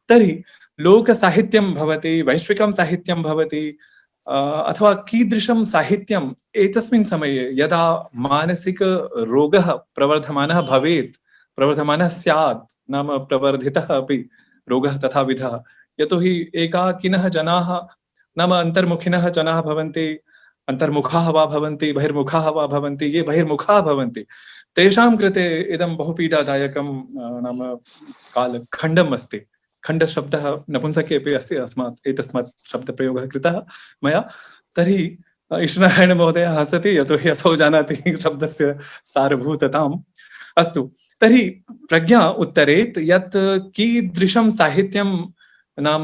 तर्हि लोकसाहित्यं भवति, वैश्विकं साहित्यं भवति, अथवा कीदृशं साहित्यम् एतस्मिन् समये यदा मानसिकरोगः प्रवर्धमानः भवेत्, प्रवर्धमानः स्यात्, नाम प्रवर्धितः अपि रोगः तथाविधः, यतोहि एकाकिनः जनाः नाम अन्तर्मुखिनः जनाः भवन्ति, अन्तर्मुखाः वा भवन्ति, बहिर्मुखाः वा भवन्ति, ये बहिर्मुखाः भवन्ति तेषां कृते इदं बहु पीडादायकं नाम कालखण्डम् अस्ति। खण्डशब्दः नपुंसके अपि अस्ति, एतस्मात् शब्दप्रयोगः कृतः मया। तर्हि ईश्वरनारायणमहोदयः हसति, यतोहि असौ जानाति शब्दस्य सारभूतताम्। अस्तु, तर्हि प्रज्ञा उत्तरेत् यत् कीदृशं साहित्यं नाम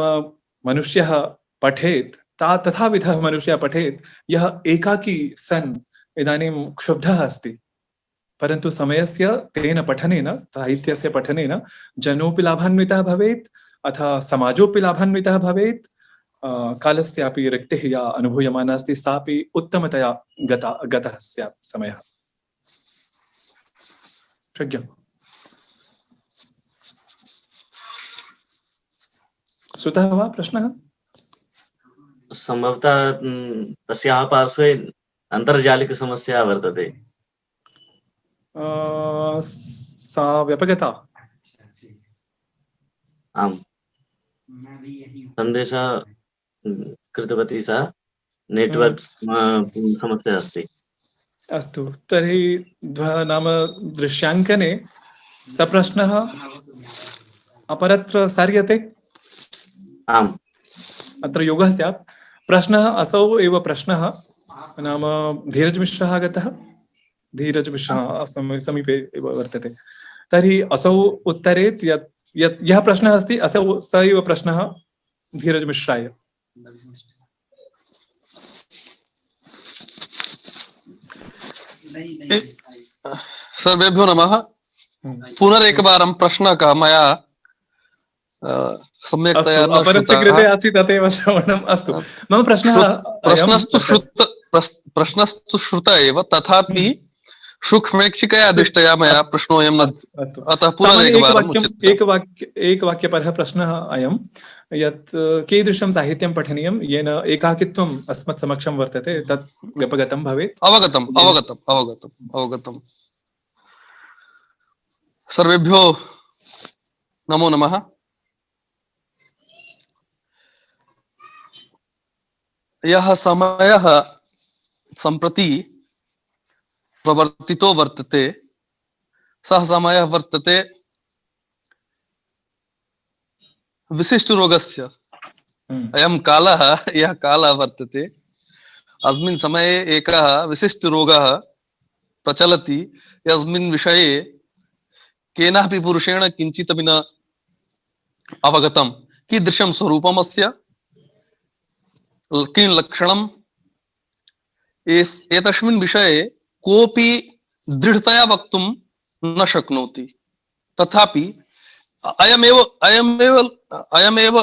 मनुष्यः पठेत्, तथाविधः मनुष्यः पठेत् यः एकाकी सन् इदानीं क्षुब्धः अस्ति, परन्तु समयस्य तेन पठनेन, साहित्यस्य पठनेन जनोऽपि लाभान्वितः भवेत्, अथ समाजोऽपि लाभान्वितः भवेत्, कालस्यापि रिक्तिः या अनुभूयमाना अस्ति सापि उत्तमतया गतः स्यात् समयः। प्रज्ञा श्रुतः वा प्रश्नः? सम्भवतः तस्याः पार्श्वे अन्तर्जालिकसमस्या वर्तते। सा व्यपगता। आम्, सन्देशः कृतवती सा, नेट्वर्क् समस्या अस्ति। अस्तु, तर्हि नाम दृश्याङ्कने सप्रश्नः अपरत्र सार्यते। आम्, अत्र योगः स्यात्। प्रश्नः असौ एव प्रश्नः, नाम धीरजमिश्रः आगतः, धीरजमिश्रः समीपे एव वर्तते। तर्हि असौ उत्तरेत् यः प्रश्नः अस्ति असौ स एव प्रश्नः धीरजमिश्राय। सर्वेभ्यो नमः। पुनरेकवारं प्रश्नः मया सम्यक्तया न अपरस्य कृते आसीत् अतएव श्रवणम्। अस्तु, मम प्रश्नः प्रश्नस्तु श्रुत एव, तथापि सूक्ष्मेक्षिकया दृष्ट्या मया प्रश्नोऽयं न, अतः पुनरेकवारम् उच्यते। एकवाक्यपरः प्रश्नः अयं यत् कीदृशं साहित्यं पठनीयं येन एकाकित्वम् अस्मत् समक्षं वर्तते तत् व्यपगतं भवेत्। अवगतम् अवगतम् अवगतम् अवगतम्। सर्वेभ्यो नमो नमः। यः समयः सम्प्रति प्रवर्तितो वर्तते सः समयः वर्तते विशिष्ट रोगस्य। अयं कालः, यः कालः वर्तते, अस्मिन् समये एकः विशिष्ट रोगः प्रचलति, यस्मिन् विषये केनापि पुरुषेण किञ्चिदपि न अवगतं। कीदृशं स्वरूपम् अस्य, किं लक्षणम्, एतस्मिन् विषये कोऽपि दृढतया वक्तुं न शक्नोति। तथापि अयमेव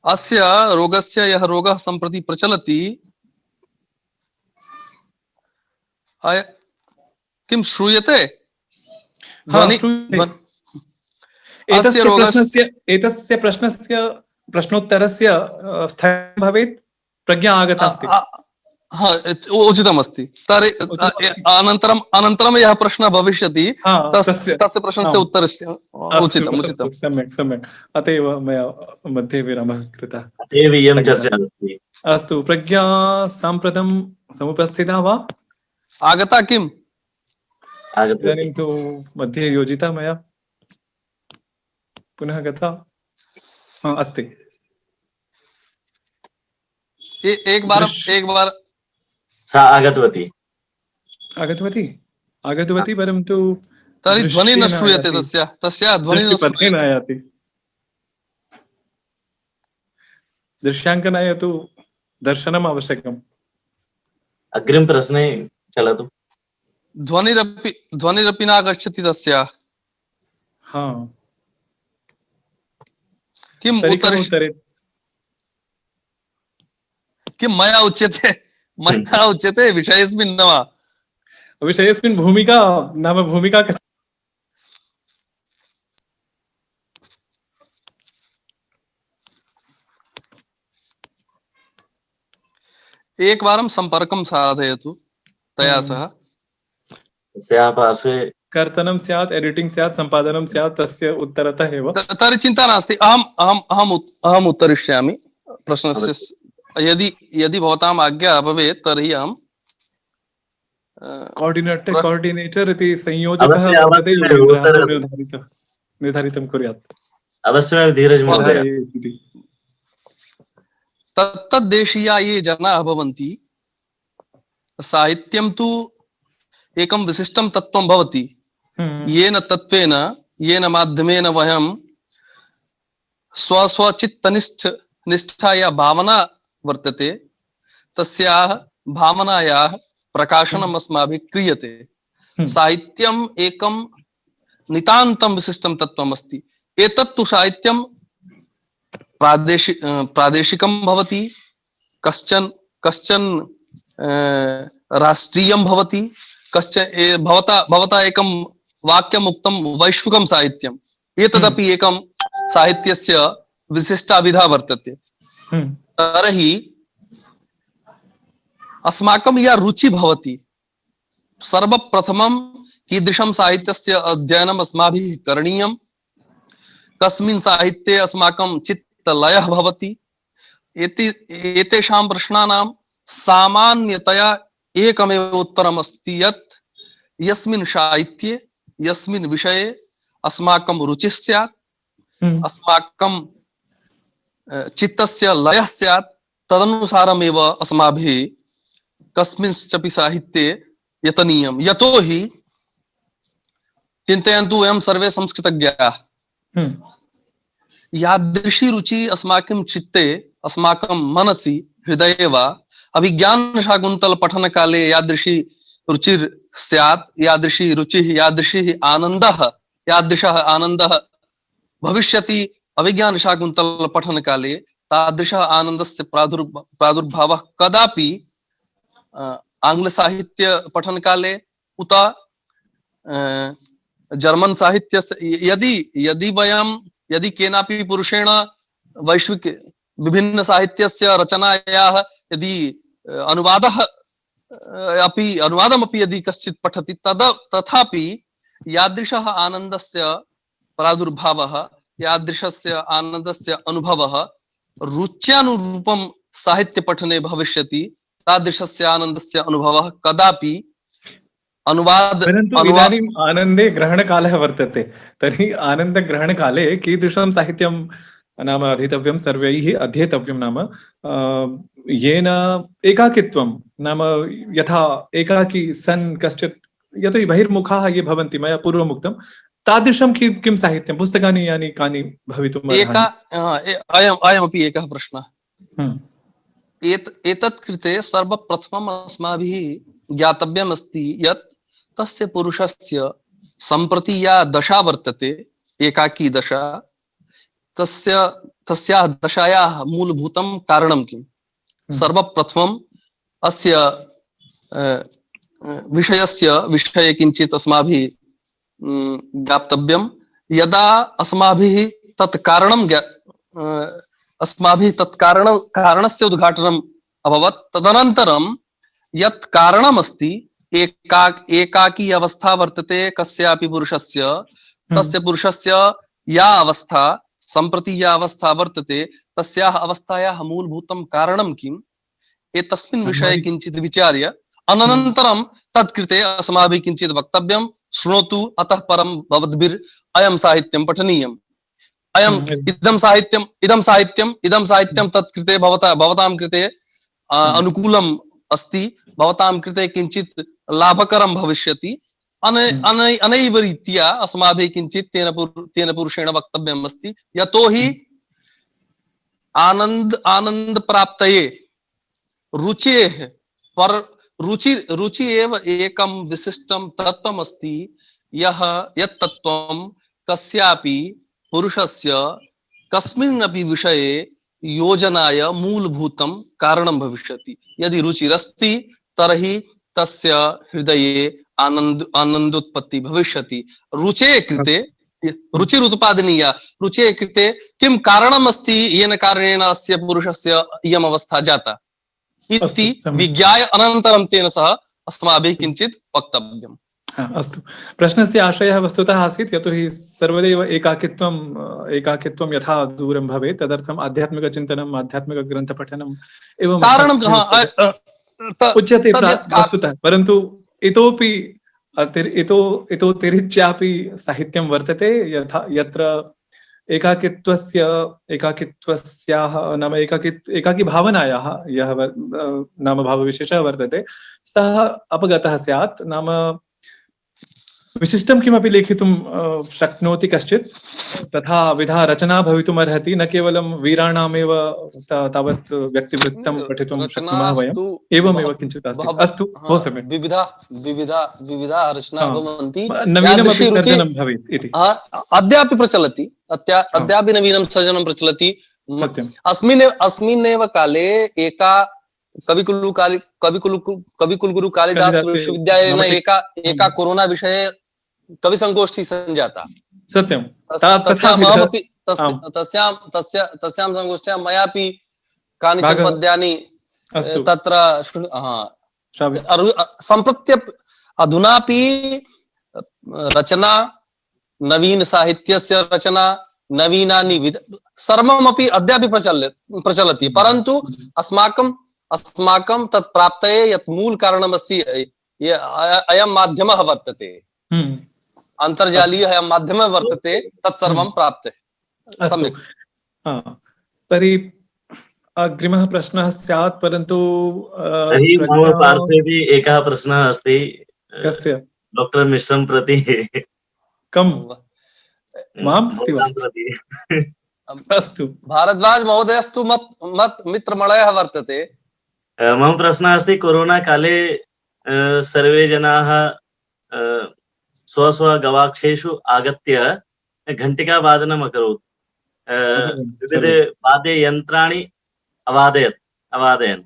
अस्य रोगस्य, यः रोगः सम्प्रति प्रचलति, किं श्रूयते? एतस्य प्रश्नस्य प्रश्नोत्तरस्य स्थगनं भवेत्। प्रज्ञा आगता अस्ति। उचितमस्ति। तर्हि अनन्तरं यः प्रश्नः भविष्यति तस्य प्रश्नस्य उत्तरस्य उचितम् उचितम्। सम्यक् सम्यक्, अत एव मया मध्ये विरामः कृतः। अस्तु, प्रज्ञा साम्प्रतं समुपस्थिता वा? आगता किम्? इदानीं तु मध्ये योजिता मया, पुनः गता अस्ति। एक बार सा आगतवती परन्तु तर्हि ध्वनिः न श्रूयते, तस्याः ध्वनिः न श्रूयते। आयाति। दृश्याङ्कनाय तु दर्शनम् आवश्यकम्। अग्रिम प्रश्ने चलतु। ध्वनिरपि नागच्छति तस्याः। किम् उत्तरे? किं मया उच्यते विषयेऽस्मिन् न वा? विषयेऽस्मिन् भूमिका नाम भूमिका कथं? एकवारं सम्पर्कं साधयतु तया सह। तस्याः पार्श्वे कर्तनं स्यात्, एडिटिंग स्यात्, सम्पादनं स्यात्, तस्य उत्तरतः एव। तर्हि चिन्ता नास्ति, अहम् उत्तरिष्यामि प्रश्नस्य। यदि भवताम् आज्ञा भवेत् तर्हि अहं कोऑर्डिनेटर इति संयोजकः निर्धारितं कुर्यात्। अवश्यमेव धीरज महोदय। तत्तद्देशीया ये जनाः भवन्ति, साहित्यं तु एकं विशिष्टं तत्त्वं भवति, येन तत्त्वेन, येन माध्यमेन वयं स्वचित्तनिष्ठा या भावना वर्तते तस्याः भावनायाः प्रकाशनम् अस्माभिः क्रियते। साहित्यम् एकं नितान्तं विशिष्टं तत्त्वम् अस्ति। एतत् तु साहित्यं प्रादेशिकं भवति, कश्चन कश्चन राष्ट्रीयं भवति, कश्चन भवता एकं वाक्यम् उक्तं वैश्विकं साहित्यम्। एतदपि एकं साहित्यस्य विशिष्टा विधा वर्तते। तर्हि अस्माकं या रुचि भवति, सर्वप्रथमं कीदृशं साहित्यस्य अध्ययनम् अस्माभिः करणीयं, कस्मिन् साहित्ये अस्माकं चित्तलयः भवति, एतेषां प्रश्नानां सामान्यतया एकमेव उत्तरम् अस्ति यत् यस्मिन् साहित्ये यस्मिन् विषये अस्माकं रुचिः स्यात्, अस्माकं चित्तस्य लयः स्यात्, तदनुसारमेव अस्माभिः कस्मिंश्चित् साहित्ये यतनीयम्। यतोहि चिन्तयन्तु, वयं सर्वे संस्कृतज्ञाः, यादृशी रुचि अस्माकं चित्ते, अस्माकं मनसि, हृदये वा अभिज्ञानशाकुन्तल पठन काले यादृशी रुचिर स्यात्, यादृशी रुचिः, यादृशः आनन्दः भविष्यति अभिज्ञानशाकुन्तल पठन काले, तादृशः आनन्दस्य प्रादुर्भावः कदापि आंग्ल साहित्य पठन काले उत जर्मन साहित्य, यदि केनापि पुरुषेण वैश्विक विभिन्न साहित्यस्य रचनायाः यदि अनुवादमपि यदि कश्चित् पठति, तथापि यादृशः आनन्दस्य प्रादुर्भावः, यादृशस्य आनन्दस्य अनुभवः रुच्यानुरूपं साहित्य पठने भविष्यति, तादृशस्य आनन्दस्य अनुभवः कदापि परन्तु इदानीम् आनन्दे ग्रहणकालः वर्तते। तर्हि आनन्दग्रहणकाले कीदृशं साहित्यं नाम अधीतव्यं, सर्वैः अध्येतव्यं, नाम येन एकाकित्वं, नाम यथा एकाकी सन् कश्चित्, यतोहि बहिर्मुखाः ये भवन्ति, मया पूर्वम् उक्तं, तादृशं किं साहित्यं, पुस्तकानि यानि कानि भवितुम् अर्हानि? अयमपि एकः प्रश्नः। एतत् कृते सर्वप्रथमम् अस्माभिः ज्ञातव्यम् अस्ति यत् तस्य पुरुषस्य सम्प्रति या दशा वर्तते, एकाकी दशा, तस्याः दशायाः मूलभूतं कारणं किम्? सर्वप्रथमम् अस्य विषये किञ्चित् अस्माभिः ज्ञातव्यं। यदा अस्माभिः तत् कारणस्य उद्घाटनम् अभवत्, तदनन्तरं यत् कारणमस्ति, एकाकी अवस्था वर्तते कस्यापि पुरुषस्य, तस्य पुरुषस्य या अवस्था, सम्प्रति या अवस्था वर्तते, तस्याः अवस्थायाः मूलभूतं कारणं किम्, एतस्मिन् विषये किञ्चित् विचार्य अनन्तरं तत्कृते अस्माभिः किञ्चित् वक्तव्यं। शृणोतु, अतः परं भवद्भिः अयं साहित्यं पठनीयम्, इदं साहित्यं तत्कृते भवतां कृते अनुकूलम् अस्ति, भवतां कृते किञ्चित् लाभकरं भविष्यति। अनैव रीत्या अस्माभिः किञ्चित् तेन पुरुषेण वक्तव्यम् अस्ति। यतोहि आनन्द प्राप्तये रुचेः रुचि एव एकं विशिष्टं तत्त्वम् अस्ति, यत् तत्त्वं कस्यापि पुरुषस्य कस्मिन्नपि विषये योजनाय मूलभूतं कारणं भविष्यति। यदि रुचिरस्ति तर्हि तस्य हृदये आनन्दोत्पत्ति भविष्यति। रुचेः कृते रुचिरुत्पादनीया, रुचेः कृते किं कारणम् अस्ति येन कारणेन अस्य पुरुषस्य इयम् अवस्था जाता इति विज्ञाय अनन्तरं तेन सह अस्माभिः किञ्चित् वक्तव्यम्। अस्तु, प्रश्नस्य आशयः वस्तुतः आसीत् यतोहि सर्वदैव एकाकित्वं यथा दूरं भवेत् तदर्थम् आध्यात्मिकचिन्तनम्, आध्यात्मिकग्रन्थपठनम् एवं कारणं उच्यते वस्तुतः। परन्तु इतोपि इतोतिरिच्यापि साहित्यं वर्तते यत्र एकाकित्वस्याः नाम एकाकी भावनायाः यः नाम भावविशेषः वर्तते सः अपगतः स्यात्। नाम विशिष्टं किमपि लेखितुं शक्नोति कश्चित्, तथा विधा रचना भवितुमर्हति, न केवलं वीराणामेव तावत् व्यक्तिवृत्तं पठितुं शक्नुमः वयम्, एवमेव किञ्चित् अस्ति। अस्तु, बहु सम्यक्। विविधा रचना भवन्ति, नवीनमपि सर्जनं भवेत् इति। अद्यापि प्रचलति, अद्यापि नवीनं सर्जनं प्रचलति। अस्मिन्नेव काले एका कविकुलगुरु कालिदास विश्वविद्यालयेन एका कोरोना विषये कवि संगोष्ठी संजाता। सत्यं। तस्यां संगोष्ठ्यां मयापि कानिचन पद्यानि तत्र सम्प्रत्य अधुनापि रचना, नवीन साहित्यस्य रचना, नवीनानि सर्वमपि अद्यापि प्रचलति, परन्तु अस्माकं तत् प्राप्तये यत् मूल कारणमस्ति अयं माध्यमः वर्तते, अन्तर्जालीयः अयं माध्यमः वर्तते, तत्सर्वं प्राप्ते। सम्यक्। तर्हि अग्रिमः प्रश्नः स्यात्, परन्तु मम पार्श्वेपि एकः प्रश्नः अस्ति। कस्य? डॉक्टर मिश्रं प्रति। कं? मां प्रति वा? अस्तु। भारद्वाज महोदयस्तु मत् मित्रमणयः वर्तते। मम प्रश्नः अस्ति, कोरोना काले सर्वे जनाः स्व गवाक्षेषु आगत्य घण्टिकावादनम् अकरोत्, विविध वाद्ययन्त्राणि अवादयन्,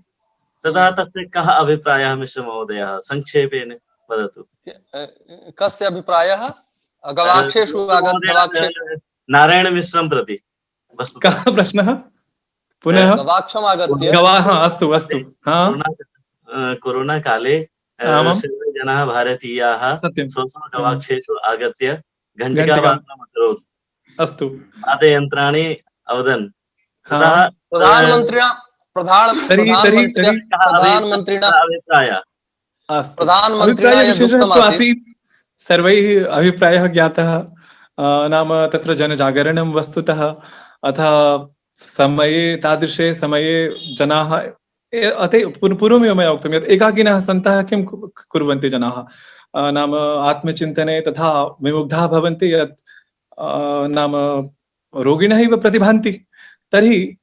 तदा तस्य कः अभिप्रायः मिश्र महोदयः, संक्षेपेण वदतु। कस्य अभिप्रायः? गवाक्षेषु नारायण मिश्रं प्रति। कः प्रश्नः? पुनः गवाक्षम् आगत्य अस्तु अस्तु। कोरोना काले सर्वे जनाः भारतीयाः गवाक्षेषु आगत्य घण्टिकावादनम् अकरोत्। अस्तु। वाद्ययन्त्राणि अवदन्। प्रधानमन्त्रिणा आसीत्, सर्वैः अभिप्रायः ज्ञातः, नाम तत्र जनजागरणं वस्तुतः, अथ समये तादृशे समये जनाः पूर्वमेव मया उक्तं यत् एकाकिनः सन्तः किं कुर्वन्ति जनाः, नाम आत्मचिन्तने तथा विमुग्धाः भवन्ति यत् नाम रोगिणः इव प्रतिभान्ति। तर्हि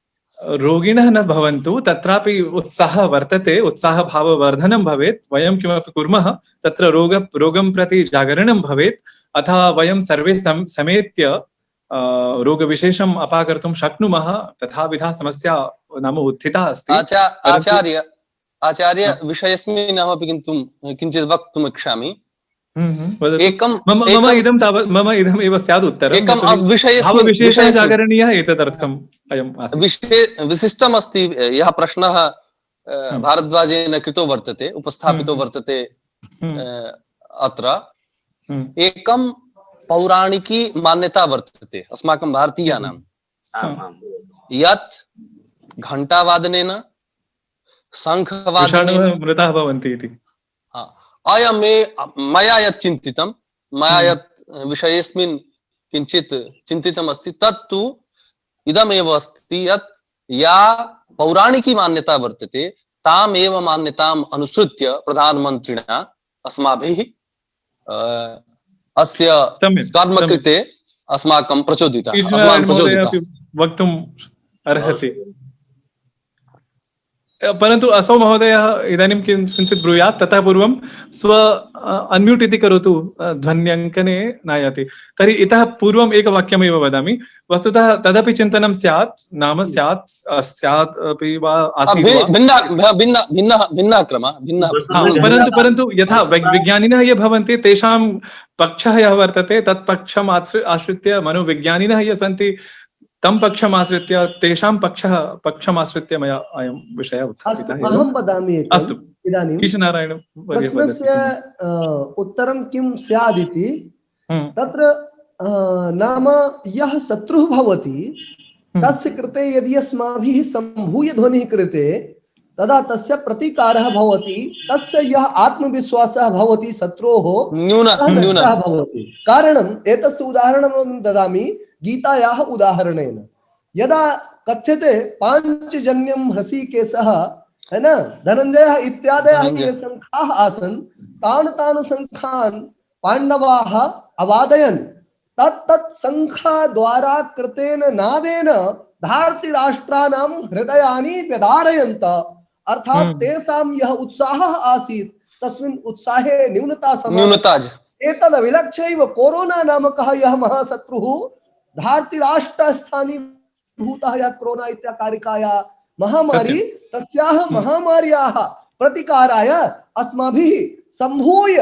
रोगिणः न भवन्तु, तत्रापि उत्साहः वर्तते, उत्साहभाववर्धनं भवेत्, वयं किमपि कुर्मः तत्र रोगं प्रति जागरणं भवेत्, अथवा वयं सर्वे समेत्य रोगविशेषम् अपाकर्तुं शक्नुमः, तथाविधा समस्या नाम उत्थिता अस्ति। आचार्य विषयस्मिन् अहमपि किञ्चित् वक्तुम् इच्छामि। मम इदम् एव स्यात् उत्तरं। विशेषः जागरणीयः, एतदर्थम् अयम् विशिष्टम् अस्ति। यः प्रश्नः भारद्वाजेन कृतो वर्तते, उपस्थापितो वर्तते अत्र, एकं पौराणिकी मान्यता वर्तते अस्माकं भारतीयानां, यत् घण्टावादनेन, शङ्खवादनेन मृताः भवन्ति इति। मया यत् चिन्तितं, मया यत् विषयेऽस्मिन् किञ्चित् चिन्तितम् अस्ति, तत्तु इदमेव अस्ति यत् या पौराणिकी मान्यता वर्तते, तामेव मान्यताम् अनुसृत्य प्रधानमन्त्रिणा अस्माभिः अस्य कर्म कृते अस्माकं प्रचोदितः वक्तुम् अर्हति। परन्तु असौ महोदयः इदानीं किञ्चित् ब्रूयात्, ततः पूर्वं स्व अन्म्यूट् इति करोतु, ध्वन्यङ्कने नायाति। तर्हि इतः पूर्वम् एकवाक्यमेव वदामि। वस्तुतः तदपि चिन्तनं स्यात्, नाम स्यात् अपि वा आसीत् भिन्नः क्रमः, परन्तु यथा विज्ञानिनः ये भवन्ति, तेषां पक्षः यः वर्तते, तत् पक्षम् आश्रित्य मनोविज्ञानिनः ये सन्ति, तं पक्षमाश्रित्य, तेषां पक्षमाश्रित्य मया अयं विषयः उत्थापितः। अहं वदामि। अस्तु, इदानीं कृष्णनारायण प्रश्नस्य उत्तरं किं स्यादिति, तत्र नाम यः शत्रुः भवति तस्य कृते यदि अस्माभिः सम्भूय ध्वनिः क्रियते, तदा तस्य प्रतीकारः भवति, तस्य यः आत्मविश्वासः भवति शत्रोः न्यूनः भवति। कारणम् एतस्य उदाहरणं ददामि गीतायाः उदाहरणेन। यदा कथ्यते पाञ्चजन्यं हृषीकेशः, है न, धनञ्जयः इत्यादयः ये शङ्खाः आसन्, तान् शङ्खान् पांडवाः अवादयन् तत्तत् शङ्खद्वारा कृतेन नादेन धार्तराष्ट्राणां हृदयानि व्यधारयन्त अर्थात तेषां यः उत्साहः आसीत् तस्मिन् उत्साहे न्यूनता एतद् विलक्ष्यैव कोरोना नामकः यः महाशत्रुः धार्तराष्ट्रस्थानी भूतः यः कोरोना इत्याकारिकायाः महामारी तस्याः महामार्याः प्रतिकाराय अस्माभिः सम्भूय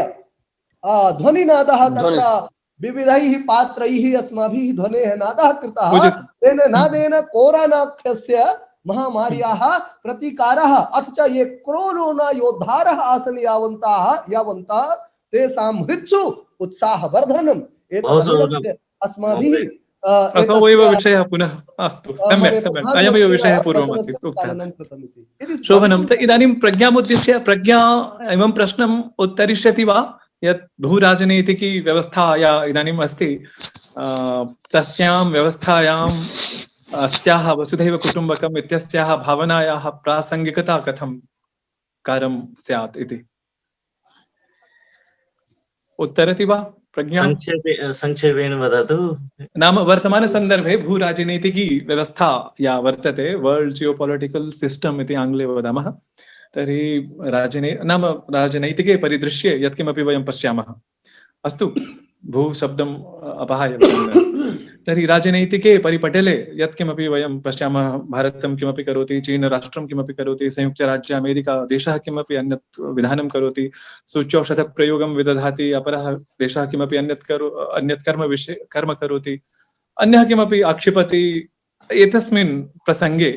ध्वनिनादः तत्र विविधैः पात्रैः अस्माभिः ध्वनेः नादः कृतः तेन नादेन कोरोनाख्यस्य महामार्याः प्रतिकारः अथ च ये कोरोना योद्धारः आसन् यावन्तः तेषां हृत्सु उत्साहवर्धनम् अस्माभिः असौ एव विषयः पुनः अस्तु सम्यक् सम्यक् अयमेव विषयः पूर्वमासीत् उक्तः शोभनं इदानीं प्रज्ञामुद्दिश्य प्रज्ञा एवं प्रश्नम् उत्तरिष्यति वा यत् भूराजनैतिकी व्यवस्था या इदानीम् अस्ति तस्यां व्यवस्थायाम् अस्याः वसुधैव कुटुम्बकम् इत्यस्याः भावनायाः प्रासङ्गिकता कथं कार्यं स्यात् इति उत्तरति वा प्रज्ञा संक्षेपेण वदतु नाम वर्तमानसन्दर्भे भूराजनैतिकी व्यवस्था या वर्तते वर्ल्ड जियोपॉलिटिकल सिस्टम इति आङ्ग्ले वदामः तर्हि राजनैतिके परिदृश्ये यत्किमपि वयं पश्यामः अस्तु भूशब्दम् अपहाय तर्हि राजनैतिके परिपटले यत्किमपि वयं पश्यामः भारतं किमपि करोति चीन राष्ट्रं किमपि करोति संयुक्तराज्य अमेरिका देशः किमपि अन्यत् विधानं करोति सूच्यौषधप्रयोगं विदधाति अपरः देशः किमपि अन्यत् कर्म करोति अन्यः किमपि आक्षिपति एतस्मिन् प्रसङ्गे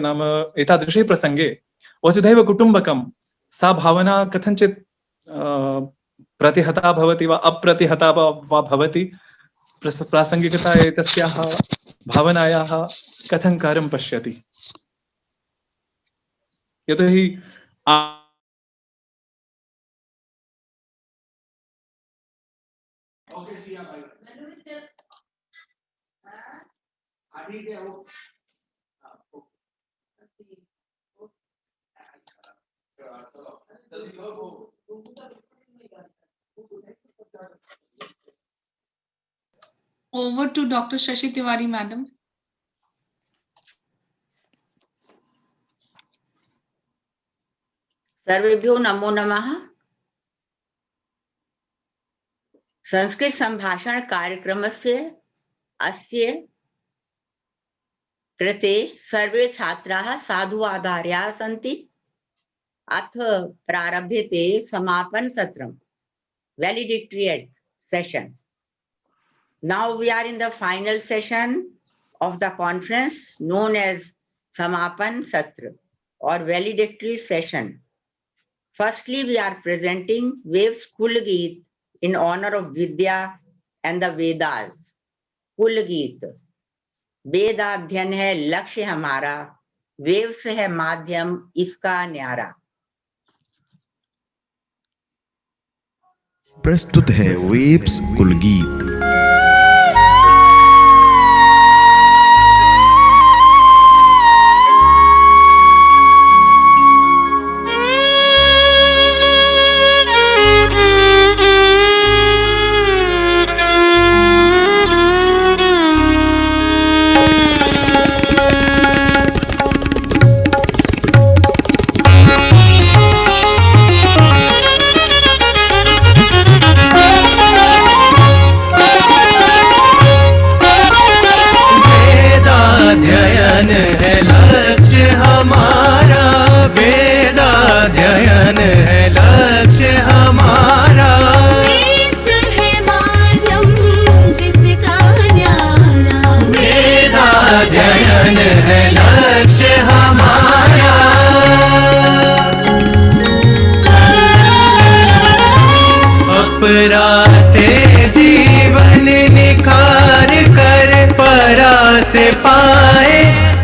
नाम एतादृशे प्रसङ्गे वसुधैव कुटुम्बकं सा भावना कथञ्चित् प्रतिहता भवति वा अप्रतिहता वा भवति प्रासङ्गिकता एतस्याः भावनायाः कथं कार्यं पश्यति यतोहि Over to Dr. Shashi Tiwari, madam. सर्वेभ्यो नमो नमः। संस्कृत संभाषण कार्यक्रमस्य अस्य कृते सर्वे छात्राः साधुवादार्याः सन्ति। अथ प्रारभ्यते समापन सत्रम्, valedictory session. Now we are in the final session of the conference known as Samapan Satra or valedictory session. Firstly, we are presenting Waves Kulgeet in honor of Vidya and the Vedas. Kulgeet. वेदाध्ययन है लक्ष्य हमारा, waves है माध्यम इसका न्यारा। प्रस्तुत है waves कुलगीत। से पाए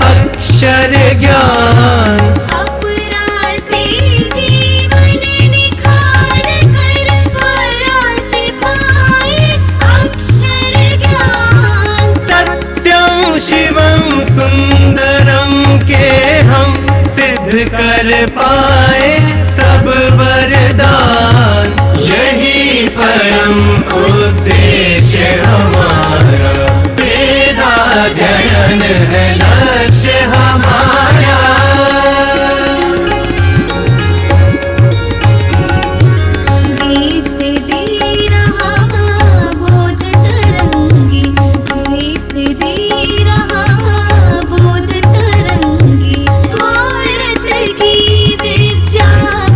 अक्षर ज्ञान, अपरा से जीवन निखार कर परा से पाए अक्षर ज्ञान। सत्यं शिवं सुंदरम के हम सिद्ध कर पाए सब वरदान, यही पर परम उद्देश्य हमारा, वेदाध्ययन है लक्ष्य हमारा। वेव से दे रहा बोध तरंगी, वेव से दे रहा बोध तरंगी, भारत की विद्या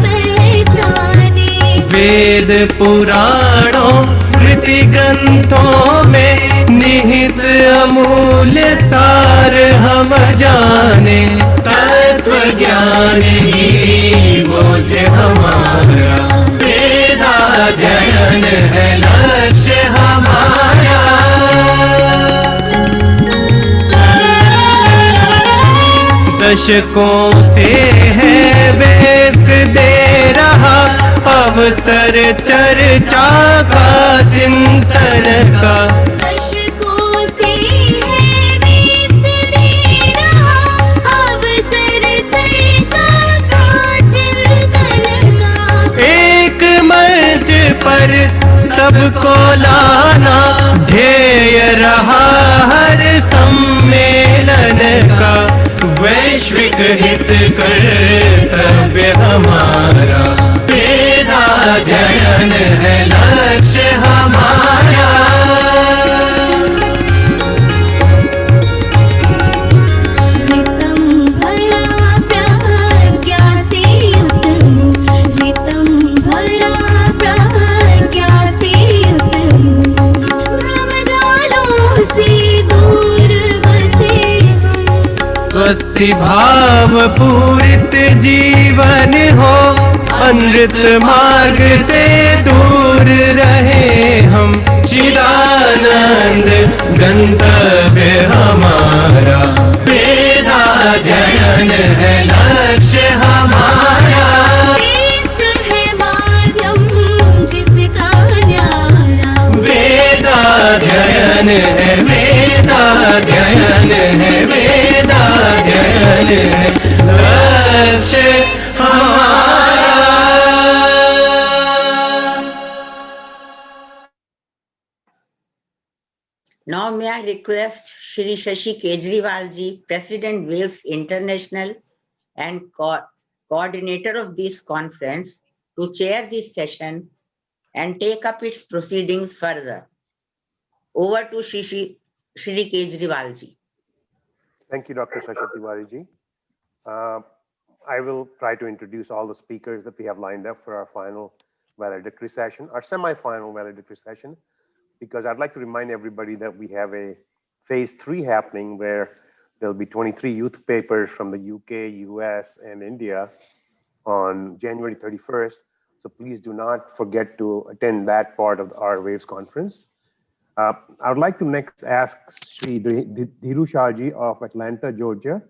पहचाने। वेद पुराणों स्मृति ग्रंथों में निहित अमूल्य सार हम जाने, तत्व ज्ञान ही बोध हमारा, वेदाध्ययन है लक्ष्य हमारा। दशकों से है वेव्स दे रहा अवसर चर्चा का, चिंतन का। दशकों से है वेव्स दे रहा अवसर चर्चा का, चिंतन का। एक मंच पर सबको लाना ध्येय रहा हर सम्मेलन का, वैश्विक हित कर्तव्य हमारा, वेदाध्ययन है लक्ष्य हमारा। ऋतं भरा प्रज्ञा से युतं, ऋतं भरा प्रज्ञा से युतं, भ्रमजालों से दूर बचे हम। स्वस्थ भाव पूरित जीवन हो, अमृत मार्ग से दूर रहे हम, चिदानंद गंतव्य हमारा, वेदाध्ययन है लक्ष्य हमारा। वेव्स है माध्यम जिसका न्यारा, वेदाध्ययन है, वेदाध्ययन है, वेदाध्ययन है लक्ष्य हमारा। Now may I request Shri Shashi Kejriwal ji, President Waves International and coordinator of this conference, to chair this session and take up its proceedings further. Over to Shri Kejriwal ji. Thank you, Dr. Shashi Tiwari ji. I will try to introduce all the speakers that we have lined up for our final valedictory session, our semi-final valedictory session, because I'd like to remind everybody that we have a phase 3 happening where there'll be 23 youth papers from the UK, US, and India on January 31st. So please do not forget to attend that part of our WAVES conference. I would like to next ask Sri Dhiru Shahji of Atlanta, Georgia,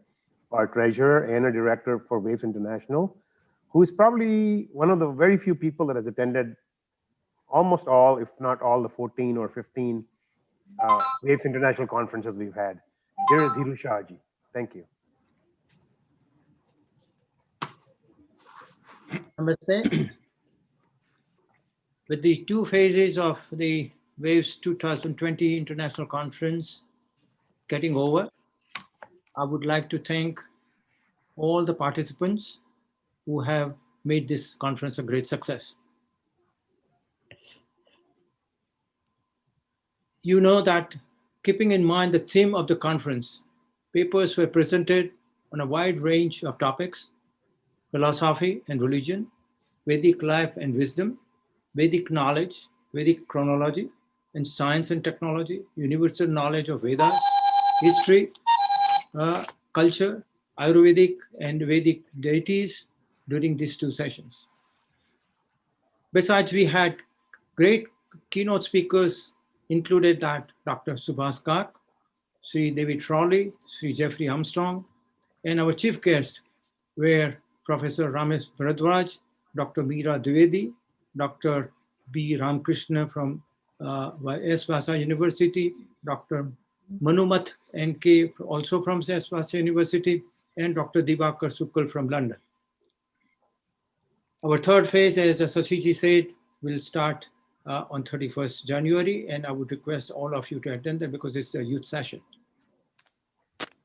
our treasurer and a director for WAVES International, who is probably one of the very few people that has attended almost all, if not all, the 14 or 15 WAVES International conferences we've had. Here is Dhiru Shahji. Thank you. Namaste. With the 2 phases of the WAVES 2020 International Conference getting over, I would like to thank all the participants who have made this conference a great success. You know that keeping in mind the theme of the conference, papers were presented on a wide range of topics: philosophy and religion, Vedic life and wisdom, Vedic knowledge, Vedic chronology, and science and technology, universal knowledge of Vedas, history, culture, Ayurvedic and Vedic deities during these 2 sessions. Besides, we had great keynote speakers, included that Dr. Subhas Garg, Sri David Frawley, Sri Jeffrey Armstrong, and our chief guests were Professor Ramesh Bharadwaj, Dr. Meera Dwivedi, Dr. B. Ramakrishna from S. Vasa University, Dr. Manumat N.K. also from S. Vasa University, and Dr. Dibakar Sukal from London. Our third phase, as Sashiji said, will start on 31st January, and I would request all of you to attend that because it's a youth session.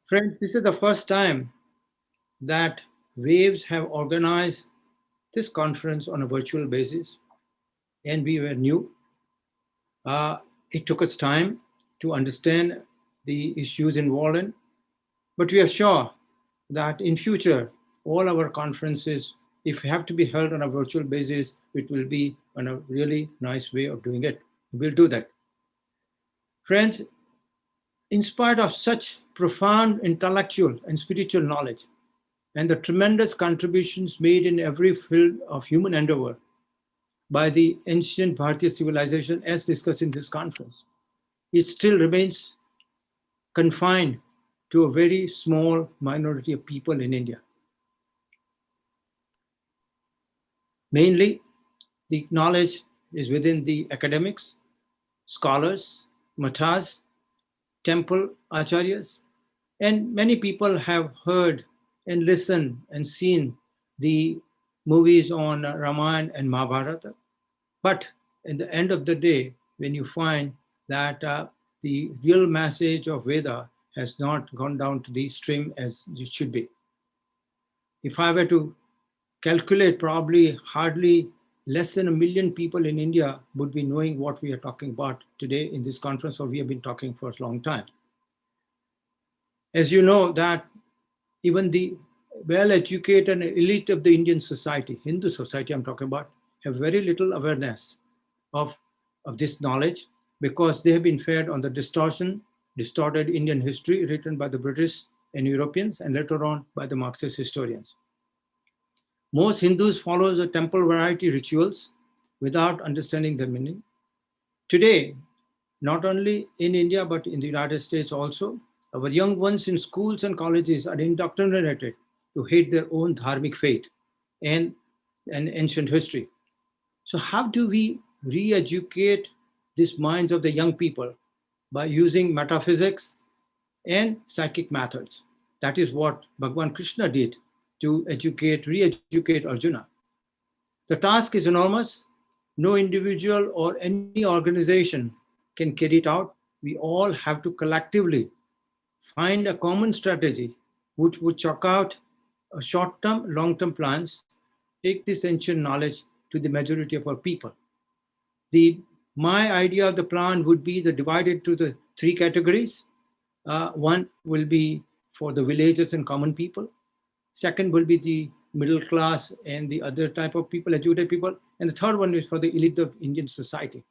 Friends, this is the first time that WAVES have organized this conference on a virtual basis, and we were new. It took us time to understand the issues involved in, but we are sure that in future, all our conferences, if have to be held on a virtual basis, it will be on a really nice way of doing it. We'll do that. Friends, in spite of such profound intellectual and spiritual knowledge and the tremendous contributions made in every field of human endeavor by the ancient Bharatiya civilization as discussed in this conference, it still remains confined to a very small minority of people in India. Mainly, the knowledge is within the academics, scholars, mathas, temple acharyas, and many people have heard and listened and seen the movies on Ramayana and Mahabharata. But at the end of the day, when you find that the real message of Veda has not gone down to the stream as it should be. If I were to calculate, probably hardly less than 1 million people in India would be knowing what we are talking about today in this conference, or we have been talking for a long time. As you know that even the well-educated and elite of the Indian society, Hindu society I'm talking about, have very little awareness of this knowledge because they have been fed on the distorted Indian history written by the British and Europeans and later on by the Marxist historians. Most Hindus follow the temple variety rituals without understanding the meaning. Today, not only in India, but in the United States also, our young ones in schools and colleges are indoctrinated to hate their own dharmic faith and ancient history. So how do we re-educate these minds of the young people? By using metaphysics and psychic methods. That is what Bhagwan Krishna did to re-educate Arjuna. The task is enormous. No individual or any organization can carry it out. We all have to collectively find a common strategy which would chalk out a short-term, long-term plans, take this ancient knowledge to the majority of our people. My idea of the plan would be divided to the 3 categories. One will be for the villagers and common people. Second will be the middle class and the other type of people, educated people. And the third one is for the elite of Indian society.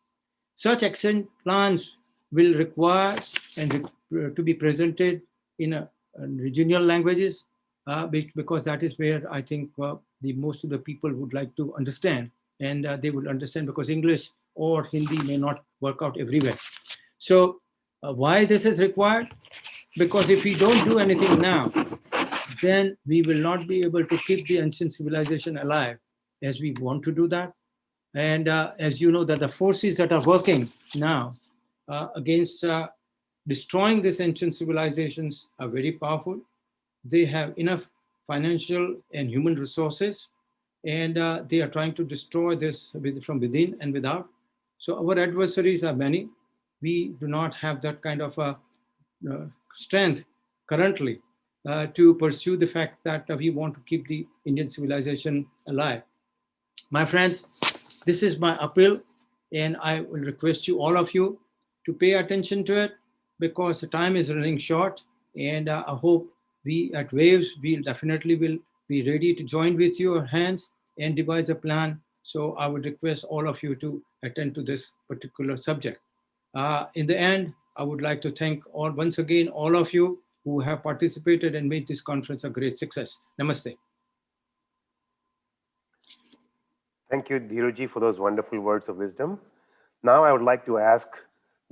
Such action plans will require and to be presented in regional languages because that is where I think the most of the people would like to understand, and they will understand because English or Hindi may not work out everywhere. So why this is required? Because if we don't do anything now, then we will not be able to keep the ancient civilization alive as we want to do that. And as you know that the forces that are working now against destroying these ancient civilizations are very powerful. They have enough financial and human resources, and they are trying to destroy this from within and without. So our adversaries are many. We do not have that kind of strength currently to pursue the fact that we want to keep the Indian civilization alive. My friends, this is my appeal, and I will request you, all of you, to pay attention to it because the time is running short, and I hope we at WAVES will definitely be ready to join with your hands and devise a plan. So I would request all of you to attend to this particular subject. In the end, I would like to thank once again all of you who have participated and made this conference a great success. Namaste. Thank you, Dhiruji, for those wonderful words of wisdom. Now I would like to ask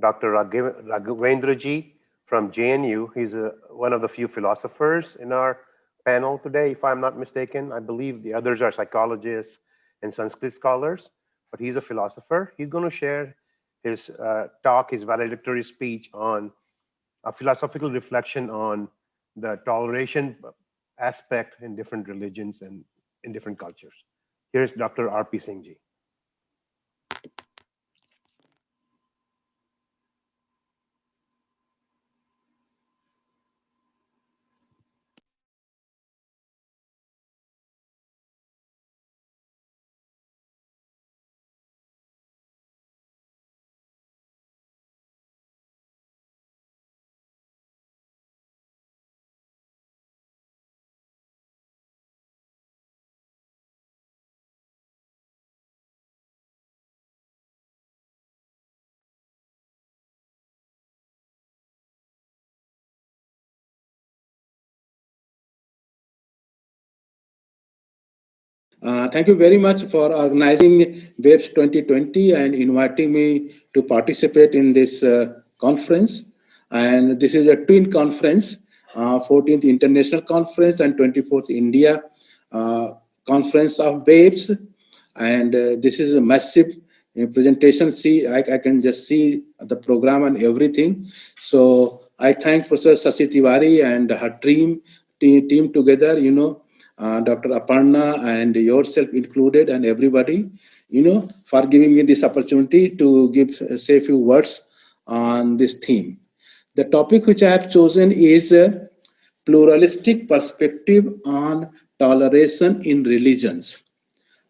Dr. Raghavendraji from JNU. He's one of the few philosophers in our panel today, if I'm not mistaken. I believe the others are psychologists and Sanskrit scholars, but he's a philosopher. He's going to share his talk, his valedictory speech on a philosophical reflection on the toleration aspect in different religions and in different cultures. Here's Dr. R.P. Singh ji. Thank you very much for organizing WAVES 2020 and inviting me to participate in this conference. And this is a twin conference, 14th International Conference and 24th India Conference of WAVES. And this is a massive presentation. See, I can just see the program and everything. So I thank Professor Shashi Tiwari and her team together, Dr. Aparna and yourself included and everybody, for giving me this opportunity to say a few words on this theme. The topic which I have chosen is a pluralistic perspective on toleration in religions.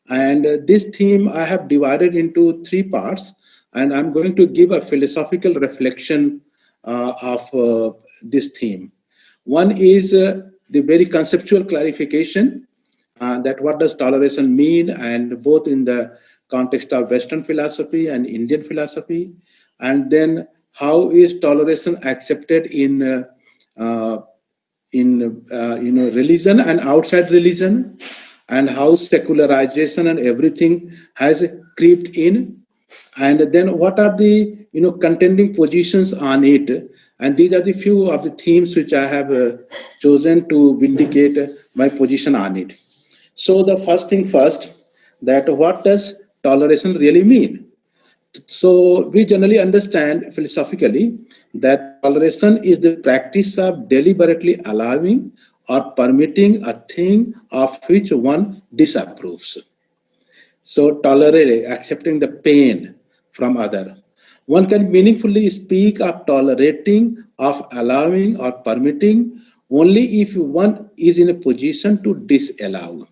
And this theme I have divided into 3 parts, and I'm going to give a philosophical reflection of this theme. One is the very conceptual clarification that what does toleration mean, and both in the context of Western philosophy and Indian philosophy, and then how is toleration accepted in religion and outside religion, and how secularization and everything has creeped in, and then what are the contending positions on it. And these are the few of the themes which I have chosen to vindicate my position on it. So the first thing first, that what does toleration really mean? So we generally understand philosophically that toleration is the practice of deliberately allowing or permitting a thing of which one disapproves. So tolerate, accepting the pain from other. One can meaningfully speak of tolerating, of allowing or permitting only if one is in a position to disallow.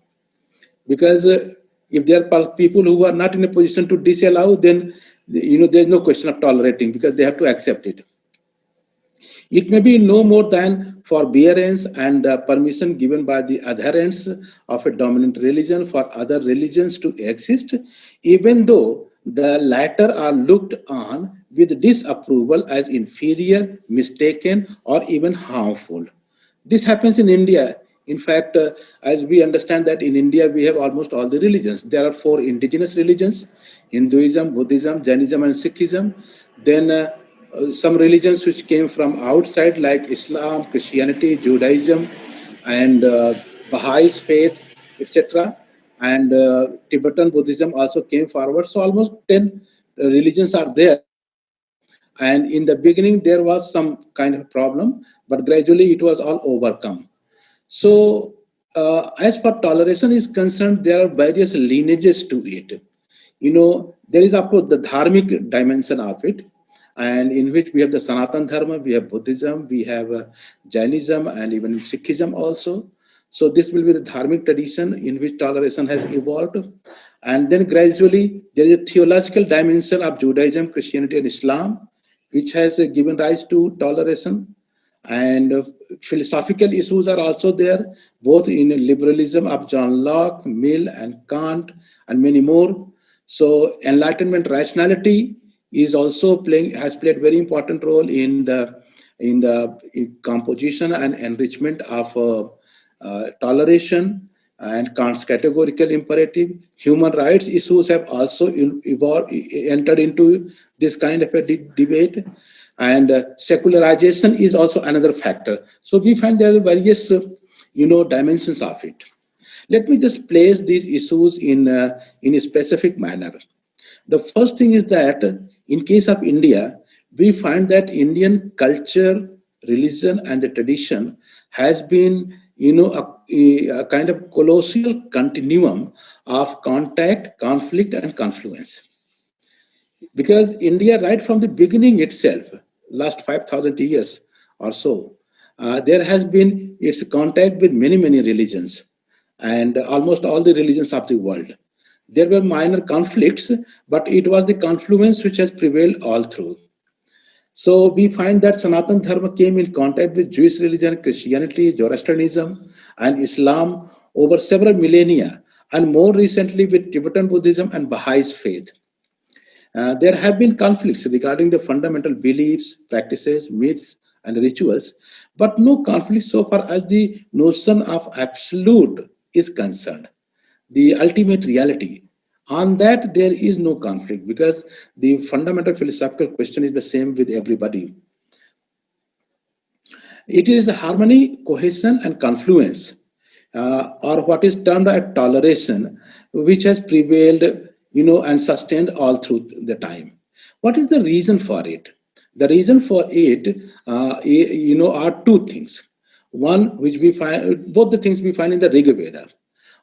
Because if there are people who are not in a position to disallow, then there's no question of tolerating, because they have to accept it. It may be no more than forbearance and the permission given by the adherents of a dominant religion for other religions to exist, even though the latter are looked on with disapproval as inferior, mistaken, or even harmful. This happens in India. In fact, as we understand that in India, we have almost all the religions. There are 4 indigenous religions: Hinduism, Buddhism, Jainism, and Sikhism. Then some religions which came from outside, like Islam, Christianity, Judaism, and Baha'is faith, etc. And Tibetan Buddhism also came forward. So almost 10 religions are there. And in the beginning, there was some kind of problem, but gradually it was all overcome. So as far toleration is concerned, there are various lineages to it. There is, of course, the dharmic dimension of it, and in which we have the Sanatan Dharma, we have Buddhism, we have Jainism, and even Sikhism also. So this will be the dharmic tradition in which toleration has evolved. And then gradually there is a theological dimension of Judaism, Christianity, and Islam, which has given rise to toleration. And philosophical issues are also there, both in liberalism of John Locke, Mill, and Kant, and many more. So Enlightenment rationality is also has played very important role in the composition and enrichment of toleration and Kant's categorical imperative. Human rights issues have also entered into this kind of a debate, and secularization is also another factor. So we find there are various dimensions of it. Let me just place these issues in a specific manner. The first thing is that in case of India, we find that Indian culture, religion, and the tradition has been a kind of colossal continuum of contact, conflict, and confluence. Because India, right from the beginning itself, last 5,000 years or so, there has been its contact with many, many religions, and almost all the religions of the world. There were minor conflicts, but it was the confluence which has prevailed all through. So we find that Sanatan Dharma came in contact with Jewish religion, Christianity, Zoroastrianism, and Islam over several millennia, and more recently with Tibetan Buddhism and Baha'is faith. There have been conflicts regarding the fundamental beliefs, practices, myths, and rituals, but no conflict so far as the notion of absolute is concerned. the ultimate reality. On that, there is no conflict because the fundamental philosophical question is the same with everybody. It is harmony, cohesion, and confluence, or what is termed as toleration, which has prevailed, and sustained all through the time. What is the reason for it? The reason for it, are two things. One, which we find, both the things we find in the Rig Veda.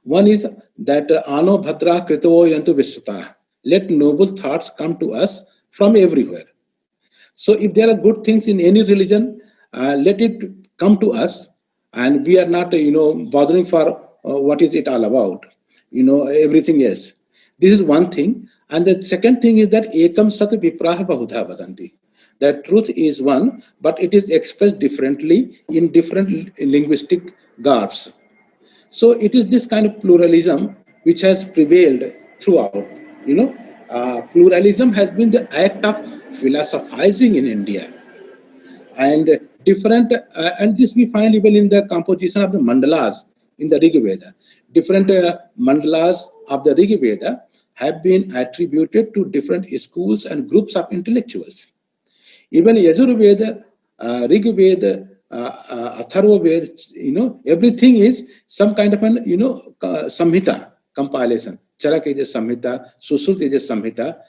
One is that Ano Bhadra Krito Yantu Vishwata. Let noble thoughts come to us from everywhere. So if there are good things in any religion, let it come to us, and we are not, bothering for what is it all about, everything else. This is one thing. And the second thing is that Ekam Sat Vipraha Bahudha Vadanti. That truth is one, but it is expressed differently in different linguistic garbs. So it is this kind of pluralism which has prevailed throughout. Pluralism has been the act of philosophizing in India. And different, and this we find even in the composition of the mandalas in the Rig Veda. Different mandalas of the Rig Veda have been attributed to different schools and groups of intellectuals. Even Yajur Veda, Rig Veda, Atharva Veda, everything is some kind of an, Samhita compilation. Charak is a Samhita, Susrut is a Samhita.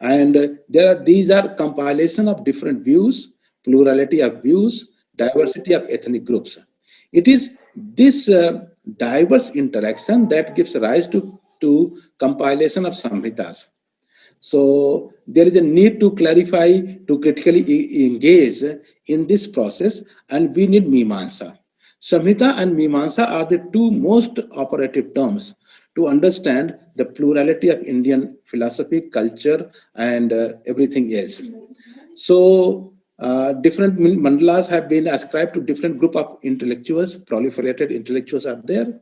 And these are compilation of different views, plurality of views, diversity of ethnic groups. It is this diverse interaction that gives rise to compilation of Samhitas. So there is a need to clarify, to critically engage in this process, and we need Mimamsa. Samhita and Mimamsa are the two most operative terms to understand the plurality of Indian philosophy, culture, and everything else. So different mandalas have been ascribed to different group of intellectuals, proliferated intellectuals are there.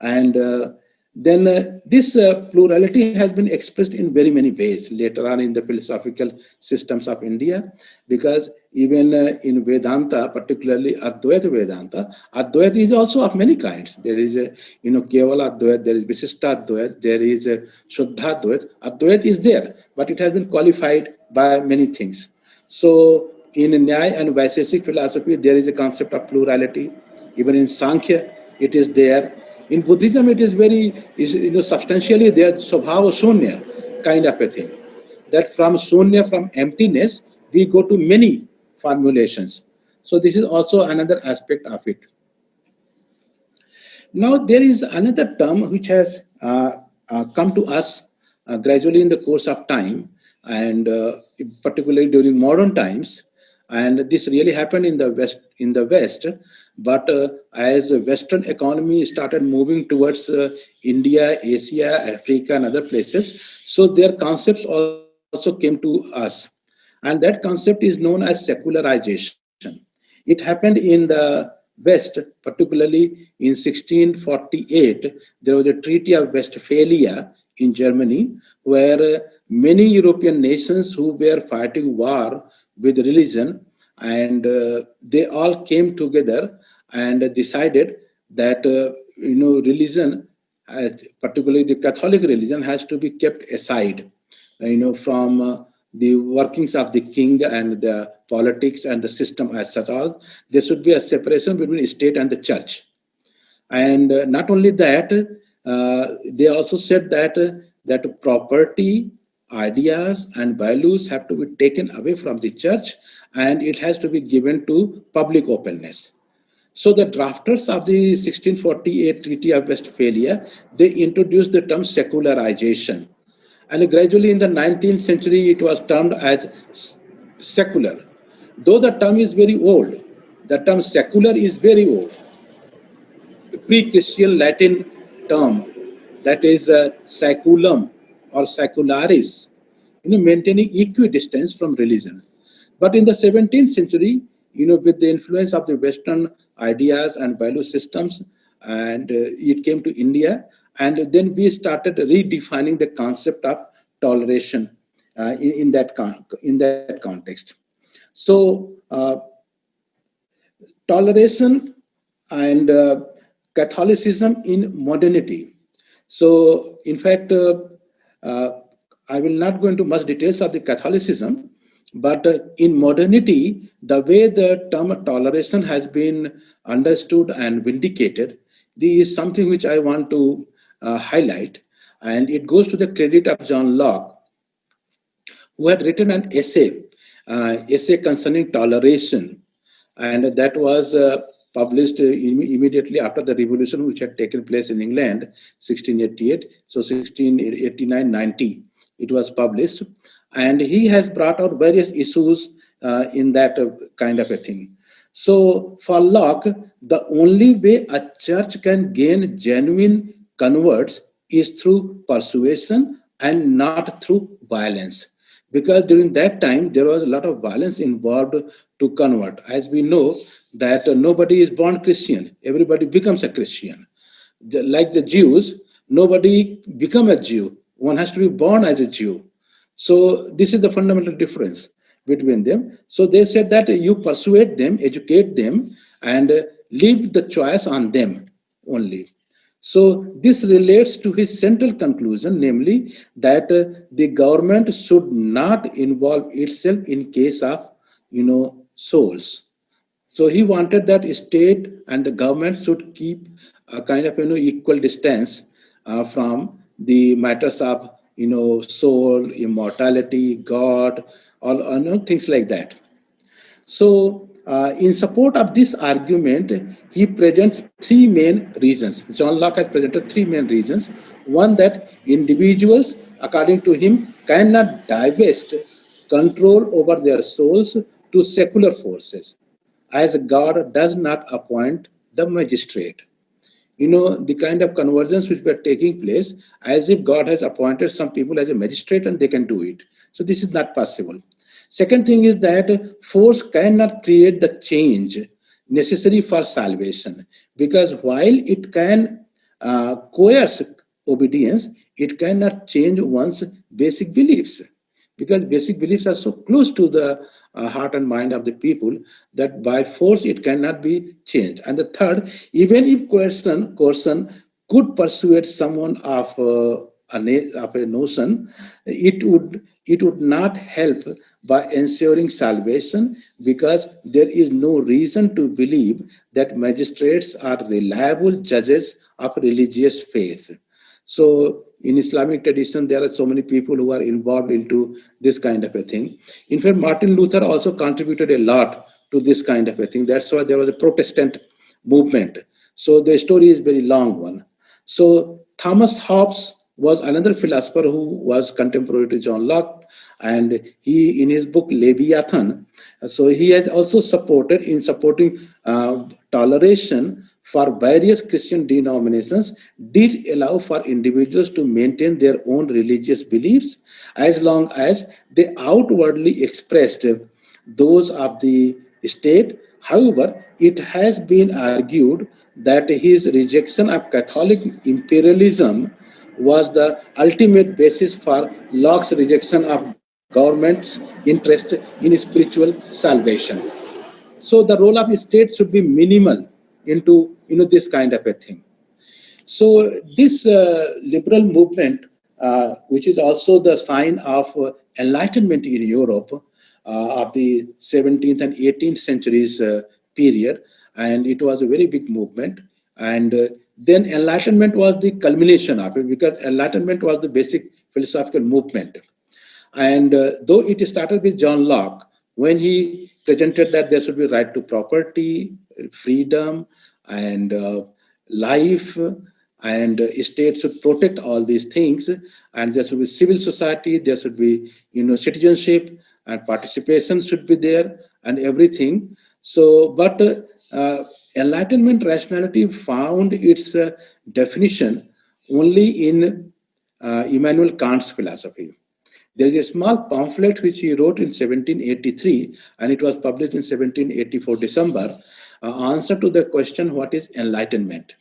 And then this plurality has been expressed in very many ways later on in the philosophical systems of India, because even in Vedanta, particularly Advaita Vedanta, Advaita is also of many kinds. There is Kevala Advaita, there is Visishta Advaita, there is Shuddha Advaita. Advaita is there, but it has been qualified by many things. So in Nyaya and Vaiseshik philosophy, there is a concept of plurality. Even in Sankhya, it is there. In Buddhism, it is very, substantially there, Swabhava Shunya kind of a thing. That from Shunya, from emptiness, we go to many formulations. So this is also another aspect of it. Now there is another term which has come to us gradually in the course of time, and particularly during modern times. And this really happened in the West, but as the Western economy started moving towards India, Asia, Africa, and other places, so their concepts also came to us. And that concept is known as secularization. It happened in the West, particularly in 1648. There was a Treaty of Westphalia in Germany, where many European nations who were fighting war with religion, and they all came together and decided that religion, particularly the Catholic religion, has to be kept aside, from the workings of the king and the politics and the system as such. There should be a separation between state and the church. And not only that, they also said that property, ideas, and values have to be taken away from the church, and it has to be given to public openness. So the drafters of the 1648 Treaty of Westphalia, they introduced the term secularization. And gradually in the 19th century, it was termed as secular. Though the term is very old, the term secular is very old. The pre-Christian Latin term, that is saeculum or secularis, maintaining equidistance from religion. But in the 17th century, with the influence of the Western ideas and value systems, and it came to India, and then we started redefining the concept of toleration in that context. So toleration and Catholicism in modernity. So, in fact, I will not go into much details of the Catholicism, but in modernity, the way the term toleration has been understood and vindicated, this is something which I want to highlight, and it goes to the credit of John Locke, who had written an essay concerning toleration, and that was published immediately after the revolution which had taken place in England, 1688. So 1689-90, it was published, and he has brought out various issues in that kind of a thing. So for Locke, the only way a church can gain genuine converts is through persuasion and not through violence. Because during that time, there was a lot of violence involved to convert. As we know that nobody is born Christian, everybody becomes a Christian. Like the Jews, nobody become a Jew. One has to be born as a Jew. So this is the fundamental difference between them. So they said that you persuade them, educate them, and leave the choice on them only. So this relates to his central conclusion, namely that the government should not involve itself in case of, souls. So he wanted that state and the government should keep a kind of, equal distance from the matters of, soul, immortality, God, all things like that. So in support of this argument, he presents three main reasons. John Locke has presented three main reasons. One, that individuals, according to him, cannot divest control over their souls to secular forces, as God does not appoint the magistrate. The kind of conversions which were taking place, as if God has appointed some people as a magistrate and they can do it. So this is not possible. Second thing is that force cannot create the change necessary for salvation, because while it can coerce obedience, it cannot change one's basic beliefs, because basic beliefs are so close to the heart and mind of the people that by force it cannot be changed. And the third, even if coercion could persuade someone of a notion, it would not help by ensuring salvation, because there is no reason to believe that magistrates are reliable judges of religious faith. So in Islamic tradition, there are so many people who are involved into this kind of a thing. In fact, Martin Luther also contributed a lot to this kind of a thing. That's why there was a Protestant movement. So the story is a very long one. So Thomas Hobbes was another philosopher who was contemporary to John Locke, and he, in his book Leviathan, so he has also supporting toleration for various Christian denominations, did allow for individuals to maintain their own religious beliefs as long as they outwardly expressed those of the state. However, it has been argued that his rejection of Catholic imperialism was the ultimate basis for Locke's rejection of government's interest in spiritual salvation. So the role of the state should be minimal into this kind of a thing. So this liberal movement, which is also the sign of enlightenment in Europe of the 17th and 18th centuries period, and it was a very big movement. And then enlightenment was the culmination of it, because enlightenment was the basic philosophical movement. And though it started with John Locke, when he presented that there should be right to property, freedom, and life, and state should protect all these things, and there should be civil society, there should be citizenship, and participation should be there, and everything. So, but Enlightenment rationality found its definition only in Immanuel Kant's philosophy. There is a small pamphlet which he wrote in 1783, and it was published in 1784 December, answer to the question, what is enlightenment?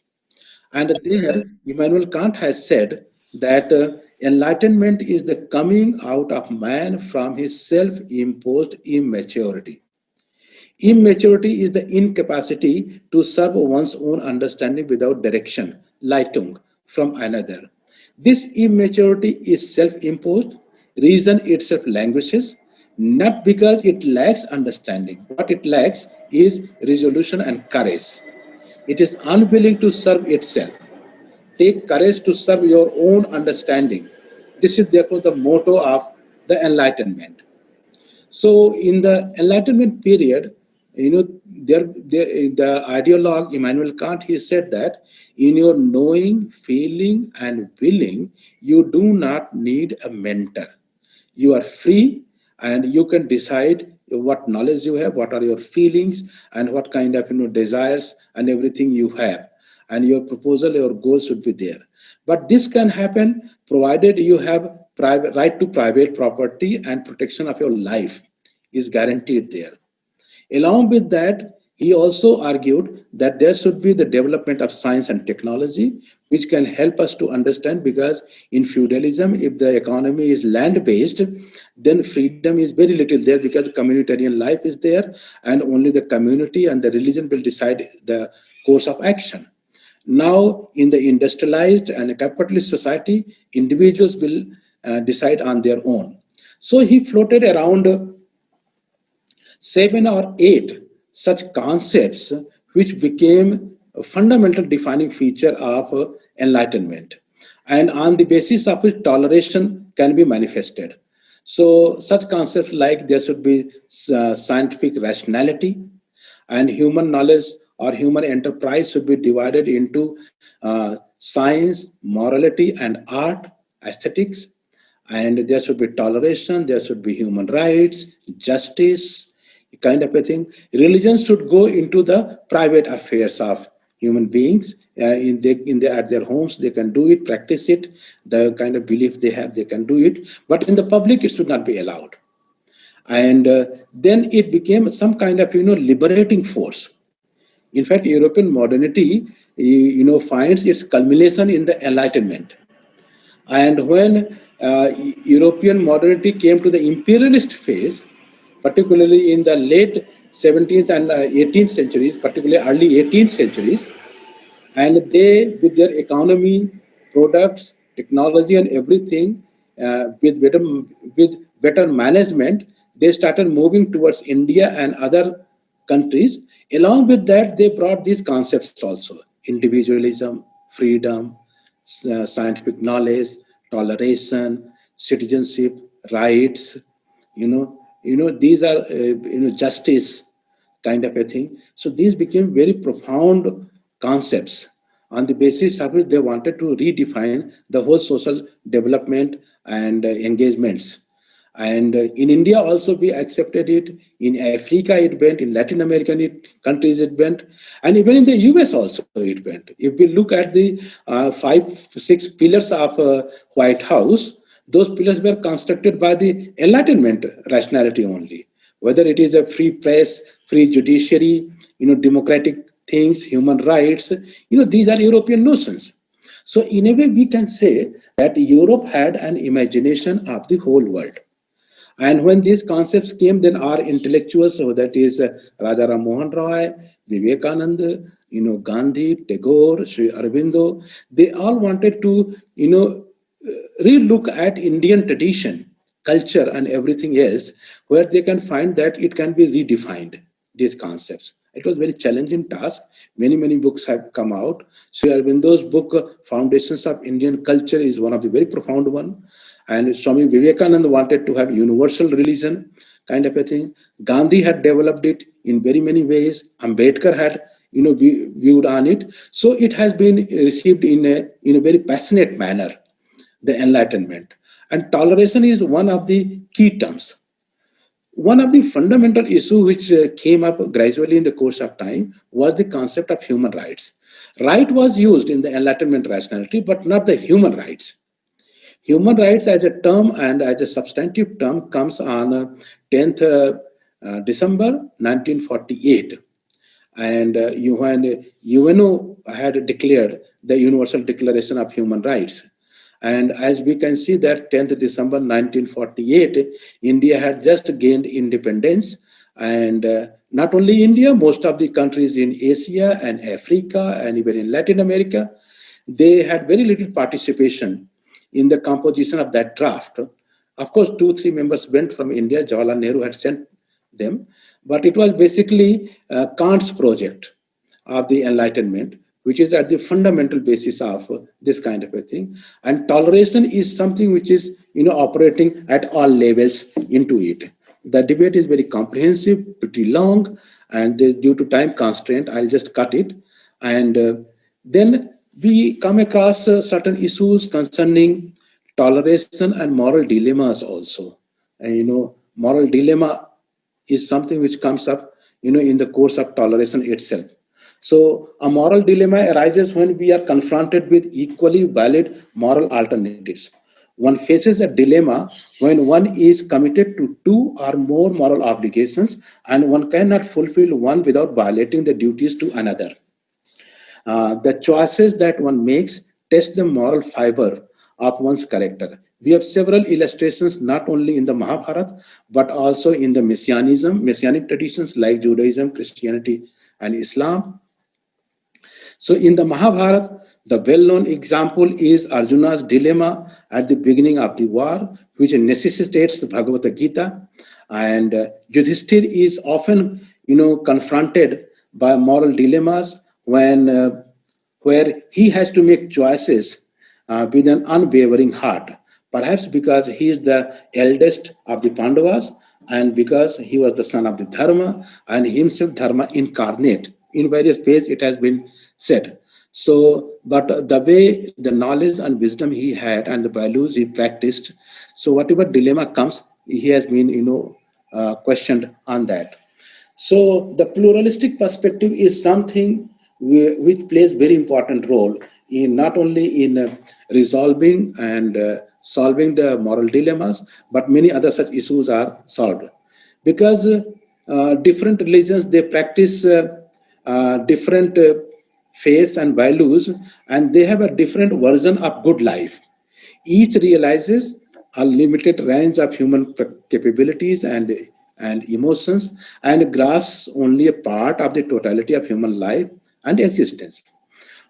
And there, Immanuel Kant has said that enlightenment is the coming out of man from his self-imposed immaturity. Immaturity is the incapacity to serve one's own understanding without direction, Leitung, from another. This immaturity is self-imposed. Reason itself languishes, not because it lacks understanding. What it lacks is resolution and courage. It is unwilling to serve itself. Take courage to serve your own understanding. This is therefore the motto of the Enlightenment. So in the Enlightenment period, the ideologue Immanuel Kant, he said that in your knowing, feeling, and willing, you do not need a mentor. You are free and you can decide what knowledge you have, what are your feelings, and what kind of desires and everything you have. And your proposal, your goals should be there. But this can happen provided you have right to private property and protection of your life is guaranteed there. Along with that, he also argued that there should be the development of science and technology, which can help us to understand, because in feudalism, if the economy is land-based, then freedom is very little there, because communitarian life is there, and only the community and the religion will decide the course of action. Now, in the industrialized and capitalist society, individuals will decide on their own. So he floated around 7 or 8 such concepts which became a fundamental defining feature of enlightenment, and on the basis of which toleration can be manifested. So such concepts like there should be scientific rationality, and human knowledge or human enterprise should be divided into science, morality, and art, aesthetics, and there should be toleration, there should be human rights, justice, kind of a thing. Religion should go into the private affairs of human beings. At their homes, they can do it, practice it. The kind of belief they have, they can do it. But in the public, it should not be allowed. And then it became some kind of liberating force. In fact, European modernity finds its culmination in the Enlightenment. And when European modernity came to the imperialist phase, particularly in the late 17th and 18th centuries, particularly early 18th centuries, and they, with their economy, products, technology, and everything, with better management, they started moving towards India and other countries. Along with that, they brought these concepts also: individualism, freedom, scientific knowledge, toleration, citizenship, rights, these are, justice kind of a thing. So these became very profound concepts on the basis of which they wanted to redefine the whole social development and engagements. And in India also we accepted it, in Africa it went, in Latin American countries it went, and even in the US also it went. If we look at the 5-6 pillars of White House, those pillars were constructed by the Enlightenment rationality only. Whether it is a free press, free judiciary, democratic things, human rights, these are European notions. So in a way, we can say that Europe had an imagination of the whole world. And when these concepts came, then our intellectuals, so that is Raja Ram Mohan Roy, Vivekananda, Gandhi, Tagore, Sri Aurobindo, they all wanted to, re-look at Indian tradition, culture, and everything else, where they can find that it can be redefined, these concepts. It was a very challenging task. Many, many books have come out. Sri Aurobindo's book, Foundations of Indian Culture, is one of the very profound one. And Swami Vivekananda wanted to have universal religion, kind of a thing. Gandhi had developed it in very many ways. Ambedkar had, viewed on it. So it has been received in a very passionate manner, the Enlightenment. And toleration is one of the key terms. One of the fundamental issues which came up gradually in the course of time was the concept of human rights. Right was used in the Enlightenment rationality, but not the human rights. Human rights as a term and as a substantive term comes on 10th December 1948. And when UNO had declared the Universal Declaration of Human Rights. And as we can see that 10th December 1948, India had just gained independence. And not only India, most of the countries in Asia and Africa and even in Latin America, they had very little participation in the composition of that draft. Of course, 2-3 members went from India. Jawaharlal Nehru had sent them, but it was basically Kant's project of the Enlightenment, which is at the fundamental basis of this kind of a thing. And toleration is something which is, operating at all levels into it. The debate is very comprehensive, pretty long, and due to time constraint, I'll just cut it. And then we come across certain issues concerning toleration and moral dilemmas also. And, moral dilemma is something which comes up, in the course of toleration itself. So a moral dilemma arises when we are confronted with equally valid moral alternatives. One faces a dilemma when one is committed to 2 or more moral obligations, and one cannot fulfill one without violating the duties to another. The choices that one makes test the moral fiber of one's character. We have several illustrations not only in the Mahabharata, but also in the messianic traditions like Judaism, Christianity, and Islam. So in the Mahabharata, the well-known example is Arjuna's dilemma at the beginning of the war, which necessitates the Bhagavad Gita. And Yudhishthir is often, confronted by moral dilemmas where he has to make choices with an unwavering heart. Perhaps because he is the eldest of the Pandavas, and because he was the son of the Dharma, and himself Dharma incarnate. In various ways it has been said. So, but the way, the knowledge and wisdom he had and the values he practiced, so whatever dilemma comes, he has been, questioned on that. So the pluralistic perspective is something which plays very important role in not only in resolving and solving the moral dilemmas, but many other such issues are solved. Because different religions, they practice different faiths and values, and they have a different version of good life. Each realizes a limited range of human capabilities and emotions, and grasps only a part of the totality of human life and existence.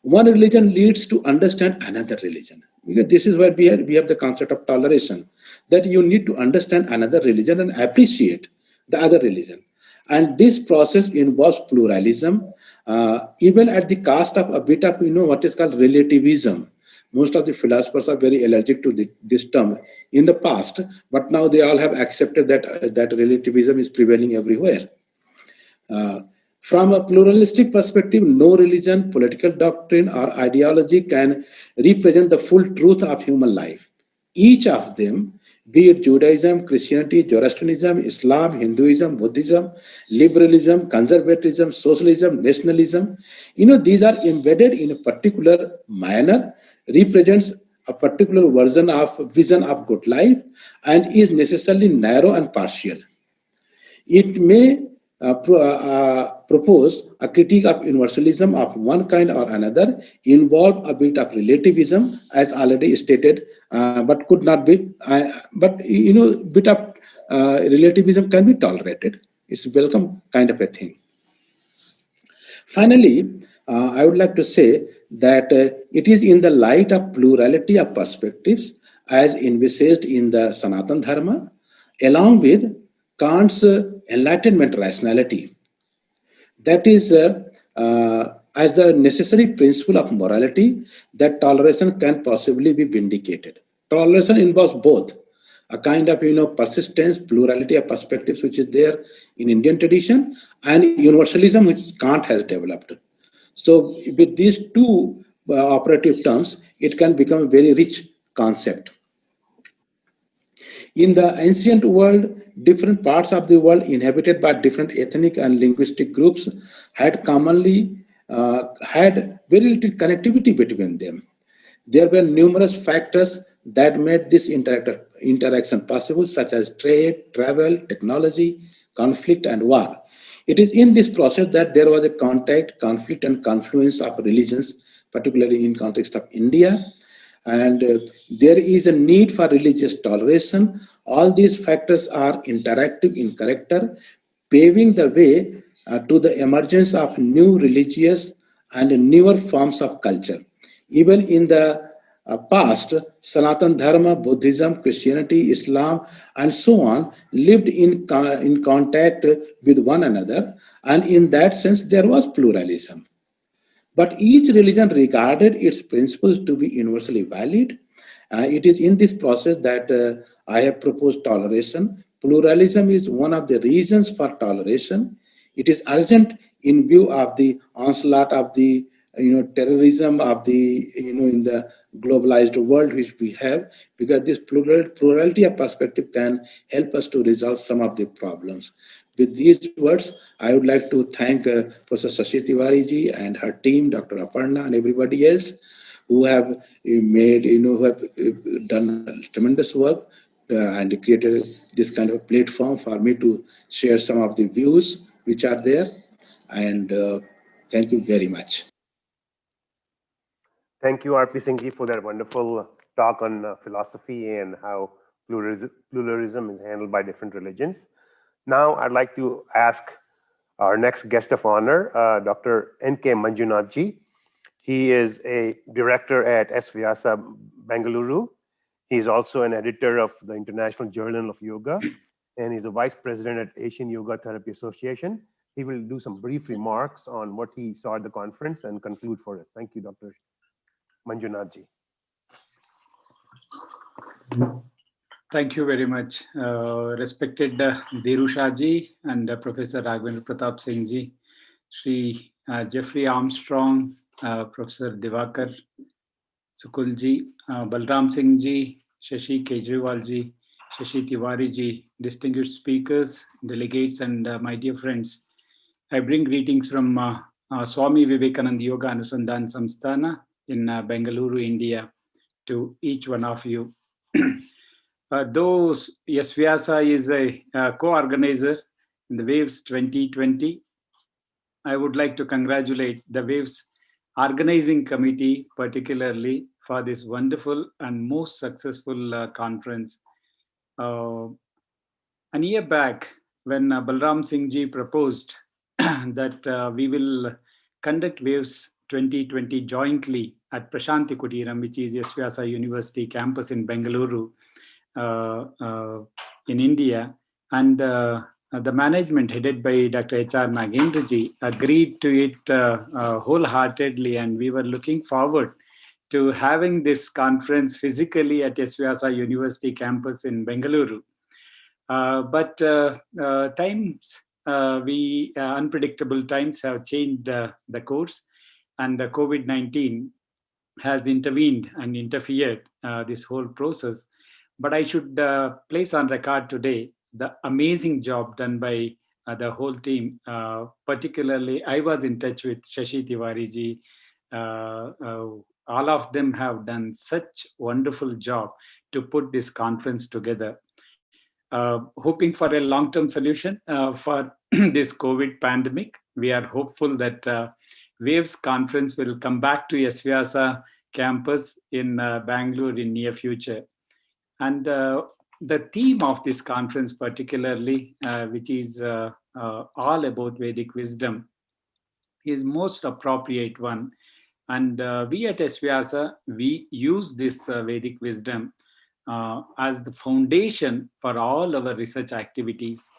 One religion leads to understand another religion. Because this is where we have the concept of toleration, that you need to understand another religion and appreciate the other religion. And this process involves pluralism, even at the cost of a bit of, what is called relativism. Most of the philosophers are very allergic to this term in the past, but now they all have accepted that relativism is prevailing everywhere. From a pluralistic perspective, no religion, political doctrine, or ideology can represent the full truth of human life. Each of them, be it Judaism, Christianity, Zoroastrianism, Islam, Hinduism, Buddhism, liberalism, conservatism, socialism, nationalism, these are embedded in a particular manner, represents a particular vision of good life, and is necessarily narrow and partial. It may propose a critique of universalism of one kind or another, involve a bit of relativism, as already stated, but could not be. Bit of relativism can be tolerated. It's a welcome kind of a thing. Finally, I would like to say that it is in the light of plurality of perspectives, as envisaged in the Sanatana Dharma, along with Kant's Enlightenment rationality, that is as the necessary principle of morality, that toleration can possibly be vindicated. Toleration involves both a kind of persistence, plurality of perspectives which is there in Indian tradition, and universalism which Kant has developed. So with these two operative terms, it can become a very rich concept. In the ancient world, different parts of the world inhabited by different ethnic and linguistic groups had commonly had very little connectivity between them. There were numerous factors that made this interaction possible, such as trade, travel, technology, conflict, and war. It is in this process that there was a contact, conflict, and confluence of religions, particularly in context of India. And there is a need for religious toleration. All these factors are interactive in character, paving the way to the emergence of new religious and newer forms of culture. Even in the past, Sanatan Dharma, Buddhism, Christianity, Islam, and so on lived in contact with one another, and in that sense, there was pluralism. But each religion regarded its principles to be universally valid. It is in this process that I have proposed toleration. Pluralism is one of the reasons for toleration. It is urgent in view of the onslaught of the terrorism of the in the globalized world which we have, because this plurality of perspective can help us to resolve some of the problems. With these words, I would like to thank Professor Shashi Tiwari ji and her team, Dr. Aparna and everybody else who have made, who have done tremendous work and created this kind of a platform for me to share some of the views which are there. And thank you very much. Thank you, R.P. Singh ji, for that wonderful talk on philosophy and how pluralism is handled by different religions. Now, I'd like to ask our next guest of honor, Dr. N.K. Manjunath ji. He is a director at S. Vyasa, Bengaluru. He is also an editor of the International Journal of Yoga, and he's a vice president at Asian Yoga Therapy Association. He will do some brief remarks on what he saw at the conference and conclude for us. Thank you, Dr. Manjunath ji. Thank you very much. Respected Dhiru Shah ji and Professor Raghavendra Pratap Singh ji, Sri Jeffrey Armstrong, Professor Divakar Sukul ji, Balram Singh ji, Shashi Kejriwal ji, Shashi Tiwari ji, distinguished speakers, delegates, and my dear friends. I bring greetings from Swami Vivekananda Yoga Anusandhan Samsthana in Bengaluru, India, to each one of you. Though S. Vyasa is a co-organizer in the WAVES 2020, I would like to congratulate the WAVES organizing committee, particularly for this wonderful and most successful conference. A year back, when Balram Singh ji proposed that we will conduct WAVES 2020 jointly at Prashanti Kutiram, which is S. Vyasa University campus in Bengaluru, in India, and the management headed by Dr. H.R. Nagendra ji agreed to it wholeheartedly, and we were looking forward to having this conference physically at S. Vyasa University campus in Bengaluru. But times, unpredictable times have changed the course, and the COVID-19 has intervened and interfered this whole process. But I should place on record today the amazing job done by the whole team. Particularly, I was in touch with Shashi Tiwari ji. All of them have done such wonderful job to put this conference together. Hoping for a long-term solution for this COVID pandemic. We are hopeful that WAVES conference will come back to S. Vyasa campus in Bangalore in near future. And the theme of this conference particularly, which is all about Vedic wisdom, is most appropriate one. And we at S. Vyasa, we use this Vedic wisdom as the foundation for all our research activities.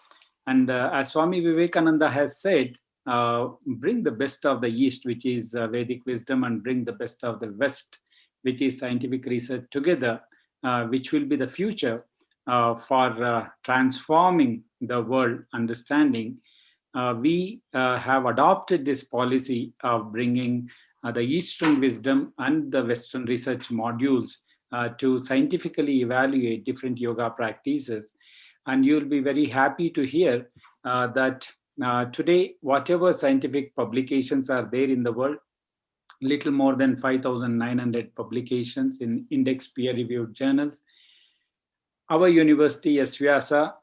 And as Swami Vivekananda has said, bring the best of the East, which is Vedic wisdom, and bring the best of the West, which is scientific research together, which will be the future for transforming the world understanding. We have adopted this policy of bringing the Eastern wisdom and the Western research modules to scientifically evaluate different yoga practices. And you'll be very happy to hear that today, whatever scientific publications are there in the world, little more than 5,900 publications in index peer-reviewed journals. Our university, S. Vyasa,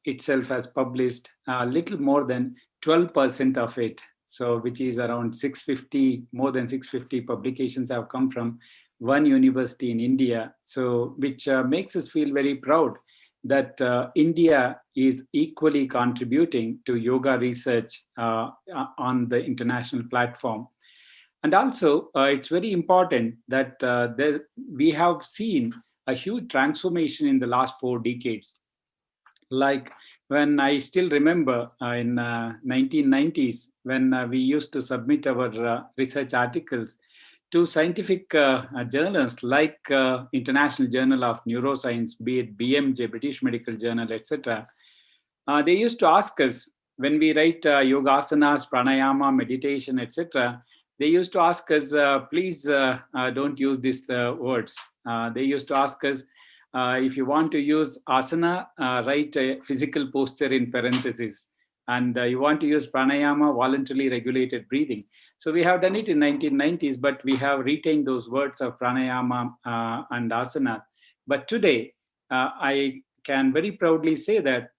itself has published little more than 12% of it. So, which is around 650, more than 650 publications have come from one university in India. So, which makes us feel very proud that India is equally contributing to yoga research on the international platform. And also, it's very important that we have seen a huge transformation in the last 4 decades. Like when I still remember in 1990s, when we used to submit our research articles to scientific journals like International Journal of Neuroscience, be it BMJ, British Medical Journal, etc. They used to ask us, when we write yogasanas, pranayama, meditation, etc., they used to ask us, please don't use these words. They used to ask us, if you want to use asana, write a physical posture in parentheses. And you want to use pranayama, voluntarily regulated breathing. So we have done it in 1990s, but we have retained those words of pranayama and asana. But today, I can very proudly say that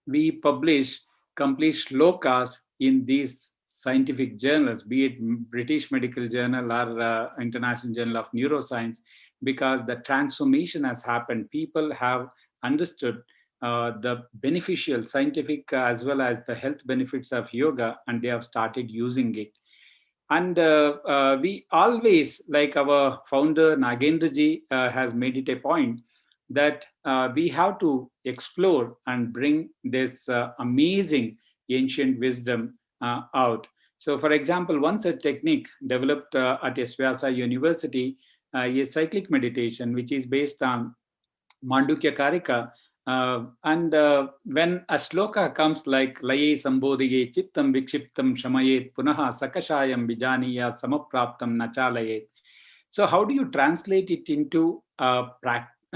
we publish complete shlokas in these scientific journals, be it British Medical Journal or International Journal of Neuroscience, because the transformation has happened. People have understood the beneficial scientific as well as the health benefits of yoga, and they have started using it. And we always, like our founder Nagendraji has made it a point, that we have to explore and bring this amazing ancient wisdom out. So for example, one such technique developed at SVYasa University is cyclic meditation, which is based on Mandukya Karika. And when a shloka comes like Laye Sambodhiye Chittam Vikshiptam Shamayet Punaha Sakashayam Bijaniya Samapraptam Nachalayet. So how do you translate it into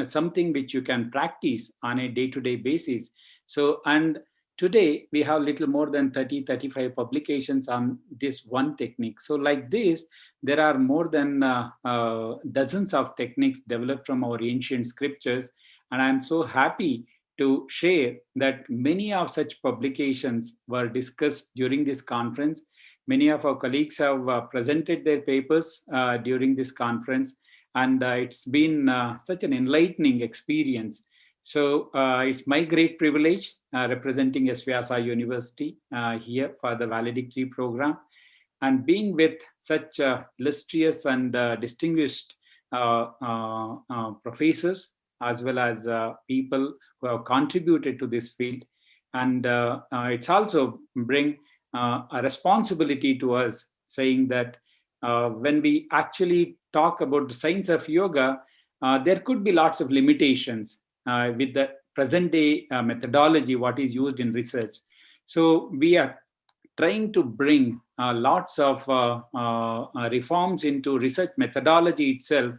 something which you can practice on a day-to-day basis? So, and today we have little more than 30-35 publications on this one technique. So like this, there are more than dozens of techniques developed from our ancient scriptures. And I'm so happy to share that many of such publications were discussed during this conference. Many of our colleagues have presented their papers during this conference, and it's been such an enlightening experience. So it's my great privilege representing SVYasa University here for the valedictory program, and being with such illustrious and distinguished professors, as well as people who have contributed to this field. And it's also bring a responsibility to us, saying that when we actually talk about the science of yoga, there could be lots of limitations with the present day methodology, what is used in research. So we are trying to bring lots of reforms into research methodology itself.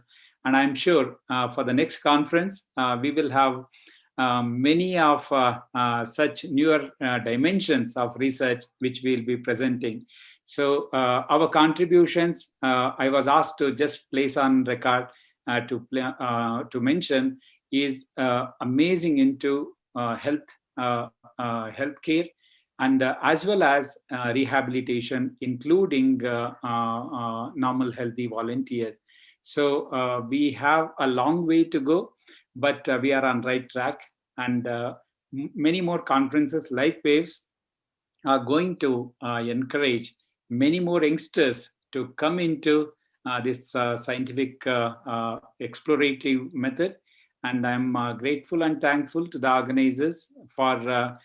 And I'm sure for the next conference, we will have many of such newer dimensions of research which we'll be presenting. So our contributions, I was asked to just place on record to mention, is amazing into healthcare, and as well as rehabilitation, including normal healthy volunteers. So we have a long way to go, but we are on right track, and many more conferences like WAVES are going to encourage many more youngsters to come into this scientific exploratory method. And I'm grateful and thankful to the organizers for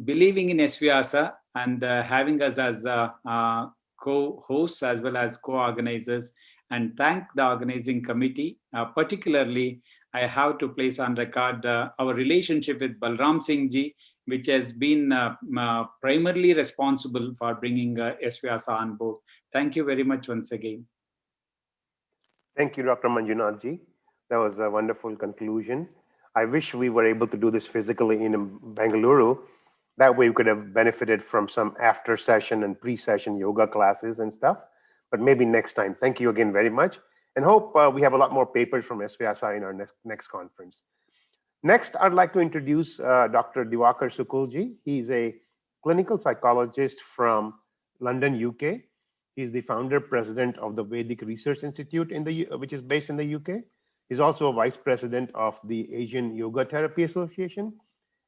believing in SVYasa and having us as co-hosts as well as co-organizers, and thank the organizing committee. Particularly, I have to place on record our relationship with Balram Singh ji, which has been primarily responsible for bringing SVYasa on board. Thank you very much once again. Thank you, Dr. Manjunath ji. That was a wonderful conclusion. I wish we were able to do this physically in Bengaluru. That way we could have benefited from some after session and pre-session yoga classes and stuff, but maybe next time. Thank you again very much, and hope we have a lot more papers from SVYasa in our next conference. Next, I'd like to introduce Dr. Diwakar Sukulji. He's a clinical psychologist from London, UK. He's the founder president of the Vedic Research Institute which is based in the UK. He's also a vice president of the Asian Yoga Therapy Association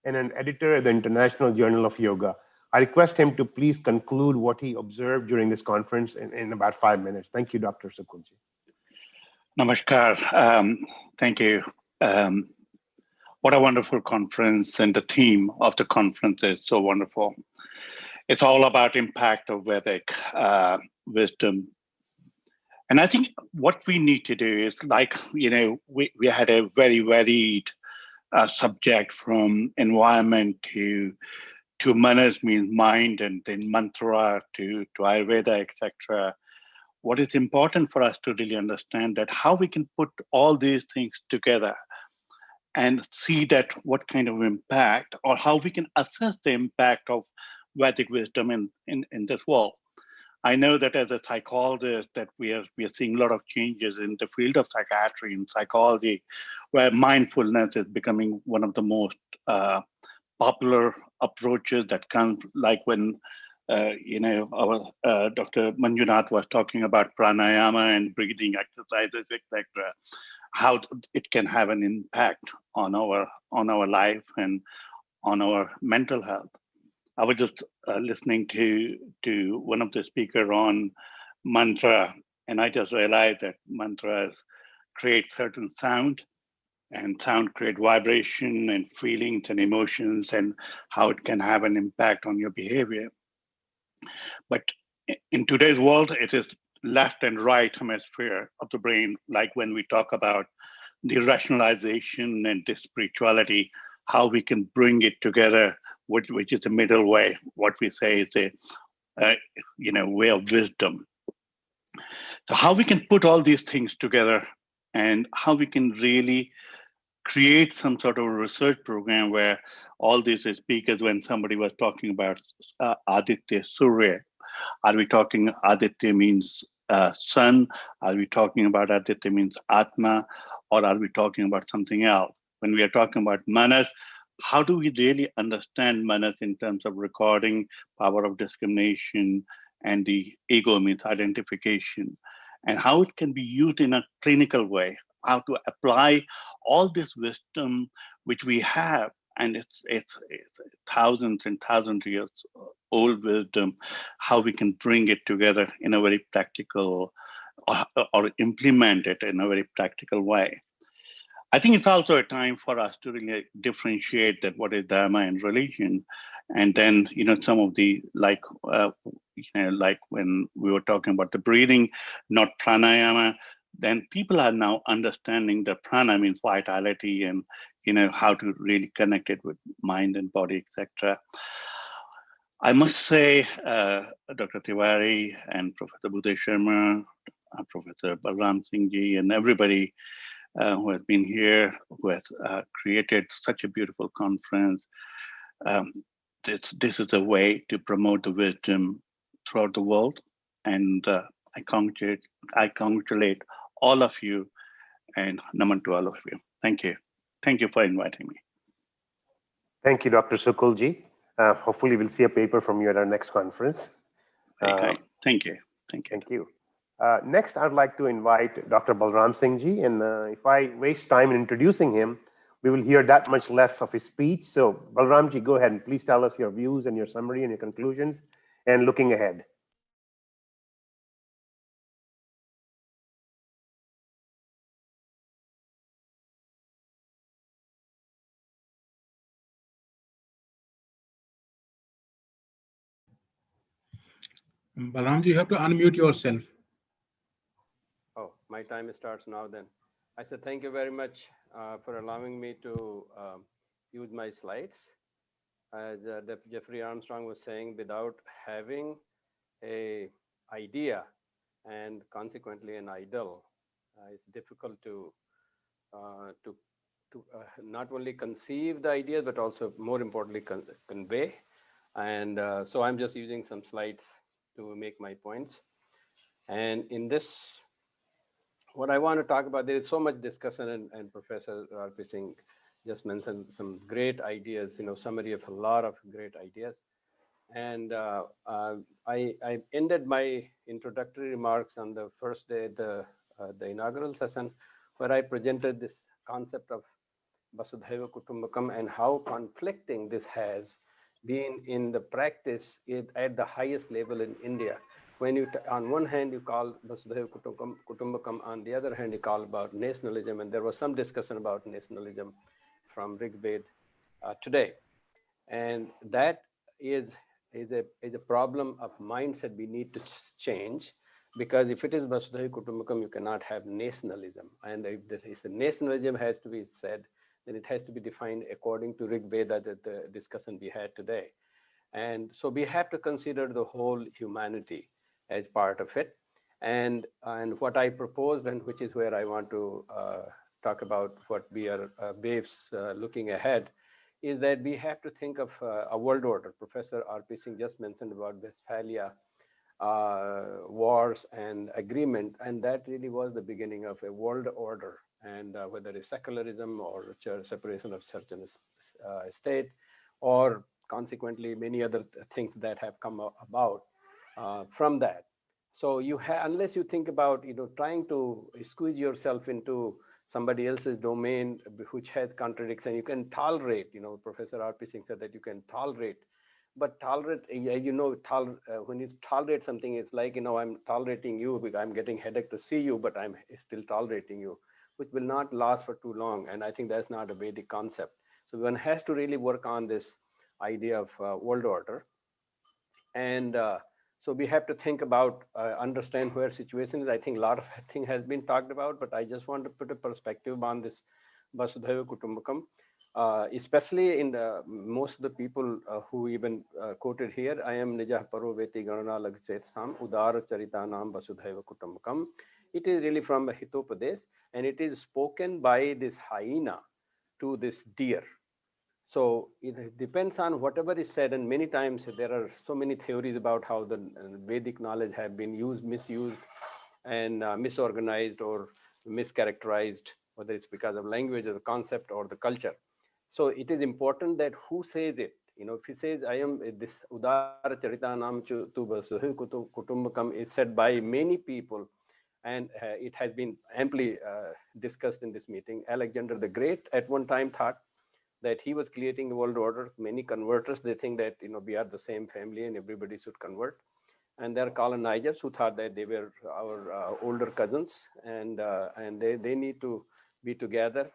and an editor at the International Journal of Yoga. I request him to please conclude what he observed during this conference in about 5 minutes. Thank you, Dr. Sukulji. Namaskar. Thank you. What a wonderful conference, and the theme of the conference is so wonderful. It's all about impact of Vedic wisdom. And I think what we need to do is, like, we had a very varied subject, from environment to manas, means mind, and then mantra to Ayurveda, etc. What is important for us to really understand that how we can put all these things together and see that what kind of impact, or how we can assess the impact of Vedic wisdom in this world. I know that as a psychologist that we are seeing a lot of changes in the field of psychiatry and psychology, where mindfulness is becoming one of the most popular approaches that comes, like when our Dr. Manjunath was talking about pranayama and breathing exercises, etc., how it can have an impact on our life and on our mental health. I was just listening to one of the speakers on mantra, and I just realized that mantras create certain sound, and sound create vibration and feelings and emotions, and how it can have an impact on your behavior. But in today's world, it is left and right hemisphere of the brain, like when we talk about the rationalization and the spirituality, how we can bring it together, which is the middle way. What we say is a way of wisdom. So how we can put all these things together, and how we can really create some sort of a research program where all these speakers, when somebody was talking about Aditya Surya, are we talking Aditya means sun? Are we talking about Aditya means Atma? Or are we talking about something else? When we are talking about manas, how do we really understand manas in terms of recording, power of discrimination, and the ego means identification, and how it can be used in a clinical way, how to apply all this wisdom which we have, and it's thousands and thousands of years old wisdom, how we can bring it together in a very practical, or implement it in a very practical way. I think it's also a time for us to really differentiate that what is dharma and religion, and then some of the like when we were talking about the breathing, not pranayama. Then people are now understanding that prana means vitality, and how to really connect it with mind and body, etc. I must say, Dr. Tiwari and Professor Budhe Sharma, Professor Balram Singh ji, and everybody who has been here, who has created such a beautiful conference. This is a way to promote the wisdom throughout the world, and I congratulate all of you, and naman to all of you. Thank you. Thank you for inviting me. Thank you, Dr. Sukulji. Hopefully we'll see a paper from you at our next conference. Okay. Thank you. Thank you. Thank you. Next, I'd like to invite Dr. Balram Singh ji, and if I waste time in introducing him, we will hear that much less of his speech. So Balram ji, go ahead and please tell us your views and your summary and your conclusions, and looking ahead. Balram, you have to unmute yourself. Oh, my time starts now then. I said thank you very much for allowing me to use my slides. As Jeffrey Armstrong was saying, without having a idea and consequently an idol, it's difficult to not only conceive the ideas, but also more importantly convey. And so I'm just using some slides to make my points. And in this, what I want to talk about, there is so much discussion, and Professor R.P. Singh just mentioned some great ideas, summary of a lot of great ideas. And I ended my introductory remarks on the first day, the inaugural session, where I presented this concept of Vasudhaiva Kutumbakam and how conflicting this has been in the practice at the highest level in India. When you, on one hand, you call Vasudhaiva Kutumbakam, on the other hand, you call about nationalism, and there was some discussion about nationalism from Rig Veda today. And that is a problem of mindset we need to change, because if it is Vasudhaiva Kutumbakam, you cannot have nationalism. And if the nationalism has to be said, then it has to be defined according to Rig Veda, that the discussion we had today. And so we have to consider the whole humanity as part of it. And what I proposed, and which is where I want to talk about what we are waves looking ahead, is that we have to think of a world order. Professor R.P. Singh just mentioned about Westphalia wars and agreement, and that really was the beginning of a world order. And whether it's secularism or separation of church and state, or consequently many other things that have come about from that. So you have, unless you think about, trying to squeeze yourself into somebody else's domain which has contradiction, you can tolerate, Professor R.P. Singh said that you can tolerate, but tolerate, when you tolerate something, it's like, I'm tolerating you because I'm getting headache to see you, but I'm still tolerating you, which will not last for too long. And I think that's not a Vedic concept. So one has to really work on this idea of world order. And so we have to think about, understand where situation is. I think a lot of thing has been talked about, but I just want to put a perspective on this Vasudhaiva Kutumbakam, especially in the most of the people who even quoted here. I am Nijah Paroveti Ganana Lagchet Sam Udara Charitanam Vasudhaiva Kutumbakam. It is really from a Hitopadesh, and it is spoken by this hyena to this deer. So it depends on whatever is said, and many times there are so many theories about how the Vedic knowledge have been used, misused, and misorganized or mischaracterized, whether it's because of language or the concept or the culture. So it is important that who says it. If he says, I am this Udara Charitanam tu Vasudhaiva Kutumbakam is said by many people, and it has been amply discussed in this meeting. Alexander the Great at one time thought that he was creating a world order. Many converters, they think that we are the same family and everybody should convert. And there are colonizers who thought that they were our older cousins, and they need to be together.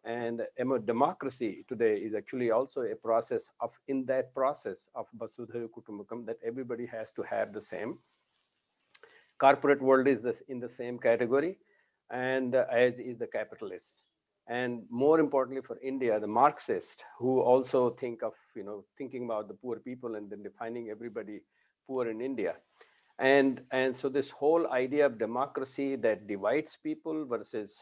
And democracy today is actually also a process of, in that process of Vasudhaiva Kutumbakam, that everybody has to have the same. Corporate world is in the same category, and as is the capitalist. And more importantly for India, the Marxists, who also think of, thinking about the poor people and then defining everybody poor in India. And so this whole idea of democracy that divides people versus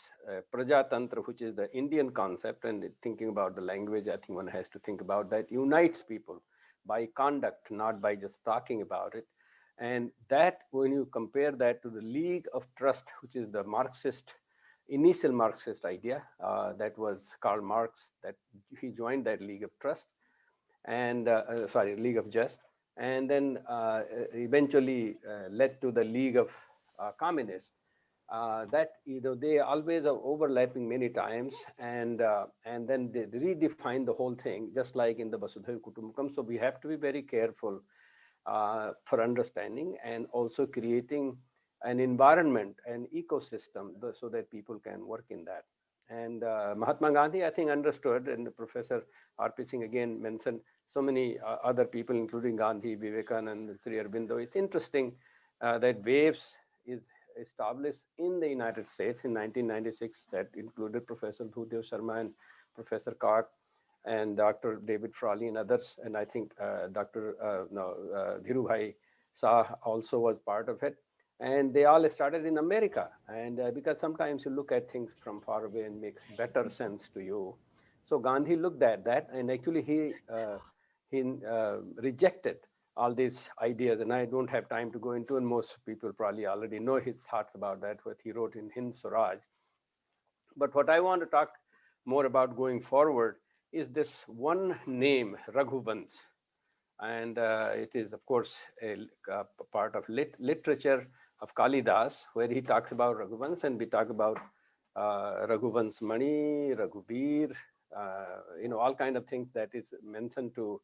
Prajatantra, which is the Indian concept, and thinking about the language, I think one has to think about that, unites people by conduct, not by just talking about it. And that, when you compare that to the League of Trust, which is the Marxist, initial Marxist idea, that was Karl Marx, that he joined that League of Trust, and League of Just, and then eventually led to the League of Communists. That they always are overlapping many times, and then they redefine the whole thing, just like in the Vasudhaiva Kutumbakam. So we have to be very careful for understanding, and also creating an environment, an ecosystem, so that people can work in that. And Mahatma Gandhi, I think, understood, and Professor R.P. Singh again mentioned so many other people, including Gandhi, Vivekananda, Sri Aurobindo. It's interesting that WAVES is established in the United States in 1996, that included Professor Bhudev Sharma and Professor Kark and Dr. David Frawley and others. And I think Dr. Dhirubhai Shah also was part of it. And they all started in America. And because sometimes you look at things from far away and makes better sense to you. So Gandhi looked at that, and actually he rejected all these ideas. And I don't have time to go into, and most people probably already know his thoughts about that, what he wrote in Hind Swaraj. But what I want to talk more about going forward is this one name, Raghuvans. And it is, of course, a part of literature of Kalidas, where he talks about Raghuvans, and we talk about Raghuvans Mani, Raghubir, all kind of things that is mentioned to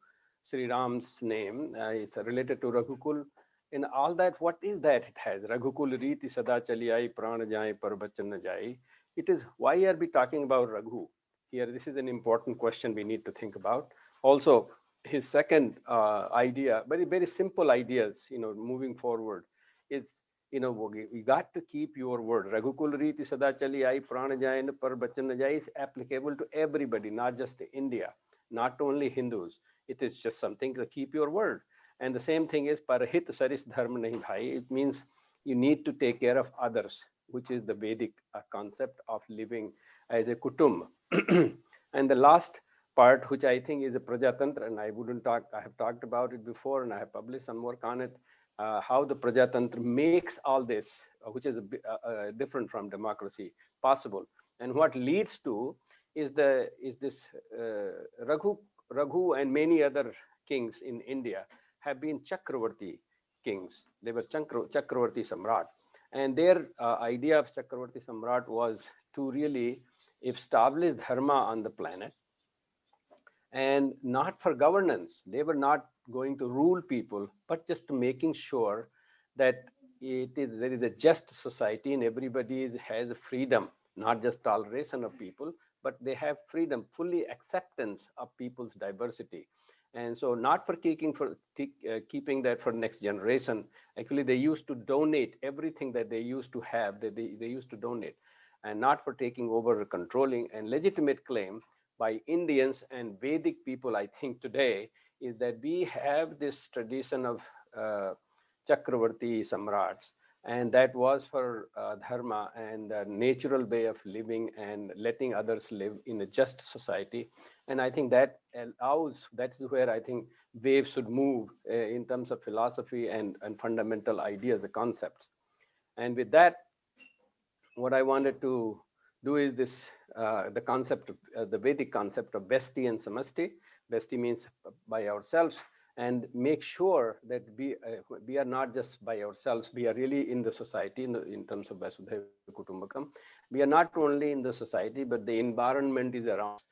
Sri Ram's name. It's related to Raghukul. In all that, what is that it has? Raghukul Riti Sada Chali Ai Pran Jai Par Bachan Na Jai. It is, why are we talking about Raghu? Here, this is an important question we need to think about. Also, his second idea, very simple ideas, moving forward, is, we got to keep your word. Raghukul Riti Sada Chali Ai Pran Jai Par Bachan Na Jai is applicable to everybody, not just India, not only Hindus. It is just something to keep your word. And the same thing is parahit saris dharma nahi bhai. It means you need to take care of others, which is the Vedic concept of living as a kutum. And the last part, which I think is a Prajatantra, and I have talked about it before, and I have published some work on it, how the Prajatantra makes all this, which is different from democracy, possible. And what leads to is this Raghu and many other kings in India have been Chakravarti kings. They were Chakravarti Samrat. And their idea of Chakravarti Samrat was to really establish dharma on the planet, and not for governance. They were not going to rule people, but just making sure that there is a just society and everybody has freedom, not just toleration of people, but they have freedom, fully acceptance of people's diversity. And so not for keeping that for next generation. Actually, they used to donate everything that they used to have, that they used to donate, and not for taking over, controlling. And legitimate claim by Indians and Vedic people, I think today, is that we have this tradition of Chakravarti Samrats, and that was for dharma and a natural way of living and letting others live in a just society. And I think that that's where I think waves should move in terms of philosophy and fundamental ideas, the concepts. And with that, what I wanted to do is this, the concept of the Vedic concept of Vesti and Samasti. Vesti means by ourselves, and make sure that we are not just by ourselves, we are really in the society in terms of Vasudhaiva Kutumbakam. We are not only in the society, but the environment is around us.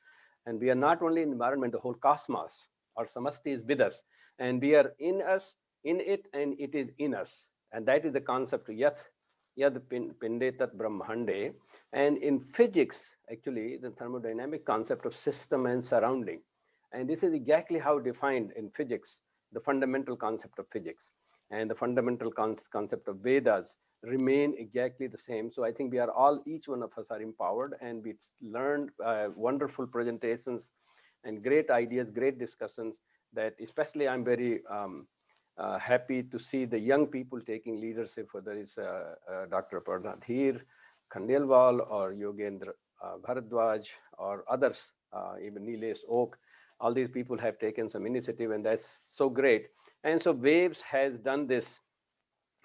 And we are not only in the environment, the whole cosmos, our Samasti is with us. And we are in us, in it, and it is in us. And that is the concept of Yad Pinde Tat Brahmande. And in physics, actually, the thermodynamic concept of system and surrounding. And this is exactly how defined in physics, the fundamental concept of physics. And the fundamental concept of Vedas remain exactly the same. So I think we are all, each one of us are empowered, and we learned wonderful presentations and great ideas, great discussions, that especially I'm very happy to see the young people taking leadership, whether it's Dr. Aparna Dheer, Khandelwal, or Yogendra Bharadwaj, or others, even Nilesh Oak. All these people have taken some initiative, and that's so great. And so Waves has done this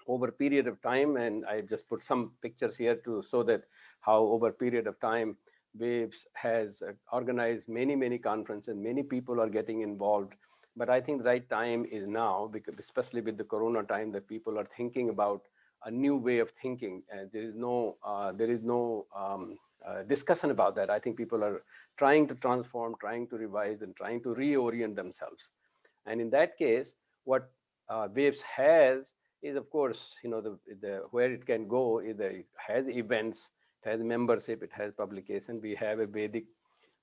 over a period of time, and I just put some pictures here to show that how over a period of time Waves has organized many conferences. Many people are getting involved, but I think the right time is now, because especially with the Corona time, that people are thinking about a new way of thinking. There is no discussion about that. I think people are trying to transform, trying to revise, and trying to reorient themselves. And in that case, what Waves has is, of course, the where it can go is it has events, it has membership, it has publication. We have a Vedic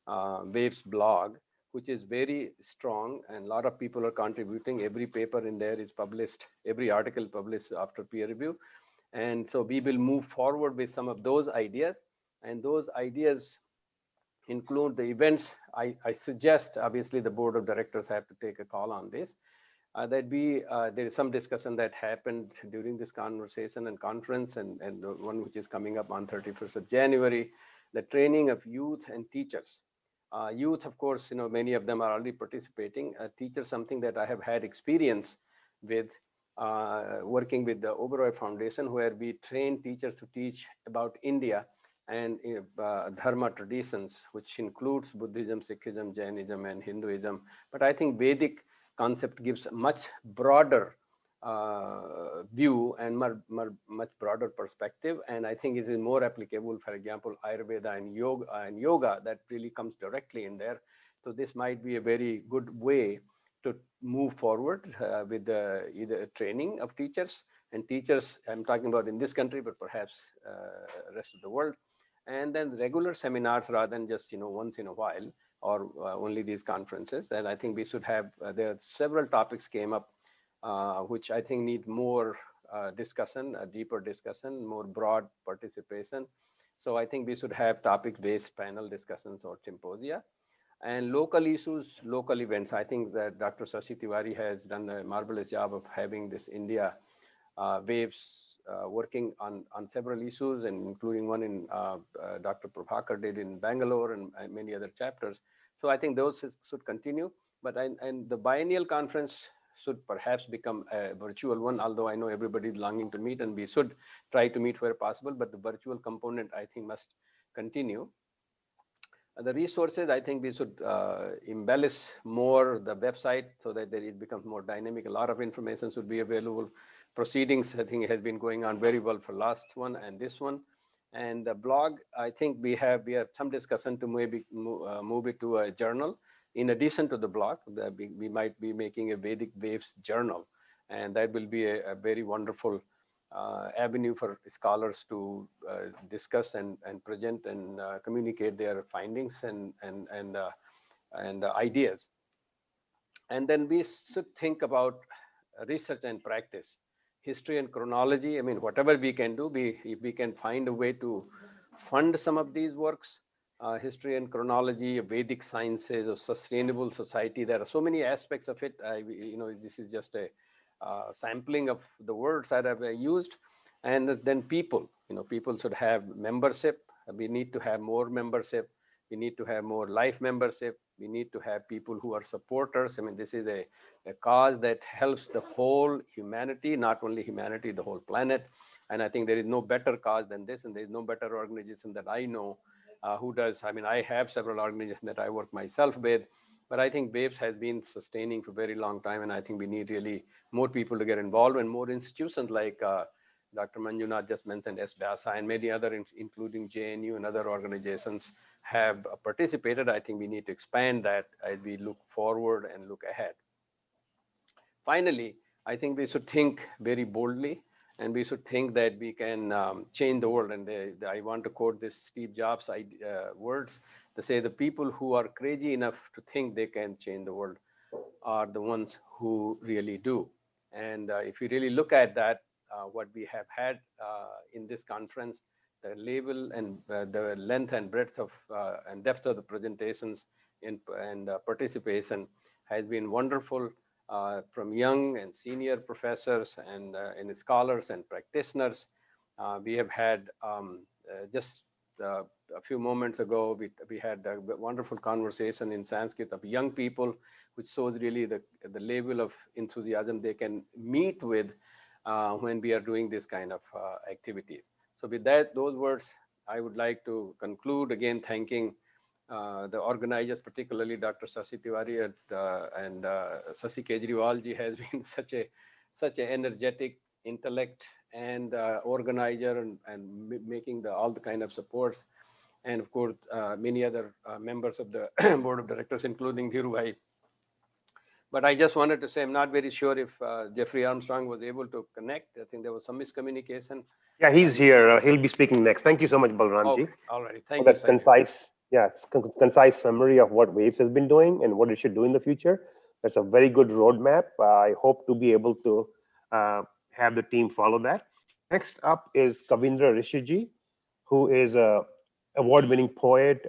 Waves blog, which is very strong, and a lot of people are contributing. Every paper in there is published, every article published after peer review. And so we will move forward with some of those ideas, and those ideas include the events. I suggest, obviously, the board of directors have to take a call on this. There is some discussion that happened during this conversation and conference, and the one which is coming up on 31st of January, the training of youth and teachers. Youth, of course, many of them are already participating. Teachers, something that I have had experience with, working with the Oberoi Foundation, where we train teachers to teach about India and dharma traditions, which includes Buddhism, Sikhism, Jainism, and Hinduism. But I think Vedic concept gives a much broader view and much broader perspective. And I think it is more applicable, for example, Ayurveda and yoga that really comes directly in there. So this might be a very good way to move forward with the either training of teachers and teachers. I'm talking about in this country, but perhaps rest of the world, and then regular seminars rather than just once in a while or only these conferences. And I think we should have. There are several topics came up which I think need more discussion, a deeper discussion, more broad participation. So I think we should have topic-based panel discussions or symposia. And local issues, local events. I think that Dr. Shashi Tiwari has done a marvelous job of having this India waves working on several issues, and including one in Dr. Prabhakar did in Bangalore and many other chapters. So I think those should continue. But and the biennial conference should perhaps become a virtual one, although I know everybody is longing to meet and we should try to meet where possible, but the virtual component I think must continue. The resources, I think we should embellish more the website so that it becomes more dynamic. A lot of information should be available. Proceedings, I think, has been going on very well for last one and this one. And the blog, I think we have some discussion to maybe move it to a journal. In addition to the blog, we might be making a Vedic Waves journal, and that will be a very wonderful avenue for scholars to discuss and present and communicate their findings and ideas. And then we should think about research and practice, history and chronology. I mean, whatever we can do, if we can find a way to fund some of these works, history and chronology, Vedic sciences, or sustainable society. There are so many aspects of it. This is just a sampling of the words that I've used. And then people, people should have membership. We need to have more membership. We need to have more life membership. We need to have people who are supporters. I mean, this is a cause that helps the whole humanity, not only humanity, the whole planet. And I think there is no better cause than this, and there is no better organization that I know who does. I mean, I have several organizations that I work myself with, but I think WAVES has been sustaining for a very long time, and I think we need really more people to get involved, and more institutions like Dr. Manjunath just mentioned, SDASA, and many other, including JNU and other organizations, have participated. I think we need to expand that as we look forward and look ahead. Finally, I think we should think very boldly, and we should think that we can change the world. And I want to quote this Steve Jobs words to say, the people who are crazy enough to think they can change the world are the ones who really do. And if you really look at that, what we have had in this conference, the level and the length and breadth of and depth of the presentations and participation has been wonderful. From young and senior professors and scholars and practitioners. We have had just a few moments ago, we had a wonderful conversation in Sanskrit of young people, which shows really the level of enthusiasm they can meet with when we are doing this kind of activities. So with those words, I would like to conclude again, thanking the organizers, particularly Dr. Shashi Tiwari and Shashi Kejriwal ji has been such an energetic intellect and organizer and making all the kind of supports, and of course many other members of the board of directors, including Dhirubhai. But I just wanted to say, I'm not very sure if Jeffrey Armstrong was able to connect. I think there was some miscommunication. Yeah, he's here. He'll be speaking next. Thank you so much, Balramji. Okay. All right. Thank you. That's concise. Yeah, it's concise summary of what WAVES has been doing and what it should do in the future. That's a very good roadmap. I hope to be able to have the team follow that. Next up is Kavindra Rishiji, who is a award-winning poet,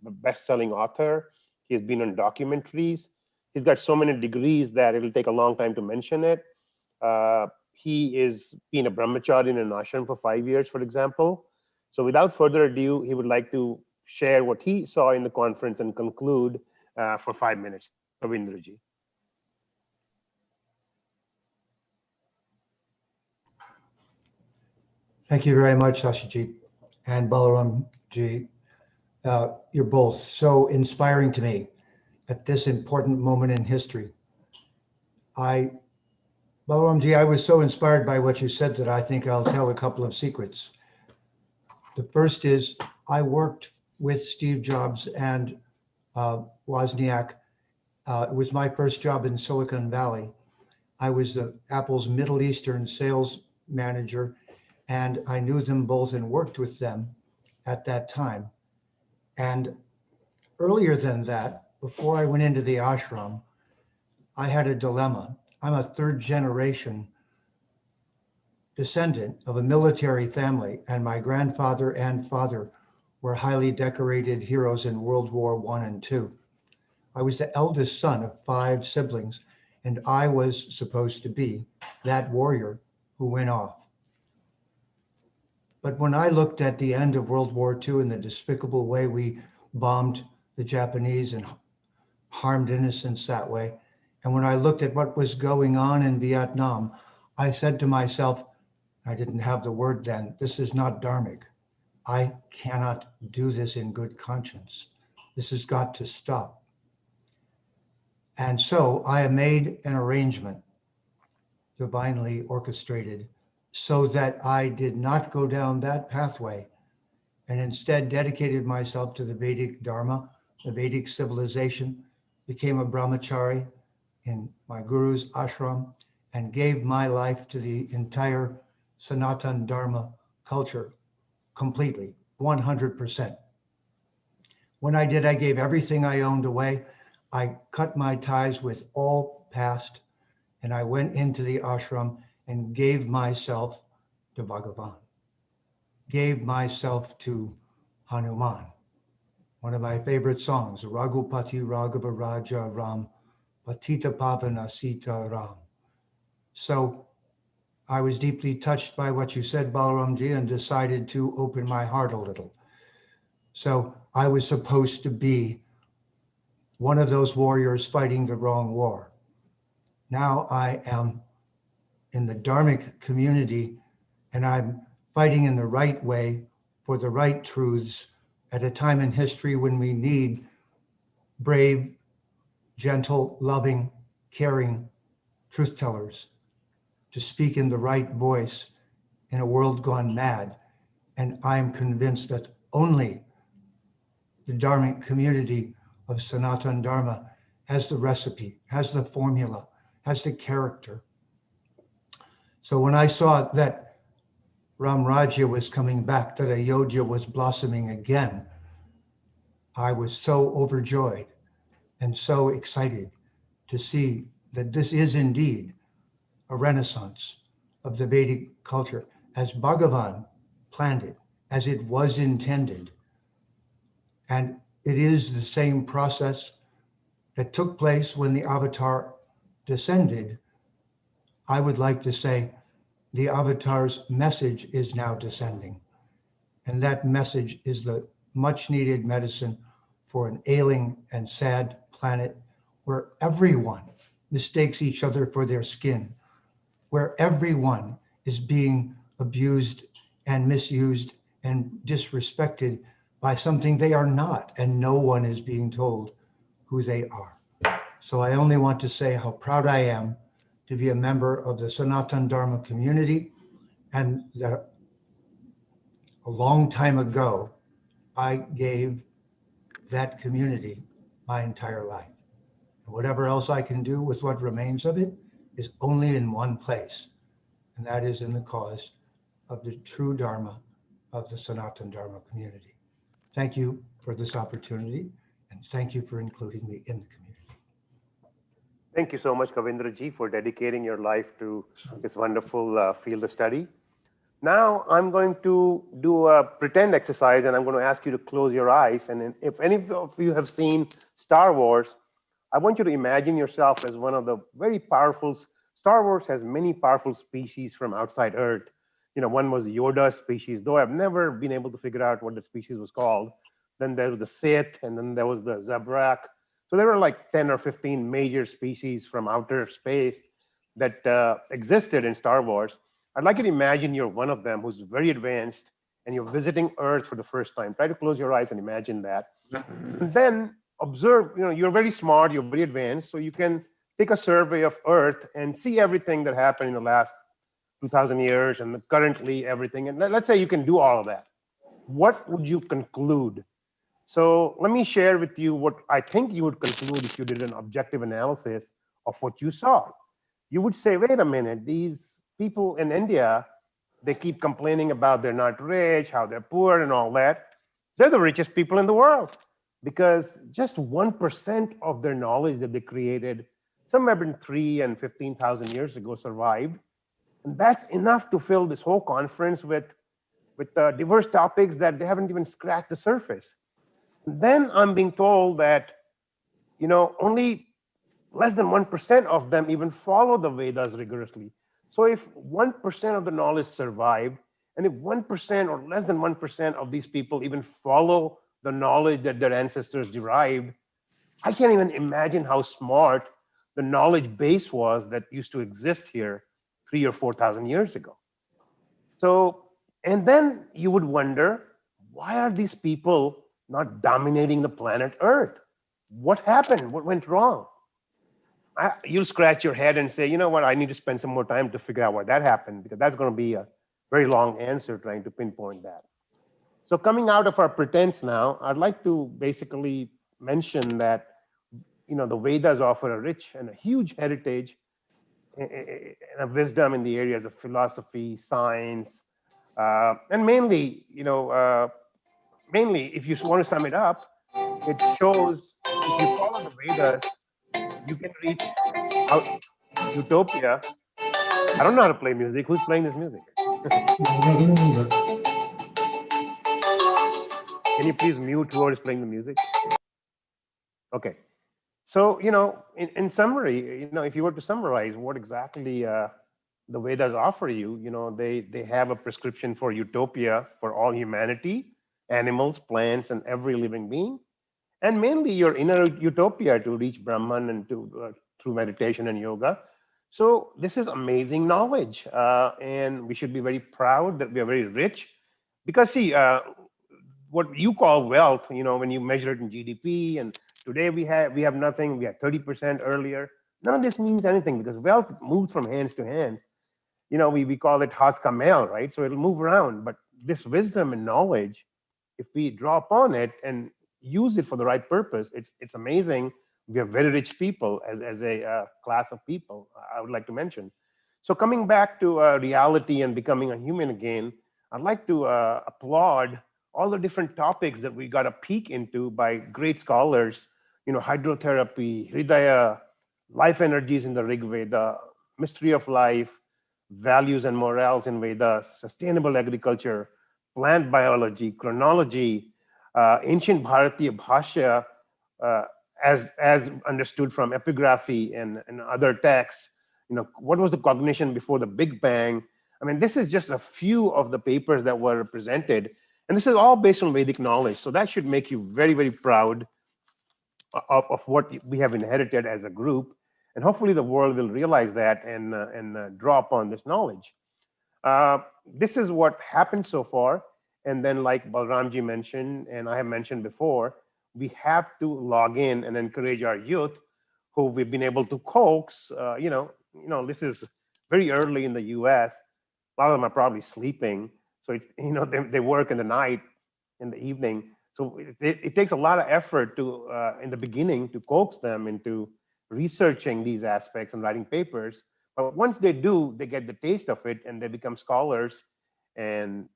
best-selling author. He's been on documentaries. He's got so many degrees that it'll take a long time to mention it. He is been a brahmachari in an ashram for 5 years, for example. So without further ado, he would like to share what he saw in the conference and conclude for 5 minutes. Kavindraji. Thank you very much, Shashiji and Balaramji. You're both so inspiring to me at this important moment in history. Balaramji, I was so inspired by what you said that I think I'll tell a couple of secrets. The first is I worked with Steve Jobs and Wozniak It was my first job in Silicon Valley. I was Apple's Middle Eastern sales manager, and I knew them both and worked with them at that time. And earlier than that, before I went into the ashram, I had a dilemma. I'm a third generation descendant of a military family, and my grandfather and father were highly decorated heroes in World War I and II. I was the eldest son of 5 siblings, and I was supposed to be that warrior who went off. But when I looked at the end of World War II and the despicable way we bombed the Japanese and harmed innocents that way, and when I looked at what was going on in Vietnam, I said to myself, I didn't have the word then, this is not dharmic. I cannot do this in good conscience. This has got to stop. And so I made an arrangement, divinely orchestrated, so that I did not go down that pathway and instead dedicated myself to the Vedic Dharma, the Vedic civilization, became a brahmachari in my guru's ashram, and gave my life to the entire Sanatan Dharma culture completely, 100%. When I did, I gave everything I owned away. I cut my ties with all past, and I went into the ashram and gave myself to Bhagavan, gave myself to Hanuman. One of my favorite songs, Raghupati Raghava Raja Ram, Patita Pavana Sita Ram. So I was deeply touched by what you said, Balaramji, and decided to open my heart a little. So I was supposed to be one of those warriors fighting the wrong war. Now I am in the dharmic community, and I'm fighting in the right way for the right truths at a time in history when we need brave, gentle, loving, caring truth tellers to speak in the right voice in a world gone mad. And I'm convinced that only the dharmic community of Sanatan Dharma has the recipe, has the formula, has the character. So when I saw that Ram Rajya was coming back, that Ayodhya was blossoming again, I was so overjoyed and so excited to see that this is indeed a renaissance of the Vedic culture as Bhagavan planned it, as it was intended. And it is the same process that took place when the Avatar descended. I would like to say the Avatar's message is now descending. And that message is the much needed medicine for an ailing and sad planet where everyone mistakes each other for their skin, where everyone is being abused and misused and disrespected by something they are not, and no one is being told who they are. So I only want to say how proud I am to be a member of the Sanatan Dharma community, and that a long time ago, I gave that community my entire life. And whatever else I can do with what remains of it is only in one place, and that is in the cause of the true Dharma of the Sanatan Dharma community. Thank you for this opportunity, and thank you for including me in the community. Thank you so much, Kavindraji, for dedicating your life to this wonderful field of study. Now I'm going to do a pretend exercise, and I'm going to ask you to close your eyes. And if any of you have seen Star Wars, I want you to imagine yourself as one of the very powerful. Star Wars has many powerful species from outside Earth. You know, one was Yoda's species, though I've never been able to figure out what the species was called. Then there was the Sith, and then there was the Zabrak. So there were like 10 or 15 major species from outer space that existed in Star Wars. I'd like you to imagine you're one of them who's very advanced, and you're visiting Earth for the first time. Try to close your eyes and imagine that. And then observe, you know, you're very smart, you're very advanced, so you can take a survey of Earth and see everything that happened in the last 2,000 years and currently everything. And let's say you can do all of that. What would you conclude So let me share with you what I think you would conclude if you did an objective analysis of what you saw. You would say, wait a minute, these people in India, they keep complaining about they're not rich, how they're poor and all that. They're the richest people in the world because just 1% of their knowledge that they created somewhere between 3 and 15,000 years ago survived. And that's enough to fill this whole conference with diverse topics that they haven't even scratched the surface. Then I'm being told that, only less than 1% of them even follow the Vedas rigorously. So if 1% of the knowledge survived, and if 1% or less than 1% of these people even follow the knowledge that their ancestors derived, I can't even imagine how smart the knowledge base was that used to exist here 3,000 or 4,000 years ago. So, and then you would wonder, why are these people not dominating the planet Earth? What happened? What went wrong? You'll scratch your head and say, you know what, I need to spend some more time to figure out why that happened, because that's going to be a very long answer trying to pinpoint that. So coming out of our pretense now, I'd like to basically mention that, the Vedas offer a rich and a huge heritage and a wisdom in the areas of philosophy, science, and mainly, if you want to sum it up, it shows if you follow the Vedas, you can reach out utopia. I don't know how to play music. Who's playing this music? Can you please mute whoever is playing the music? Okay. So, in summary, if you were to summarize what exactly the Vedas offer you, they have a prescription for utopia for all humanity, animals, plants, and every living being. And mainly your inner utopia to reach Brahman and through meditation and yoga. So this is amazing knowledge. And we should be very proud that we are very rich. Because see, what you call wealth, when you measure it in GDP, and today we have nothing, we had 30% earlier. None of this means anything because wealth moves from hands to hands. We call it Hath Kamel, right? So it'll move around. But this wisdom and knowledge, if we draw upon it and use it for the right purpose, it's amazing. We are very rich people as a class of people, I would like to mention. So coming back to reality and becoming a human again, I'd like to applaud all the different topics that we got a peek into by great scholars, hydrotherapy, Hridaya, life energies in the Rig Veda, mystery of life, values and morals in Vedas, sustainable agriculture, plant biology, chronology, ancient Bharatiya Bhashya, as understood from epigraphy and other texts, what was the cognition before the Big Bang? I mean, this is just a few of the papers that were presented, and this is all based on Vedic knowledge. So that should make you very, very proud of what we have inherited as a group. And hopefully the world will realize that and draw upon this knowledge. This is what happened so far. And then like Balramji mentioned, and I have mentioned before, we have to log in and encourage our youth who we've been able to coax. This is very early in the US. A lot of them are probably sleeping. So, they work in the night, in the evening. So it takes a lot of effort to, in the beginning, to coax them into researching these aspects and writing papers. But once they do, they get the taste of it and they become scholars, and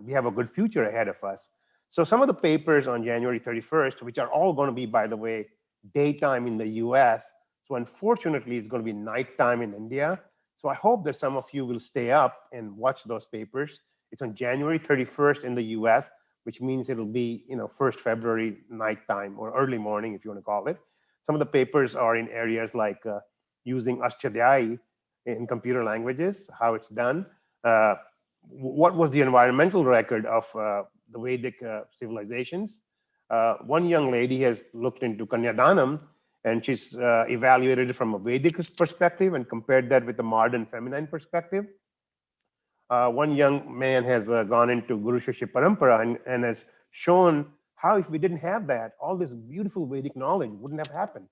we have a good future ahead of us. So some of the papers on January 31st, which are all going to be, by the way, daytime in the US. So unfortunately, it's going to be nighttime in India. So I hope that some of you will stay up and watch those papers. It's on January 31st in the US, which means it'll be, 1st February nighttime or early morning, if you want to call it. Some of the papers are in areas like using Ashtadhyayi in computer languages, how it's done. What was the environmental record of the Vedic civilizations? One young lady has looked into Kanyadanam, and she's evaluated it from a Vedic perspective and compared that with the modern feminine perspective. One young man has gone into Guru Shishya Parampara and has shown how if we didn't have that, all this beautiful Vedic knowledge wouldn't have happened,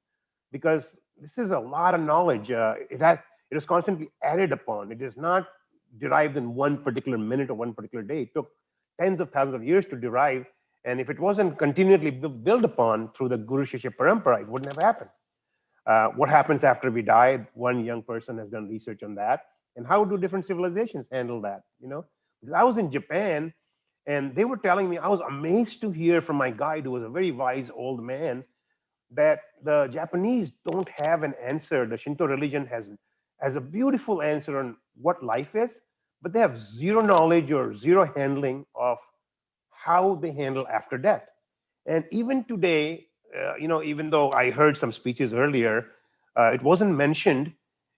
because this is a lot of knowledge. It is constantly added upon. It is not derived in one particular minute or one particular day. It took tens of thousands of years to derive, And if it wasn't continually built upon through the Guru Shishya Parampara, it wouldn't have happened. What happens after we die? One young person has done research on that. And how do different civilizations handle that? You know, because I was in Japan and they were telling me, I was amazed to hear from my guide, who was a very wise old man, that the Japanese don't have an answer. The Shinto religion has a beautiful answer on what life is, but they have zero knowledge or zero handling of how they handle after death. And even today, you know, even though I heard some speeches earlier, it wasn't mentioned,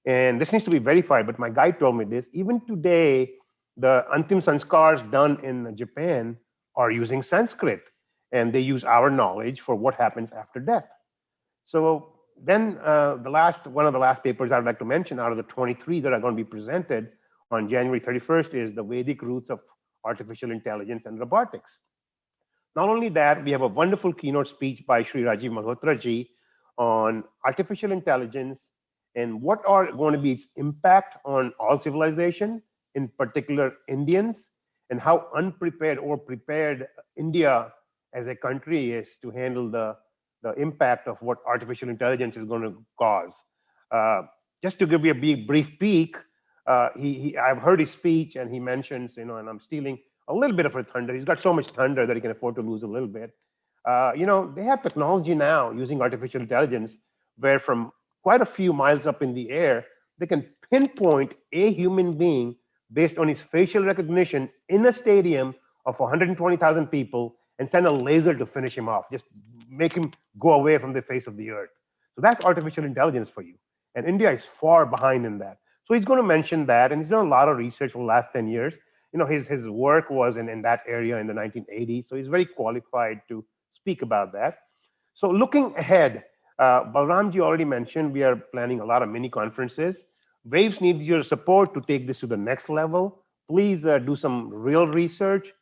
and this needs to be verified, but my guide told me this. Even today, the Antim Sanskars done in Japan are using Sanskrit, and they use our knowledge for what happens after death. So then one of the last papers I'd like to mention out of the 23 that are going to be presented on January 31st is the Vedic roots of artificial intelligence and robotics. Not only that, we have a wonderful keynote speech by Sri Rajiv Malhotra ji on artificial intelligence and what are going to be its impact on all civilization, in particular Indians, and how unprepared or prepared India as a country is to handle the impact of what artificial intelligence is going to cause. Just to give you a brief peek, I've heard his speech and he mentions, you know, and I'm stealing a little bit of her thunder. He's got so much thunder that he can afford to lose a little bit. You know, they have technology now using artificial intelligence where from quite a few miles up in the air, they can pinpoint a human being based on his facial recognition in a stadium of 120,000 people and send a laser to finish him off, just make him go away from the face of the earth. So that's artificial intelligence for you. And India is far behind in that. So he's going to mention that, and he's done a lot of research for the last 10 years. You know, his work was in that area in the 1980s, so he's very qualified to speak about that. So looking ahead, Balramji already mentioned we are planning a lot of mini conferences. Waves needs your support to take this to the next level. Please do some real research,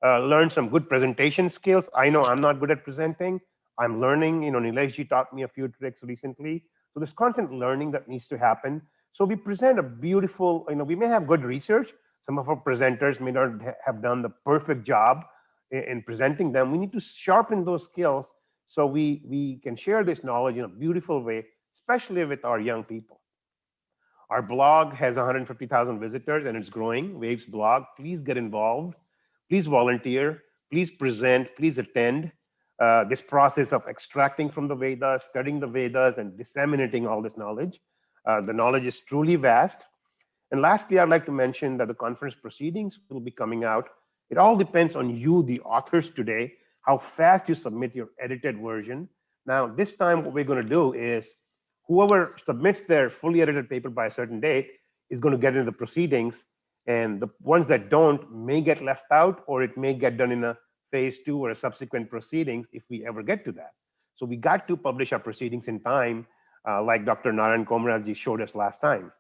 learn some good presentation skills. I know I'm not good at presenting. I'm learning, you know, Nileshji taught me a few tricks recently. So there's constant learning that needs to happen. So we present a beautiful, you know, we may have good research. Some of our presenters may not have done the perfect job in presenting them. We need to sharpen those skills so we can share this knowledge in a beautiful way, especially with our young people. Our blog has 150,000 visitors and it's growing, Waves blog. Please get involved. Please volunteer. Please present. Please attend. This process of extracting from the Vedas, studying the Vedas, and disseminating all this knowledge. The knowledge is truly vast. And lastly, I'd like to mention that the conference proceedings will be coming out. It all depends on you, the authors today, how fast you submit your edited version. Now, this time, what we're going to do is whoever submits their fully edited paper by a certain date is going to get into the proceedings. And the ones that don't may get left out, or it may get done in a phase 2 or a subsequent proceedings if we ever get to that. So we got to publish our proceedings in time, like Dr. Narayan Komarajji showed us last time.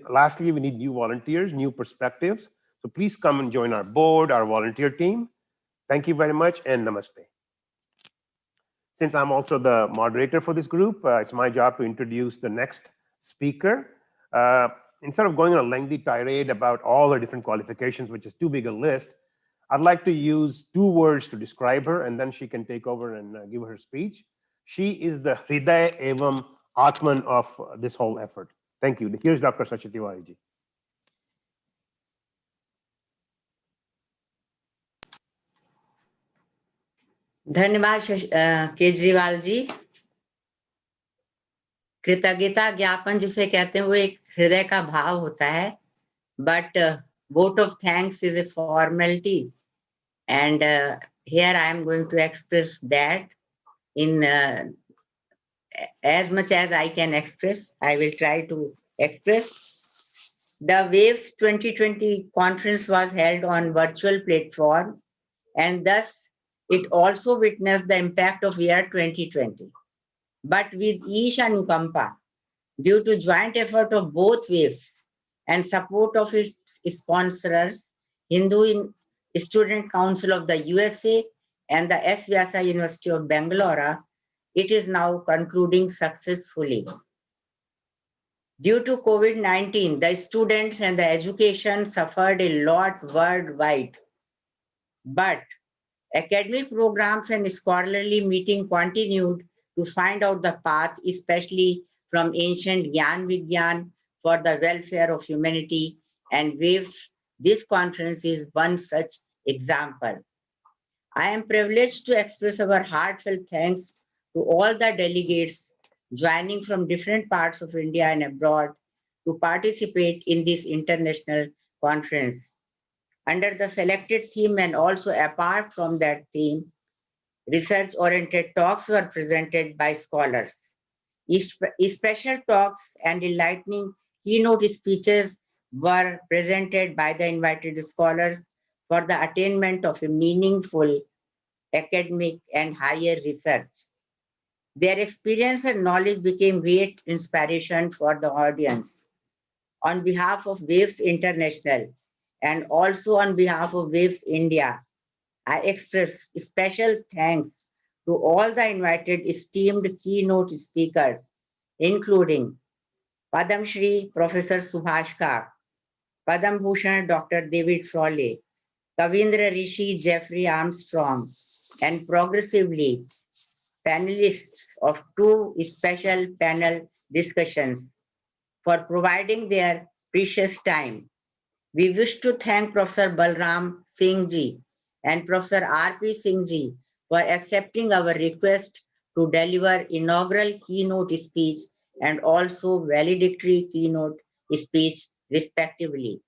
Lastly, we need new volunteers, new perspectives. So please come and join our board, our volunteer team. Thank you very much and namaste. Since I'm also the moderator for this group, it's my job to introduce the next speaker. Instead of going on a lengthy tirade about all the different qualifications, which is too big a list, I'd like to use 2 words to describe her, and then she can take over and give her speech. She is the Hriday Evam Atman of this whole effort. Thank you. Here's Dr. Sachit Tiwari ji. धन्यवाद केजरीवाल जी। कृतज्ञता ज्ञापन जिसे कहते हैं वो एक हृदय का भाव होता है, but vote of thanks is a formality, and here I am going to express that in as much as I can express. I will try to express. The Waves 2020 conference was held on virtual platform, and thus it also witnessed the impact of year 2020. But with Isha Anukampa, due to joint effort of both Waves and support of its sponsors, Hindu Student Council of the USA and the S. Vyasa University of Bangalore, it is now concluding successfully. Due to COVID-19, the students and the education suffered a lot worldwide. But Academic programs and scholarly meeting continued to find out the path, especially from ancient Gyan Vigyan for the welfare of humanity and waves. This conference is one such example. I am privileged to express our heartfelt thanks to all the delegates joining from different parts of India and abroad to participate in this international conference. Under the selected theme and also apart from that theme, research-oriented talks were presented by scholars. Special talks and enlightening keynote speeches were presented by the invited scholars for the attainment of a meaningful academic and higher research. Their experience and knowledge became great inspiration for the audience. On behalf of WAVES International and also on behalf of WAVES India, I express special thanks to all the invited esteemed keynote speakers, including Padam Shri Professor Subhash Kak, Padam Bhushan Dr. David Frawley, Kavindra Rishi Jeffrey Armstrong, and progressively panelists of two special panel discussions for providing their precious time. We wish to thank Professor Balram Singh Ji and Professor R.P. Singh Ji for accepting our request to deliver inaugural keynote speech and also valedictory keynote speech respectively.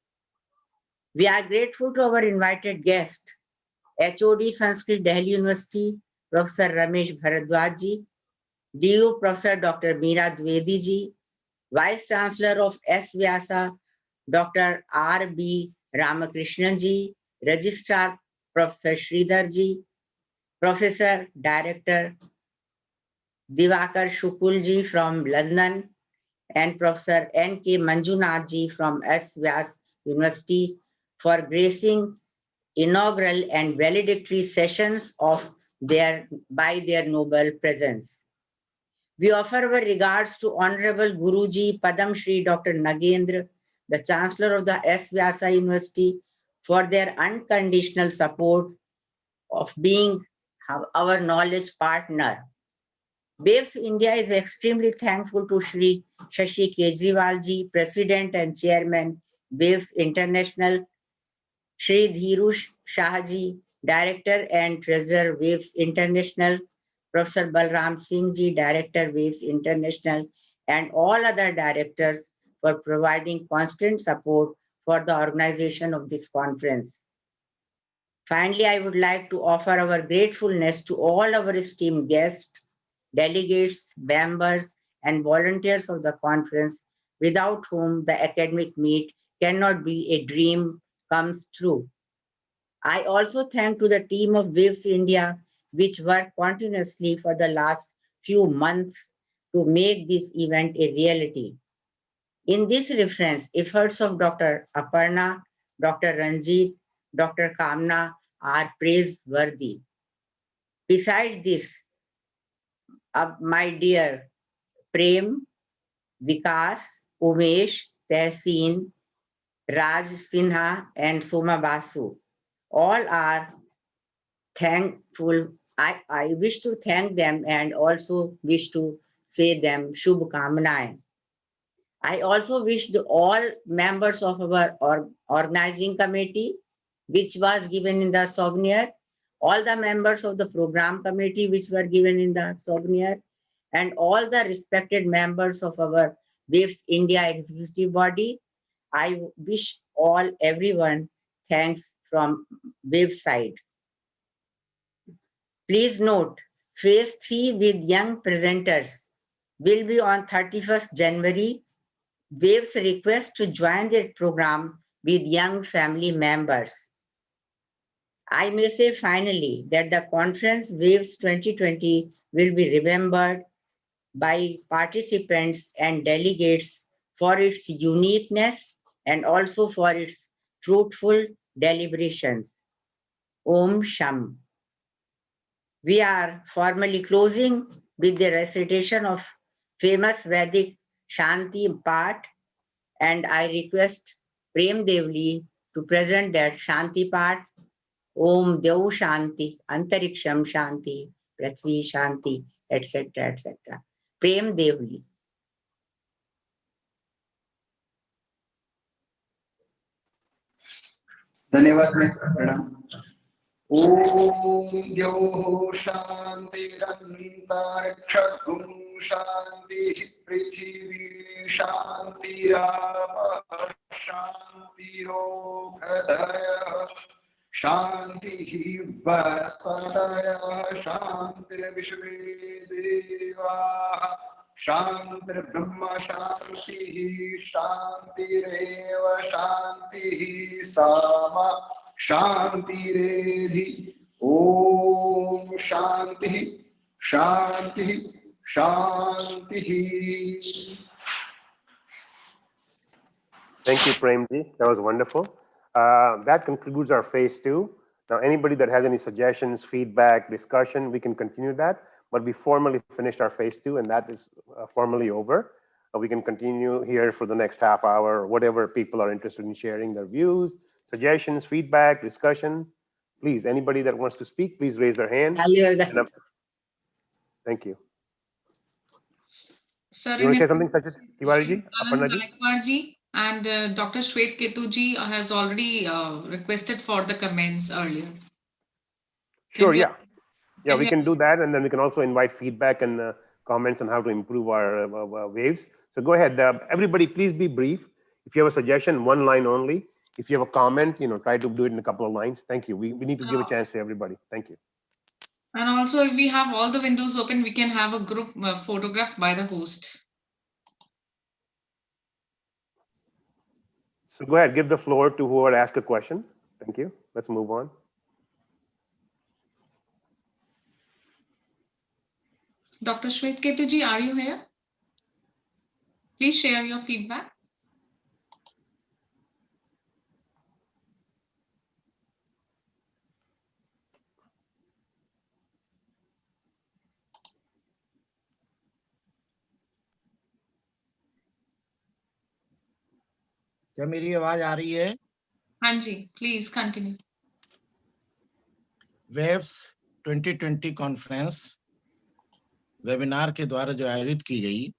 We are grateful to our invited guest, HOD Sanskrit Delhi University, Professor Ramesh Bharadwaj Ji, DU Professor Dr. Meera Dwivedi Ji, Vice Chancellor of S. Vyasa, Dr. R.B. Ramakrishnan Ji, Registrar Professor Sridhar Ji, Professor Director Divakar Shukul Ji from London, and Professor N.K. Manjunath Ji from S. Vyas University for gracing inaugural and valedictory sessions of by their noble presence. We offer our regards to Honorable Guruji Padam Shri Dr. Nagendra, the Chancellor of the S. Vyasa University, for their unconditional support of being our knowledge partner. WAVES India is extremely thankful to Shri Shashi Kejriwal Ji, President and Chairman, WAVES International, Shri Dhiru Shah Ji, Director and Treasurer, WAVES International, Professor Balram Singh Ji, Director, WAVES International, and all other directors for providing constant support for the organization of this conference. Finally, I would like to offer our gratefulness to all our esteemed guests, delegates, members, and volunteers of the conference, without whom the academic meet cannot be a dream comes true. I also thank to the team of WAVES India, which worked continuously for the last few months to make this event a reality. In this reference, efforts of Dr. Aparna, Dr. Ranjit, Dr. Kamna are praiseworthy. Besides this, my dear Prem, Vikas, Umesh, Tehseen, Raj Sinha, and Soma Basu, all are thankful. I wish to thank them and also wish to say them Shubh Kamnaएं. I also wish all members of our organizing committee, which was given in the souvenir, all the members of the program committee, which were given in the souvenir, and all the respected members of our WAVES India executive body. I wish everyone thanks from WAVES side. Please note, phase 3 with young presenters will be on 31st January. WAVES request to join their program with young family members. I may say finally that the conference WAVES 2020 will be remembered by participants and delegates for its uniqueness and also for its fruitful deliberations. Om Sham. We are formally closing with the recitation of famous Vedic Shanti Path, and I request Prem Devli to present that Shanti Path Om Dev Shanti, Antariksham Shanti, Prithvi Shanti, etc. etc. Prem Devli. धन्यवाद madam. ओम द्योः शान्तिरन्तरिक्षं शान्तिः पृथिवी शान्तिरापः शान्तिरोषधयः शान्तिः वनस्पतयः शान्तिर्विश्वे देवाः शान्तिर्ब्रह्म शान्तिः शान्तिरेव शान्तिः सामा शान्तिरेधि ओम शान्तिः शान्तिः शान्तिः। Thank you, Premji. That was wonderful. That concludes our phase 2. Now, anybody that has any suggestions, feedback, discussion, we can continue that. But we formally finished our phase 2, and that is formally over. We can continue here for the next half hour, or whatever people are interested in sharing their views, suggestions, feedback, discussion. Please, anybody that wants to speak, please raise their hand. Thank you. Sir, You want to say something, Sachin Tiwari ji? Anand Aparna ji? Gaikwad ji and Dr. Shwet Ketu ji has already requested for the comments earlier. Sure, yeah. Yeah, we can do that, and then we can also invite feedback and comments on how to improve our waves. So go ahead, everybody, please be brief. If you have a suggestion, one line only. If you have a comment, try to do it in a couple of lines. Thank you. We need to give a chance to everybody. Thank you. And also, if we have all the windows open, we can have a group photograph by the host. So go ahead, give the floor to whoever asked a question. Thank you. Let's move on. Dr. Shwet Ketu ji, are you here? Please share your feedback. क्या मेरी आवाज आ रही है? हाँ जी, please continue. Waves 2020 conference webinar के द्वारा जो आयोजित की गई,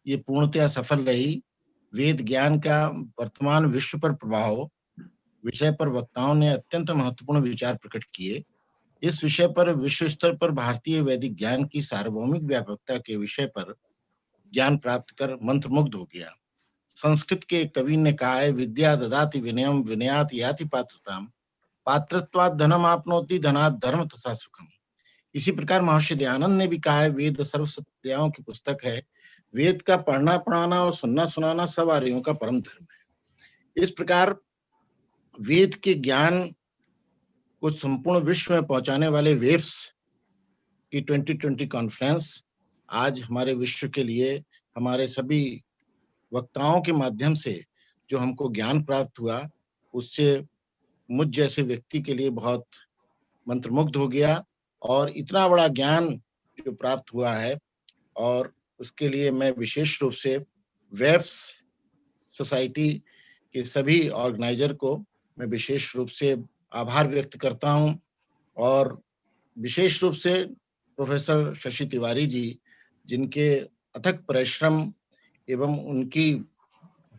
ये पूर्णतया सफल रही। वेद ज्ञान का वर्तमान विश्व पर प्रभाव विषय पर वक्ताओं ने अत्यंत महत्वपूर्ण विचार प्रकट किए। इस विषय पर विश्व स्तर पर भारतीय वैदिक ज्ञान की सार्वभौमिक व्यापकता के विषय पर ज्ञान प्राप्त कर मंत्रमुग्ध हो गया। संस्कृत के कवि ने कहा है, विद्या ददाति विनयम विनयात याति पात्रताम पात्रत्वात् धनम आपनोति धनात् धर्म तथा सुखम। इसी प्रकार महर्षि दयानंद ने भी कहा है, वेद सर्व सत्याओं की पुस्तक है। वेद का पढ़ना पढ़ाना और सुनना सुनाना सब आर्यों का परम धर्म है। इस प्रकार वेद के ज्ञान को संपूर्ण विश्व में पहुंचाने वाले वेव्स की 2020 कॉन्फ्रेंस आज हमारे विश्व के लिए हमारे सभी वक्ताओं के माध्यम से जो हमको ज्ञान प्राप्त हुआ, उससे मुझ जैसे व्यक्ति के लिए बहुत मंत्रमुग्ध हो गया। और इतना बड़ा ज्ञान जो प्राप्त हुआ है, और उसके लिए मैं विशेष रूप से वेव्स सोसाइटी के सभी ऑर्गेनाइजर को मैं विशेष रूप से आभार व्यक्त करता हूं। और विशेष रूप से प्रोफेसर शशि तिवारी जी, जिनके अथक परिश्रम एवं उनकी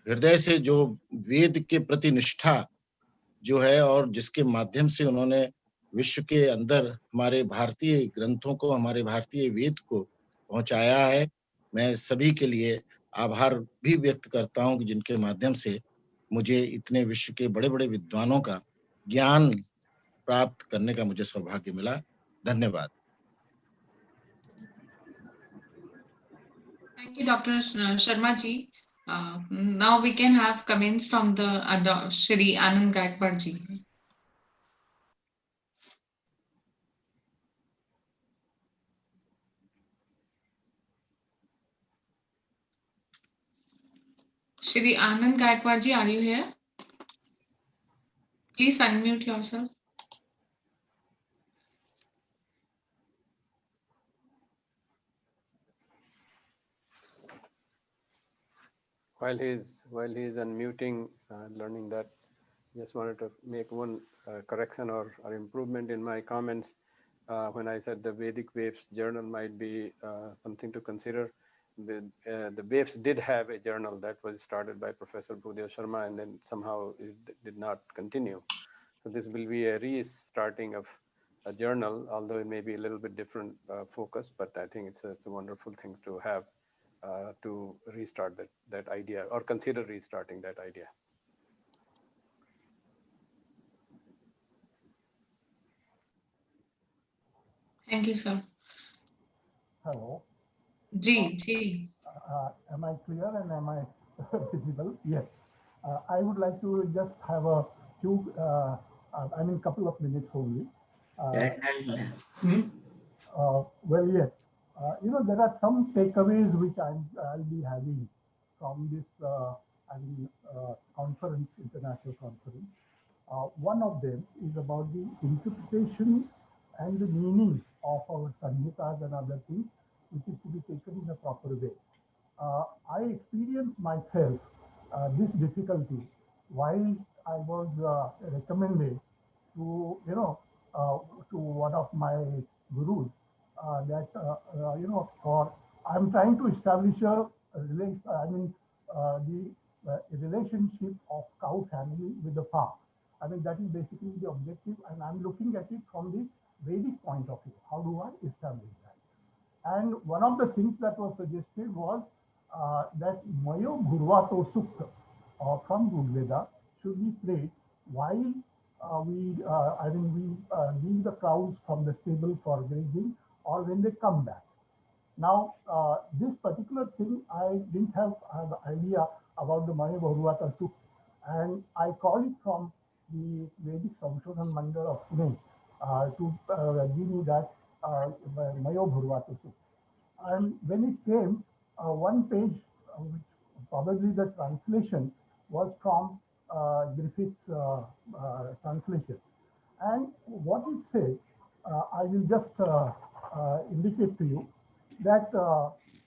हृदय से जो वेद के प्रति निष्ठा जो है, और जिसके माध्यम से उन्होंने विश्व के अंदर हमारे भारतीय ग्रंथों को, हमारे भारतीय वेद को पहुंचाया है, मैं सभी के लिए आभार भी व्यक्त करता हूं कि जिनके माध्यम से मुझे इतने विश्व के बड़े बड़े विद्वानों का ज्ञान प्राप्त करने का मुझे सौभाग्य मिला। धन्यवाद। Thank you, Dr. Sharma ji. Now we can have comments from the Shri Anand Gaikwad ji. Shri Anand Gaikwad ji, are you here? Please unmute yourself. While he's unmuting, learning that, just wanted to make one correction or improvement in my comments. When I said the Vedic Waves journal might be something to consider, the Waves did have a journal that was started by Professor Bhudev Sharma and then somehow it did not continue. So this will be a restarting of a journal, although it may be a little bit different focus, but I think it's a wonderful thing to have to restart that idea or consider restarting that idea. Thank you, sir. Hello. G. Am I clear and am I visible? Yes. I would like to just have a few, couple of minutes only. Well, yes. There are some takeaways which I'll be having from this conference, international conference. One of them is about the interpretation and the meaning of our Samhitas and other things, which is to be taken in a proper way. I experienced myself this difficulty while I was recommended to, to one of my gurus that, I'm trying to establish a relationship of cow family with the farm. That is basically the objective, and I'm looking at it from the Vedic point of view. How do I establish that? And one of the things that was suggested was that Mayo Bhurvato Sukta from Rigveda should be prayed while we leave the cows from the stable for grazing or when they come back. Now, this particular thing, I didn't have the idea about the Mayo Bhurvata Sukta, and I call it from the Vedic Samshodhan Mandal of Pune to give me that Mayo Bhurvata Sukta. And when it came, one page, which probably the translation was from Griffith's translation. And what it said, I will just indicate to you that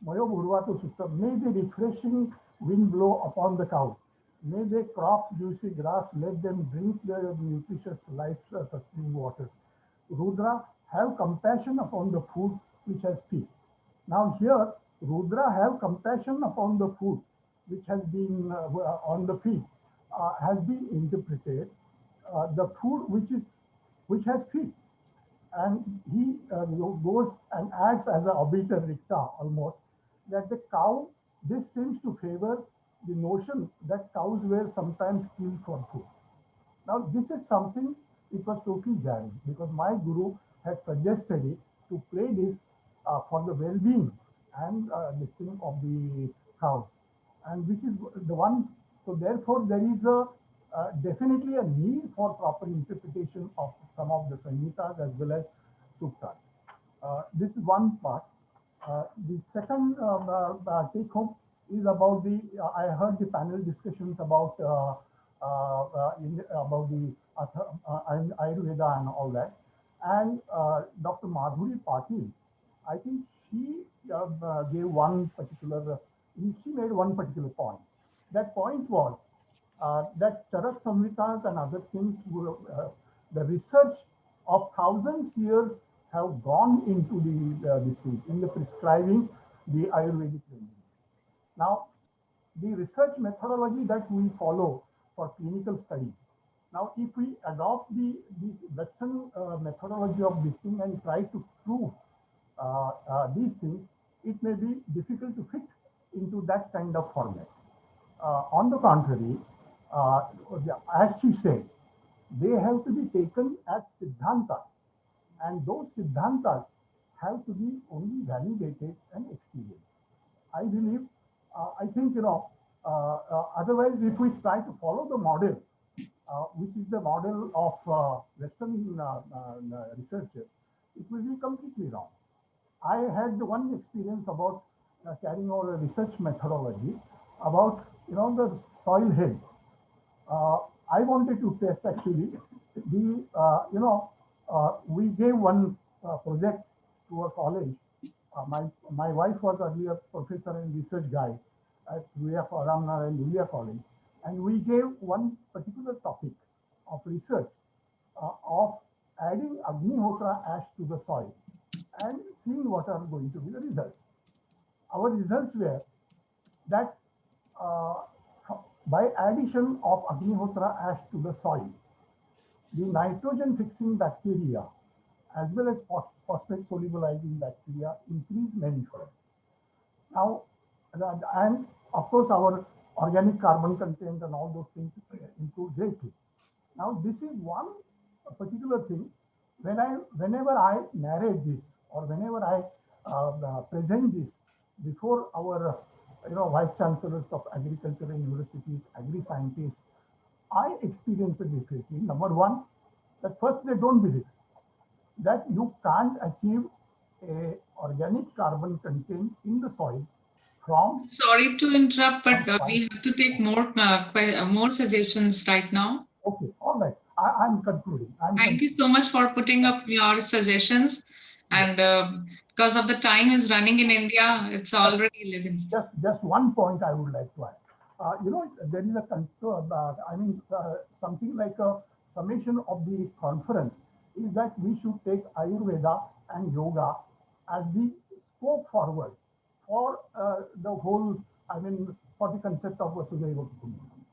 Mayo Bhurvata Sukta, may the refreshing wind blow upon the cow. May they crop juicy grass, let them drink their nutritious life-sustaining water. Rudra, have compassion upon the food which has feed. Now here, Rudra, have compassion upon the food which has been on the feed, has been interpreted the food which has feed. And he goes and adds as a obiter ricta almost that the cow, this seems to favor the notion that cows were sometimes killed for food. Now this is something, it was totally jarring because my guru had suggested it to play this for the well-being and the thing of the cow, and which is the one. So therefore, there is a definitely a need for proper interpretation of some of the Samhitas as well as Suktas. This is one part. The second take home is about the. I heard the panel discussions about the Ayurveda and all that, and Dr. Madhuri Patil, I think she gave one particular. She made one particular point. That point was that Charak Samhitas and other things were the research of thousands years have gone into this thing, in the prescribing the Ayurvedic remedy. Now, the research methodology that we follow for clinical study. Now, if we adopt the Western methodology of this thing and try to prove these things, it may be difficult to fit into that kind of format. On the contrary, as she said, they have to be taken as Siddhanta, and those Siddhantas have to be only validated and experienced. I believe, I think, otherwise, if we try to follow the model, which is the model of Western researchers, it will be completely wrong. I had one experience about carrying out a research methodology about, the soil health. I wanted to test actually the, we gave one project to a college. My wife was earlier professor and research guide at Ramnarayan India College, and we gave one particular topic of research of adding Agnihotra ash to the soil and seeing what are going to be the results. Our results were that by addition of Agnihotra ash to the soil, the nitrogen fixing bacteria as well as phosphate solubilizing bacteria increase manifold. Now, and of course, our organic carbon content and all those things improve greatly. Now, this is one particular thing. Whenever I narrate this or whenever I present this before our vice chancellors of agricultural universities, agri-scientists, I experience it differently. Number one, that first they don't believe that you can't achieve a organic carbon content in the soil from. Sorry to interrupt, but we have to take more suggestions right now. Okay, all right. I'm concluding. Thank you so much for putting up your suggestions. And because of the time is running in India, it's already 11. Just one point I would like to add. There is something like a summation of the conference is that we should take Ayurveda and yoga as the scope forward for the whole, for the concept of Vasudhaiva Kutumbakam.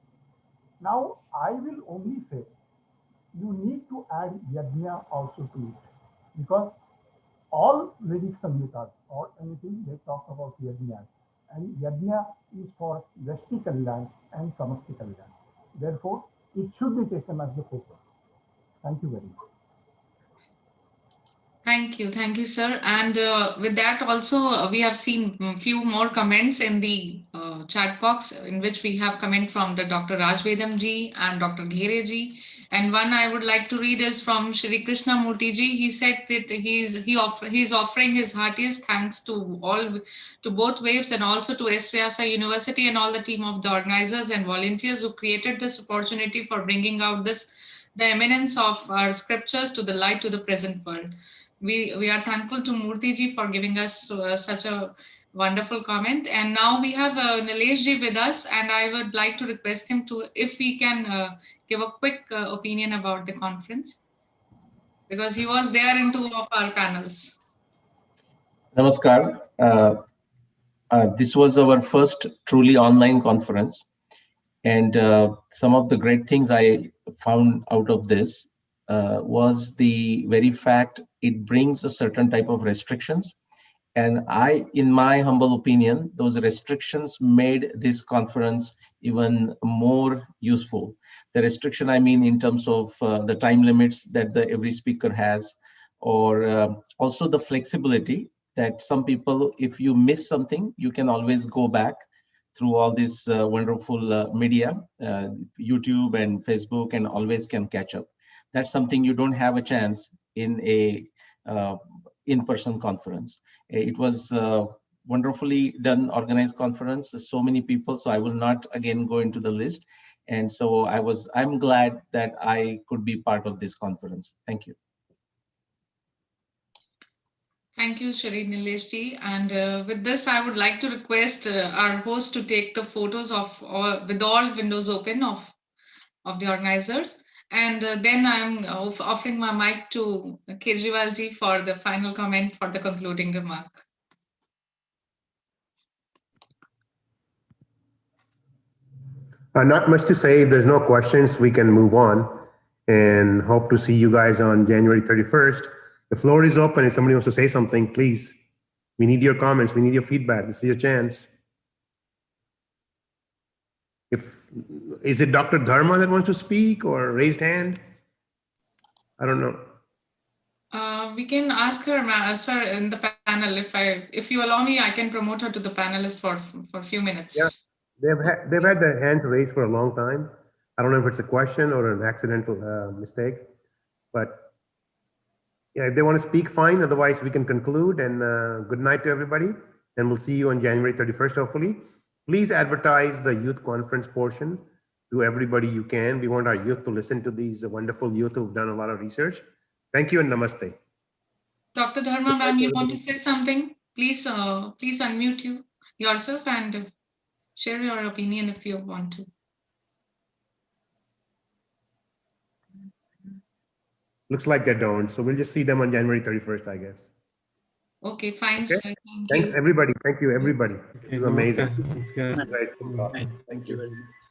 Now, I will only say you need to add yajna also to it, because all Vedic Samhitas or anything they talk about yajna, and yajna is for Vyashti Kalyan and Samasti Kalyan. Therefore, it should be taken as the focus. Thank you very much. Thank you, sir. And with that also, we have seen a few more comments in the chat box, in which we have comment from the Dr. Rajvedam ji and Dr. Ghere ji. And one I would like to read is from Shri Krishna Murthy ji. He said that he's offering his heartiest thanks to both waves and also to S. Vyasa University and all the team of the organizers and volunteers who created this opportunity for bringing out the eminence of our scriptures to the light to the present world. We are thankful to Murthy ji for giving us such a wonderful comment. And now we have Nilesh ji with us, and I would like to request him to, if he can give a quick opinion about the conference, because he was there in 2 of our panels. Namaskar. This was our first truly online conference. And some of the great things I found out of this was the very fact it brings a certain type of restrictions. And in my humble opinion, those restrictions made this conference even more useful. The restriction, I mean, in terms of the time limits that every speaker has, or also the flexibility that some people, if you miss something, you can always go back through all this wonderful media, YouTube and Facebook, and always can catch up. That's something you don't have a chance in a in-person conference. It was wonderfully done, organized conference, so many people, so I will not again go into the list. And so I'm glad that I could be part of this conference. Thank you. Thank you, Shri Nilesh ji. And with this, I would like to request our host to take the photos with all windows open of the organizers. And then I'm offering my mic to Kejriwal ji for the final comment, for the concluding remark. Not much to say. If there's no questions, we can move on, and hope to see you guys on January 31st. The floor is open. If somebody wants to say something, please. We need your comments. We need your feedback. This is your chance. Is it Dr. Dharma that wants to speak, or raised hand? I don't know. We can ask her, sir, in the panel. If you allow me, I can promote her to the panelist for a few minutes. Yeah, they've had their hands raised for a long time. I don't know if it's a question or an accidental mistake, but yeah, if they want to speak, fine. Otherwise, we can conclude. And good night to everybody. And we'll see you on January 31st, hopefully. Please advertise the youth conference portion to everybody you can. We want our youth to listen to these wonderful youth who've done a lot of research. Thank you and namaste. Dr. Dharma, ma'am, you want to say something? Please unmute yourself and share your opinion if you want to. Looks like they don't. So we'll just see them on January 31st, I guess. Okay, fine, Okay. sir. Thank Thanks, you. everybody. Thank you, everybody. This is amazing. Namaskar. You guys can talk. Thank you very much.